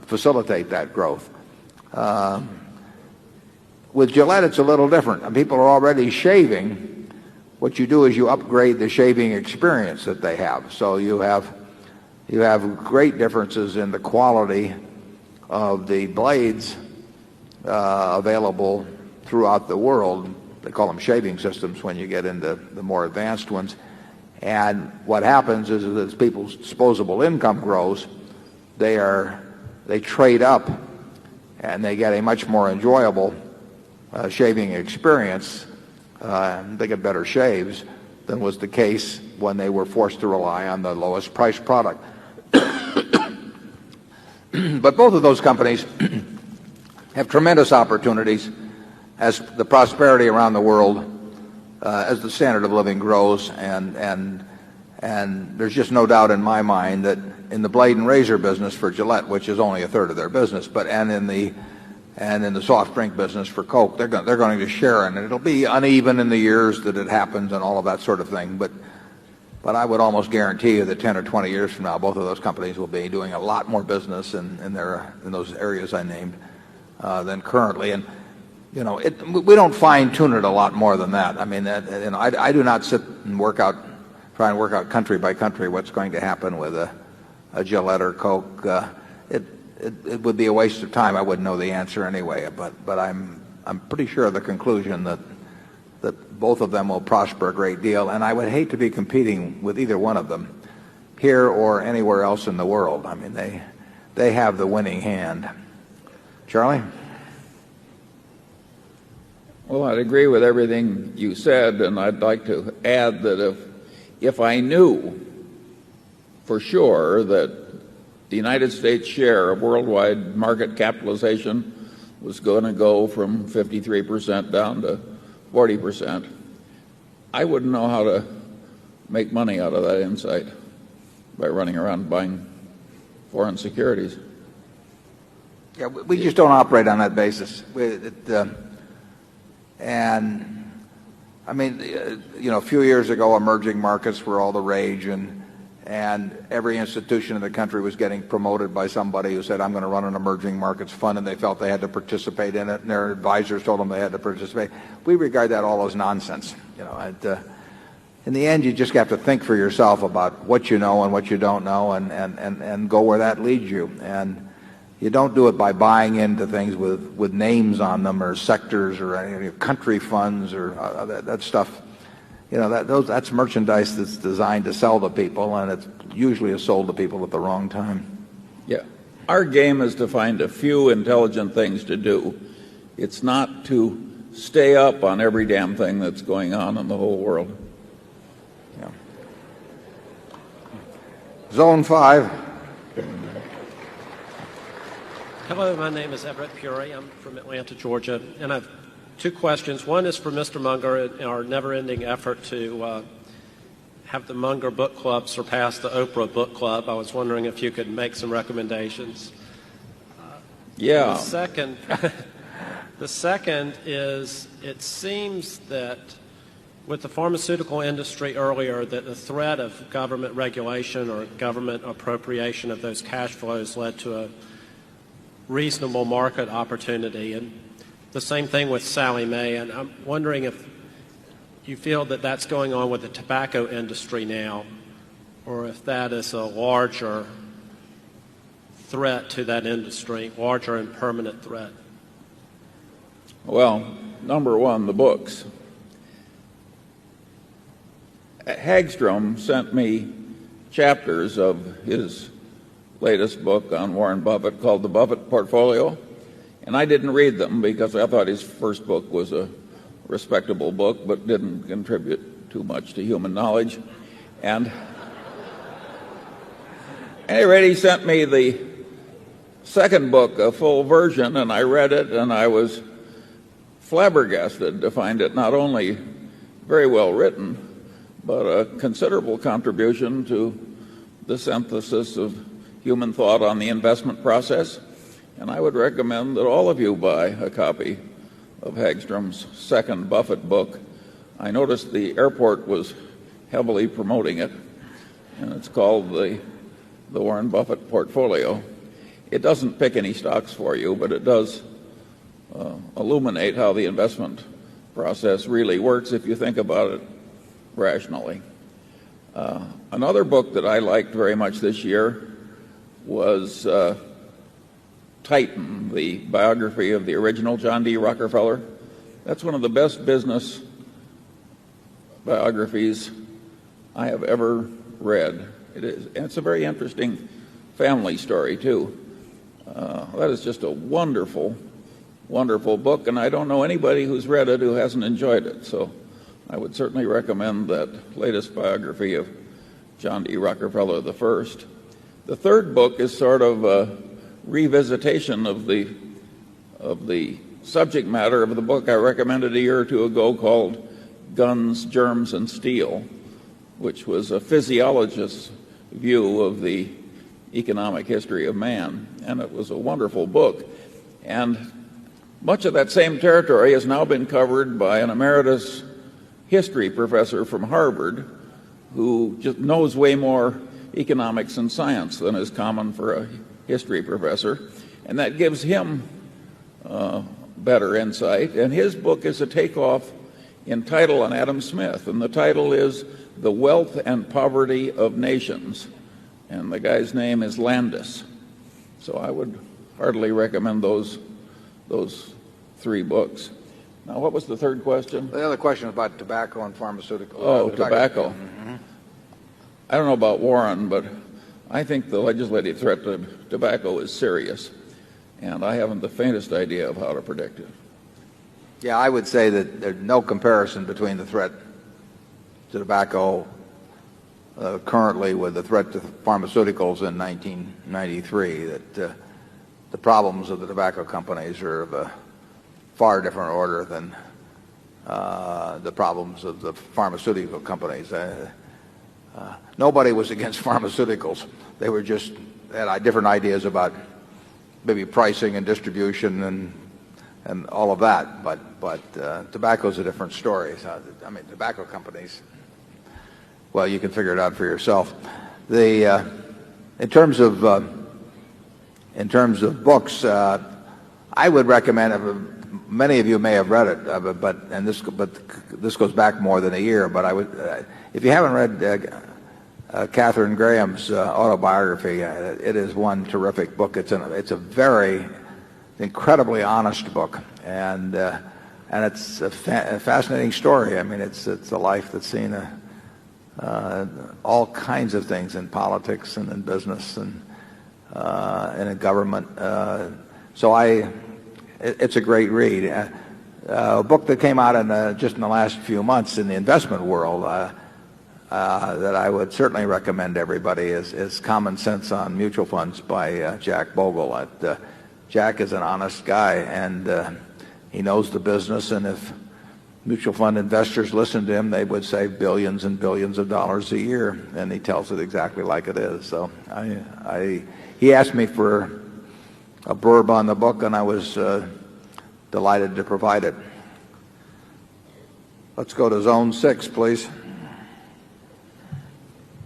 facilitate that growth. With Gillette, it's a little different. People are already shaving. What you do is you upgrade the shaving experience that they have. So you have great differences in the quality of the blades available throughout the world. They call them shaving systems when you get into the more advanced ones. And what happens is, as people's disposable income grows, they trade up, and they get a much more enjoyable shaving experience. They get better shaves than was the case when they were forced to rely on the lowest priced product. But both of those companies have tremendous opportunities as the prosperity around the world, as the standard of living grows, and there's just no doubt in my mind that in the blade and razor business for Gillette, which is only a third of their business, and in the soft drink business for Coke, they're going to share, and it'll be uneven in the years that it happens and all of that sort of thing. But I would almost guarantee you that 10 or 20 years from now, both of those companies will be doing a lot more business in those areas I named than currently. And we don't fine tune it a lot more than that. I mean, I do not sit and try and work out country by country what's going to happen with a Gillette or Coke. It would be a waste of time. I wouldn't know the answer anyway. But I'm pretty sure of the conclusion that both of them will prosper a great deal, and I would hate to be competing with either one of them here or anywhere else in the world. I mean, they have the winning hand. Charlie? Well, I'd agree with everything you said, and I'd like to add that if I knew for sure that the United States share of worldwide market capitalization was going to go from 53% down to 40%, I wouldn't know how to make money out of that insight by running around buying foreign securities. Yeah, we just don't operate on that basis. And I mean, a few years ago, emerging markets were all the rage, and every institution in the country was getting promoted by somebody who said, I'm going to run an emerging markets fund, and they felt they had to participate in it, and their advisors told them they had to participate. We regard that all as nonsense. In the end, you just have to think for yourself about what you know and what you don't know, and go where that leads you. And you don't do it by buying into things with names on them, or sectors, or any country funds, or that stuff. that's merchandise that's designed to sell to people, and it usually is sold to people at the wrong time. Yeah. Our game is to find a few intelligent things to do. It's not to stay up on every damn thing that's going on in the whole world. Yeah. Zone 5. Hello, my name is Everett Puri. I'm from Atlanta, Georgia, and I have two questions. One is for Mr. Munger in our never-ending effort to have the Munger Book Club surpass the Oprah Book Club. I was wondering if you could make some recommendations. Yeah. The second is, it seems that with the pharmaceutical industry earlier, that the threat of government regulation or government appropriation of those cash flows led to a reasonable market opportunity. And the same thing with Sallie Mae. And I'm wondering if you feel that that's going on with the tobacco industry now, or if that is a larger threat to that industry, larger and permanent threat. Well, number one, the books. Hagstrom sent me chapters of his latest book on Warren Buffett called The Buffett Portfolio, and I didn't read them because I thought his first book was a respectable book but didn't contribute too much to human knowledge. And at any rate, he sent me the second book, a full version, and I read it, and I was flabbergasted to find it not only very well written, but a considerable contribution to the synthesis of human thought on the investment process. And I would recommend that all of you buy a copy of Hagstrom's second Buffett book. I noticed the airport was heavily promoting it, and it's called the Warren Buffett Portfolio. It doesn't pick any stocks for you, but it does illuminate how the investment process really works if you think about it rationally. Another book that I liked very much this year was Titan, the biography of the original John D. Rockefeller. That's one of the best business biographies I have ever read. It is, and it's a very interesting family story, too. That is just a wonderful, wonderful book, and I don't know anybody who's read it who hasn't enjoyed it. So I would certainly recommend that latest biography of John D. Rockefeller I. The third book is sort of a revisitation of the subject matter of the book I recommended a year or two ago called Guns, Germs, and Steel, which was a physiologist's view of the economic history of man. And it was a wonderful book. And much of that same territory has now been covered by an emeritus history professor from Harvard who just knows way more economics and science than is common for a history professor. And that gives him better insight. And his book is a takeoff in title on Adam Smith. And the title is The Wealth and Poverty of Nations. And the guy's name is Landis. So I would heartily recommend those three books. Now, what was the third question? The other question was about tobacco and pharmaceuticals. Oh, tobacco. Mm-hmm. I don't know about Warren, but I think the legislative threat to tobacco is serious, and I haven't the faintest idea of how to predict it. Yeah, I would say that there's no comparison between the threat to tobacco currently with the threat to pharmaceuticals in 1993, that the problems of the tobacco companies are of a far different order than the problems of the pharmaceutical companies. Nobody was against pharmaceuticals. They were just had different ideas about maybe pricing and distribution and all of that. But tobacco's a different story. I mean, tobacco companies, well, you can figure it out for yourself. In terms of books, I would recommend. Many of you may have read it, but this goes back more than a year. But I would, if you haven't read Katharine Graham's autobiography, it is one terrific book. It's a very incredibly honest book, and and it's a fascinating story. I mean, it's a life that's seen all kinds of things in politics and in business and in government. It's a great read. A book that came out just in the last few months in the investment world that I would certainly recommend everybody is Common Sense on Mutual Funds by Jack Bogle. Jack is an honest guy, and he knows the business, and if mutual fund investors listened to him, they would save billions and billions of dollars a year, and he tells it exactly like it is. So he asked me for a blurb on the book, and I was delighted to provide it. Let's go to Zone 6, please.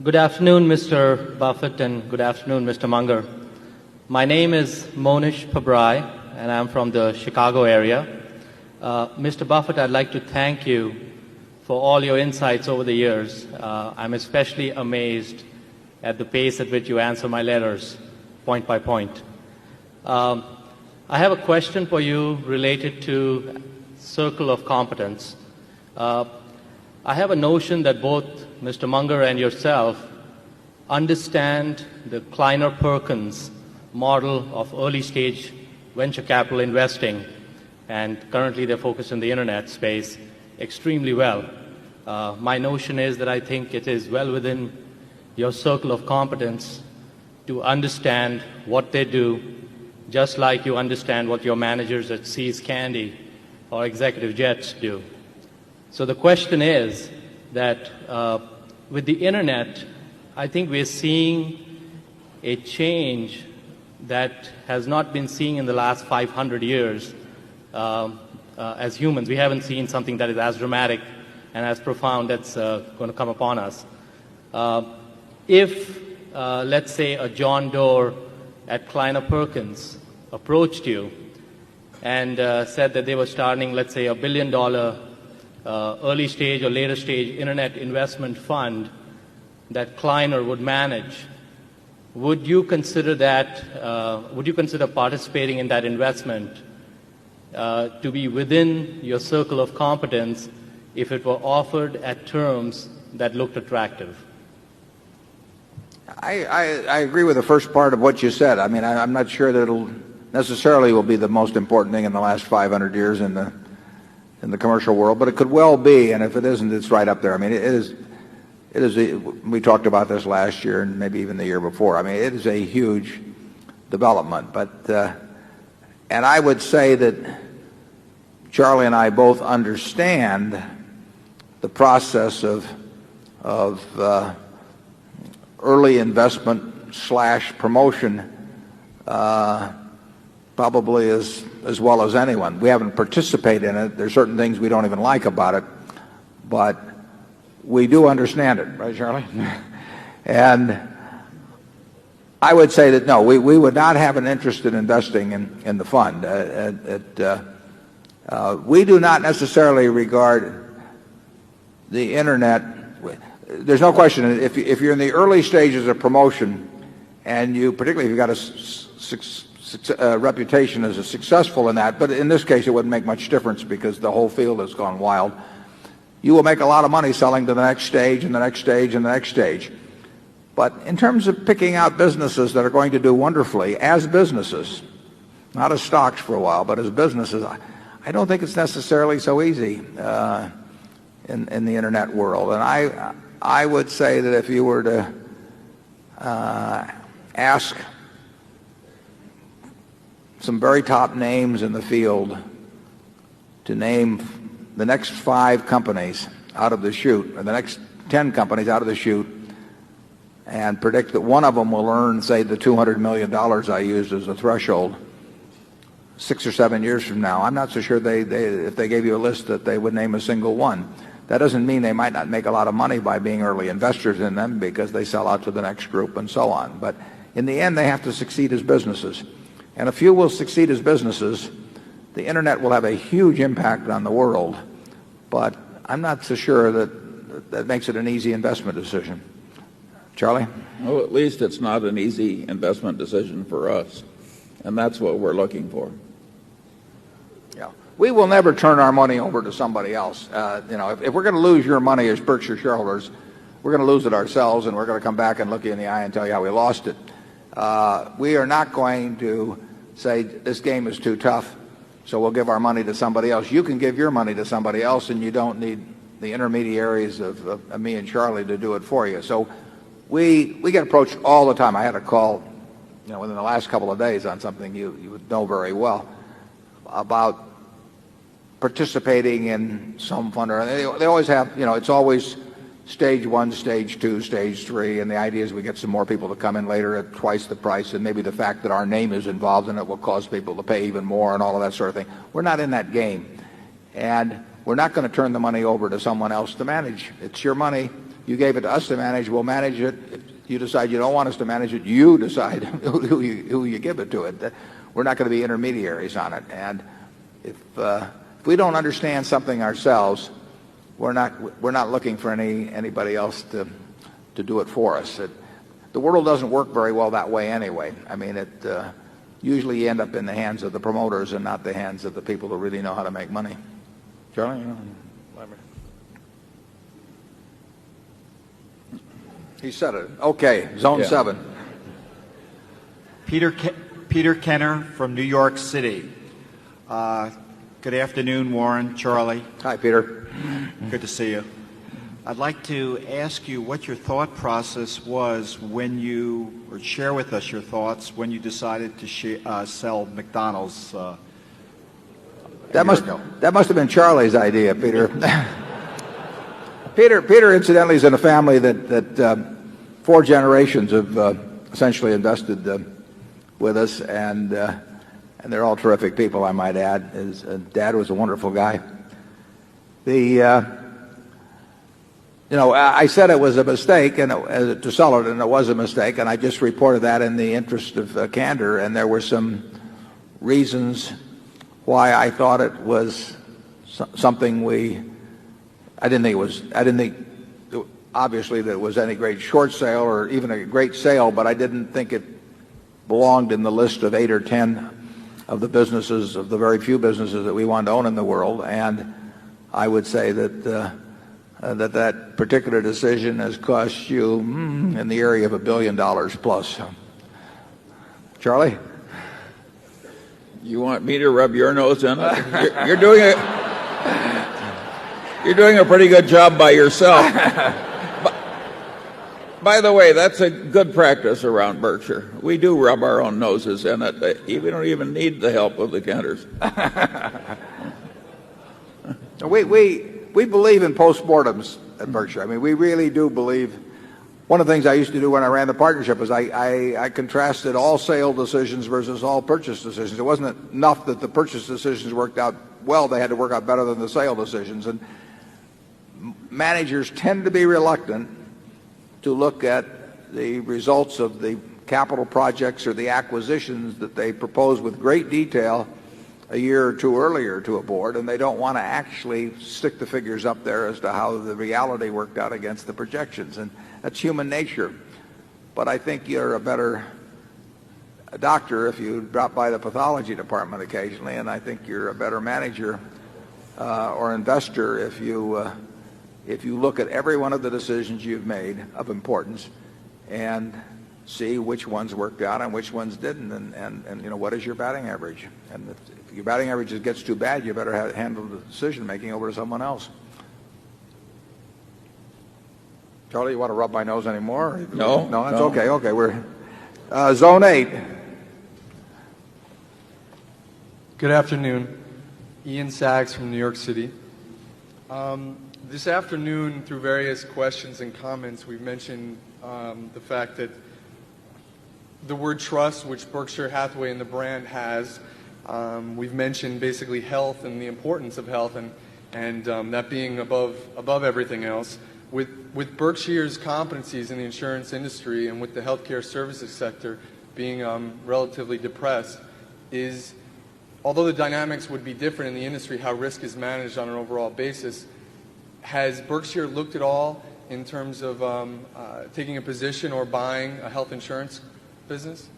Good afternoon, Mr. Buffett, and good afternoon, Mr. Munger. My name is Monish Pabrai, and I'm from the Chicago area. Mr. Buffett, I'd like to thank you for all your insights over the years. I'm especially amazed at the pace at which you answer my letters, point by point. I have a question for you related to circle of competence. I have a notion that both Mr. Munger and yourself understand the Kleiner-Perkins model of early-stage venture capital investing, and currently they're focused in the internet space extremely well. My notion is that I think it is well within your circle of competence to understand what they do, just like you understand what your managers at See's Candy or Executive Jets do. So the question is that with the internet, I think we're seeing a change that has not been seen in the last 500 years as humans. We haven't seen something that is as dramatic and as profound that's going to come upon us. If, let's say, a John Doerr at Kleiner-Perkins approached you and said that they were starting, let's say, $1 billion early stage or later stage internet investment fund that Kleiner would manage, would you consider that, would you consider participating in that investment to be within your circle of competence if it were offered at terms that looked attractive? I agree with the first part of what you said. I mean, I'm not sure that it'll necessarily will be the most important thing in the last 500 years in the commercial world, but it could well be, and if it isn't, it's right up there. I mean, it is we talked about this last year and maybe even the year before. I mean, it is a huge development, but and I would say that Charlie and I both understand the process of early investment / promotion probably as well as anyone. We haven't participated in it. There's certain things we don't even like about it, but we do understand it, right, Charlie? And I would say that no, we would not have an interest in investing in the fund. We do not necessarily regard the internet. There's no question if you're in the early stages of promotion, and particularly if you've got a reputation as a successful in that, but in this case it wouldn't make much difference because the whole field has gone wild. You will make a lot of money selling to the next stage and the next stage and the next stage. But in terms of picking out businesses that are going to do wonderfully as businesses, not as stocks for a while, but as businesses, I don't think it's necessarily so easy in the internet world. And I would say that if you were to ask some very top names in the field to name the next 5 companies out of the chute, or the next 10 companies out of the chute, and predict that one of them will earn, say, the $200 million I used as a threshold 6 or 7 years from now, I'm not so sure if they gave you a list that they would name a single one. That doesn't mean they might not make a lot of money by being early investors in them because they sell out to the next group and so on. But in the end, they have to succeed as businesses. And if you will succeed as businesses, the internet will have a huge impact on the world. But I'm not so sure that makes it an easy investment decision. Charlie? Well, at least it's not an easy investment decision for us. And that's what we're looking for. Yeah. we will never turn our money over to somebody else. If we're going to lose your money as Berkshire shareholders, we're going to lose it ourselves, and we're going to come back and look you in the eye and tell you how we lost it. We are not going to say this game is too tough, so we'll give our money to somebody else. You can give your money to somebody else, and you don't need the intermediaries of me and Charlie to do it for you. So we get approached all the time. I had a call, within the last couple of days on something you would know very well about participating in some fund. They always have, it's always stage 1, stage 2, stage 3, and the idea is we get some more people to come in later at twice the price, and maybe the fact that our name is involved in it will cause people to pay even more and all of that sort of thing. We're not in that game, and we're not going to turn the money over to someone else to manage. It's your money. You gave it to us to manage. We'll manage it. If you decide you don't want us to manage it, you decide who you give it to. We're not going to be intermediaries on it, and if we don't understand something ourselves, we're not looking for anybody else to do it for us. The world doesn't work very well that way anyway. I mean, usually you end up in the hands of the promoters and not the hands of the people who really know how to make money. Charlie? He said it. Okay, Zone 7. Peter Kenner from New York City. Good afternoon, Warren, Charlie. Hi, Peter. Good to see you. I'd like to ask you what your thought process was or share with us your thoughts when you decided to sell McDonald's. That must have been Charlie's idea, Peter. Peter, incidentally, is in a family that 4 generations have essentially invested with us, and they're all terrific people, I might add. His dad was a wonderful guy. I said it was a mistake to sell it, and it was a mistake, and I just reported that in the interest of candor, and there were some reasons why I thought it was something I didn't think obviously that it was any great short sale or even a great sale, but I didn't think it belonged in the list of 8 or 10 of the businesses, of the very few businesses that we want to own in the world. And I would say that that particular decision has cost you in the area of $1 billion plus. Charlie? You want me to rub your nose in it? You're doing it. You're doing a pretty good job by yourself. By the way, that's a good practice around Berkshire. We do rub our own noses in it. We don't even need the help of the Kenters. We believe in postmortems at Berkshire. I mean, we really do believe. One of the things I used to do when I ran the partnership was I contrasted all sale decisions versus all purchase decisions. It wasn't enough that the purchase decisions worked out well. They had to work out better than the sale decisions. And managers tend to be reluctant to look at the results of the capital projects or the acquisitions that they propose with great detail a year or two earlier to a board, and they don't want to actually stick the figures up there as to how the reality worked out against the projections. And that's human nature. But I think you're a better doctor if you drop by the pathology department occasionally, and I think you're a better manager or investor if you look at every one of the decisions you've made of importance and see which ones worked out and which ones didn't, and what is your batting average. And if your batting average gets too bad, you better handle the decision making over to someone else. Charlie, you want to rub my nose anymore? No, that's okay. Okay, we're Zone 8. Good afternoon. Ian Sachs from New York City. This afternoon, through various questions and comments, we've mentioned the fact that the word trust, which Berkshire Hathaway and the brand has, we've mentioned basically health and the importance of health and that being above everything else. With Berkshire's competencies in the insurance industry and with the healthcare services sector being relatively depressed, although the dynamics would be different in the industry, how risk is managed on an overall basis, has Berkshire looked at all in terms of taking a position or buying a health insurance business?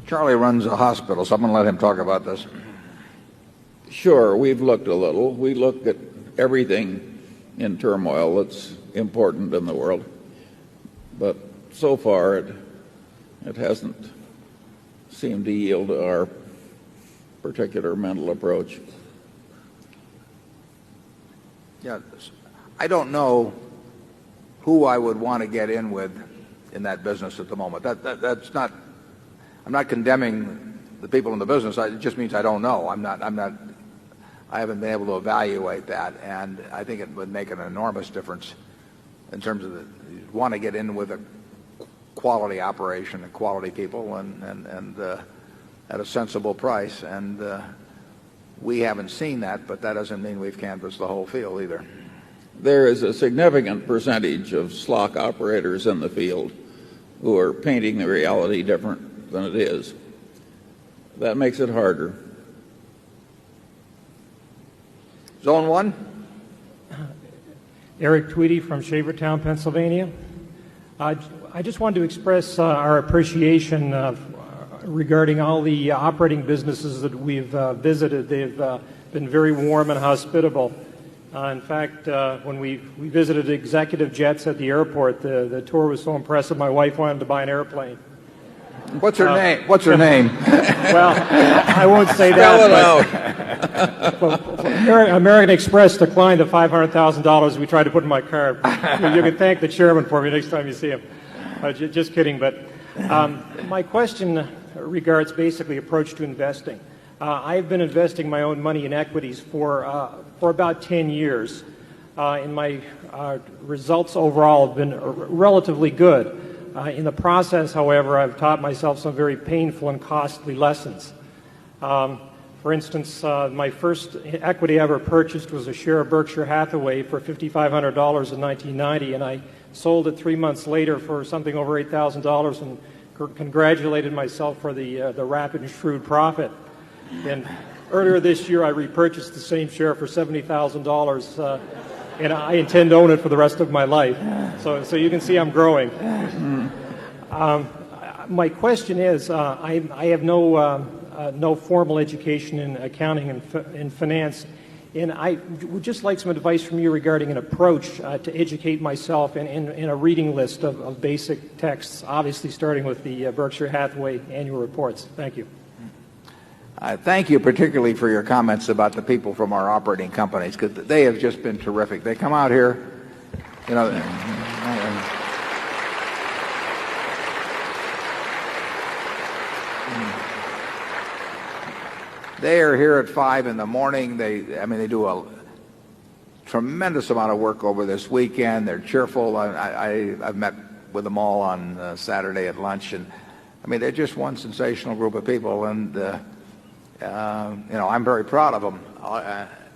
Charlie runs a hospital, so I'm going to let him talk about this. Sure, we've looked a little. We look at everything in turmoil that's important in the world. But so far, it hasn't seemed to yield to our particular mental approach. Yeah, I don't know who I would want to get in with in that business at the moment. That's not. I'm not condemning the people in the business. It just means I don't know. I haven't been able to evaluate that, and I think it would make an enormous difference in terms of you want to get in with a quality operation and quality people and at a sensible price. And we haven't seen that, but that doesn't mean we've canvassed the whole field either. There is a significant percentage of slock operators in the field who are painting the reality different than it is. That makes it harder. Zone 1. Eric Tweedy from Shavertown, Pennsylvania. I just wanted to express our appreciation regarding all the operating businesses that we've visited. They've been very warm and hospitable. In fact, when we visited executive jets at the airport, the tour was so impressive, my wife wanted to buy an airplane. What's her name? What's her name? Well, I won't say that. Spell it out. American Express declined the $500,000 we tried to put in my car. You can thank the chairman for me next time you see him. Just kidding. But my question regards basically approach to investing. I've been investing my own money in equities for about 10 years, and my results overall have been relatively good. In the process, however, I've taught myself some very painful and costly lessons. For instance, my first equity I ever purchased was a share of Berkshire Hathaway for $5,500 in 1990, and I sold it 3 months later for something over $8,000 and congratulated myself for the rapid and shrewd profit. And earlier this year, I repurchased the same share for $70,000, and I intend to own it for the rest of my life. So you can see I'm growing. My question is, I have no formal education in accounting and finance, and I would just like some advice from you regarding an approach to educate myself in a reading list of basic texts, obviously starting with the Berkshire Hathaway annual reports. Thank you. Thank you particularly for your comments about the people from our operating companies, because they have just been terrific. They come out here, you know. They are here at 5 in the morning. They do a tremendous amount of work over this weekend. They're cheerful. I've met with them all on Saturday at lunch, and they're just one sensational group of people, and I'm very proud of them.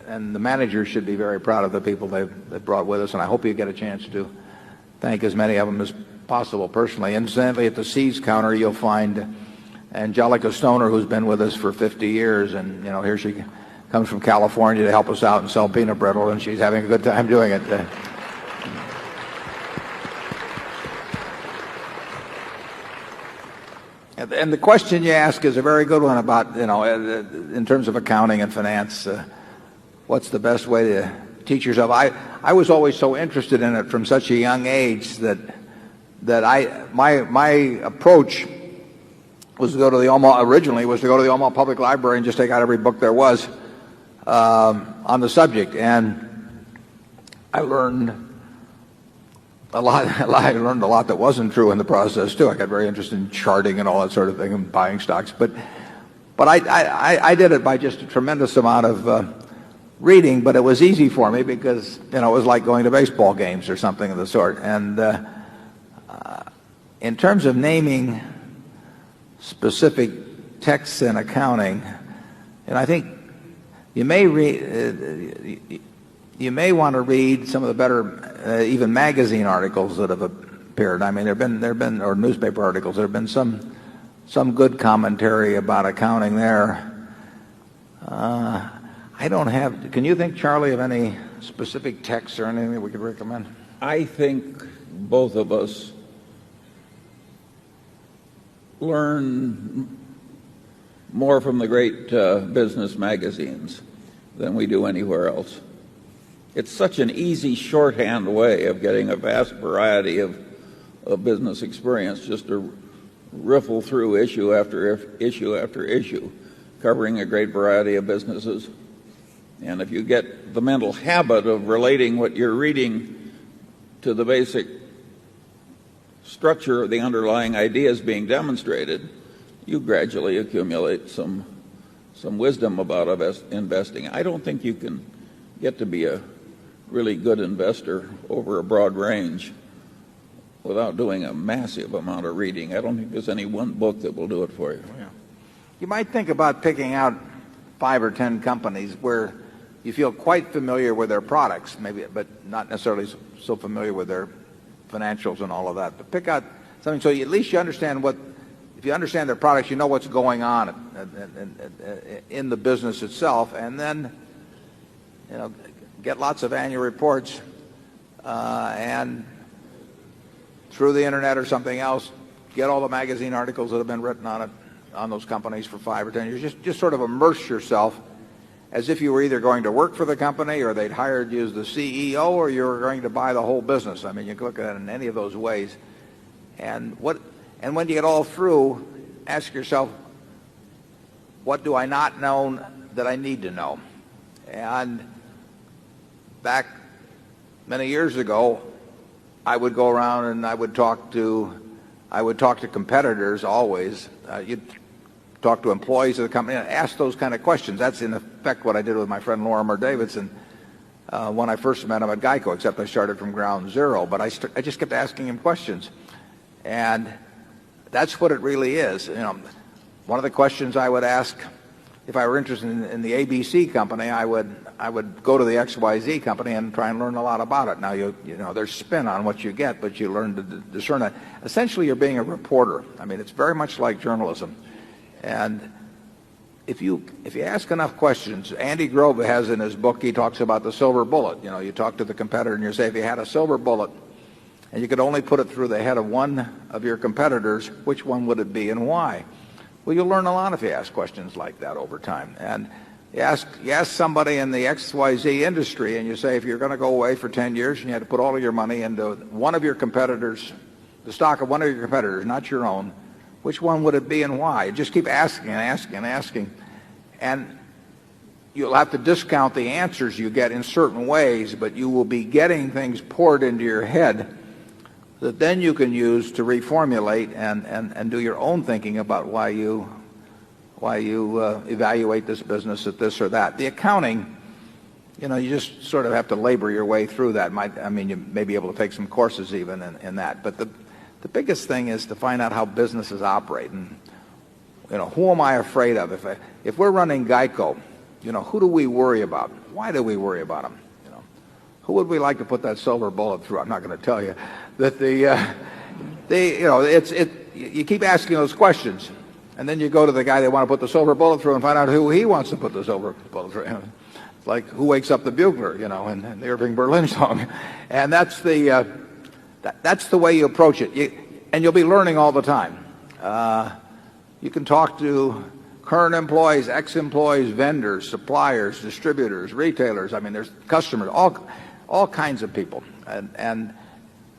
And the managers should be very proud of the people they've brought with us, and I hope you get a chance to thank as many of them as possible personally. Incidentally, at the C's counter, you'll find Angelica Stoner, who's been with us for 50 years, and here she comes from California to help us out and sell peanut brittle, and she's having a good time doing it. And the question you ask is a very good one about, in terms of accounting and finance, what's the best way to teach yourself? I was always so interested in it from such a young age that my approach was to go to the Omaha Public Library and just take out every book there was on the subject, and I learned a lot. I learned a lot that wasn't true in the process too. I got very interested in charting and all that sort of thing and buying stocks, but I did it by just a tremendous amount of reading. But it was easy for me because it was like going to baseball games or something of the sort. And in terms of naming specific texts in accounting, and I think you may want to read some of the better even magazine articles that have appeared. There've been or newspaper articles. There have been some good commentary about accounting there. I don't have. Can you think, Charlie, of any specific texts or anything that we could recommend? I think both of us learn more from the great business magazines. than we do anywhere else. It's such an easy shorthand way of getting a vast variety of business experience, just to riffle through issue after issue after issue, covering a great variety of businesses. And if you get the mental habit of relating what you're reading to the basic structure of the underlying ideas being demonstrated, you gradually accumulate some wisdom about investing. I don't think you can get to be a really good investor over a broad range without doing a massive amount of reading. I don't think there's any one book that will do it for you. Yeah. You might think about picking out 5 or 10 companies where you feel quite familiar with their products, maybe, but not necessarily so familiar with their financials and all of that. But pick out something so at least you understand if you understand their products, you know what's going on in the business itself, and then get lots of annual reports and through the internet or something else, get all the magazine articles that have been written on those companies for 5 or 10 years. Just sort of immerse yourself as if you were either going to work for the company or they'd hired you as the CEO or you were going to buy the whole business. I mean, you can look at it in any of those ways. And when you get all through, ask yourself, what do I not know that I need to know? And back many years ago, I would go around and I would talk to competitors always. You'd talk to employees of the company and ask those kind of questions. That's in effect what I did with my friend Lorimer Davidson when I first met him at Geico, except I started from ground zero. But I just kept asking him questions. And that's what it really is. One of the questions I would ask if I were interested in the ABC company, I would go to the XYZ company and try and learn a lot about it. Now, there's spin on what you get, but you learn to discern it. Essentially, you're being a reporter. I mean, it's very much like journalism. And if you ask enough questions, Andy Grove has in his book, he talks about the silver bullet. You talk to the competitor and you say, if you had a silver bullet and you could only put it through the head of one of your competitors, which one would it be and why? Well, you'll learn a lot if you ask questions like that over time. And you ask somebody in the XYZ industry and you say, if you're going to go away for 10 years and you had to put all of your money into one of your competitors, the stock of one of your competitors, not your own, which one would it be and why? You just keep asking and asking and asking. And you'll have to discount the answers you get in certain ways, but you will be getting things poured into your head that then you can use to reformulate and do your own thinking about why you evaluate this business at this or that. The accounting, you just sort of have to labor your way through that. You may be able to take some courses even in that. But the biggest thing is to find out how businesses operate. And, who am I afraid of? If we're running Geico, who do we worry about? Why do we worry about them? Who would we like to put that silver bullet through? I'm not going to tell you that you keep asking those questions, and then you go to the guy they want to put the silver bullet through and find out who he wants to put the silver bullet through. It's like who wakes up the bugler, in the Irving Berlin song, and that's the way you approach it. And you'll be learning all the time. You can talk to current employees, ex-employees, vendors, suppliers, distributors, retailers. There's customers, all kinds of people, and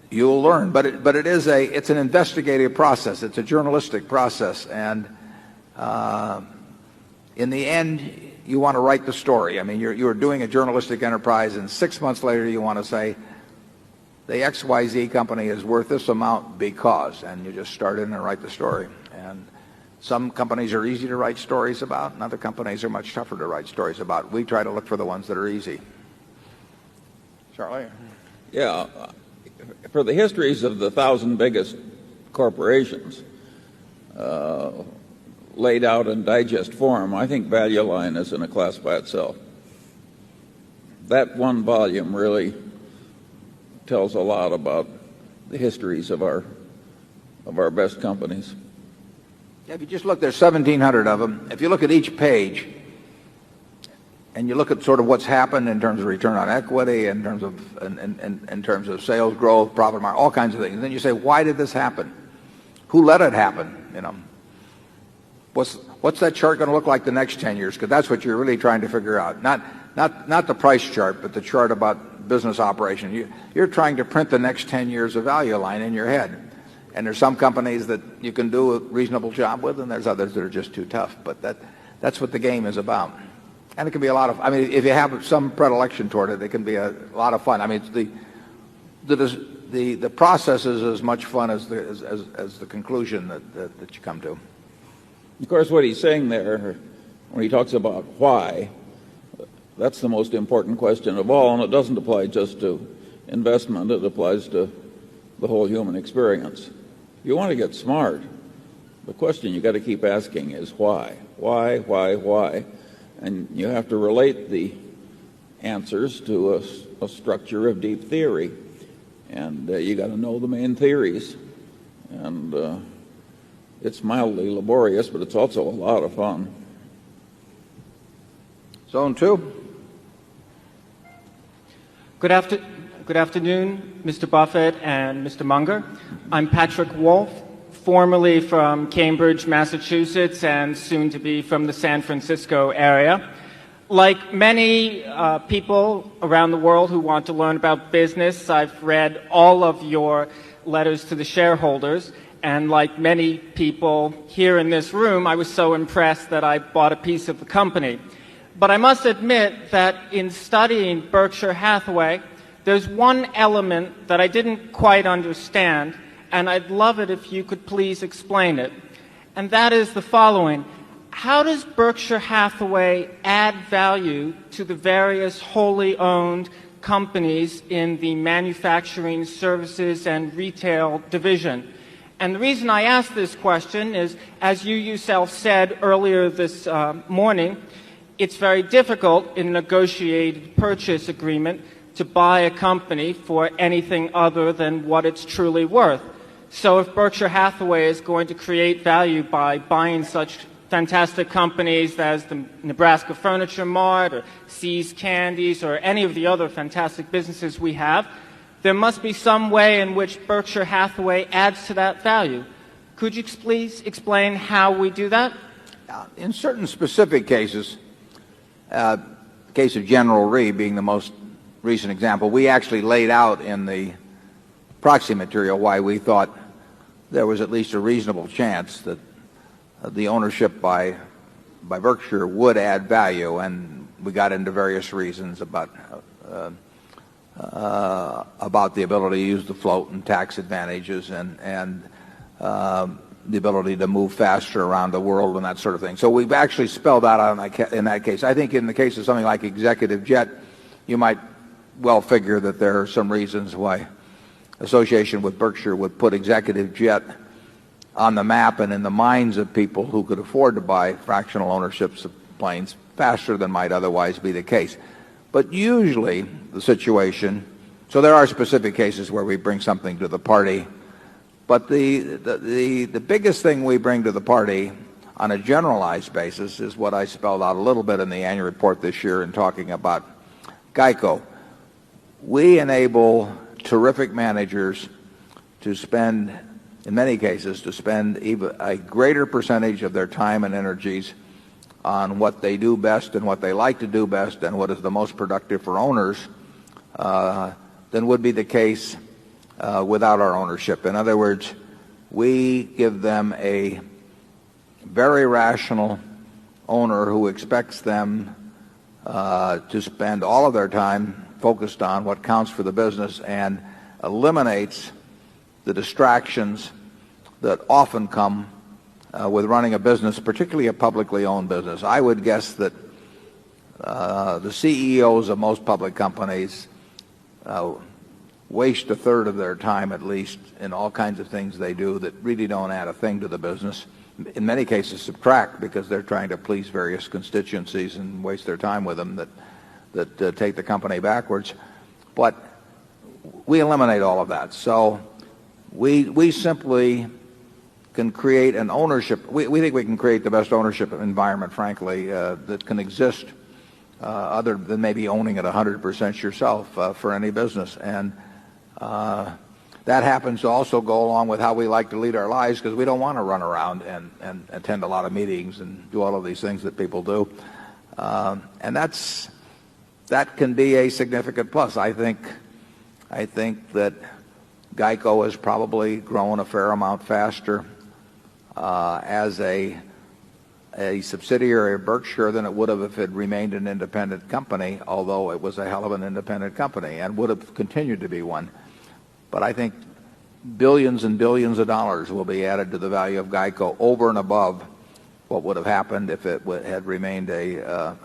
you'll learn. But it's an investigative process. It's a journalistic process, and in the end, you want to write the story. You're doing a journalistic enterprise, and 6 months later, you want to say, the XYZ company is worth this amount because, and you just start in and write the story. And some companies are easy to write stories about, and other companies are much tougher to write stories about. We try to look for the ones that are easy. Charlie? Yeah. For the histories of the 1,000 biggest corporations laid out in digest form, I think Value Line is in a class by itself. That one volume really tells a lot about the histories of our best companies. Yeah, if you just look, there's 1,700 of them. If you look at each page and you look at sort of what's happened in terms of return on equity, in terms of sales growth, profit margin, all kinds of things, and then you say, why did this happen? Who let it happen? What's that chart going to look like the next 10 years? Because that's what you're really trying to figure out. not the price chart, but the chart about business operation. You're trying to print the next 10 years of value line in your head. And there's some companies that you can do a reasonable job with, and there's others that are just too tough. But that's what the game is about. And it can be a lot of, I mean, if you have some predilection toward it, it can be a lot of fun. I mean, the process is as much fun as the conclusion that you come to. Of course, what he's saying there, when he talks about why, that's the most important question of all, and it doesn't apply just to investment. It applies to the whole human experience. If you want to get smart, the question you got to keep asking is why? Why? And you have to relate the answers to a structure of deep theory. And you got to know the main theories. And it's mildly laborious, but it's also a lot of fun. Zone 2. Good afternoon, Mr. Buffett and Mr. Munger. I'm Patrick Wolf, formerly from Cambridge, Massachusetts, and soon to be from the San Francisco area. Like many people around the world who want to learn about business, I've read all of your letters to the shareholders, and like many people here in this room, I was so impressed that I bought a piece of the company. But I must admit that in studying Berkshire Hathaway, there's one element that I didn't quite understand, and I'd love it if you could please explain it. And that is the following. How does Berkshire Hathaway add value to the various wholly owned companies in the manufacturing, services, and retail division? And the reason I ask this question is, as you yourself said earlier this morning, it's very difficult in a negotiated purchase agreement to buy a company for anything other than what it's truly worth. So if Berkshire Hathaway is going to create value by buying such fantastic companies as the Nebraska Furniture Mart or See's Candies or any of the other fantastic businesses we have, there must be some way in which Berkshire Hathaway adds to that value. Could you please explain how we do that? In certain specific cases, the case of General Re being the most recent example, we actually laid out in the proxy material why we thought there was at least a reasonable chance that the ownership by Berkshire would add value, and we got into various reasons about the ability to use the float and tax advantages and the ability to move faster around the world and that sort of thing. So we've actually spelled out in that case. I think in the case of something like Executive Jet, you might well figure that there are some reasons why association with Berkshire would put Executive Jet on the map and in the minds of people who could afford to buy fractional ownerships of planes faster than might otherwise be the case. But usually the situation, so there are specific cases where we bring something to the party, but the biggest thing we bring to the party on a generalized basis is what I spelled out a little bit in the annual report this year in talking about GEICO. We enable terrific managers to spend, in many cases, to spend even a greater percentage of their time and energies on what they do best and what they like to do best and what is the most productive for owners than would be the case without our ownership. In other words, we give them a very rational owner who expects them to spend all of their time focused on what counts for the business and eliminates the distractions that often come with running a business, particularly a publicly owned business. I would guess that the CEOs of most public companies waste a third of their time at least in all kinds of things they do that really don't add a thing to the business. In many cases subtract because they're trying to please various constituencies and waste their time with them that take the company backwards. But we eliminate all of that. So we simply can create an ownership. We think we can create the best ownership environment, frankly, that can exist other than maybe owning it 100% yourself for any business. And that happens to also go along with how we like to lead our lives, because we don't want to run around and attend a lot of meetings and do all of these things that people do. And that's that can be a significant plus. I think that GEICO has probably grown a fair amount faster as a subsidiary of Berkshire than it would have if it remained an independent company, although it was a hell of an independent company and would have continued to be one. But I think billions and billions of dollars will be added to the value of GEICO over and above what would have happened if it had remained a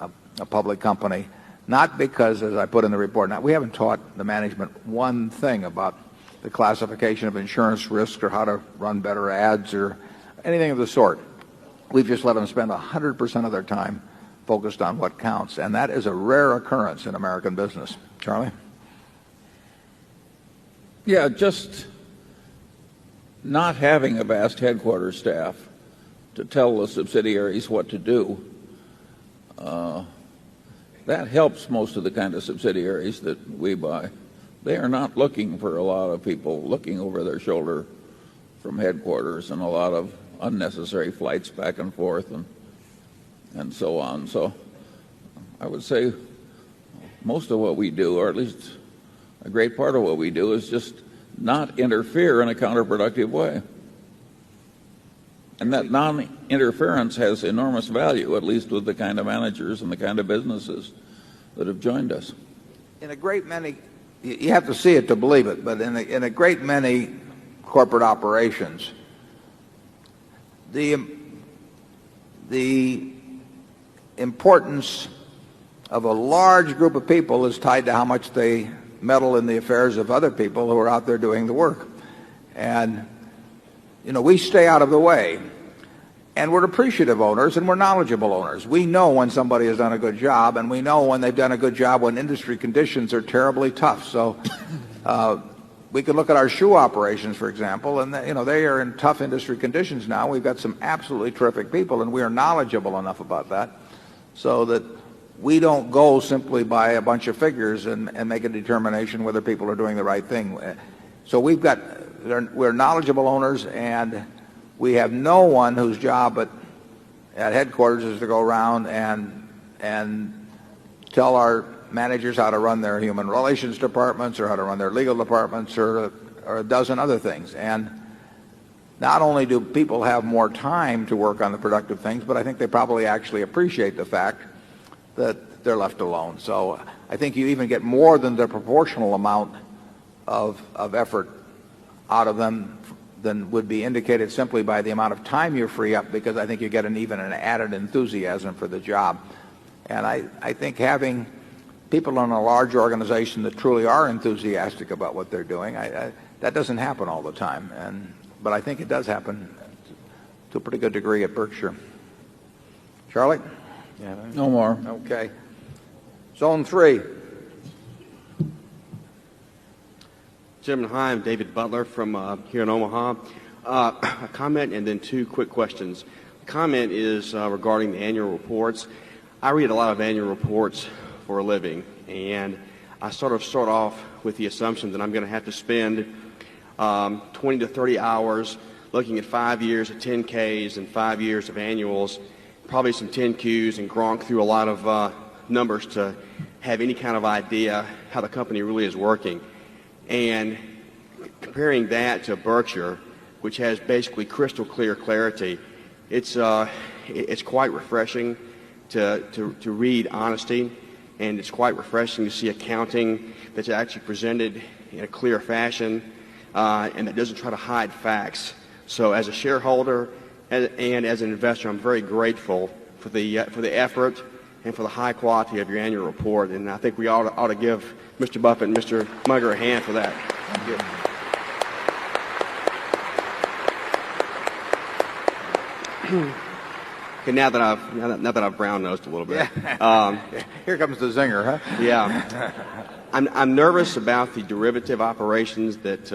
public company. Not because, as I put in the report, now we haven't taught the management one thing about the classification of insurance risks or how to run better ads or anything of the sort. We've just let them spend 100% of their time focused on what counts, and that is a rare occurrence in American business. Charlie? Yeah, just not having a vast headquarters staff to tell the subsidiaries what to do, that helps most of the kind of subsidiaries that we buy. They are not looking for a lot of people looking over their shoulder from headquarters and a lot of unnecessary flights back and forth and so on. So I would say most of what we do, or at least a great part of what we do, is just not interfere in a counterproductive way. And that non-interference has enormous value, at least with the kind of managers and the kind of businesses that have joined us. In a great many, you have to see it to believe it, but in a great many corporate operations, the importance of a large group of people is tied to how much they meddle in the affairs of other people who are out there doing the work. And, we stay out of the way. And we're appreciative owners and we're knowledgeable owners. We know when somebody has done a good job, and we know when they've done a good job when industry conditions are terribly tough. So we can look at our shoe operations, for example, and they are in tough industry conditions now. We've got some absolutely terrific people, and we are knowledgeable enough about that so that we don't go simply by a bunch of figures and make a determination whether people are doing the right thing. So we're knowledgeable owners, and we have no one whose job at headquarters is to go around and tell our managers how to run their human relations departments or how to run their legal departments or a dozen other things. And not only do people have more time to work on the productive things, but I think they probably actually appreciate the fact that they're left alone. So I think you even get more than the proportional amount of effort out of them than would be indicated simply by the amount of time you free up, because I think you get an added enthusiasm for the job. And I think having people in a large organization that truly are enthusiastic about what they're doing, that doesn't happen all the time. But I think it does happen to a pretty good degree at Berkshire. Charlie? Yeah. No more. Okay. Zone 3. Chairman, hi, I'm David Butler from here in Omaha. A comment and then two quick questions. The comment is regarding the annual reports. I read a lot of annual reports for a living, and I sort of start off with the assumption that I'm going to have to spend 20 to 30 hours looking at 5 years of 10Ks and 5 years of annuals, probably some 10Qs, and gronk through a lot of numbers to have any kind of idea how the company really is working. And comparing that to Berkshire, which has basically crystal clear clarity, it's quite refreshing to read honesty, and it's quite refreshing to see accounting that's actually presented in a clear fashion and that doesn't try to hide facts. So as a shareholder and as an investor, I'm very grateful for the effort and for the high quality of your annual report, and I think we ought to give Mr. Buffett and Mr. Munger a hand for that. Thank you. Okay, now that I've brown nosed a little bit, here comes the zinger, huh? Yeah, I'm nervous about the derivative operations that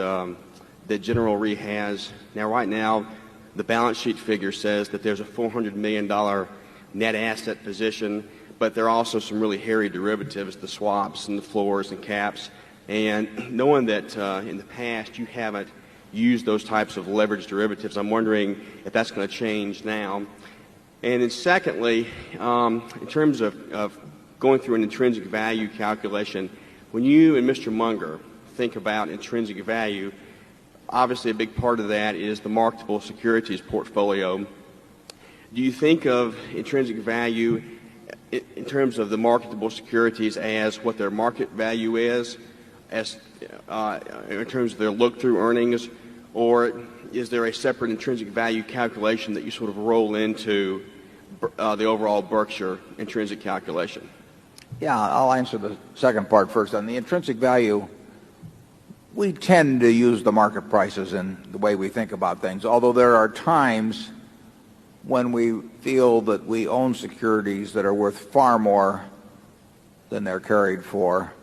General Re has. Now, right now, the balance sheet figure says that there's a $400 million net asset position, but there are also some really hairy derivatives, the swaps and the floors and caps. And knowing that in the past you haven't used those types of leveraged derivatives, I'm wondering if that's going to change now. And then secondly, in terms of going through an intrinsic value calculation. When you and Mr. Munger think about intrinsic value, obviously a big part of that is the marketable securities portfolio. Do you think of intrinsic value in terms of the marketable securities as what their market value is, as in terms of their look-through earnings, or is there a separate intrinsic value calculation that you sort of roll into the overall Berkshire intrinsic calculation? Yeah, I'll answer the second part first. On the intrinsic value, we tend to use the market prices in the way we think about things, although there are times when we feel that we own securities that are worth far more than they're carried for.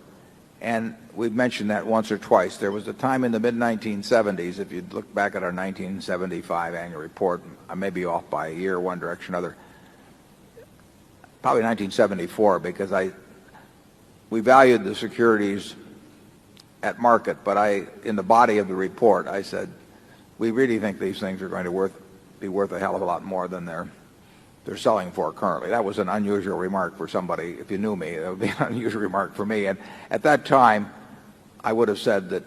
And we've mentioned that once or twice. There was a time in the mid-1970s, if you look back at our 1975 annual report, I may be off by a year, one direction or another, probably 1974, because we valued the securities at market, but in the body of the report, I said, we really think these things are going to be worth a hell of a lot more than they're selling for currently. That was an unusual remark for somebody. If you knew me, that would be an unusual remark for me. And at that time, I would have said that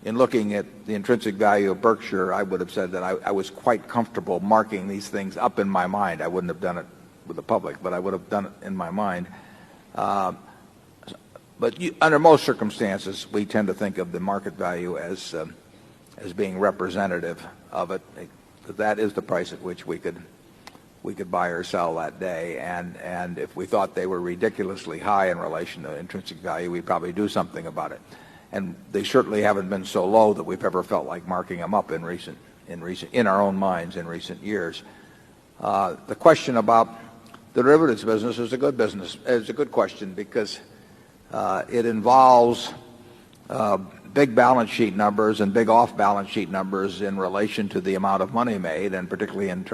in looking at the intrinsic value of Berkshire, I would have said that I was quite comfortable marking these things up in my mind. I wouldn't have done it with the public, but I would have done it in my mind. But under most circumstances, we tend to think of the market value as being representative of it. That is the price at which we could buy or sell that day. And if we thought they were ridiculously high in relation to intrinsic value, we'd probably do something about it. And they certainly haven't been so low that we've ever felt like marking them up in our own minds in recent years. The question about the derivatives business is a good question, because it involves big balance sheet numbers and big off-balance sheet numbers in relation to the amount of money made, and particularly in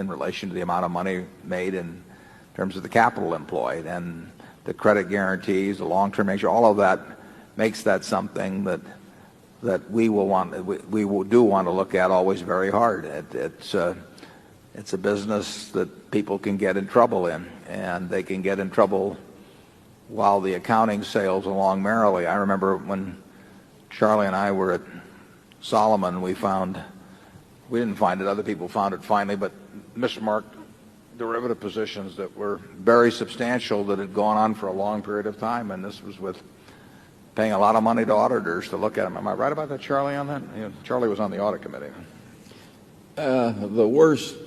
relation to the amount of money made in terms of the capital employed, and the credit guarantees, the long-term nature. All of that makes that something that we do want to look at always very hard. It's a business that people can get in trouble in, and they can get in trouble while the accounting sails along merrily. I remember when Charlie and I were at Solomon, we didn't find it, other people found it finally, but mismarked derivative positions that were very substantial that had gone on for a long period of time, and this was with paying a lot of money to auditors to look at them. Am I right about that, Charlie, on that? Charlie was on the audit committee. The worst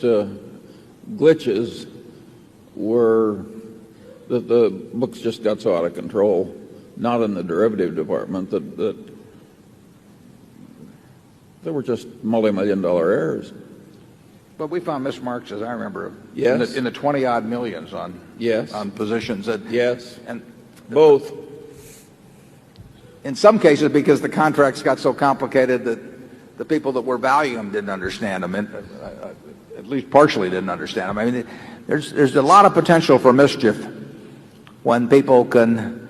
glitches were that the books just got so out of control, not in the derivative department, that there were just multi-million-dollar errors. But we found mismarks, as I remember, yes, in the 20-odd millions on positions. Yes, and both. In some cases, because the contracts got so complicated that the people that were valuing them didn't understand them, and at least partially didn't understand them. I mean, there's a lot of potential for mischief when people can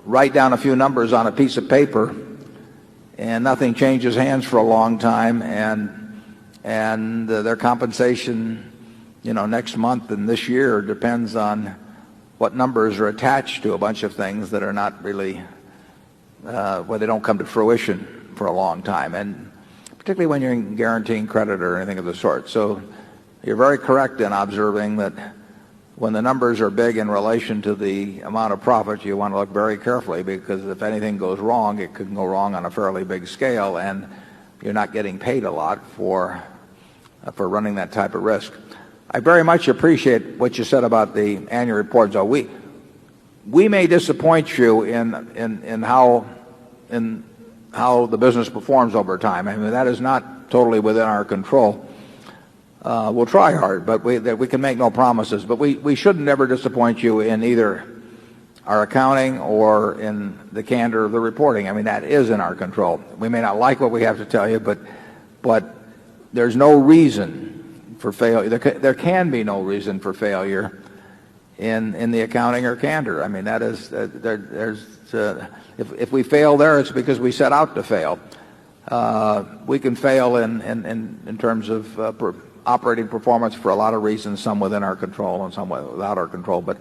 write down a few numbers on a piece of paper and nothing changes hands for a long time, and their compensation, next month and this year depends on what numbers are attached to a bunch of things that are not really, where they don't come to fruition for a long time, and particularly when you're guaranteeing credit or anything of the sort. So you're very correct in observing that when the numbers are big in relation to the amount of profit, you want to look very carefully, because if anything goes wrong, it could go wrong on a fairly big scale, and you're not getting paid a lot for running that type of risk. I very much appreciate what you said about the annual reports. We may disappoint you in how the business performs over time. I mean, that is not totally within our control. We'll try hard, but we can make no promises. But we shouldn't ever disappoint you in either our accounting or in the candor of the reporting. I mean, that is in our control. We may not like what we have to tell you, but there's no reason for failure. There can be no reason for failure in the accounting or candor. I mean, that is if we fail there, it's because we set out to fail. We can fail in terms of operating performance for a lot of reasons, some within our control and some without our control. But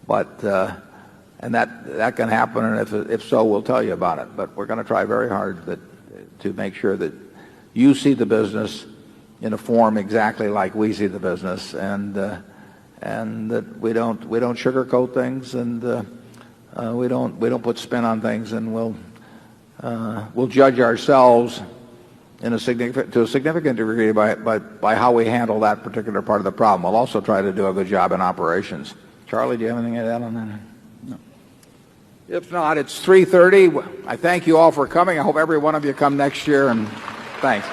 And that can happen, and if so, we'll tell you about it. But we're going to try very hard to make sure that you see the business in a form exactly like we see the business, and that we don't sugarcoat things, and we don't put spin on things, and we'll judge ourselves to a significant degree by how we handle that particular part of the problem. We'll also try to do a good job in operations. Charlie, do you have anything to add on that? No. If not, it's 3:30. I thank you all for coming. I hope every one of you come next year, and thanks.